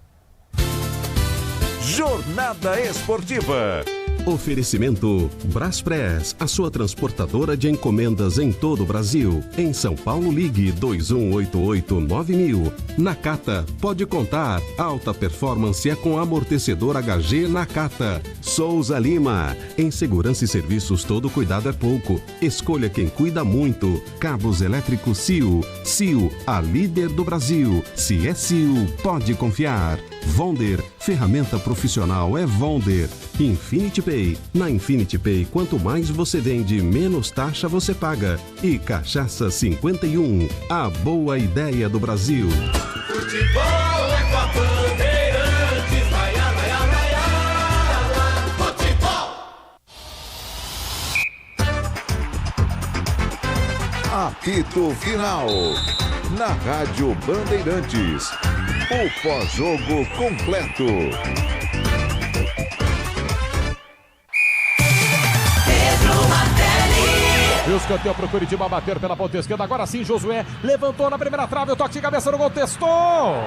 Speaker 7: Jornada Esportiva.
Speaker 19: Oferecimento Braspress, a sua transportadora de encomendas em todo o Brasil. Em São Paulo, ligue 2188-9000. Nakata, pode contar. Alta performance é com amortecedor HG Nakata. Souza Lima, em segurança e serviços todo cuidado é pouco. Escolha quem cuida muito. Cabos elétricos Sil. Sil, a líder do Brasil. Se é Sil, pode confiar. Vonder, ferramenta profissional é Vonder. Infinity Pay. Na Infinity Pay, quanto mais você vende, menos taxa você paga. E Cachaça 51, a boa ideia do Brasil.
Speaker 6: Futebol é com a Bandeirantes, vai, futebol.
Speaker 7: Apito Final. Na Rádio Bandeirantes. O pós-jogo completo.
Speaker 1: E o escanteio para o Curitiba bater pela ponta esquerda. Agora sim, Josué levantou na primeira trave. O toque de cabeça no gol, testou. Gol!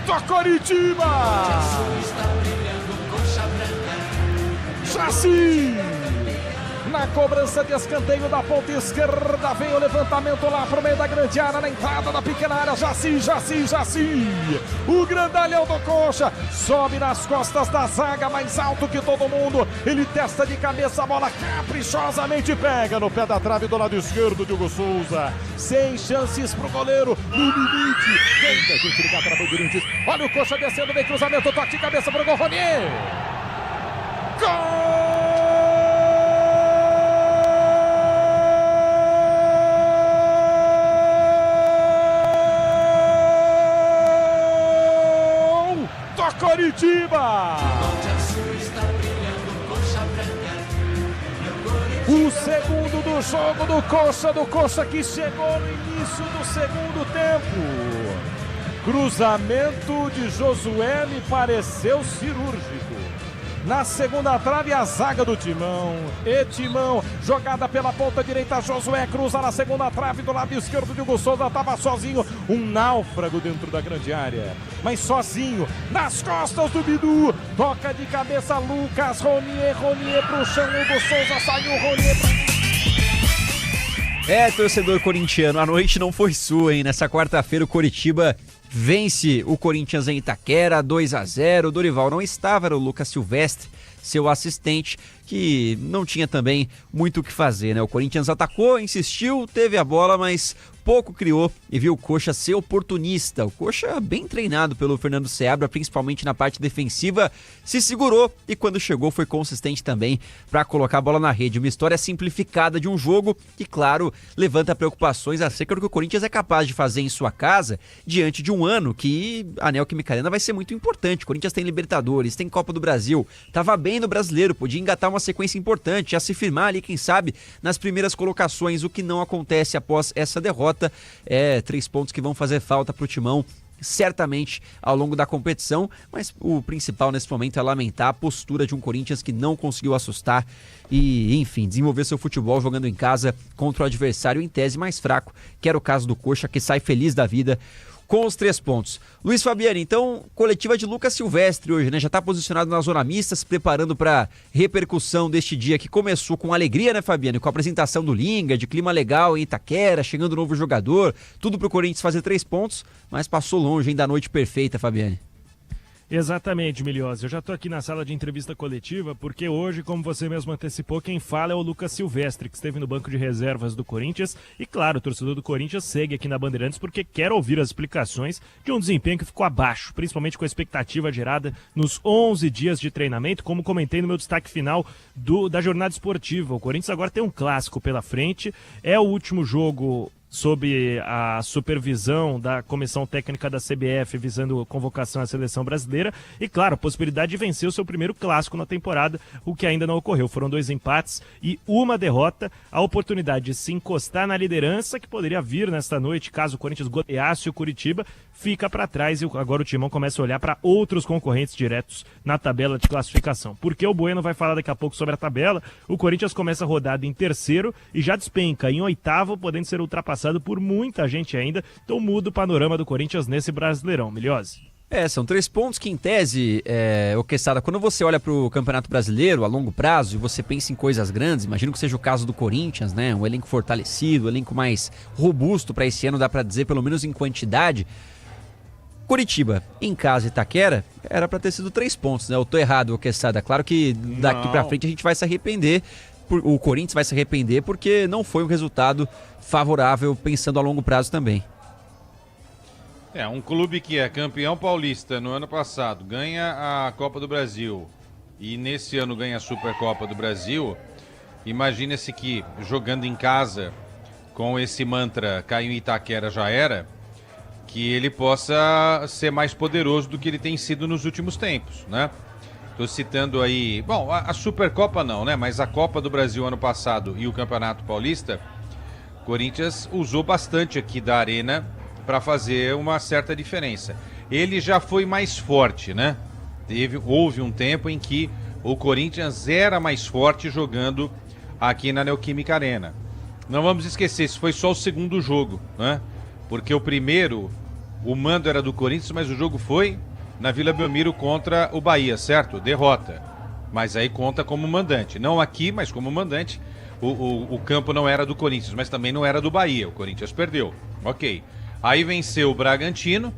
Speaker 1: Do Curitiba! Jaci! Na cobrança de escanteio da ponta esquerda, vem o levantamento lá pro meio da grande área, na entrada da pequena área. Jaci! O grandalhão do Coxa sobe nas costas da zaga, mais alto que todo mundo. Ele testa de cabeça, a bola caprichosamente pega no pé da trave do lado esquerdo de Hugo Souza. Sem chances pro goleiro, no limite. Vem a gente ligar para Bandeirantes. Olha o Coxa descendo, vem cruzamento, toque de cabeça pro gol, Ronier. Gol! Curitiba! O segundo do jogo do Coxa que chegou no início do segundo tempo. Cruzamento de Josué me pareceu cirúrgico. Na segunda trave, a zaga do Timão. Timão, jogada pela ponta direita, Josué cruza na segunda trave do lado esquerdo de Hugo Souza, estava sozinho, um náufrago dentro da grande área, mas sozinho, nas costas do Bidu, toca de cabeça Lucas, Ronier pro chão, Hugo Souza saiu, Ronier
Speaker 12: torcedor corintiano, a noite não foi sua, hein? Nessa quarta-feira o Coritiba vence o Corinthians em Itaquera, 2-0. O Dorival não estava, era o Lucas Silvestre, seu assistente, que não tinha também muito o que fazer, né? O Corinthians atacou, insistiu, teve a bola, mas pouco criou e viu o Coxa ser oportunista. O Coxa, bem treinado pelo Fernando Seabra, principalmente na parte defensiva, se segurou e quando chegou foi consistente também para colocar a bola na rede. Uma história simplificada de um jogo que, claro, levanta preocupações acerca do que o Corinthians é capaz de fazer em sua casa diante de um ano que a Neoquímica Arena vai ser muito importante. O Corinthians tem Libertadores, tem Copa do Brasil, estava bem no Brasileiro, podia engatar uma sequência importante, já se firmar ali, quem sabe, nas primeiras colocações, o que não acontece após essa derrota. 3 pontos que vão fazer falta para o Timão certamente ao longo da competição, mas o principal nesse momento é lamentar a postura de um Corinthians que não conseguiu assustar e, enfim, desenvolver seu futebol jogando em casa contra o adversário em tese mais fraco, que era o caso do Coxa, que sai feliz da vida com os 3 pontos. Luiz Fabiani, então, coletiva de Lucas Silvestre hoje, né? Já está posicionado na zona mista, se preparando para repercussão deste dia que começou com alegria, né, Fabiani? Com a apresentação do Linga, de clima legal em Itaquera, chegando um novo jogador, tudo para o Corinthians fazer 3 pontos, mas passou longe ainda da noite perfeita, Fabiani.
Speaker 2: Exatamente, Milhose. Eu já estou aqui na sala de entrevista coletiva porque hoje, como você mesmo antecipou, quem fala é o Lucas Silvestre, que esteve no banco de reservas do Corinthians. E claro, o torcedor do Corinthians segue aqui na Bandeirantes porque quer ouvir as explicações de um desempenho que ficou abaixo, principalmente com a expectativa gerada nos 11 dias de treinamento, como comentei no meu destaque final da jornada esportiva. O Corinthians agora tem um clássico pela frente, é o último jogo sob a supervisão da comissão técnica da CBF, visando convocação à seleção brasileira, e claro, a possibilidade de vencer o seu primeiro clássico na temporada, o que ainda não ocorreu. Foram 2 empates e 1 derrota, a oportunidade de se encostar na liderança, que poderia vir nesta noite, caso o Corinthians goleasse o Curitiba, fica para trás, e agora o Timão começa a olhar para outros concorrentes diretos na tabela de classificação. Porque o Bueno vai falar daqui a pouco sobre a tabela, o Corinthians começa a rodada em 3º e já despenca em 8º, podendo ser ultrapassado por muita gente ainda, então muda o panorama do Corinthians nesse Brasileirão, Milhose.
Speaker 12: São 3 pontos que, em tese, Quesada, quando você olha para o Campeonato Brasileiro a longo prazo e você pensa em coisas grandes, imagino que seja o caso do Corinthians, né? Um elenco fortalecido, um elenco mais robusto para esse ano, dá para dizer, pelo menos em quantidade. Curitiba, em casa, Itaquera, era para ter sido 3 pontos, né? Eu tô errado, Quesada. Claro que daqui para frente a gente vai se arrepender, o Corinthians vai se arrepender porque não foi um resultado favorável pensando a longo prazo também.
Speaker 3: Um clube que é campeão paulista no ano passado, ganha a Copa do Brasil e nesse ano ganha a Supercopa do Brasil, imagina-se que jogando em casa com esse mantra caiu em Itaquera já era, que ele possa ser mais poderoso do que ele tem sido nos últimos tempos, né? Estou citando aí, bom, a Supercopa não, né? Mas a Copa do Brasil ano passado e o Campeonato Paulista, o Corinthians usou bastante aqui da arena para fazer uma certa diferença. Ele já foi mais forte, né? Houve um tempo em que o Corinthians era mais forte jogando aqui na Neoquímica Arena. Não vamos esquecer, isso foi só o segundo jogo, né? Porque o primeiro, o mando era do Corinthians, mas o jogo foi na Vila Belmiro contra o Bahia, certo? Derrota. Mas aí conta como mandante. Não aqui, mas como mandante. O campo não era do Corinthians, mas também não era do Bahia. O Corinthians perdeu. Ok. Aí venceu o Bragantino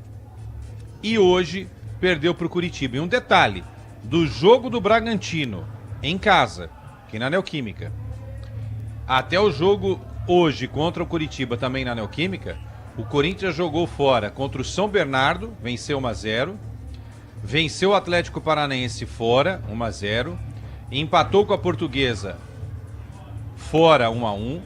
Speaker 3: e hoje perdeu para o Curitiba. E um detalhe, do jogo do Bragantino em casa, aqui na Neoquímica, até o jogo hoje contra o Curitiba, também na Neoquímica, o Corinthians jogou fora contra o São Bernardo, venceu 1-0. Venceu o Atlético Paranaense fora, 1-0. Empatou com a Portuguesa fora, 1-1.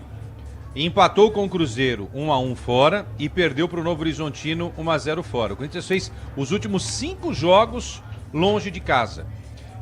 Speaker 3: Empatou com o Cruzeiro, 1-1 fora. E perdeu para o Novo Horizontino, 1-0 fora. O Corinthians fez os últimos 5 jogos longe de casa.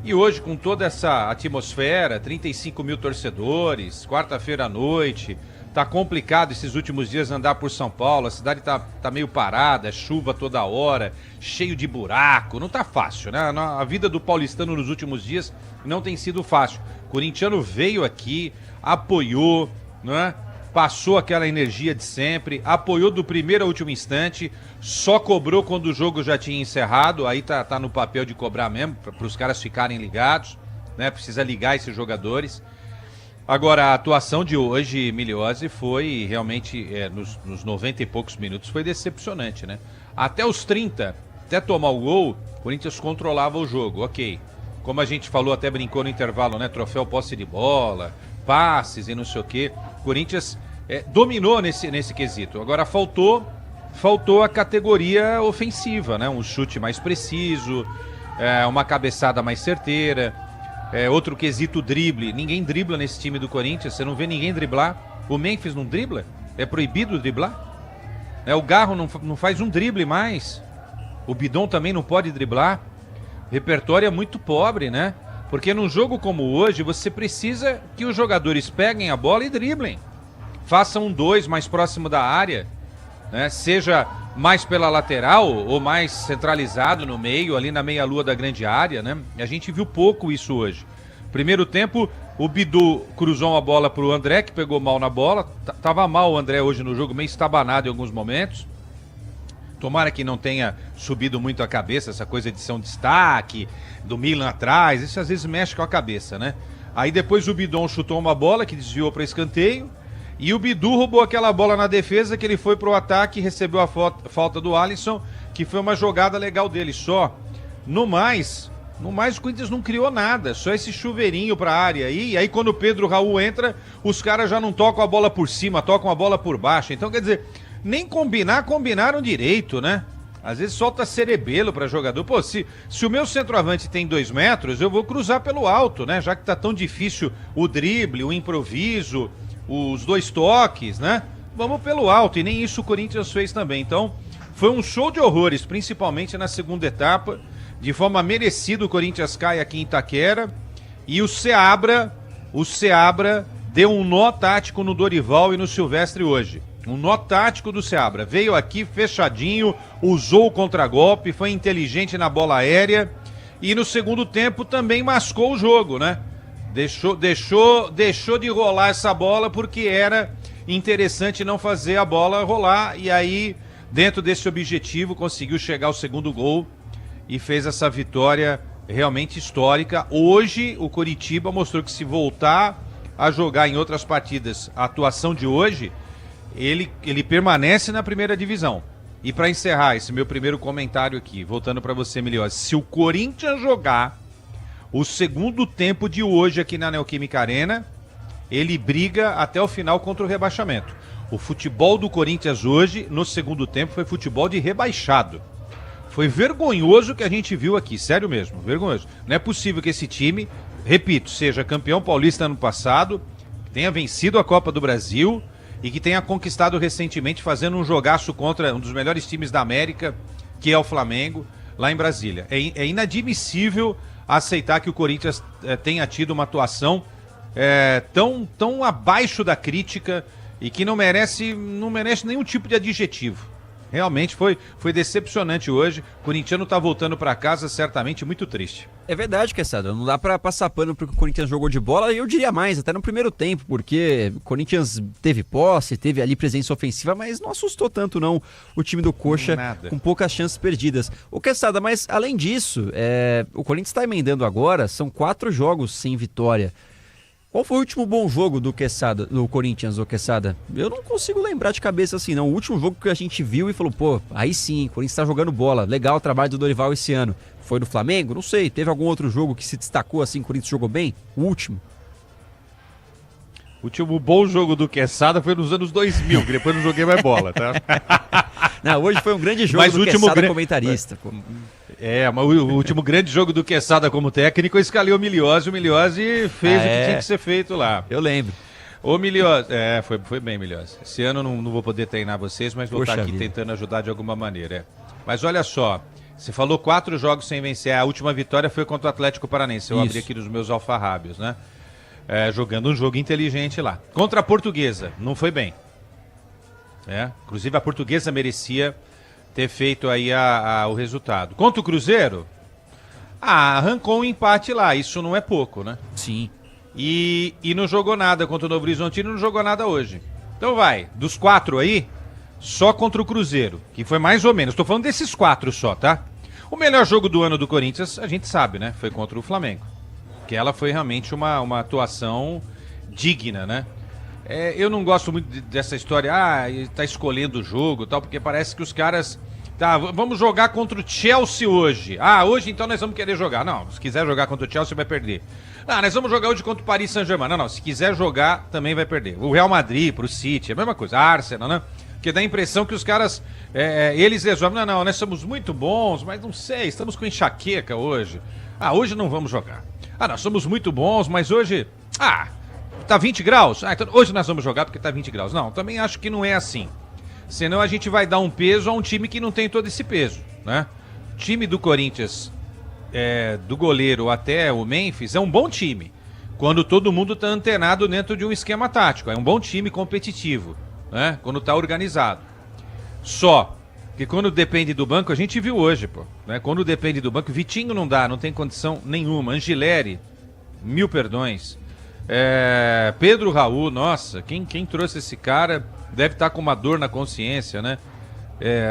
Speaker 3: E hoje, com toda essa atmosfera, 35 mil torcedores, quarta-feira à noite, tá complicado esses últimos dias andar por São Paulo, a cidade tá meio parada, chuva toda hora, cheio de buraco, não tá fácil, né? A vida do paulistano nos últimos dias não tem sido fácil. O corintiano veio aqui, apoiou, né? Passou aquela energia de sempre, apoiou do primeiro ao último instante, só cobrou quando o jogo já tinha encerrado, aí tá no papel de cobrar mesmo, para os caras ficarem ligados, né? Precisa ligar esses jogadores. Agora, a atuação de hoje, Milhose, foi realmente, nos 90 e poucos minutos, foi decepcionante, né? Até os 30, até tomar o gol, o Corinthians controlava o jogo, ok. Como a gente falou, até brincou no intervalo, né? Troféu posse de bola, passes e não sei o quê. O Corinthians dominou nesse quesito. Agora, faltou a categoria ofensiva, né? Um chute mais preciso, uma cabeçada mais certeira. Outro quesito, drible. Ninguém dribla nesse time do Corinthians. Você não vê ninguém driblar. O Memphis não dribla? É proibido driblar? O Garro não faz um drible mais. O Bidon também não pode driblar. O repertório é muito pobre, né? Porque num jogo como hoje, você precisa que os jogadores peguem a bola e driblem. Façam um 2 mais próximo da área, né? Seja mais pela lateral ou mais centralizado no meio, ali na meia-lua da grande área, né? A gente viu pouco isso hoje. Primeiro tempo, o Bidu cruzou uma bola para o André, que pegou mal na bola. Tava mal o André hoje no jogo, meio estabanado em alguns momentos. Tomara que não tenha subido muito a cabeça, essa coisa de ser um destaque, do Milan atrás, isso às vezes mexe com a cabeça, né? Aí depois o Bidon chutou uma bola que desviou para escanteio, e o Bidu roubou aquela bola na defesa, que ele foi pro ataque e recebeu a falta do Alisson, que foi uma jogada legal dele só. No mais, o Corinthians não criou nada, só esse chuveirinho pra área aí, e aí quando o Pedro Raul entra, os caras já não tocam a bola por cima, tocam a bola por baixo. Então, quer dizer, nem combinaram direito, né? Às vezes solta cerebelo pra jogador. Pô, se o meu centroavante tem 2 metros, eu vou cruzar pelo alto, né? Já que tá tão difícil o drible, o improviso, os 2 toques, né? Vamos pelo alto, e nem isso o Corinthians fez também. Então, foi um show de horrores, principalmente na segunda etapa. De forma merecida, o Corinthians cai aqui em Itaquera. E o Seabra deu um nó tático no Dorival e no Silvestre hoje. Um nó tático do Seabra. Veio aqui fechadinho, usou o contragolpe, foi inteligente na bola aérea. E no segundo tempo também mascou o jogo, né? Deixou de rolar essa bola porque era interessante não fazer a bola rolar. E aí, dentro desse objetivo, conseguiu chegar ao segundo gol e fez essa vitória realmente histórica. Hoje, o Coritiba mostrou que se voltar a jogar em outras partidas a atuação de hoje, ele permanece na primeira divisão. E para encerrar esse meu primeiro comentário aqui, voltando para você, Miliose, se o Corinthians jogar o segundo tempo de hoje aqui na Neoquímica Arena, ele briga até o final contra o rebaixamento. O futebol do Corinthians hoje, no segundo tempo, foi futebol de rebaixado. Foi vergonhoso o que a gente viu aqui, sério mesmo, vergonhoso. Não é possível que esse time, repito, seja campeão paulista ano passado, tenha vencido a Copa do Brasil e que tenha conquistado recentemente fazendo um jogaço contra um dos melhores times da América, que é o Flamengo, lá em Brasília. É inadmissível aceitar que o Corinthians tenha tido uma atuação tão abaixo da crítica e que não merece nenhum tipo de adjetivo. Realmente foi decepcionante hoje. O corintiano tá voltando para casa certamente muito triste.
Speaker 12: É verdade, Quesada. Não dá para passar pano porque o Corinthians jogou de bola. Eu diria mais, até no primeiro tempo, porque o Corinthians teve posse, teve ali presença ofensiva, mas não assustou tanto não o time do Coxa, com poucas chances perdidas. O Quesada, mas além disso, o Corinthians está emendando agora, são 4 jogos sem vitória. Qual foi o último bom jogo do Corinthians, ô Quesada? Eu não consigo lembrar de cabeça assim, não. O último jogo que a gente viu e falou, pô, aí sim, o Corinthians tá jogando bola. Legal o trabalho do Dorival esse ano. Foi do Flamengo? Não sei. Teve algum outro jogo que se destacou assim, o Corinthians jogou bem? O último?
Speaker 3: O último bom jogo do Quesada foi nos anos 2000, que depois não joguei mais bola, tá?
Speaker 12: Não, hoje foi um grande jogo do Quesada comentarista, pô.
Speaker 3: Mas o último grande jogo do Quesada como técnico, eu escalei o Miliose fez o que tinha que ser feito lá.
Speaker 12: Eu lembro.
Speaker 3: Ô Miliose, foi bem, Miliose. Esse ano não vou poder treinar vocês, mas vou estar aqui tentando ajudar de alguma maneira. Mas olha só, você falou 4 jogos sem vencer, a última vitória foi contra o Atlético Paranense, eu abri aqui nos meus alfarrábios, né? Jogando um jogo inteligente lá. Contra a Portuguesa, não foi bem. Inclusive a Portuguesa merecia ter feito aí o resultado. Contra o Cruzeiro, arrancou um empate lá, isso não é pouco, né?
Speaker 12: Sim.
Speaker 3: E não jogou nada contra o Novo Horizontino, não jogou nada hoje. Então dos 4 aí, só contra o Cruzeiro, que foi mais ou menos, tô falando desses 4 só, tá? O melhor jogo do ano do Corinthians, a gente sabe, né? Foi contra o Flamengo. Que ela foi realmente uma atuação digna, né? Eu não gosto muito dessa história, tá escolhendo o jogo e tal, porque parece que os caras, vamos jogar contra o Chelsea hoje. Hoje então nós vamos querer jogar. Não, se quiser jogar contra o Chelsea vai perder. Nós vamos jogar hoje contra o Paris Saint-Germain. Não, se quiser jogar também vai perder. O Real Madrid pro City, é a mesma coisa. Arsenal, né? Porque dá a impressão que os caras, eles resolvem, não, nós somos muito bons, mas não sei, estamos com enxaqueca hoje. Hoje não vamos jogar. Nós somos muito bons, mas hoje, tá 20 graus? Então hoje nós vamos jogar porque tá 20 graus. Não, também acho que não é assim. Senão a gente vai dar um peso a um time que não tem todo esse peso, né? O time do Corinthians, do goleiro até o Memphis, é um bom time. Quando todo mundo tá antenado dentro de um esquema tático. É um bom time competitivo, né? Quando tá organizado. Só que quando depende do banco, a gente viu hoje, pô, né? Quando depende do banco, Vitinho não dá, não tem condição nenhuma. Angileri, 1000 perdões. Pedro Raul, nossa, quem trouxe esse cara deve estar com uma dor na consciência, né?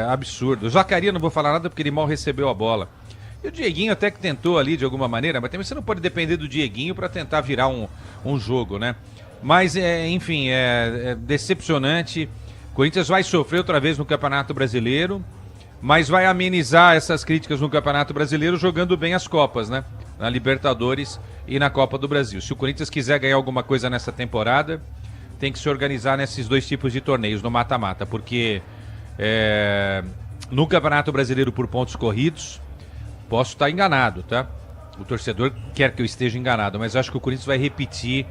Speaker 3: absurdo. O Zacarias não vou falar nada porque ele mal recebeu a bola. E o Dieguinho até que tentou ali de alguma maneira, mas também você não pode depender do Dieguinho para tentar virar um jogo, né? Mas, enfim, é decepcionante. O Corinthians vai sofrer outra vez no Campeonato Brasileiro, mas vai amenizar essas críticas no Campeonato Brasileiro jogando bem as Copas, né? Na Libertadores e na Copa do Brasil. Se o Corinthians quiser ganhar alguma coisa nessa temporada, tem que se organizar nesses dois tipos de torneios, no mata-mata, porque no Campeonato Brasileiro por pontos corridos, posso estar enganado, tá? O torcedor quer que eu esteja enganado, mas acho que o Corinthians vai repetir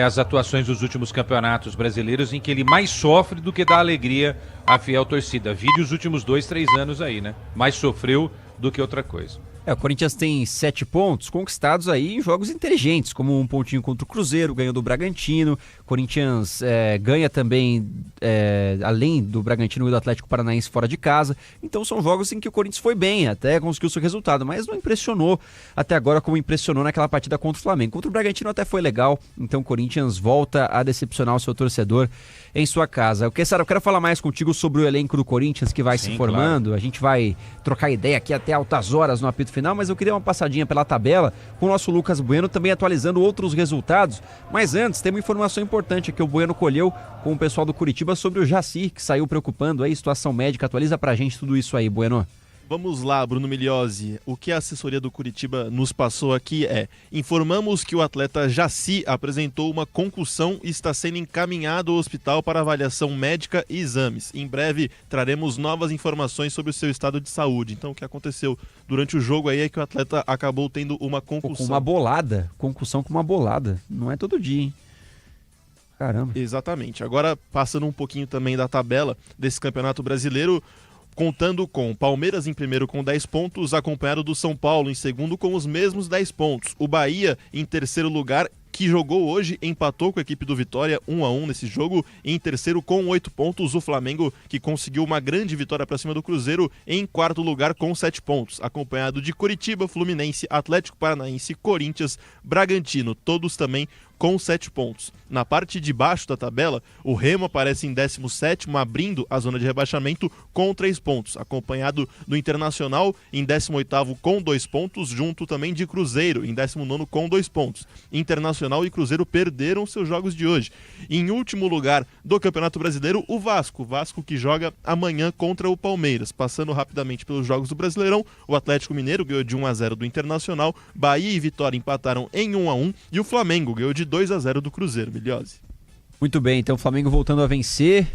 Speaker 3: as atuações dos últimos campeonatos brasileiros em que ele mais sofre do que dá alegria à fiel torcida. Vide os últimos 2-3 anos aí, né? Mais sofreu do que outra coisa.
Speaker 12: O Corinthians tem 7 pontos conquistados aí em jogos inteligentes, como um pontinho contra o Cruzeiro, ganhou do Bragantino. Corinthians ganha também, além do Bragantino e do Atlético Paranaense fora de casa. Então são jogos em que o Corinthians foi bem, até conseguiu seu resultado, mas não impressionou até agora como impressionou naquela partida contra o Flamengo. Contra o Bragantino até foi legal, então o Corinthians volta a decepcionar o seu torcedor em sua casa. Eu quero falar mais contigo sobre o elenco do Corinthians que vai se formando. Claro. A gente vai trocar ideia aqui até altas horas no apito final, mas eu queria uma passadinha pela tabela com o nosso Lucas Bueno, também atualizando outros resultados. Mas antes, tem uma informação importante que o Bueno colheu com o pessoal do Curitiba sobre o Jaci, que saiu preocupando aí, situação médica. Atualiza pra gente tudo isso aí, Bueno.
Speaker 5: Vamos lá, Bruno Migliozzi. O que a assessoria do Curitiba nos passou aqui informamos que o atleta Jaci apresentou uma concussão e está sendo encaminhado ao hospital para avaliação médica e exames. Em breve traremos novas informações sobre o seu estado de saúde. Então o que aconteceu durante o jogo aí é que o atleta acabou tendo uma concussão.
Speaker 12: Com uma bolada, concussão com uma bolada. Não é todo dia, hein? Caramba.
Speaker 5: Exatamente. Agora, passando um pouquinho também da tabela desse Campeonato Brasileiro, contando com Palmeiras em primeiro com 10 pontos, acompanhado do São Paulo em segundo com os mesmos 10 pontos. O Bahia em terceiro lugar, que jogou hoje, empatou com a equipe do Vitória 1-1 nesse jogo. Em terceiro com 8 pontos, o Flamengo, que conseguiu uma grande vitória para cima do Cruzeiro, em quarto lugar com 7 pontos, acompanhado de Coritiba, Fluminense, Atlético Paranaense, Corinthians, Bragantino, todos também com 7 pontos. Na parte de baixo da tabela, o Remo aparece em 17º, abrindo a zona de rebaixamento com 3 pontos, acompanhado do Internacional em 18º com 2 pontos, junto também de Cruzeiro em 19º com 2 pontos. Internacional e Cruzeiro perderam seus jogos de hoje. Em último lugar do Campeonato Brasileiro, o Vasco que joga amanhã contra o Palmeiras. Passando rapidamente pelos jogos do Brasileirão, o Atlético Mineiro ganhou de 1-0 do Internacional, Bahia e Vitória empataram em 1-1 e o Flamengo ganhou de 2-0 do Cruzeiro, Migliozzi.
Speaker 12: Muito bem, então o Flamengo voltando a vencer,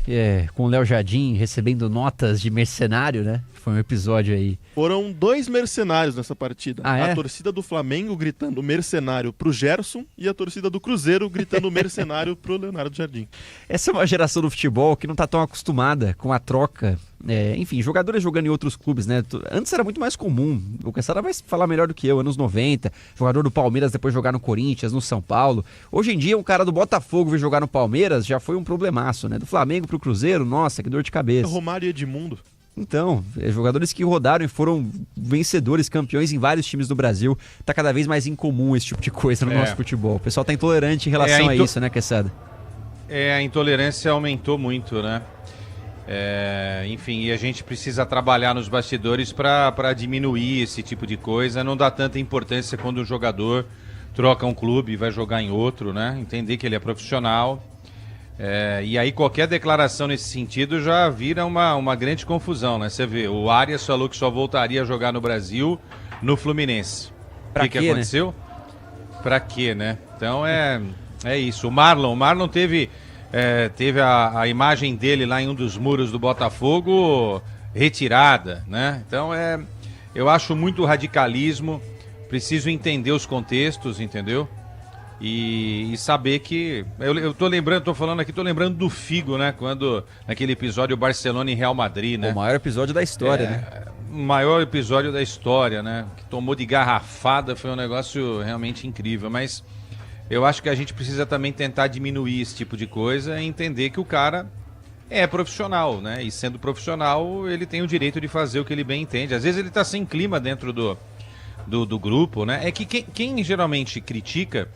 Speaker 12: com o Léo Jardim recebendo notas de mercenário, né? Foi um episódio aí.
Speaker 5: Foram 2 mercenários nessa partida. A torcida do Flamengo gritando mercenário pro Gerson e a torcida do Cruzeiro gritando mercenário pro Leonardo Jardim.
Speaker 12: Essa é uma geração do futebol que não tá tão acostumada com a troca. Enfim, jogadores jogando em outros clubes, né? Antes era muito mais comum. O Cassara vai falar melhor do que eu, anos 90. Jogador do Palmeiras depois jogar no Corinthians, no São Paulo. Hoje em dia, um cara do Botafogo vir jogar no Palmeiras já foi um problemaço, né? Do Flamengo pro Cruzeiro, nossa, que dor de cabeça.
Speaker 5: Romário e Edmundo.
Speaker 12: Então, jogadores que rodaram e foram vencedores, campeões em vários times do Brasil. Tá cada vez mais incomum esse tipo de coisa no nosso futebol. O pessoal tá intolerante em relação a isso, né, Quesada?
Speaker 3: A intolerância aumentou muito, né? Enfim, e a gente precisa trabalhar nos bastidores para diminuir esse tipo de coisa. Não dá tanta importância quando um jogador troca um clube e vai jogar em outro, né? Entender que ele é profissional. E aí qualquer declaração nesse sentido já vira uma grande confusão, né? Você vê, o Arias falou que só voltaria a jogar no Brasil no Fluminense. O que aconteceu? Né? Pra quê, né? Então é isso. O Marlon teve a imagem dele lá em um dos muros do Botafogo retirada, né? Então eu acho muito radicalismo, preciso entender os contextos, entendeu? E saber que... Eu tô lembrando do Figo, né? Quando, naquele episódio Barcelona e Real Madrid, né?
Speaker 12: O maior episódio da história, né?
Speaker 3: O maior episódio da história, né? Que tomou de garrafada, foi um negócio realmente incrível, mas eu acho que a gente precisa também tentar diminuir esse tipo de coisa e entender que o cara é profissional, né? E sendo profissional, ele tem o direito de fazer o que ele bem entende. Às vezes ele tá sem clima dentro do grupo, né? É que quem geralmente critica...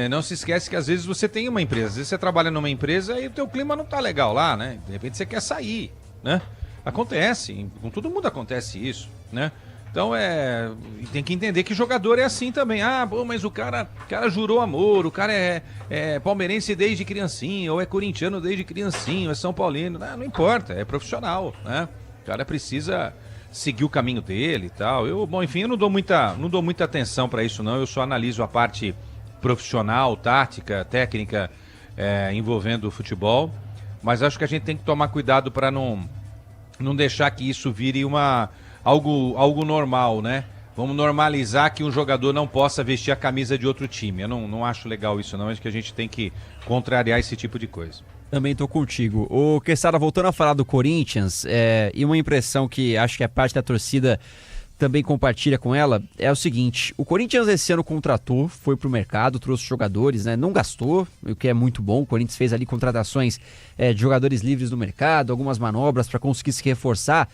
Speaker 3: não se esquece que às vezes você tem uma empresa, às vezes você trabalha numa empresa e o teu clima não tá legal lá, né? De repente você quer sair, né? Acontece, com todo mundo acontece isso, né? Então tem que entender que jogador é assim também. Mas o cara jurou amor, o cara é palmeirense desde criancinha, ou é corintiano desde criancinha, ou é São Paulino. Não importa, é profissional, né? O cara precisa seguir o caminho dele e tal. Eu não dou muita atenção para isso não, eu só analiso a parte profissional, tática, técnica envolvendo o futebol, mas acho que a gente tem que tomar cuidado para não deixar que isso vire algo normal, né? Vamos normalizar que um jogador não possa vestir a camisa de outro time. Eu não acho legal isso não, acho que a gente tem que contrariar esse tipo de coisa.
Speaker 12: Também tô contigo. O Quesada, voltando a falar do Corinthians, e uma impressão que acho que a parte da torcida também compartilha com ela, é o seguinte: o Corinthians esse ano contratou, foi pro mercado, trouxe jogadores, né? Não gastou, o que é muito bom. O Corinthians fez ali contratações de jogadores livres do mercado, algumas manobras para conseguir se reforçar.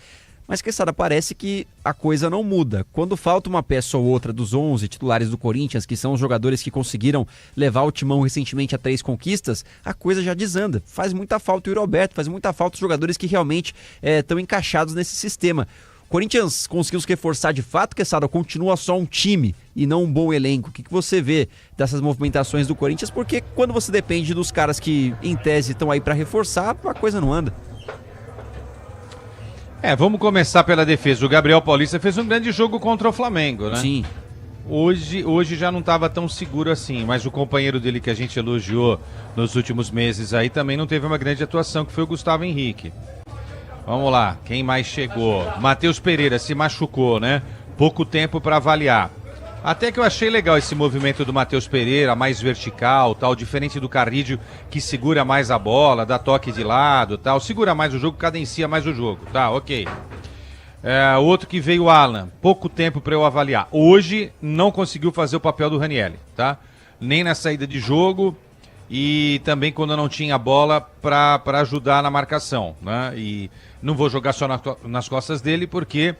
Speaker 12: Mas, Quesada, parece que a coisa não muda. Quando falta uma peça ou outra dos 11 titulares do Corinthians, que são os jogadores que conseguiram levar o Timão recentemente a 3 conquistas, a coisa já desanda. Faz muita falta o Roberto, faz muita falta os jogadores que realmente estão encaixados nesse sistema. O Corinthians conseguiu se reforçar de fato, Quesada, continua só um time e não um bom elenco? O que você vê dessas movimentações do Corinthians? Porque quando você depende dos caras que, em tese, estão aí para reforçar, a coisa não anda.
Speaker 3: Vamos começar pela defesa. O Gabriel Paulista fez um grande jogo contra o Flamengo, né?
Speaker 12: Sim.
Speaker 3: Hoje já não estava tão seguro assim, mas o companheiro dele que a gente elogiou nos últimos meses aí também não teve uma grande atuação, que foi o Gustavo Henrique. Vamos lá, quem mais chegou? Matheus Pereira se machucou, né? Pouco tempo para avaliar. Até que eu achei legal esse movimento do Matheus Pereira, mais vertical, tal, diferente do Carrídio, que segura mais a bola, dá toque de lado, tal, segura mais o jogo, cadencia mais o jogo, tá, ok. Outro que veio, o Alan, pouco tempo para eu avaliar. Hoje não conseguiu fazer o papel do Ranieri, tá? Nem na saída de jogo e também quando não tinha bola para ajudar na marcação, né? E não vou jogar só nas costas dele, porque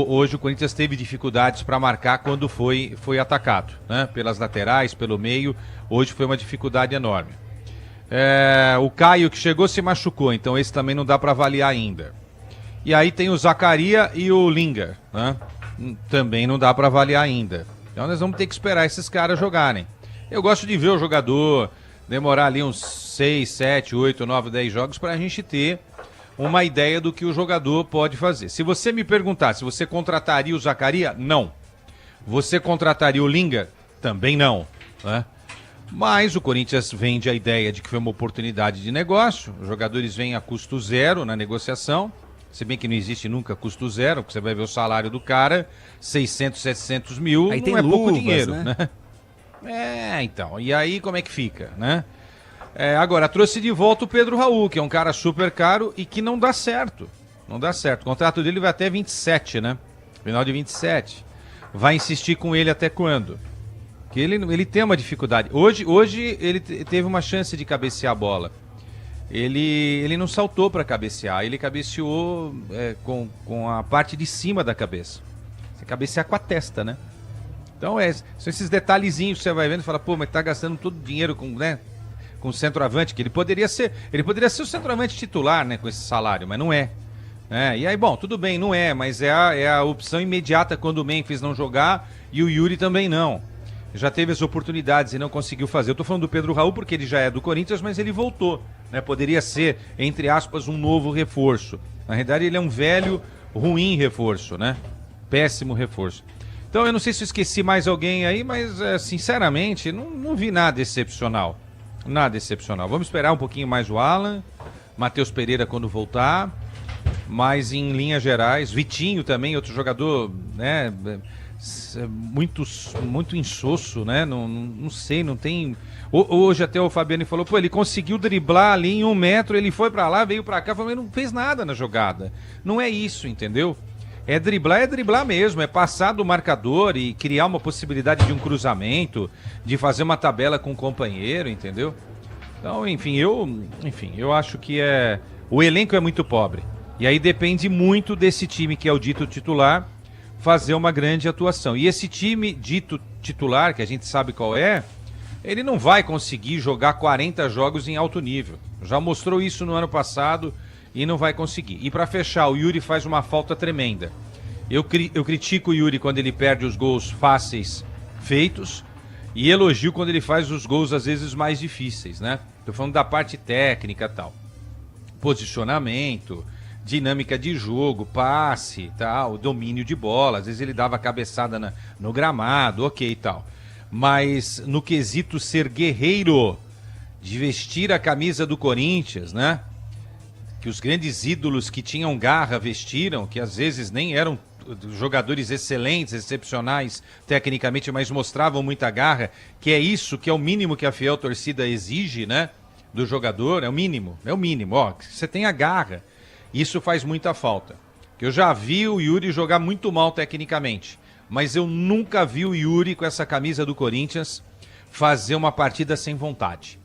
Speaker 3: hoje o Corinthians teve dificuldades para marcar quando foi atacado, né? Pelas laterais, pelo meio. Hoje foi uma dificuldade enorme. O Caio, que chegou, se machucou, então esse também não dá para avaliar ainda. E aí tem o Zacaria e o Linga, né? Também não dá para avaliar ainda. Então nós vamos ter que esperar esses caras jogarem. Eu gosto de ver o jogador demorar ali uns 6, 7, 8, 9, 10 jogos para a gente ter uma ideia do que o jogador pode fazer. Se você me perguntar se você contrataria o Zacaria, não. Você contrataria o Linga? Também não, né? Mas o Corinthians vende a ideia de que foi uma oportunidade de negócio. Os jogadores vêm a custo zero na negociação. Se bem que não existe nunca custo zero, porque você vai ver o salário do cara, 600, 700 mil,
Speaker 12: aí
Speaker 3: não
Speaker 12: tem
Speaker 3: é
Speaker 12: luvas,
Speaker 3: pouco dinheiro,
Speaker 12: né?
Speaker 3: Então. E aí como é que fica, né? Agora, trouxe de volta o Pedro Raul, que é um cara super caro e que não dá certo. Não dá certo. O contrato dele vai até 27, né? Final de 27. Vai insistir com ele até quando? Porque ele tem uma dificuldade. Hoje ele teve uma chance de cabecear a bola. Ele não saltou para cabecear, ele cabeceou com a parte de cima da cabeça. Você cabecear com a testa, né? Então são esses detalhezinhos que você vai vendo e fala, pô, mas tá gastando todo o dinheiro com o centroavante, que ele poderia ser o centroavante titular, né, com esse salário, mas não é. E aí, bom, tudo bem, não é, mas é a opção imediata quando o Memphis não jogar e o Yuri também não. Já teve as oportunidades e não conseguiu fazer. Eu tô falando do Pedro Raul porque ele já é do Corinthians, mas ele voltou, né? Poderia ser, entre aspas, um novo reforço. Na realidade, ele é um velho, ruim reforço, né? Péssimo reforço. Então, eu não sei se eu esqueci mais alguém aí, mas, sinceramente, não vi nada excepcional. Nada excepcional. Vamos esperar um pouquinho mais o Alan, Matheus Pereira quando voltar, mas em linhas gerais, Vitinho também, outro jogador, né? Muito insosso, né? Não sei, não tem... Hoje até o Fabiano falou, pô, ele conseguiu driblar ali em 1 metro, ele foi pra lá, veio pra cá, mas não fez nada na jogada. Não é isso, entendeu? É driblar mesmo, é passar do marcador e criar uma possibilidade de um cruzamento, de fazer uma tabela com o companheiro, entendeu? Então, enfim, eu acho que o elenco é muito pobre. E aí depende muito desse time que é o dito titular fazer uma grande atuação. E esse time dito titular, que a gente sabe qual é, ele não vai conseguir jogar 40 jogos em alto nível. Já mostrou isso no ano passado e não vai conseguir. E para fechar, o Yuri faz uma falta tremenda. Eu critico o Yuri quando ele perde os gols fáceis feitos e elogio quando ele faz os gols às vezes mais difíceis, né? Tô falando da parte técnica e tal. Posicionamento, dinâmica de jogo, passe, tal, domínio de bola. Às vezes ele dava cabeçada no gramado, ok e tal. Mas no quesito ser guerreiro, de vestir a camisa do Corinthians, né? Que os grandes ídolos que tinham garra vestiram, que às vezes nem eram jogadores excelentes, excepcionais tecnicamente, mas mostravam muita garra, que é isso, que é o mínimo que a fiel torcida exige, né? Do jogador, é o mínimo, ó, que você tenha garra. Isso faz muita falta. Eu já vi o Yuri jogar muito mal tecnicamente, mas eu nunca vi o Yuri com essa camisa do Corinthians fazer uma partida sem vontade.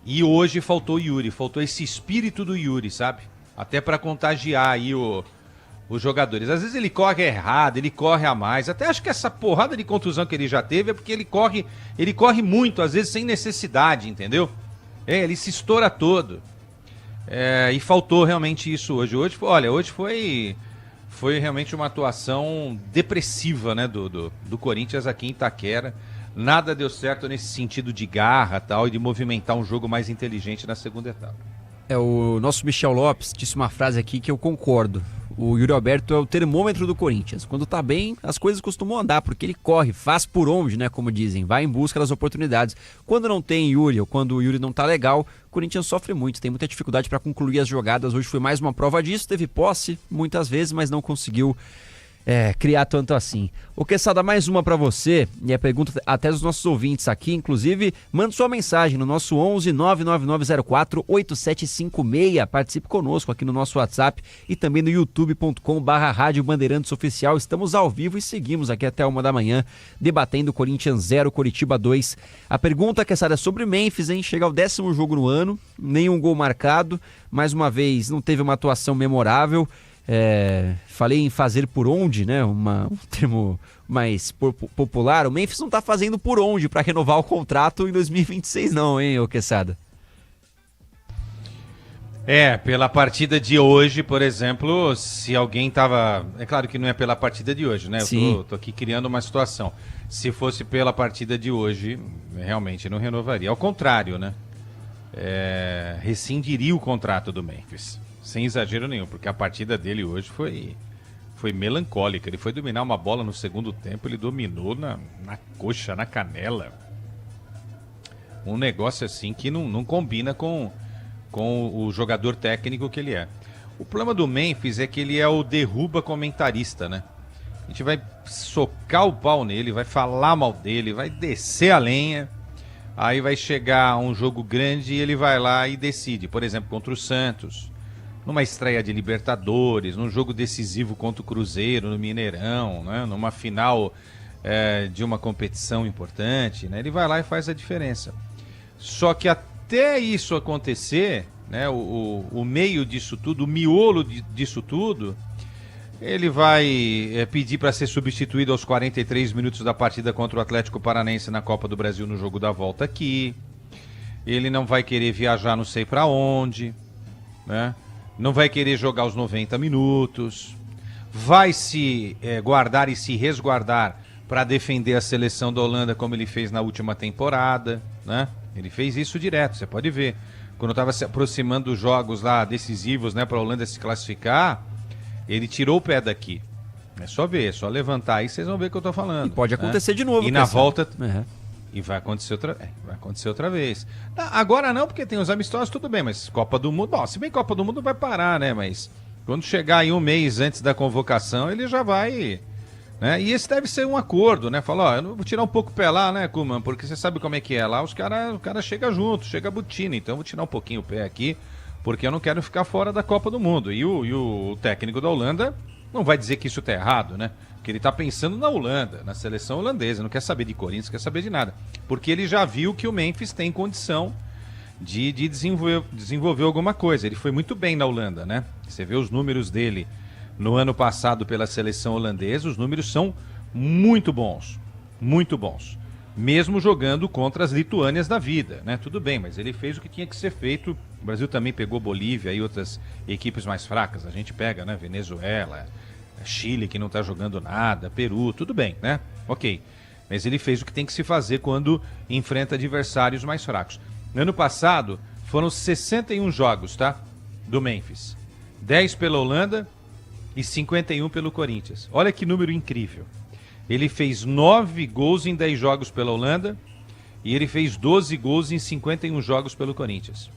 Speaker 3: E hoje faltou o Yuri, faltou esse espírito do Yuri, sabe? Até para contagiar aí os jogadores. Às vezes ele corre errado, ele corre a mais. Até acho que essa porrada de contusão que ele já teve é porque ele corre muito, às vezes sem necessidade, entendeu? Ele se estoura todo. E faltou realmente isso hoje. Hoje foi realmente uma atuação depressiva, né, do Corinthians aqui em Itaquera. Nada deu certo nesse sentido de garra tal, e de movimentar um jogo mais inteligente na segunda etapa.
Speaker 12: O nosso Michel Lopes disse uma frase aqui que eu concordo. O Yuri Alberto é o termômetro do Corinthians. Quando tá bem, as coisas costumam andar, porque ele corre, faz por onde, né, como dizem, vai em busca das oportunidades. Quando não tem Yuri, ou quando o Yuri não tá legal, o Corinthians sofre muito, tem muita dificuldade para concluir as jogadas. Hoje foi mais uma prova disso, teve posse muitas vezes, mas não conseguiu criar tanto assim. O Quesada, mais uma para você, e a pergunta até dos nossos ouvintes aqui, inclusive, manda sua mensagem no nosso 11 99904 8756, participe conosco aqui no nosso WhatsApp e também no youtube.com/Rádio Bandeirantes Oficial. Estamos ao vivo e seguimos aqui até 1 da manhã, debatendo Corinthians 0, Coritiba 2. A pergunta, Quesada, é sobre Memphis, hein? Chega ao 10º jogo no ano, nenhum gol marcado, mais uma vez não teve uma atuação memorável. Falei em fazer por onde, né? Um termo mais popular. O Memphis não tá fazendo por onde para renovar o contrato em 2026 não, hein, ô Quesada?
Speaker 3: Pela partida de hoje, por exemplo, se alguém tava... É claro que não é pela partida de hoje, né? Eu tô aqui criando uma situação. Se fosse pela partida de hoje, realmente não renovaria. Ao contrário, né? Rescindiria o contrato do Memphis. Sem exagero nenhum, porque a partida dele hoje foi melancólica. Ele foi dominar uma bola no segundo tempo, ele dominou na coxa, na canela. Um negócio assim que não combina com o jogador técnico que ele é. O problema do Memphis é que ele é o derruba comentarista, né? A gente vai socar o pau nele, vai falar mal dele, vai descer a lenha. Aí vai chegar um jogo grande e ele vai lá e decide. Por exemplo, contra o Santos, numa estreia de Libertadores, num jogo decisivo contra o Cruzeiro, no Mineirão, né? Numa final de uma competição importante, né? Ele vai lá e faz a diferença. Só que até isso acontecer, né? O meio disso tudo, o miolo disso tudo, ele vai pedir para ser substituído aos 43 minutos da partida contra o Atlético Paranaense na Copa do Brasil no jogo da volta aqui. Ele não vai querer viajar não sei para onde, né? Não vai querer jogar os 90 minutos, vai se guardar e se resguardar para defender a seleção da Holanda como ele fez na última temporada, né? Ele fez isso direto, você pode ver. Quando estava se aproximando dos jogos lá decisivos, né, para a Holanda se classificar, ele tirou o pé daqui. É só ver, é só levantar aí, vocês vão ver o que eu tô falando.
Speaker 12: E pode acontecer de novo.
Speaker 3: E na volta... E vai acontecer outra vez. Agora não, porque tem os amistosos, tudo bem, mas Copa do Mundo... Bom, se bem Copa do Mundo vai parar, né? Mas quando chegar aí um mês antes da convocação, ele já vai... Né? E esse deve ser um acordo, né? Fala, eu não vou tirar um pouco o pé lá, né, Koeman? Porque você sabe como é que é lá, o cara chega junto, chega botina, então eu vou tirar um pouquinho o pé aqui, porque eu não quero ficar fora da Copa do Mundo. E o técnico da Holanda não vai dizer que isso tá errado, né? Porque ele tá pensando na Holanda, na seleção holandesa, não quer saber de Corinthians, não quer saber de nada. Porque ele já viu que o Memphis tem condição de desenvolver alguma coisa. Ele foi muito bem na Holanda, né? Você vê os números dele no ano passado pela seleção holandesa, os números são muito bons, muito bons. mesmo jogando contra as Lituânias da vida, né? Tudo bem, mas ele fez o que tinha que ser feito. O Brasil também pegou Bolívia e outras equipes mais fracas. A gente pega, né? Venezuela, Chile, que não tá jogando nada, Peru, tudo bem, né? Ok. Mas ele fez o que tem que se fazer quando enfrenta adversários mais fracos. No ano passado, foram 61 jogos, tá? Do Memphis. 10 pela Holanda e 51 pelo Corinthians. Olha que número incrível. Ele fez 9 gols em 10 jogos pela Holanda e ele fez 12 gols em 51 jogos pelo Corinthians.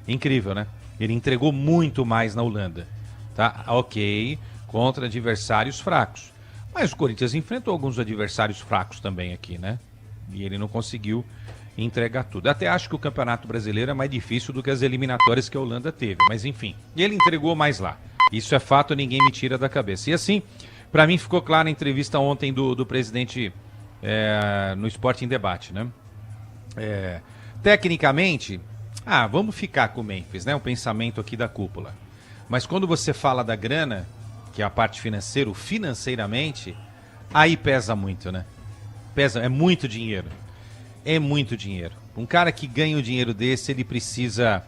Speaker 3: Incrível, né? Ele entregou muito mais na Holanda, tá? Ok, contra adversários fracos. Mas o Corinthians enfrentou alguns adversários fracos também aqui, né? E ele não conseguiu entregar tudo. Até acho que o Campeonato Brasileiro é mais difícil do que as eliminatórias que a Holanda teve. Mas enfim, ele entregou mais lá. Isso é fato, ninguém me tira da cabeça. E assim, para mim ficou claro na entrevista ontem do presidente no Esporte em Debate, né? Tecnicamente, vamos ficar com o Memphis, né? O pensamento aqui da cúpula. Mas quando você fala da grana, que é a parte financeira, financeiramente, aí pesa muito, né? É muito dinheiro. É muito dinheiro. Um cara que ganha o dinheiro desse, ele precisa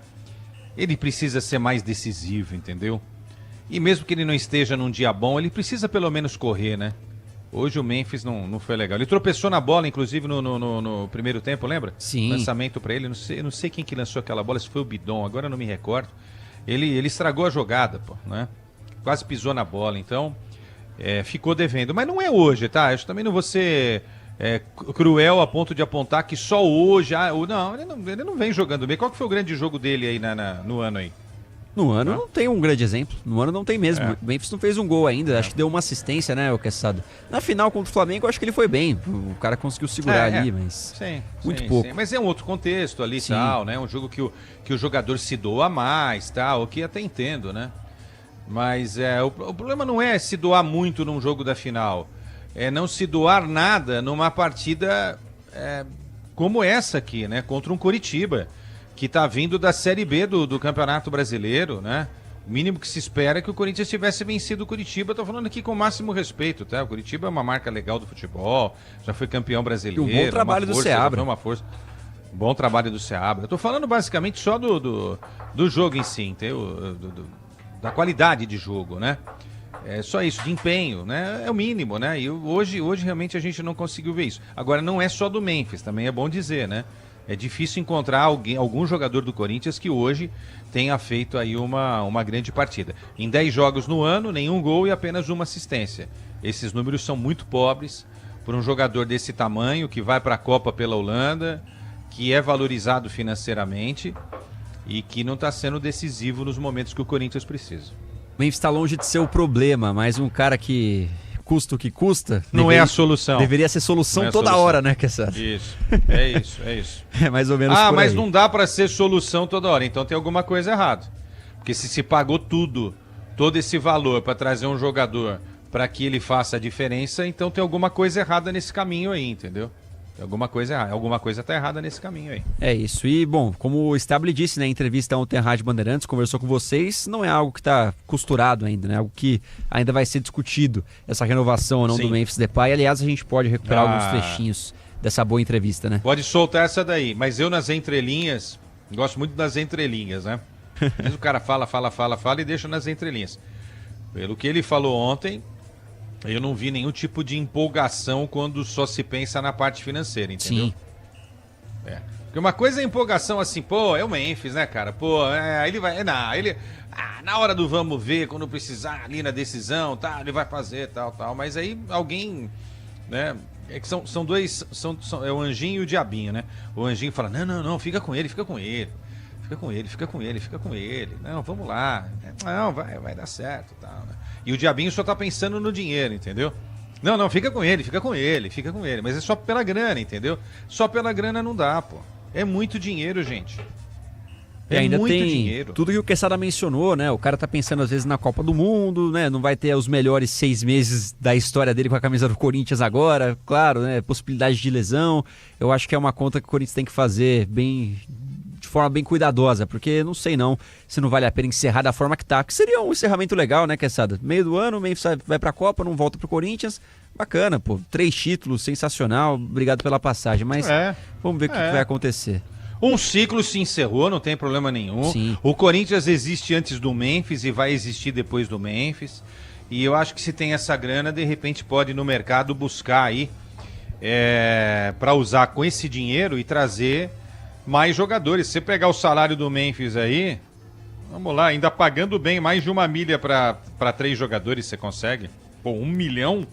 Speaker 3: ser mais decisivo, entendeu? E mesmo que ele não esteja num dia bom, ele precisa pelo menos correr, né? Hoje o Memphis não foi legal. Ele tropeçou na bola, inclusive, no primeiro tempo, lembra?
Speaker 16: Sim.
Speaker 3: Lançamento pra ele, não sei quem que lançou aquela bola, se foi o Bidon, agora eu não me recordo. Ele estragou a jogada, pô, né? Quase pisou na bola, então ficou devendo. Mas não é hoje, tá? Eu também não vou ser cruel a ponto de apontar que só hoje... não, ele não vem jogando bem. Qual que foi o grande jogo dele aí no ano aí?
Speaker 16: No ano não tem um grande exemplo. No ano não tem mesmo. O Memphis não fez um gol ainda. Acho que deu uma assistência, né, o Quesada? Na final contra o Flamengo, acho que ele foi bem. O cara conseguiu segurar ali, mas muito pouco. Sim.
Speaker 3: Mas é um outro contexto ali e tal, né? Um jogo que o jogador se doa mais, tal, o que até entendo, né? Mas o problema não é se doar muito num jogo da final. É não se doar nada numa partida como essa aqui, né? Contra um Coritiba, que tá vindo da Série B do Campeonato Brasileiro, né? O mínimo que se espera é que o Corinthians tivesse vencido o Curitiba. Tô falando aqui com o máximo respeito, tá? O Curitiba é uma marca legal do futebol, já foi campeão brasileiro.
Speaker 16: E um bom trabalho do Seabra.
Speaker 3: Uma força. Bom trabalho do Seabra. Eu tô falando basicamente só do jogo em si, entendeu? Da qualidade de jogo, né? É só isso, de empenho, né? É o mínimo, né? E hoje realmente a gente não conseguiu ver isso. Agora, não é só do Memphis, também é bom dizer, né? É difícil encontrar algum jogador do Corinthians que hoje tenha feito aí uma grande partida. Em 10 jogos no ano, nenhum gol e apenas uma assistência. Esses números são muito pobres por um jogador desse tamanho, que vai para a Copa pela Holanda, que é valorizado financeiramente e que não está sendo decisivo nos momentos que o Corinthians precisa.
Speaker 16: O Memphis está longe de ser o problema, mas um cara que custa o que custa...
Speaker 3: Não é a solução.
Speaker 16: Deveria ser solução toda hora, né, Quesada?
Speaker 3: Isso, é isso.
Speaker 16: É mais ou menos por aí.
Speaker 3: Mas não dá para ser solução toda hora, então tem alguma coisa errada. Porque se pagou todo esse valor para trazer um jogador para que ele faça a diferença, então tem alguma coisa errada nesse caminho aí, entendeu? Alguma coisa tá errada nesse caminho aí.
Speaker 16: É isso. E, bom, como o Stabile disse na entrevista ontem à Rádio Bandeirantes, conversou com vocês, não é algo que está costurado ainda, né? Algo que ainda vai ser discutido, essa renovação ou não do Memphis Depay. Aliás, a gente pode recuperar alguns trechinhos dessa boa entrevista, né?
Speaker 3: Pode soltar essa daí, mas eu nas entrelinhas, gosto muito das entrelinhas, né? Às vezes o cara fala e deixa nas entrelinhas. Pelo que ele falou ontem, eu não vi nenhum tipo de empolgação quando só se pensa na parte financeira, entendeu?
Speaker 16: Sim.
Speaker 3: Porque uma coisa é empolgação assim, pô, é o Memphis, né, cara? Pô, ele vai... na hora do vamos ver, quando precisar ali na decisão, tá, ele vai fazer, tal. Mas aí alguém, né... É que são dois... é o anjinho e o diabinho, né? O anjinho fala, não, fica com ele. Não, vamos lá. Não, vai dar certo, tal, né? E o diabinho só tá pensando no dinheiro, entendeu? Não, fica com ele. Mas é só pela grana, entendeu? Só pela grana não dá, pô. É muito dinheiro, gente.
Speaker 16: E ainda muito tem dinheiro. Tudo que o Quesada mencionou, né? O cara tá pensando às vezes na Copa do Mundo, né? Não vai ter os melhores 6 meses da história dele com a camisa do Corinthians agora, claro, né? Possibilidade de lesão. Eu acho que é uma conta que o Corinthians tem que fazer bem forma bem cuidadosa, porque não sei não se não vale a pena encerrar da forma que tá, que seria um encerramento legal, né, Quesada? Meio do ano, meio vai pra Copa, não volta pro Corinthians, bacana, pô, 3 títulos, sensacional, obrigado pela passagem, mas vamos ver o que vai acontecer.
Speaker 3: Um ciclo se encerrou, não tem problema nenhum.
Speaker 16: Sim.
Speaker 3: O Corinthians existe antes do Memphis e vai existir depois do Memphis. E eu acho que se tem essa grana, de repente pode ir no mercado buscar aí para usar com esse dinheiro e trazer mais jogadores. Se você pegar o salário do Memphis aí, vamos lá, ainda pagando bem, mais de 1 milha para 3 jogadores você consegue? Pô, 1 milhão?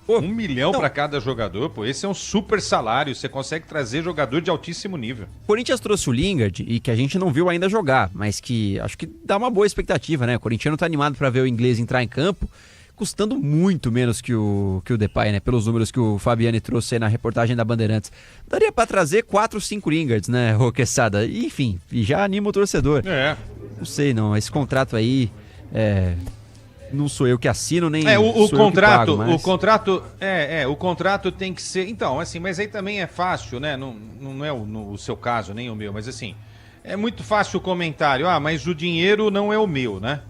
Speaker 3: 1 milhão para cada jogador, pô, esse é um super salário, você consegue trazer jogador de altíssimo nível.
Speaker 16: O Corinthians trouxe o Lingard, e que a gente não viu ainda jogar, mas que acho que dá uma boa expectativa, né? O corintiano tá animado para ver o inglês entrar em campo, custando muito menos que o Depay, né? Pelos números que o Fabiani trouxe aí na reportagem da Bandeirantes. Daria para trazer 4, 5 Lingards, né, Quesada? Enfim, já anima o torcedor. Não sei não, esse contrato aí... Não sou eu que assino, nem
Speaker 3: o
Speaker 16: sou
Speaker 3: contrato,
Speaker 16: eu que pago, mas...
Speaker 3: o contrato tem que ser, então, assim, mas aí também é fácil, né, não é o seu caso, nem o meu, mas assim, é muito fácil o comentário, mas o dinheiro não é o meu, né?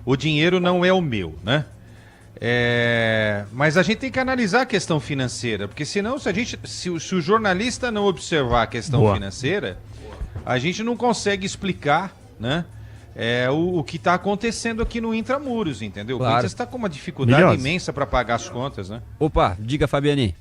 Speaker 3: O dinheiro não é o meu, né? Mas a gente tem que analisar a questão financeira, porque senão, se o jornalista não observar a questão financeira, a gente não consegue explicar, né? O que está acontecendo aqui no Intramuros, entendeu?
Speaker 16: Claro.
Speaker 3: O Corinthians está com uma dificuldade imensa para pagar as contas, né?
Speaker 16: Opa, diga, Fabiani.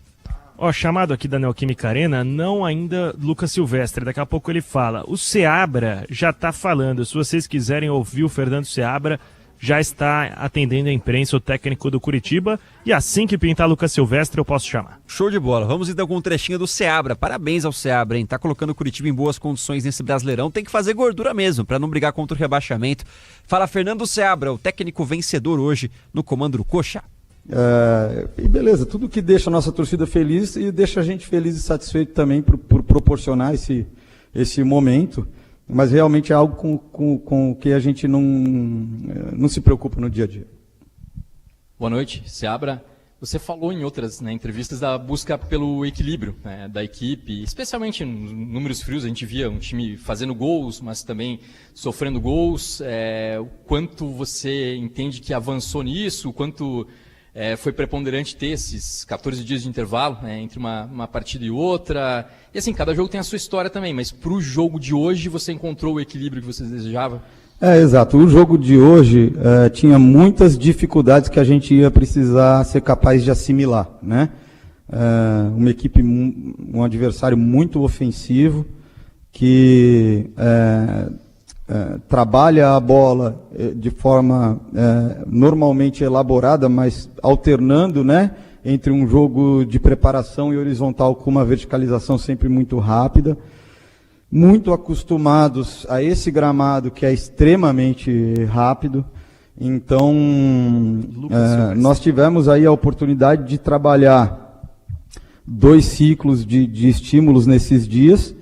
Speaker 2: Chamado aqui da Neoquímica Arena, não ainda Lucas Silvestre, daqui a pouco ele fala. O Seabra já está falando, se vocês quiserem ouvir o Fernando Seabra, já está atendendo a imprensa, o técnico do Curitiba, e assim que pintar Lucas Silvestre eu posso chamar.
Speaker 16: Show de bola, vamos então com um trechinho do Seabra, parabéns ao Seabra, hein? Tá colocando o Curitiba em boas condições nesse Brasileirão, tem que fazer gordura mesmo, para não brigar contra o rebaixamento. Fala Fernando Seabra, o técnico vencedor hoje no comando do Coxa.
Speaker 20: E beleza, tudo que deixa a nossa torcida feliz e deixa a gente feliz e satisfeito também por proporcionar esse momento. Mas realmente é algo com que a gente não se preocupa no dia a dia.
Speaker 21: Boa noite, Seabra. Você falou em outras entrevistas da busca pelo equilíbrio, né, da equipe, especialmente nos números frios, a gente via um time fazendo gols, mas também sofrendo gols. O quanto você entende que avançou nisso, o quanto foi preponderante ter esses 14 dias de intervalo, né, entre uma partida e outra. E assim, cada jogo tem a sua história também, mas para o jogo de hoje você encontrou o equilíbrio que você desejava?
Speaker 20: Exato. O jogo de hoje tinha muitas dificuldades que a gente ia precisar ser capaz de assimilar, né? Uma equipe, um adversário muito ofensivo, que trabalha a bola de forma normalmente elaborada, mas alternando, né, entre um jogo de preparação e horizontal com uma verticalização sempre muito rápida. Muito acostumados a esse gramado que é extremamente rápido. Então, nós tivemos aí a oportunidade de trabalhar 2 ciclos de estímulos nesses dias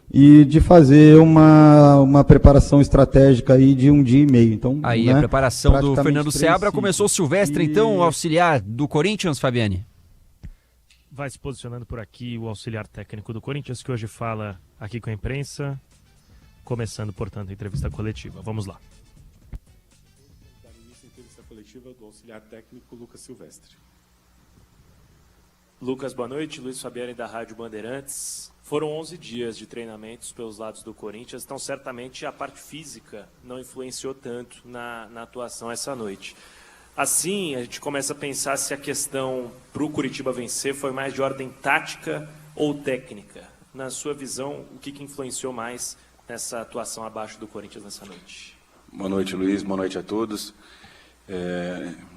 Speaker 20: e de fazer uma preparação estratégica aí de 1 dia e meio. Então,
Speaker 16: aí a preparação do Fernando Seabra começou. O Silvestre, então, o auxiliar do Corinthians, Fabiani?
Speaker 2: Vai se posicionando por aqui o auxiliar técnico do Corinthians, que hoje fala aqui com a imprensa, começando, portanto, a entrevista coletiva. Vamos lá.
Speaker 22: Dar início à entrevista coletiva do auxiliar técnico Lucas Silvestre.
Speaker 23: Lucas, boa noite. Luiz Fabiani da Rádio Bandeirantes. Foram 11 dias de treinamentos pelos lados do Corinthians, então certamente a parte física não influenciou tanto na atuação essa noite. Assim, a gente começa a pensar se a questão para o Curitiba vencer foi mais de ordem tática ou técnica. Na sua visão, o que influenciou mais nessa atuação abaixo do Corinthians nessa noite?
Speaker 24: Boa noite, Luiz. Boa noite a todos.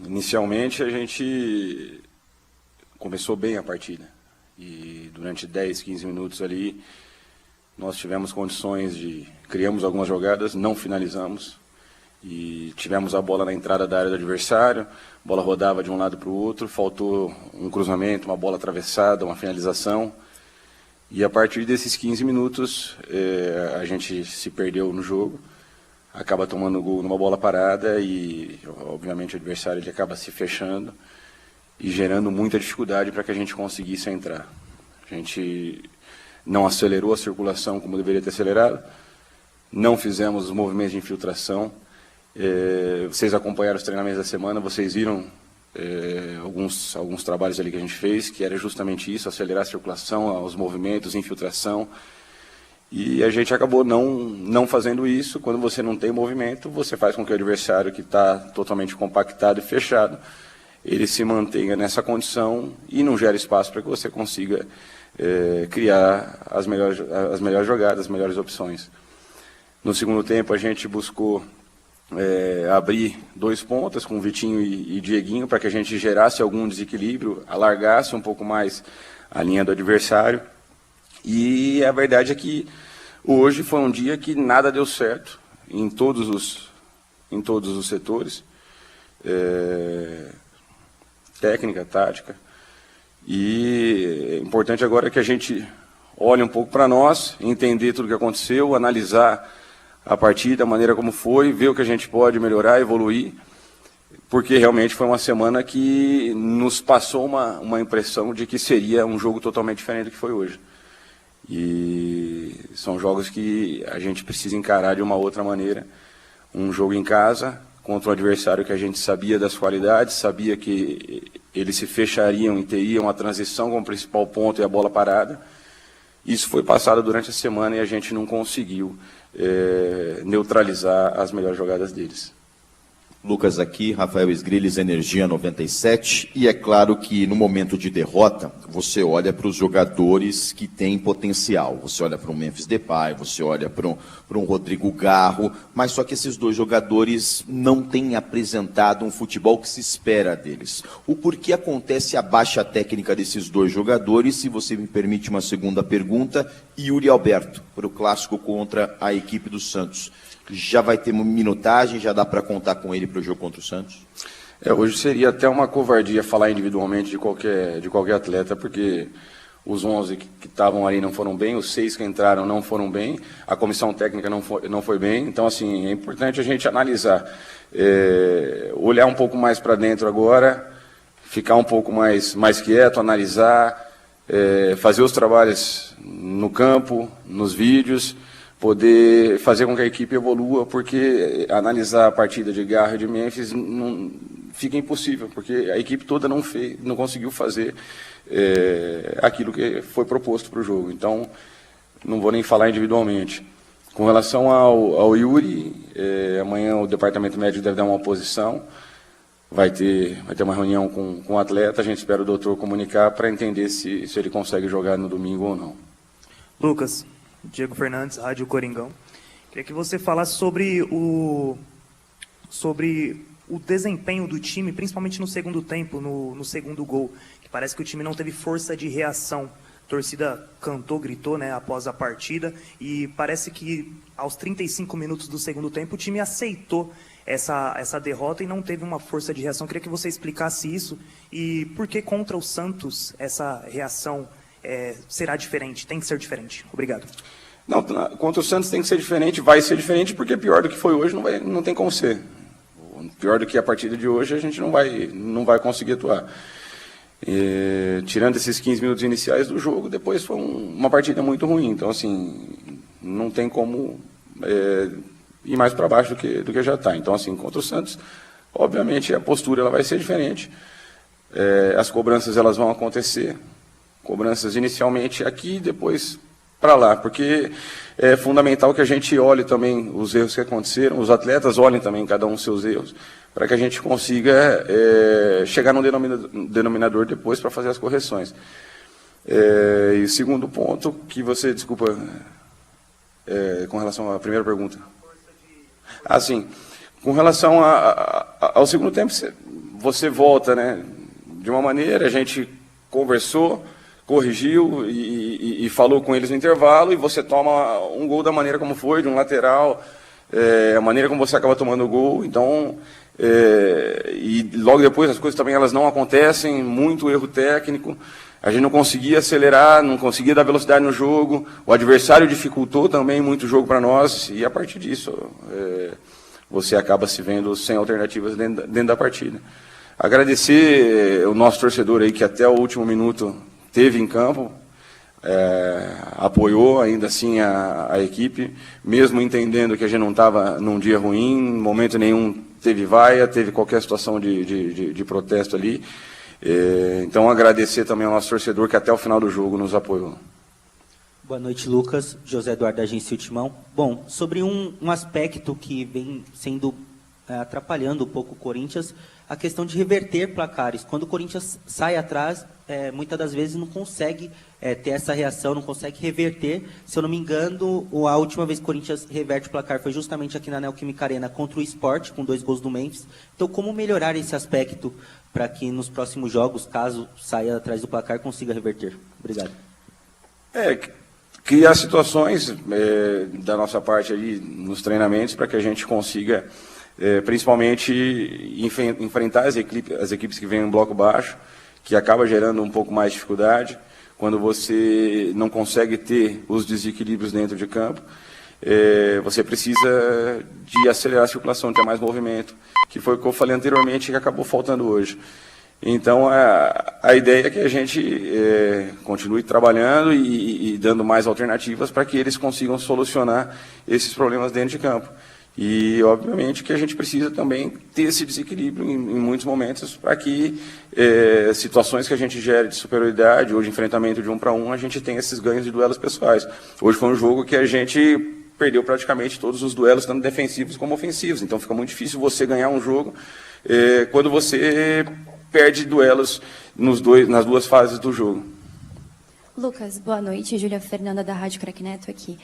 Speaker 24: Inicialmente, a gente começou bem a partida. E durante 10, 15 minutos ali, nós tivemos condições de... Criamos algumas jogadas, não finalizamos. E tivemos a bola na entrada da área do adversário, a bola rodava de um lado para o outro, faltou um cruzamento, uma bola atravessada, uma finalização. E a partir desses 15 minutos, a gente se perdeu no jogo, acaba tomando gol numa bola parada e, obviamente, o adversário ele acaba se fechando e gerando muita dificuldade para que a gente conseguisse entrar. A gente não acelerou a circulação como deveria ter acelerado, não fizemos os movimentos de infiltração. Vocês acompanharam os treinamentos da semana, vocês viram alguns trabalhos ali que a gente fez, que era justamente isso, acelerar a circulação, os movimentos, infiltração. E a gente acabou não fazendo isso. Quando você não tem movimento, você faz com que o adversário, que está totalmente compactado e fechado, ele se mantenha nessa condição e não gere espaço para que você consiga criar as melhores jogadas, as melhores opções. No segundo tempo, a gente buscou abrir 2 pontas com Vitinho e Dieguinho para que a gente gerasse algum desequilíbrio, alargasse um pouco mais a linha do adversário. E a verdade é que hoje foi um dia que nada deu certo em todos os setores, técnica, tática. E é importante agora que a gente olhe um pouco para nós, entender tudo o que aconteceu, analisar a partida, a maneira como foi, ver o que a gente pode melhorar, evoluir, porque realmente foi uma semana que nos passou uma impressão de que seria um jogo totalmente diferente do que foi hoje. E são jogos que a gente precisa encarar de uma outra maneira. Um jogo em casa, contra um adversário que a gente sabia das qualidades, sabia que eles se fechariam e teriam a transição como principal ponto e a bola parada. Isso foi passado durante a semana e a gente não conseguiu neutralizar as melhores jogadas deles.
Speaker 8: Lucas aqui, Rafael Esgrilles, Energia 97, e é claro que no momento de derrota, você olha para os jogadores que têm potencial, você olha para um Memphis Depay, você olha para um Rodrigo Garro, mas só que esses 2 jogadores não têm apresentado um futebol que se espera deles. O porquê acontece a baixa técnica desses 2 jogadores, se você me permite uma segunda pergunta, Yuri Alberto, para o clássico contra a equipe do Santos. Já vai ter minutagem, já dá para contar com ele para o jogo contra o Santos?
Speaker 24: Hoje seria até uma covardia falar individualmente de qualquer atleta, porque os 11 que estavam ali não foram bem, os 6 que entraram não foram bem, a comissão técnica não foi bem. Então, assim, é importante a gente analisar, olhar um pouco mais para dentro agora, ficar um pouco mais quieto, analisar, fazer os trabalhos no campo, nos vídeos, poder fazer com que a equipe evolua, porque analisar a partida de Garro e de Memphis fica impossível, porque a equipe toda não conseguiu fazer aquilo que foi proposto para o jogo. Então, não vou nem falar individualmente. Com relação ao Yuri, amanhã o departamento médico deve dar uma posição, vai ter uma reunião com o atleta, a gente espera o doutor comunicar para entender se ele consegue jogar no domingo ou não.
Speaker 13: Lucas, Diego Fernandes, Rádio Coringão. Queria que você falasse sobre o desempenho do time, principalmente no segundo tempo, no segundo gol, que parece que o time não teve força de reação. A torcida cantou, gritou, né, após a partida, e parece que aos 35 minutos do segundo tempo o time aceitou essa derrota e não teve uma força de reação. Queria que você explicasse isso e por que contra o Santos essa reação será diferente, tem que ser diferente. Obrigado.
Speaker 24: Não, contra o Santos tem que ser diferente, vai ser diferente, porque pior do que foi hoje não tem como ser. Pior do que a partida de hoje a gente não vai conseguir atuar. Tirando esses 15 minutos iniciais do jogo, depois foi uma partida muito ruim. Então, assim, não tem como ir mais para baixo do que já está. Então, assim, contra o Santos, obviamente a postura ela vai ser diferente. As cobranças elas vão acontecer. Cobranças inicialmente aqui, depois para lá, porque é fundamental que a gente olhe também os erros que aconteceram, os atletas olhem também cada um os seus erros, para que a gente consiga chegar num denominador depois para fazer as correções. E o segundo ponto, que você, desculpa, com relação à primeira pergunta. Sim, com relação ao segundo tempo, você volta, né, de uma maneira, a gente conversou, corrigiu e falou com eles no intervalo, e você toma um gol da maneira como foi, de um lateral, a maneira como você acaba tomando o gol. Então, e logo depois as coisas também elas não acontecem, muito erro técnico, a gente não conseguia acelerar, não conseguia dar velocidade no jogo, o adversário dificultou também muito o jogo para nós, e a partir disso você acaba se vendo sem alternativas dentro da partida. Agradecer o nosso torcedor aí que até o último minuto teve em campo, apoiou ainda assim a equipe, mesmo entendendo que a gente não estava num dia ruim, em momento nenhum teve vaia, teve qualquer situação de protesto ali. Então agradecer também ao nosso torcedor que até o final do jogo nos apoiou.
Speaker 9: Boa noite, Lucas. José Eduardo da Agência Ultimão. Bom, sobre um aspecto que vem sendo atrapalhando um pouco o Corinthians, a questão de reverter placares. Quando o Corinthians sai atrás, muitas das vezes não consegue ter essa reação, não consegue reverter. Se eu não me engano, a última vez que o Corinthians reverte o placar foi justamente aqui na Neoquímica Arena contra o Sport, com 2 gols do Memphis. Então, como melhorar esse aspecto para que nos próximos jogos, caso saia atrás do placar, consiga reverter? Obrigado.
Speaker 24: Criar situações da nossa parte ali nos treinamentos para que a gente consiga, principalmente, enfrentar as equipes que vêm em bloco baixo, que acaba gerando um pouco mais de dificuldade, quando você não consegue ter os desequilíbrios dentro de campo, você precisa de acelerar a circulação, de ter mais movimento, que foi o que eu falei anteriormente, que acabou faltando hoje. Então, a ideia é que a gente continue trabalhando e dando mais alternativas para que eles consigam solucionar esses problemas dentro de campo. E, obviamente, que a gente precisa também ter esse desequilíbrio em muitos momentos para que situações que a gente gere de superioridade ou de enfrentamento de 1 para 1, a gente tenha esses ganhos de duelos pessoais. Hoje foi um jogo que a gente perdeu praticamente todos os duelos, tanto defensivos como ofensivos. Então, fica muito difícil você ganhar um jogo quando você perde duelos nas 2 fases do jogo.
Speaker 11: Lucas, boa noite. Júlia Fernanda, da Rádio Crack Neto aqui.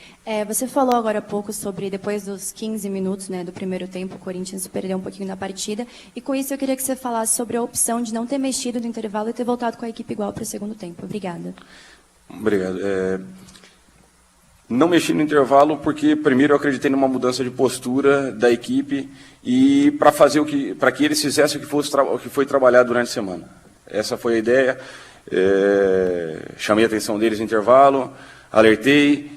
Speaker 11: Você falou agora há pouco sobre, depois dos 15 minutos do primeiro tempo, o Corinthians perdeu um pouquinho na partida. E com isso eu queria que você falasse sobre a opção de não ter mexido no intervalo e ter voltado com a equipe igual para o segundo tempo. Obrigada.
Speaker 24: Obrigado. Não mexi no intervalo porque, primeiro, eu acreditei numa mudança de postura da equipe e para que eles fizessem o que foi trabalhado durante a semana. Essa foi a ideia. Chamei a atenção deles no intervalo, alertei,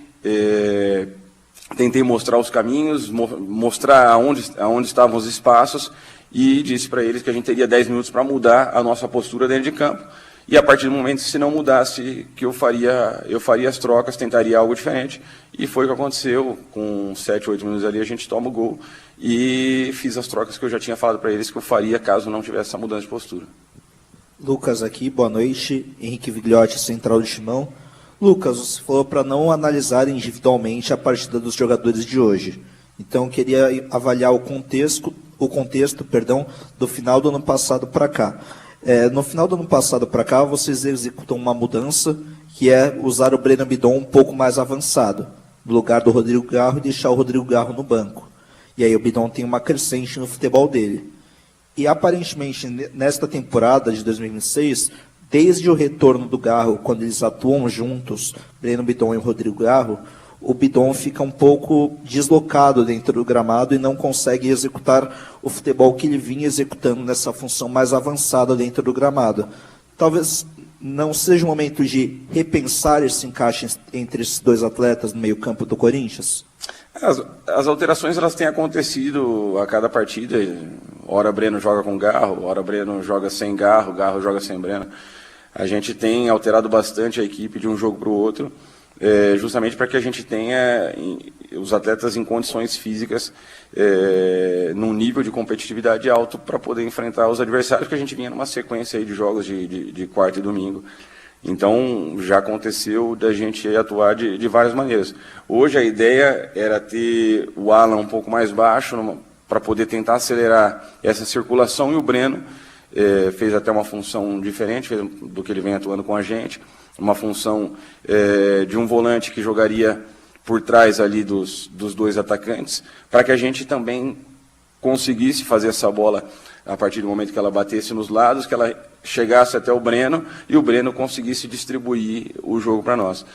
Speaker 24: tentei mostrar os caminhos, mostrar aonde estavam os espaços e disse para eles que a gente teria 10 minutos para mudar a nossa postura dentro de campo. E a partir do momento, se não mudasse, que eu faria as trocas, tentaria algo diferente. E foi o que aconteceu. Com 7, 8 minutos ali, a gente toma o gol e fiz as trocas que eu já tinha falado para eles que eu faria caso não tivesse essa mudança de postura.
Speaker 14: Lucas aqui, boa noite. Henrique Vigliotti, Central do Timão. Lucas, você falou para não analisar individualmente a partida dos jogadores de hoje. Então, eu queria avaliar o contexto, do final do ano passado para cá. No final do ano passado para cá, vocês executam uma mudança, que é usar o Breno Bidon um pouco mais avançado, no lugar do Rodrigo Garro, e deixar o Rodrigo Garro no banco. E aí o Bidon tem uma crescente no futebol dele. E aparentemente, nesta temporada de 2026, desde o retorno do Garro, quando eles atuam juntos, Breno Bidon e o Rodrigo Garro, o Bidon fica um pouco deslocado dentro do gramado e não consegue executar o futebol que ele vinha executando nessa função mais avançada dentro do gramado. Talvez não seja o momento de repensar esse encaixe entre esses 2 atletas no meio-campo do Corinthians?
Speaker 24: As alterações elas têm acontecido a cada partida. Ora Breno joga com Garro, ora Breno joga sem Garro, Garro joga sem Breno. A gente tem alterado bastante a equipe de um jogo para o outro, justamente para que a gente tenha os atletas em condições físicas, num nível de competitividade alto para poder enfrentar os adversários, que a gente vinha numa sequência aí de jogos de quarta e domingo. Então, já aconteceu da gente atuar de várias maneiras. Hoje a ideia era ter o Alan um pouco mais baixo, para poder tentar acelerar essa circulação, e o Breno fez até uma função diferente do que ele vem atuando com a gente, uma função de um volante que jogaria por trás ali dos 2 atacantes, para que a gente também conseguisse fazer essa bola a partir do momento que ela batesse nos lados, que ela chegasse até o Breno e o Breno conseguisse distribuir o jogo para nós.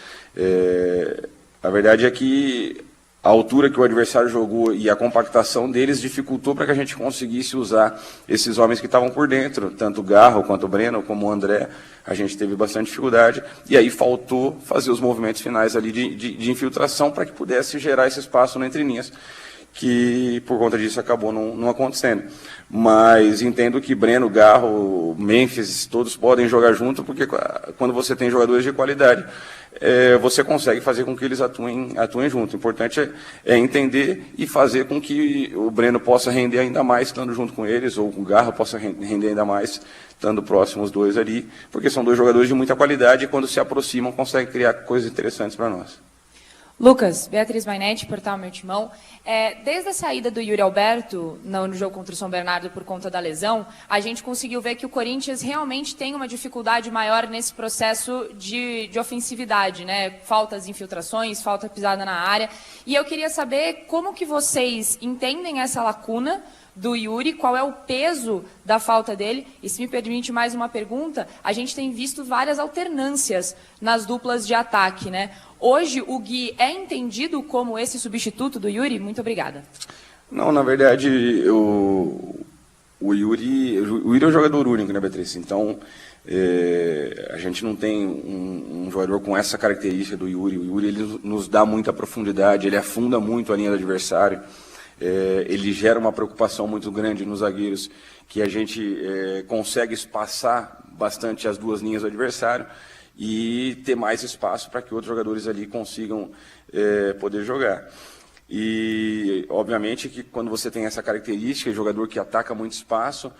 Speaker 24: A verdade é que a altura que o adversário jogou e a compactação deles dificultou para que a gente conseguisse usar esses homens que estavam por dentro, tanto o Garro quanto o Breno, como o André. A gente teve bastante dificuldade e aí faltou fazer os movimentos finais ali de infiltração para que pudesse gerar esse espaço no entre linhas, que por conta disso acabou não acontecendo. Mas entendo que Breno, Garro, Memphis, todos podem jogar junto, porque quando você tem jogadores de qualidade, você consegue fazer com que eles atuem junto. O importante é entender e fazer com que o Breno possa render ainda mais estando junto com eles, ou o Garra possa render ainda mais estando próximo os dois ali, porque são dois jogadores de muita qualidade e quando se aproximam conseguem criar coisas interessantes para nós.
Speaker 10: Lucas, Beatriz Mainetti, Portal Meu Timão. Desde a saída do Yuri Alberto no jogo contra o São Bernardo por conta da lesão, a gente conseguiu ver que o Corinthians realmente tem uma dificuldade maior nesse processo de ofensividade, né? Faltas infiltrações, falta pisada na área. E eu queria saber como que vocês entendem essa lacuna do Yuri, qual é o peso da falta dele, e se me permite mais uma pergunta, a gente tem visto várias alternâncias nas duplas de ataque, né? Hoje o Gui é entendido como esse substituto do Yuri? Muito obrigada.
Speaker 24: Não, na verdade, o Yuri é um jogador único, né, Beatriz? Então, a gente não tem um jogador com essa característica do Yuri. O Yuri ele nos dá muita profundidade, ele afunda muito a linha do adversário. Ele gera uma preocupação muito grande nos zagueiros, que a gente consegue espaçar bastante as duas linhas do adversário e ter mais espaço para que outros jogadores ali consigam poder jogar. E, obviamente, que quando você tem essa característica, jogador que ataca muito espaço,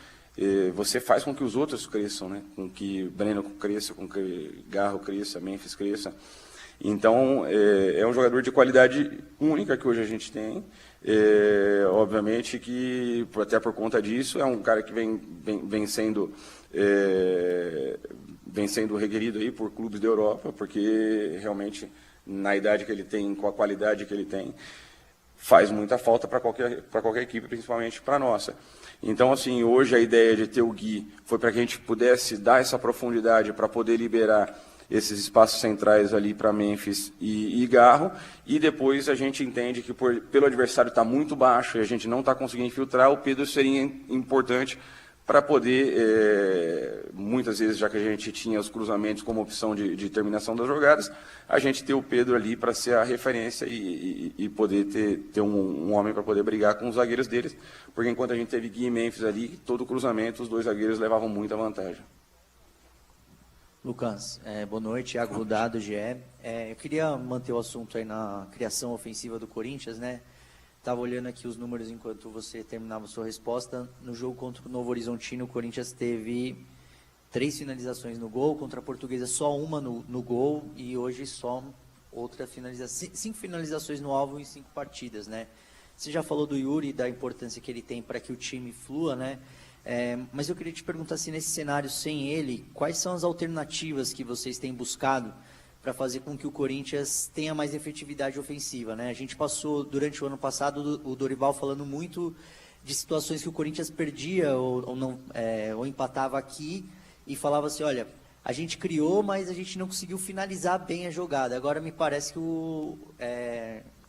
Speaker 24: você faz com que os outros cresçam, né? Com que Breno cresça, com que Garro cresça, Memphis cresça. Então, é um jogador de qualidade única que hoje a gente tem. Obviamente que, até por conta disso, é um cara que vem sendo requerido aí por clubes da Europa, porque realmente, na idade que ele tem, com a qualidade que ele tem, faz muita falta para qualquer equipe, principalmente para a nossa. Então, assim, hoje a ideia de ter o Gui foi para que a gente pudesse dar essa profundidade para poder liberar esses espaços centrais ali para Memphis e Garro, e depois a gente entende que pelo adversário estar muito baixo e a gente não está conseguindo infiltrar, o Pedro seria importante para poder, muitas vezes, já que a gente tinha os cruzamentos como opção de terminação das jogadas, a gente ter o Pedro ali para ser a referência e poder ter um homem para poder brigar com os zagueiros deles, porque enquanto a gente teve Gui e Memphis ali, todo cruzamento, os dois zagueiros levavam muita vantagem.
Speaker 15: Lucas, boa noite, Thiago Rudá, do GE. Eu queria manter o assunto aí na criação ofensiva do Corinthians, né? Estava olhando aqui os números enquanto você terminava a sua resposta. No jogo contra o Novo Horizontino, o Corinthians teve 3 finalizações no gol, contra a Portuguesa só uma no gol, e hoje só outra finalização. 5 finalizações no alvo em 5 partidas, né? Você já falou do Yuri, da importância que ele tem para que o time flua, né? Mas eu queria te perguntar se nesse cenário sem ele, quais são as alternativas que vocês têm buscado para fazer com que o Corinthians tenha mais efetividade ofensiva, né? A gente passou, durante o ano passado, o Dorival falando muito de situações que o Corinthians perdia ou empatava aqui e falava assim, olha, a gente criou, mas a gente não conseguiu finalizar bem a jogada. Agora me parece que o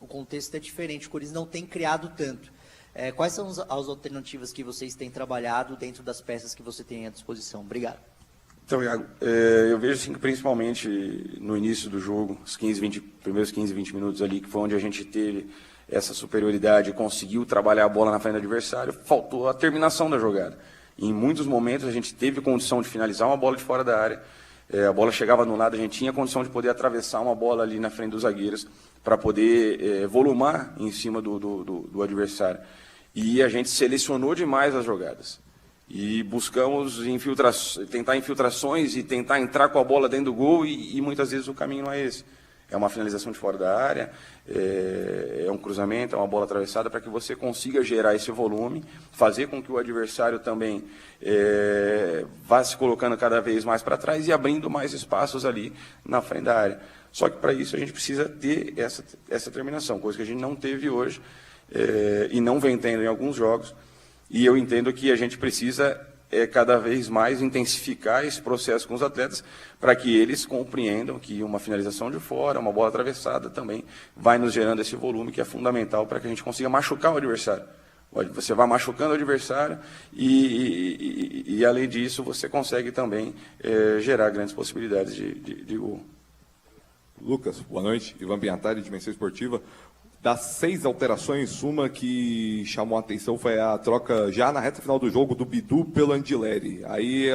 Speaker 15: contexto é diferente, o Corinthians não tem criado tanto. Quais são as alternativas que vocês têm trabalhado dentro das peças que você tem à disposição? Obrigado.
Speaker 24: Então, Iago, eu vejo assim, que principalmente no início do jogo, os primeiros 15, 20 minutos ali, que foi onde a gente teve essa superioridade, conseguiu trabalhar a bola na frente do adversário, faltou a terminação da jogada. E em muitos momentos a gente teve condição de finalizar uma bola de fora da área, a bola chegava no lado, a gente tinha condição de poder atravessar uma bola ali na frente dos zagueiros para poder volumar em cima do adversário. E a gente selecionou demais as jogadas. E buscamos tentar infiltrações e tentar entrar com a bola dentro do gol e muitas vezes o caminho não é esse. É uma finalização de fora da área, é um cruzamento, é uma bola atravessada para que você consiga gerar esse volume, fazer com que o adversário também vá se colocando cada vez mais para trás e abrindo mais espaços ali na frente da área. Só que para isso a gente precisa ter essa terminação, coisa que a gente não teve hoje e não vem tendo em alguns jogos. E eu entendo que a gente precisa cada vez mais intensificar esse processo com os atletas para que eles compreendam que uma finalização de fora, uma bola atravessada também vai nos gerando esse volume que é fundamental para que a gente consiga machucar o adversário. Você vai machucando o adversário e além disso, você consegue também gerar grandes possibilidades de gol.
Speaker 17: Lucas, boa noite. Ivan Biantari, Dimensão Esportiva. Das 6 alterações, uma que chamou a atenção foi a troca já na reta final do jogo do Bidu pelo Andileri. Aí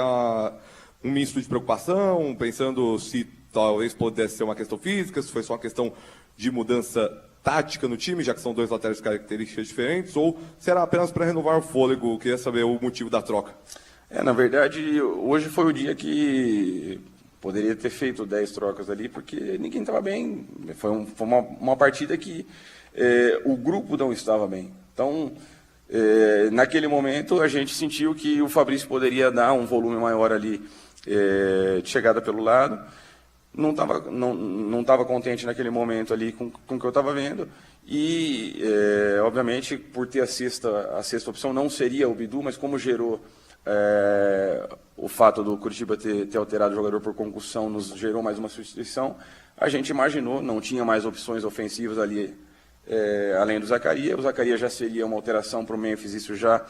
Speaker 17: um misto de preocupação, pensando se talvez pudesse ser uma questão física, se foi só uma questão de mudança tática no time, já que são 2 laterais de características diferentes, ou será apenas para renovar o fôlego? Eu queria saber o motivo da troca.
Speaker 24: Na verdade, hoje foi o dia que poderia ter feito 10 trocas ali, porque ninguém estava bem. Foi uma partida que o grupo não estava bem. Então, naquele momento, a gente sentiu que o Fabrício poderia dar um volume maior ali de chegada pelo lado. Não estava contente naquele momento ali com o que eu estava vendo. E, obviamente, por ter a sexta opção, não seria o Bidu, mas como gerou o fato do Curitiba ter alterado o jogador por concussão, nos gerou mais uma substituição, a gente imaginou, não tinha mais opções ofensivas ali, além do Zacarias. O Zacarias já seria uma alteração para o Memphis, isso já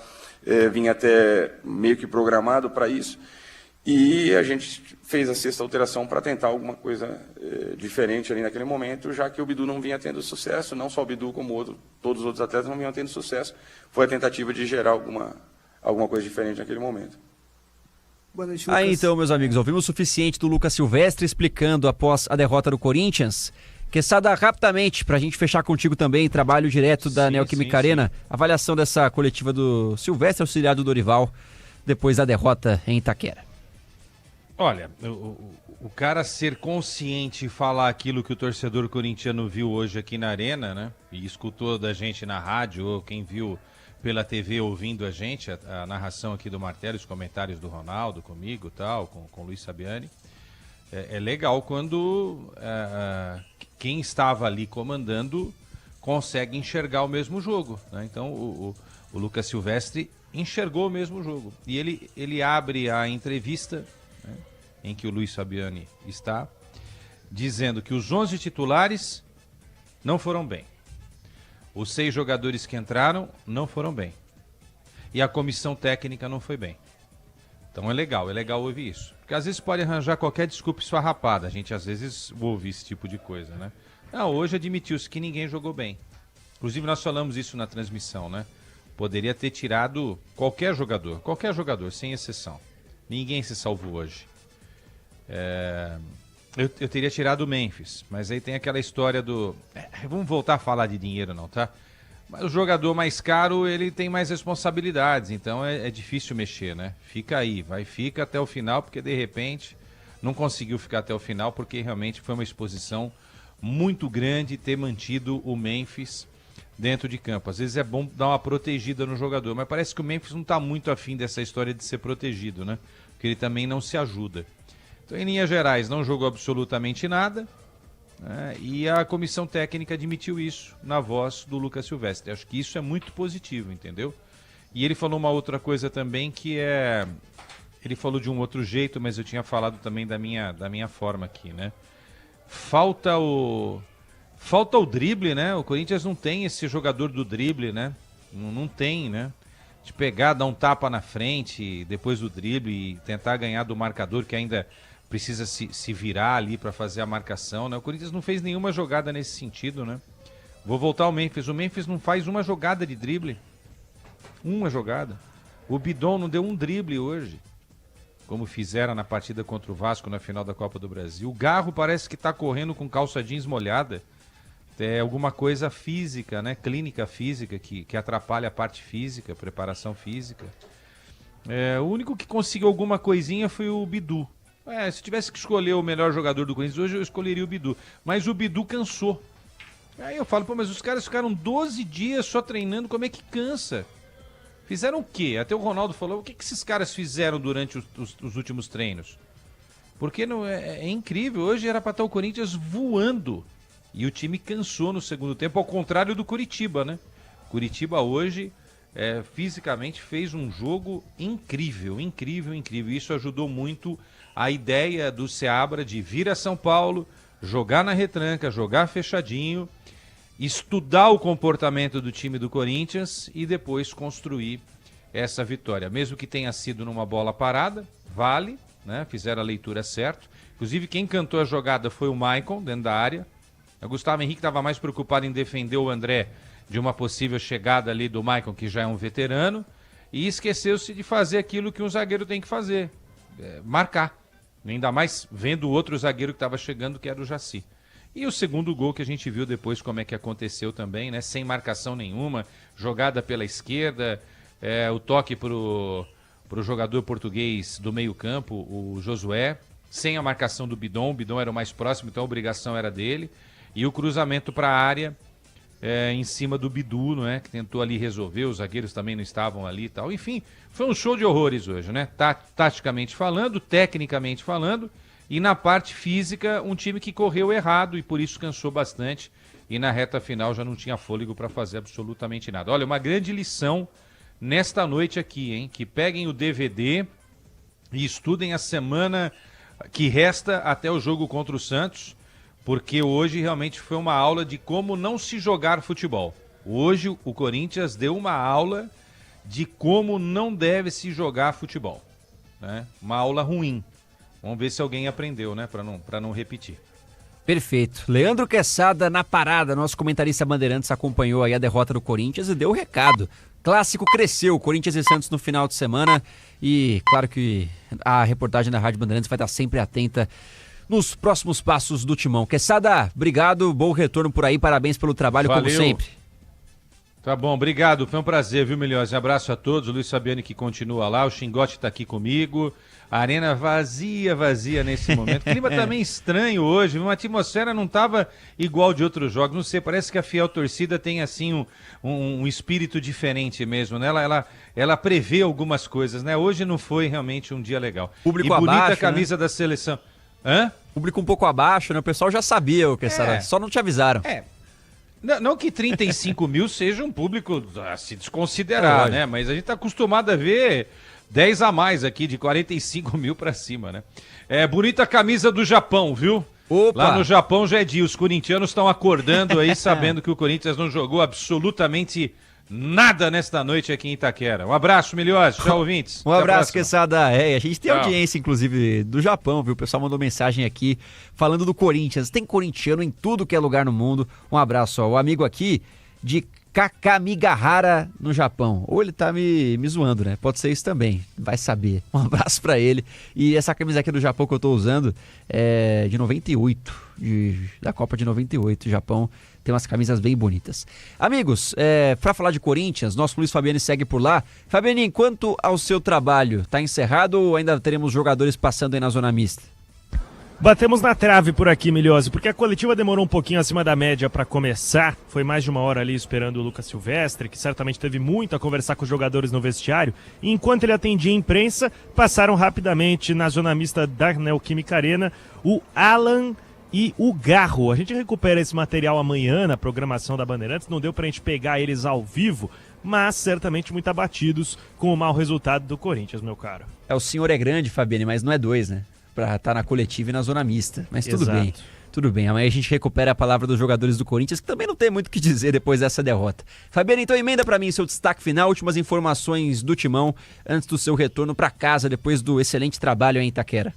Speaker 24: vinha até meio que programado para isso. E a gente fez a sexta alteração para tentar alguma coisa diferente ali naquele momento, já que o Bidu não vinha tendo sucesso, não só o Bidu como todos os outros atletas não vinham tendo sucesso. Foi a tentativa de gerar alguma coisa diferente naquele momento.
Speaker 12: Boa noite, Lucas. Aí então, meus amigos, ouvimos o suficiente do Lucas Silvestre explicando após a derrota do Corinthians. Quesada, rapidamente, para a gente fechar contigo também, trabalho direto da Neoquímica Arena, avaliação dessa coletiva do Silvestre, auxiliar do Dorival, depois da derrota em Itaquera.
Speaker 3: Olha, o cara ser consciente e falar aquilo que o torcedor corintiano viu hoje aqui na Arena, né? E escutou da gente na rádio, ou quem viu pela TV ouvindo a gente, a narração aqui do Martello, os comentários do Ronaldo comigo tal, com o Luiz Fabiani. É legal quando quem estava ali comandando consegue enxergar o mesmo jogo, né? Então o Lucas Silvestre enxergou o mesmo jogo. E ele abre a entrevista, né, em que o Luiz Fabiani está, dizendo que os 11 titulares não foram bem. Os 6 jogadores que entraram não foram bem. E a comissão técnica não foi bem. Então é legal ouvir isso. Porque às vezes pode arranjar qualquer desculpa esfarrapada. A gente às vezes ouve esse tipo de coisa, né? Hoje admitiu-se que ninguém jogou bem. Inclusive nós falamos isso na transmissão, né? Poderia ter tirado qualquer jogador, sem exceção. Ninguém se salvou hoje. Eu teria tirado o Memphis, mas aí tem aquela história do... vamos voltar a falar de dinheiro não, tá? Mas o jogador mais caro, ele tem mais responsabilidades, então é difícil mexer, né? Fica aí, fica até o final, porque de repente não conseguiu ficar até o final, porque realmente foi uma exposição muito grande ter mantido o Memphis dentro de campo. Às vezes é bom dar uma protegida no jogador, mas parece que o Memphis não está muito afim dessa história de ser protegido, né? Porque ele também não se ajuda. Então, em linhas gerais, não jogou absolutamente nada, né? E a comissão técnica admitiu isso na voz do Lucas Silvestre. Acho que isso é muito positivo, entendeu? E ele falou uma outra coisa também que é... Ele falou de um outro jeito, mas eu tinha falado também da minha forma aqui, né? Falta o drible, né? O Corinthians não tem esse jogador do drible, né? Não tem, né? De pegar, dar um tapa na frente, depois do drible e tentar ganhar do marcador que ainda precisa se virar ali para fazer a marcação, né? O Corinthians não fez nenhuma jogada nesse sentido, né? Vou voltar ao Memphis. O Memphis não faz uma jogada de drible. Uma jogada. O Bidon não deu um drible hoje, como fizeram na partida contra o Vasco na final da Copa do Brasil. O Garro parece que está correndo com calça jeans molhada. É alguma coisa física, né? Clínica física que atrapalha a parte física, a preparação física. O único que conseguiu alguma coisinha foi o Bidu. Se tivesse que escolher o melhor jogador do Corinthians hoje, eu escolheria o Bidu. Mas o Bidu cansou. Aí eu falo, mas os caras ficaram 12 dias só treinando, como é que cansa? Fizeram o quê? Até o Ronaldo falou, o que esses caras fizeram durante os últimos treinos? Porque não, é incrível, hoje era para estar o Corinthians voando. E o time cansou no segundo tempo, ao contrário do Curitiba, né? Curitiba hoje, fisicamente, fez um jogo incrível. Isso ajudou muito a ideia do Seabra de vir a São Paulo, jogar na retranca, jogar fechadinho, estudar o comportamento do time do Corinthians e depois construir essa vitória. Mesmo que tenha sido numa bola parada, vale, né? Fizeram a leitura certa. Inclusive, quem cantou a jogada foi o Maicon, dentro da área. O Gustavo Henrique estava mais preocupado em defender o André de uma possível chegada ali do Maicon, que já é um veterano, e esqueceu-se de fazer aquilo que um zagueiro tem que fazer, marcar. Ainda mais vendo o outro zagueiro que estava chegando, que era o Jaci. E o segundo gol que a gente viu depois como é que aconteceu também, né? Sem marcação nenhuma, jogada pela esquerda, o toque pro jogador português do meio-campo, o Josué, sem a marcação do Bidon. O Bidon era o mais próximo, então a obrigação era dele. E o cruzamento para a área em cima do Bidu, não é? Que tentou ali resolver, os zagueiros também não estavam ali e tal. Enfim, foi um show de horrores hoje, né? Taticamente falando, tecnicamente falando, e na parte física, um time que correu errado e por isso cansou bastante. E na reta final já não tinha fôlego para fazer absolutamente nada. Olha, uma grande lição nesta noite aqui, hein? Que peguem o DVD e estudem a semana que resta até o jogo contra o Santos, porque hoje realmente foi uma aula de como não se jogar futebol. Hoje o Corinthians deu uma aula de como não deve se jogar futebol, né? Uma aula ruim. Vamos ver se alguém aprendeu, né? Para não repetir.
Speaker 12: Perfeito. Leandro Quesada na parada, nosso comentarista Bandeirantes, acompanhou aí a derrota do Corinthians e deu o recado. Clássico cresceu, Corinthians e Santos no final de semana, e claro que a reportagem da Rádio Bandeirantes vai estar sempre atenta nos próximos passos do Timão. Quesada, obrigado, bom retorno por aí, parabéns pelo trabalho. Valeu. Como sempre.
Speaker 3: Tá bom, obrigado, foi um prazer, viu, Milhões? Um abraço a todos, o Luiz Fabiani que continua lá, o Xingote tá aqui comigo, a arena vazia nesse momento, o clima também estranho hoje, uma atmosfera não tava igual de outros jogos, não sei, parece que a fiel torcida tem assim um espírito diferente mesmo, né? Ela prevê algumas coisas, né? Hoje não foi realmente um dia legal.
Speaker 12: Público
Speaker 3: e bonita
Speaker 12: abaixo,
Speaker 3: a camisa, né, da seleção. Hã?
Speaker 12: Público um pouco abaixo, né? O pessoal já sabia o que era, só não te avisaram.
Speaker 3: Não que 35 mil seja um público a se desconsiderar, né? Mas a gente tá acostumado a ver 10 a mais aqui, de 45 mil pra cima, né? Bonita a camisa do Japão, viu?
Speaker 12: Opa.
Speaker 3: Lá no Japão já é dia, os corintianos estão acordando aí, sabendo que o Corinthians não jogou absolutamente nada nesta noite aqui em Itaquera. Um abraço, Milhões. Tchau, ouvintes.
Speaker 12: Um abraço, Quesada. A gente tem audiência, inclusive, do Japão, viu? O pessoal mandou mensagem aqui falando do Corinthians. Tem corintiano em tudo que é lugar no mundo. Um abraço, ó. O amigo aqui de Kakamigahara, no Japão. Ou ele tá me zoando, né? Pode ser isso também. Vai saber. Um abraço pra ele. E essa camisa aqui do Japão que eu tô usando é de 98. Da Copa de 98. O Japão tem umas camisas bem bonitas. Amigos, para falar de Corinthians, nosso Luiz Fabiani segue por lá. Fabiani, quanto ao seu trabalho, tá encerrado ou ainda teremos jogadores passando aí na zona mista?
Speaker 2: Batemos na trave por aqui, Milhose, porque a coletiva demorou um pouquinho acima da média para começar. Foi mais de uma hora ali esperando o Lucas Silvestre, que certamente teve muito a conversar com os jogadores no vestiário. E enquanto ele atendia a imprensa, passaram rapidamente na zona mista da Neoquímica Arena o Alan e o Garro. A gente recupera esse material amanhã na programação da Bandeirantes. Não deu pra gente pegar eles ao vivo, mas certamente muito abatidos com o mau resultado do Corinthians, meu caro.
Speaker 12: O senhor é grande, Fabiane, mas não é dois, né? Pra estar na coletiva e na zona mista. Mas tudo bem, tudo bem. Amanhã a gente recupera a palavra dos jogadores do Corinthians, que também não tem muito o que dizer depois dessa derrota. Fabiane, então emenda pra mim seu destaque final, últimas informações do Timão antes do seu retorno pra casa depois do excelente trabalho em Itaquera.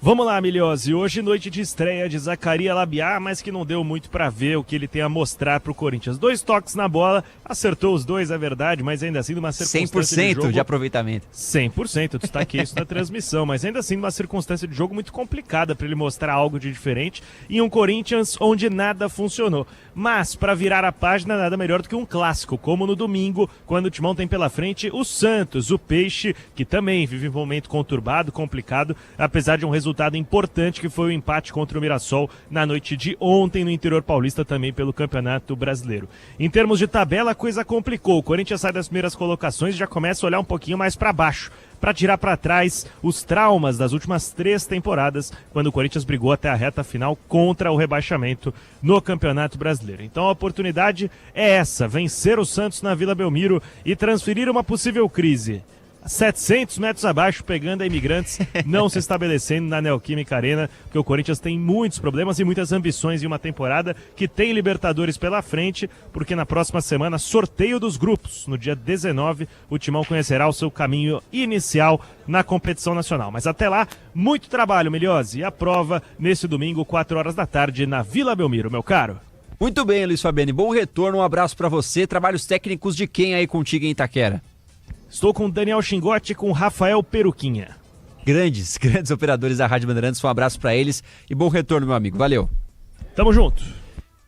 Speaker 2: Vamos lá, Milhose. Hoje, noite de estreia de Zaccaria Labiá, mas que não deu muito para ver o que ele tem a mostrar pro Corinthians. 2 toques na bola, acertou os 2, é verdade, mas ainda assim numa circunstância
Speaker 12: 100%
Speaker 2: de jogo...
Speaker 12: de aproveitamento.
Speaker 2: 100%, eu destaquei isso na transmissão, mas ainda assim numa circunstância de jogo muito complicada para ele mostrar algo de diferente em um Corinthians onde nada funcionou. Mas, para virar a página, nada melhor do que um clássico, como no domingo, quando o Timão tem pela frente o Santos, o Peixe, que também vive um momento conturbado, complicado, apesar de um resultado importante que foi o empate contra o Mirassol na noite de ontem no interior paulista, também pelo Campeonato Brasileiro. Em termos de tabela, a coisa complicou. O Corinthians sai das primeiras colocações e já começa a olhar um pouquinho mais para baixo, para tirar para trás os traumas das últimas 3 temporadas, quando o Corinthians brigou até a reta final contra o rebaixamento no Campeonato Brasileiro. Então a oportunidade é essa, vencer o Santos na Vila Belmiro e transferir uma possível crise 700 metros abaixo, pegando a Imigrantes, não se estabelecendo na Neoquímica Arena, porque o Corinthians tem muitos problemas e muitas ambições em uma temporada que tem Libertadores pela frente, porque na próxima semana, sorteio dos grupos. No dia 19, o Timão conhecerá o seu caminho inicial na competição nacional. Mas até lá, muito trabalho, Milhose, e a prova nesse domingo, 4 horas da tarde, na Vila Belmiro, meu caro.
Speaker 12: Muito bem, Luiz Fabiani, bom retorno, um abraço pra você. Trabalhos técnicos de quem aí contigo em Itaquera?
Speaker 2: Estou com o Daniel Xingote e com o Rafael Peruquinha.
Speaker 16: Grandes operadores da Rádio Bandeirantes. Um abraço para eles e bom retorno, meu amigo. Valeu.
Speaker 2: Tamo junto.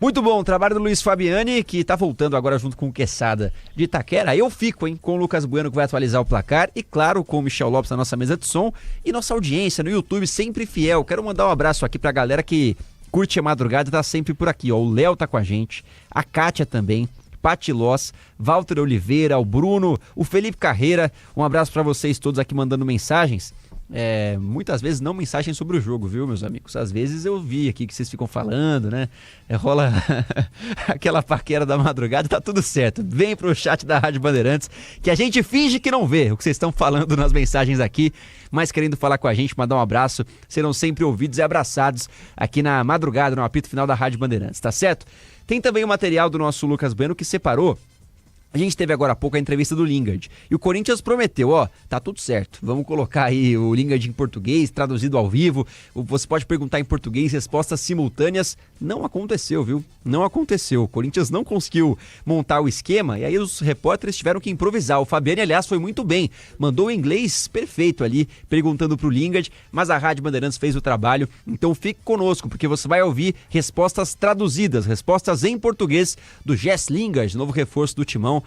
Speaker 16: Muito bom, trabalho do Luiz Fabiani, que tá voltando agora junto com o Quesada de Itaquera. Eu fico, com o Lucas Bueno, que vai atualizar o placar, e claro, com o Michel Lopes na nossa mesa de som, e nossa audiência no YouTube sempre fiel. Quero mandar um abraço aqui pra galera que curte a madrugada e tá sempre por aqui, ó. O Léo tá com a gente, a Kátia também, Pati Loss, Walter Oliveira, o Bruno, o Felipe Carreira. Um abraço pra vocês todos aqui mandando mensagens. Muitas vezes não mensagens sobre o jogo, viu, meus amigos? Às vezes eu vi aqui que vocês ficam falando, né? Rola aquela paquera da madrugada e tá tudo certo. Vem pro chat da Rádio Bandeirantes, que a gente finge que não vê o que vocês estão falando nas mensagens aqui, mas querendo falar com a gente, mandar um abraço, serão sempre ouvidos e abraçados aqui na madrugada, no apito final da Rádio Bandeirantes, tá certo? Tem também o material do nosso Lucas Bueno que separou. A gente teve agora há pouco a entrevista do Lingard e o Corinthians prometeu, tá tudo certo, vamos colocar aí o Lingard em português, traduzido ao vivo, você pode perguntar em português, respostas simultâneas. Não aconteceu, viu? Não aconteceu, o Corinthians não conseguiu montar o esquema e aí os repórteres tiveram que improvisar. O Fabiani, aliás, foi muito bem, mandou o inglês perfeito ali, perguntando pro Lingard, mas a Rádio Bandeirantes fez o trabalho, então fique conosco, porque você vai ouvir respostas traduzidas, respostas em português do Jess Lingard, novo reforço do Timão.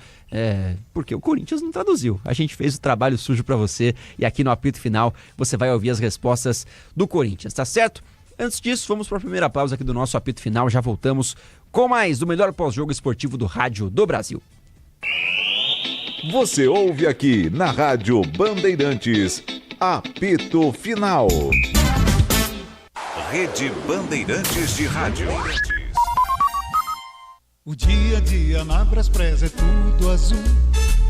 Speaker 16: Porque o Corinthians não traduziu. A gente fez o trabalho sujo pra você e aqui no apito final você vai ouvir as respostas do Corinthians, tá certo? Antes disso, vamos para a primeira pausa aqui do nosso apito final. Já voltamos com mais do melhor pós-jogo esportivo do rádio do Brasil.
Speaker 7: Você ouve aqui na Rádio Bandeirantes, apito final. Rede Bandeirantes de Rádio.
Speaker 4: O dia a dia na Braspress é tudo azul,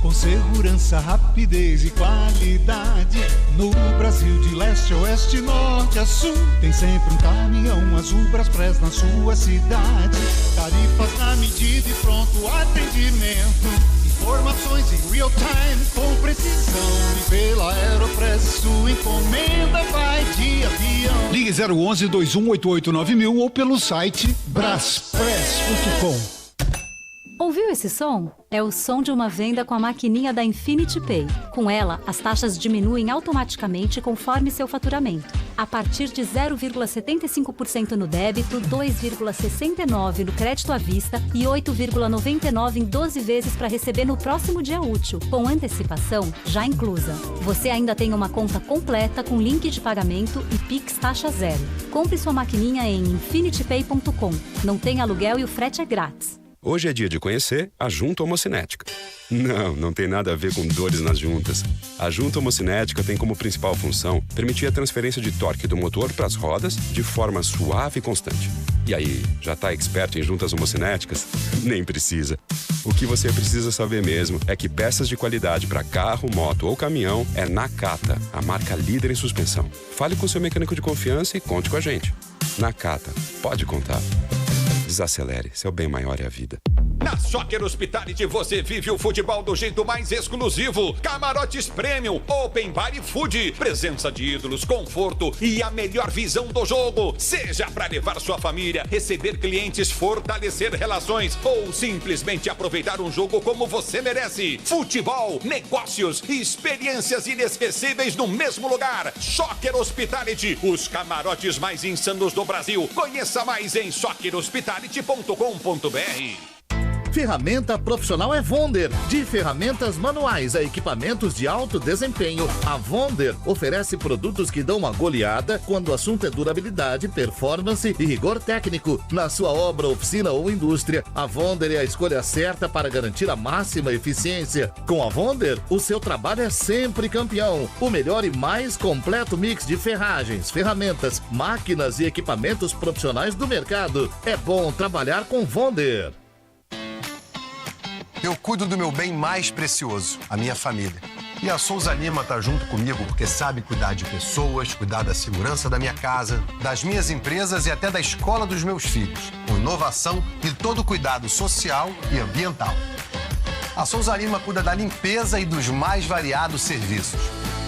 Speaker 4: com segurança, rapidez e qualidade. No Brasil de leste a oeste, norte a sul, tem sempre um caminhão azul Braspress na sua cidade. Tarifas na medida e pronto atendimento, informações em real time com precisão. E pela Aeropress sua encomenda vai de avião. Ligue 011-2188-9000 ou pelo site braspress.com.
Speaker 6: Ouviu esse som? É o som de uma venda com a maquininha da Infinity Pay. Com ela, as taxas diminuem automaticamente conforme seu faturamento. A partir de 0,75% no débito, 2,69% no crédito à vista e 8,99% em 12 vezes para receber no próximo dia útil, com antecipação já inclusa. Você ainda tem uma conta completa com link de pagamento e Pix taxa zero. Compre sua maquininha em infinitypay.com. Não tem aluguel e o frete é grátis.
Speaker 18: Hoje é dia de conhecer a Junta Homocinética. Não tem nada a ver com dores nas juntas. A Junta Homocinética tem como principal função permitir a transferência de torque do motor para as rodas de forma suave e constante. E aí, já tá expert em juntas homocinéticas? Nem precisa. O que você precisa saber mesmo é que peças de qualidade para carro, moto ou caminhão é Nakata, a marca líder em suspensão. Fale com seu mecânico de confiança e conte com a gente. Nakata, pode contar. Desacelere, seu bem maior é a vida.
Speaker 19: Na Soccer Hospitality você vive o futebol do jeito mais exclusivo. Camarotes Premium, Open Bar e Food. Presença de ídolos, conforto e a melhor visão do jogo. Seja para levar sua família, receber clientes, fortalecer relações ou simplesmente aproveitar um jogo como você merece. Futebol, negócios e experiências inesquecíveis no mesmo lugar. Soccer Hospitality, os camarotes mais insanos do Brasil. Conheça mais em soccerhospitality.com.br.
Speaker 25: Ferramenta profissional é Vonder. De ferramentas manuais a equipamentos de alto desempenho, a Vonder oferece produtos que dão uma goleada quando o assunto é durabilidade, performance e rigor técnico. Na sua obra, oficina ou indústria, a Vonder é a escolha certa para garantir a máxima eficiência. Com a Vonder, o seu trabalho é sempre campeão. O melhor e mais completo mix de ferragens, ferramentas, máquinas e equipamentos profissionais do mercado. É bom trabalhar com Vonder.
Speaker 26: Eu cuido do meu bem mais precioso, a minha família. E a Souza Lima tá junto comigo porque sabe cuidar de pessoas, cuidar da segurança da minha casa, das minhas empresas e até da escola dos meus filhos, com inovação e todo cuidado social e ambiental. A Souza Lima cuida da limpeza e dos mais variados serviços.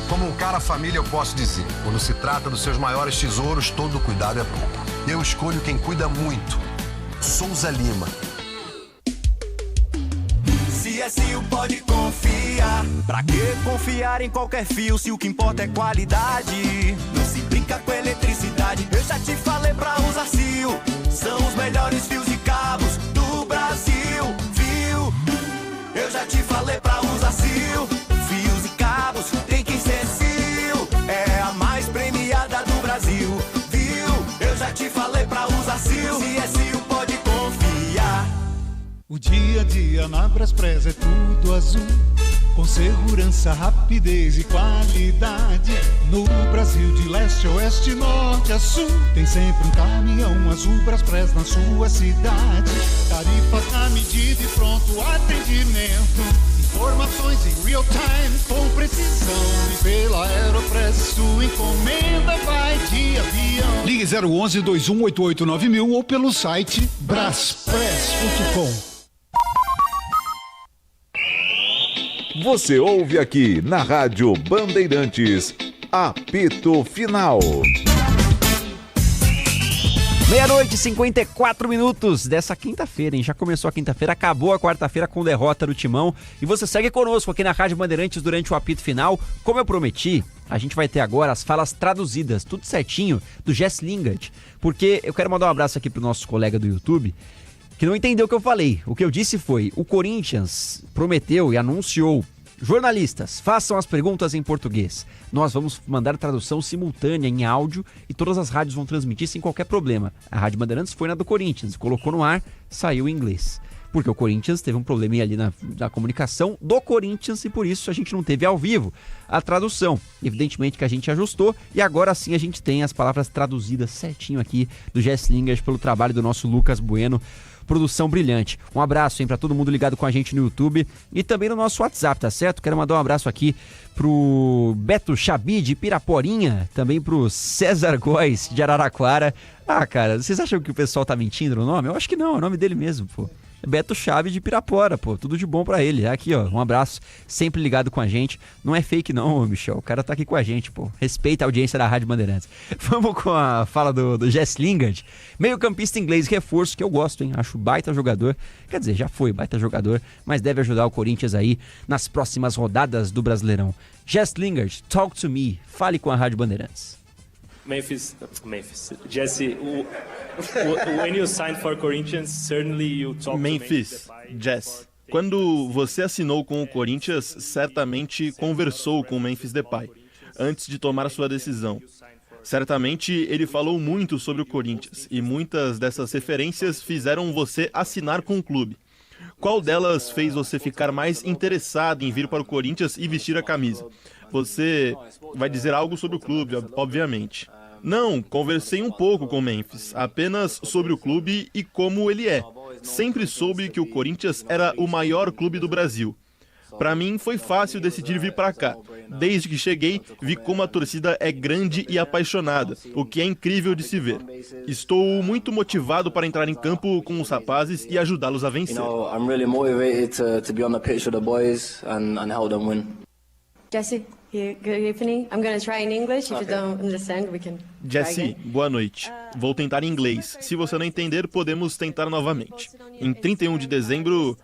Speaker 26: Como um cara família, eu posso dizer, quando se trata dos seus maiores tesouros, todo cuidado é bom. Eu escolho quem cuida muito. Souza Lima.
Speaker 27: CSU pode confiar.
Speaker 1: Pra que confiar em qualquer fio se o que importa é qualidade? Não se brinca com eletricidade. Eu já te falei pra usar Sil. São os melhores fios e cabos do Brasil, viu? Eu já te falei pra usar Sil. Fios e cabos tem que ser Sil. É a mais premiada do Brasil, viu? Eu já te falei pra usar Sil. Se é Sil, pode confiar.
Speaker 4: O dia a dia na Braspress é tudo azul, com segurança, rapidez e qualidade. No Brasil de leste a oeste, norte a sul, tem sempre um caminhão azul Braspress na sua cidade. Tarifas na medida e pronto atendimento, informações em real time com precisão. E pela Aeropress sua encomenda vai de avião.
Speaker 5: Ligue 011 2188 9000 ou pelo site braspress.com.
Speaker 7: Você ouve aqui na Rádio Bandeirantes, apito final.
Speaker 12: 00:54 dessa quinta-feira, hein? Já começou a quinta-feira, acabou a quarta-feira com derrota do Timão. E você segue conosco aqui na Rádio Bandeirantes durante o apito final. Como eu prometi, a gente vai ter agora as falas traduzidas, tudo certinho, do Jesse Lingard. Porque eu quero mandar um abraço aqui pro nosso colega do YouTube, que não entendeu o que eu falei. O que eu disse foi, o Corinthians prometeu e anunciou: jornalistas, façam as perguntas em português. Nós vamos mandar tradução simultânea em áudio e todas as rádios vão transmitir sem qualquer problema. A Rádio Bandeirantes foi na do Corinthians, colocou no ar, saiu em inglês. Porque o Corinthians teve um probleminha ali na comunicação do Corinthians e por isso a gente não teve ao vivo a tradução. Evidentemente que a gente ajustou e agora sim a gente tem as palavras traduzidas certinho aqui do Jesse Lingard pelo trabalho do nosso Lucas Bueno. Produção brilhante. Um abraço, hein, pra todo mundo ligado com a gente no YouTube e também no nosso WhatsApp, tá certo? Quero mandar um abraço aqui pro Beto Chabi de Piraporinha, também pro César Góes de Araraquara. Ah, cara, vocês acham que o pessoal tá mentindo no nome? Eu acho que não, é o nome dele mesmo, pô. Beto Chave de Pirapora, pô, tudo de bom pra ele. Aqui, ó, um abraço, sempre ligado com a gente. Não é fake não, Michel, o cara tá aqui com a gente, pô. Respeita a audiência da Rádio Bandeirantes. Vamos com a fala do Jesse Lingard, meio campista inglês, reforço, que eu gosto, hein, acho baita jogador. Quer dizer, já foi baita jogador, mas deve ajudar o Corinthians aí nas próximas rodadas do Brasileirão. Jesse Lingard, talk to me, fale com a Rádio Bandeirantes.
Speaker 20: Memphis, Jesse, when you signed for Corinthians, certainly you talked
Speaker 21: Memphis, Jesse. Quando você assinou com o Corinthians, certamente conversou com o Memphis Depay antes de tomar sua decisão. Certamente ele falou muito sobre o Corinthians e muitas dessas referências fizeram você assinar com o clube. Qual delas fez você ficar mais interessado em vir para o Corinthians e vestir a camisa? Você vai dizer algo sobre o clube, obviamente. Não, conversei um pouco com o Memphis, apenas sobre o clube e como ele é. Sempre soube que o Corinthians era o maior clube do Brasil. Para mim foi fácil decidir vir para cá. Desde que cheguei, vi como a torcida é grande e apaixonada, o que é incrível de se ver. Estou muito motivado para entrar em campo com os rapazes e ajudá-los a vencer.
Speaker 22: I'm really motivated to be on the pitch with the boys and help them win.
Speaker 23: Jesse, good evening. I'm going to try in English. If you don't understand, we can.
Speaker 21: Jesse, boa noite. Vou tentar em inglês. Se você não entender, podemos tentar novamente. Em 31 de dezembro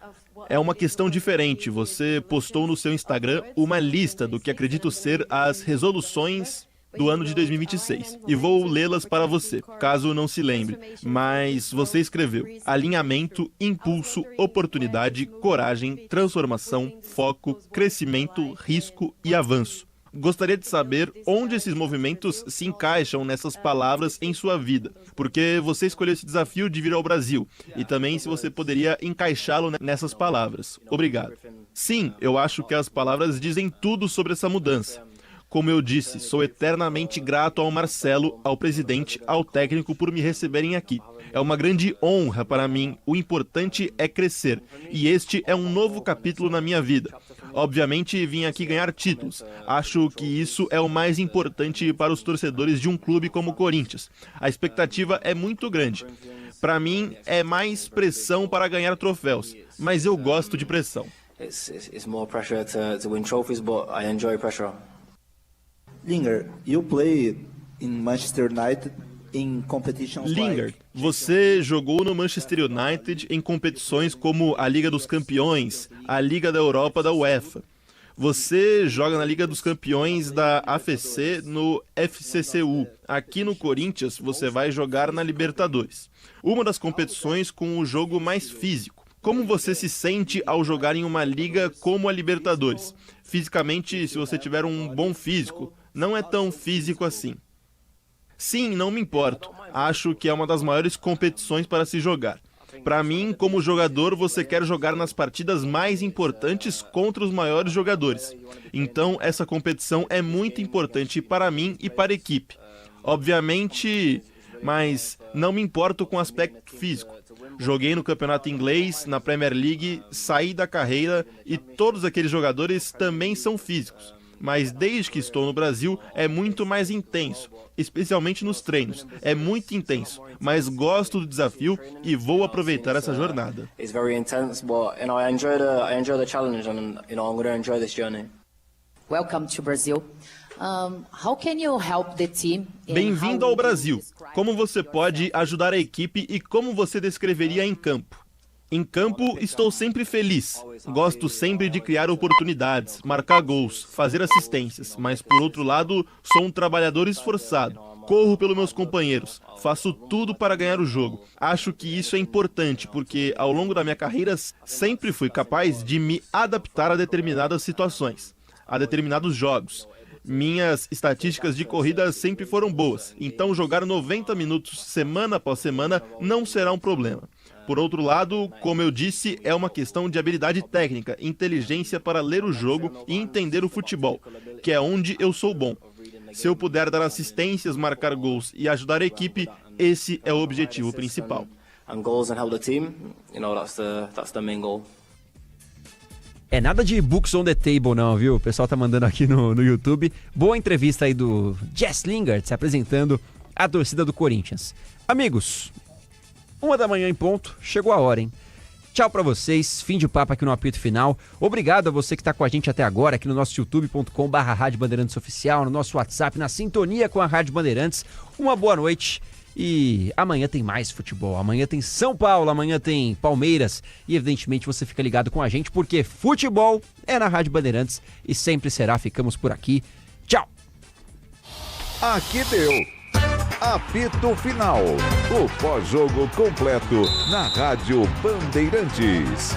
Speaker 21: é uma questão diferente. Você postou no seu Instagram uma lista do que acredito ser as resoluções do ano de 2026. E vou lê-las para você, caso não se lembre. Mas você escreveu: alinhamento, impulso, oportunidade, coragem, transformação, foco, crescimento, risco e avanço. Gostaria de saber onde esses movimentos se encaixam nessas palavras em sua vida, porque você escolheu esse desafio de vir ao Brasil, e também se você poderia encaixá-lo nessas palavras. Obrigado. Sim, eu acho que as palavras dizem tudo sobre essa mudança. Como eu disse, sou eternamente grato ao Marcelo, ao presidente, ao técnico por me receberem aqui. É uma grande honra para mim, o importante é crescer, e este é um novo capítulo na minha vida. Obviamente, vim aqui ganhar títulos. Acho que isso é o mais importante para os torcedores de um clube como o Corinthians. A expectativa é muito grande. Para mim, é mais pressão para ganhar troféus, mas eu gosto de pressão.
Speaker 22: It's more pressure to win trophies, but I enjoy pressure.
Speaker 14: Lingard, you play in Manchester United in competitions
Speaker 21: Lingard, você jogou no Manchester United em competições como a Liga dos Campeões, a Liga da Europa da UEFA. Você joga na Liga dos Campeões da AFC no FCCU. Aqui no Corinthians, você vai jogar na Libertadores. Uma das competições com o jogo mais físico. Como você se sente ao jogar em uma liga como a Libertadores? Fisicamente, se você tiver um bom físico, não é tão físico assim. Sim, não me importo. Acho que é uma das maiores competições para se jogar. Para mim, como jogador, você quer jogar nas partidas mais importantes contra os maiores jogadores. Então, essa competição é muito importante para mim e para a equipe. Obviamente, mas não me importo com o aspecto físico. Joguei no campeonato inglês, na Premier League, saí da carreira e todos aqueles jogadores também são físicos. Mas desde que estou no Brasil é muito mais intenso, especialmente nos treinos. É muito intenso, mas gosto do desafio e vou aproveitar essa jornada.
Speaker 22: It's very intense, but I enjoy the challenge and I'm going to enjoy this journey.
Speaker 8: Welcome to Brazil. How can you help the team?
Speaker 21: Bem-vindo ao Brasil. Como você pode ajudar a equipe e como você descreveria em campo? Em campo, estou sempre feliz. Gosto sempre de criar oportunidades, marcar gols, fazer assistências, mas por outro lado, sou um trabalhador esforçado. Corro pelos meus companheiros, faço tudo para ganhar o jogo. Acho que isso é importante, porque ao longo da minha carreira sempre fui capaz de me adaptar a determinadas situações, a determinados jogos. Minhas estatísticas de corrida sempre foram boas, então jogar 90 minutos semana após semana não será um problema. Por outro lado, como eu disse, é uma questão de habilidade técnica, inteligência para ler o jogo e entender o futebol, que é onde eu sou bom. Se eu puder dar assistências, marcar gols e ajudar a equipe, esse é o objetivo principal.
Speaker 16: É nada de books on the table não, viu? O pessoal tá mandando aqui no YouTube. Boa entrevista aí do Jess Lingard se apresentando à torcida do Corinthians. Amigos, 1h em ponto, chegou a hora, hein? Tchau pra vocês, fim de papo aqui no apito final. Obrigado a você que tá com a gente até agora aqui no nosso youtube.com/Rádio Bandeirantes Oficial, no nosso WhatsApp, na sintonia com a Rádio Bandeirantes. Uma boa noite e amanhã tem mais futebol, amanhã tem São Paulo, amanhã tem Palmeiras e evidentemente você fica ligado com a gente porque futebol é na Rádio Bandeirantes e sempre será. Ficamos por aqui. Tchau!
Speaker 7: Aqui deu. Apito Final, o pós-jogo completo na Rádio Bandeirantes.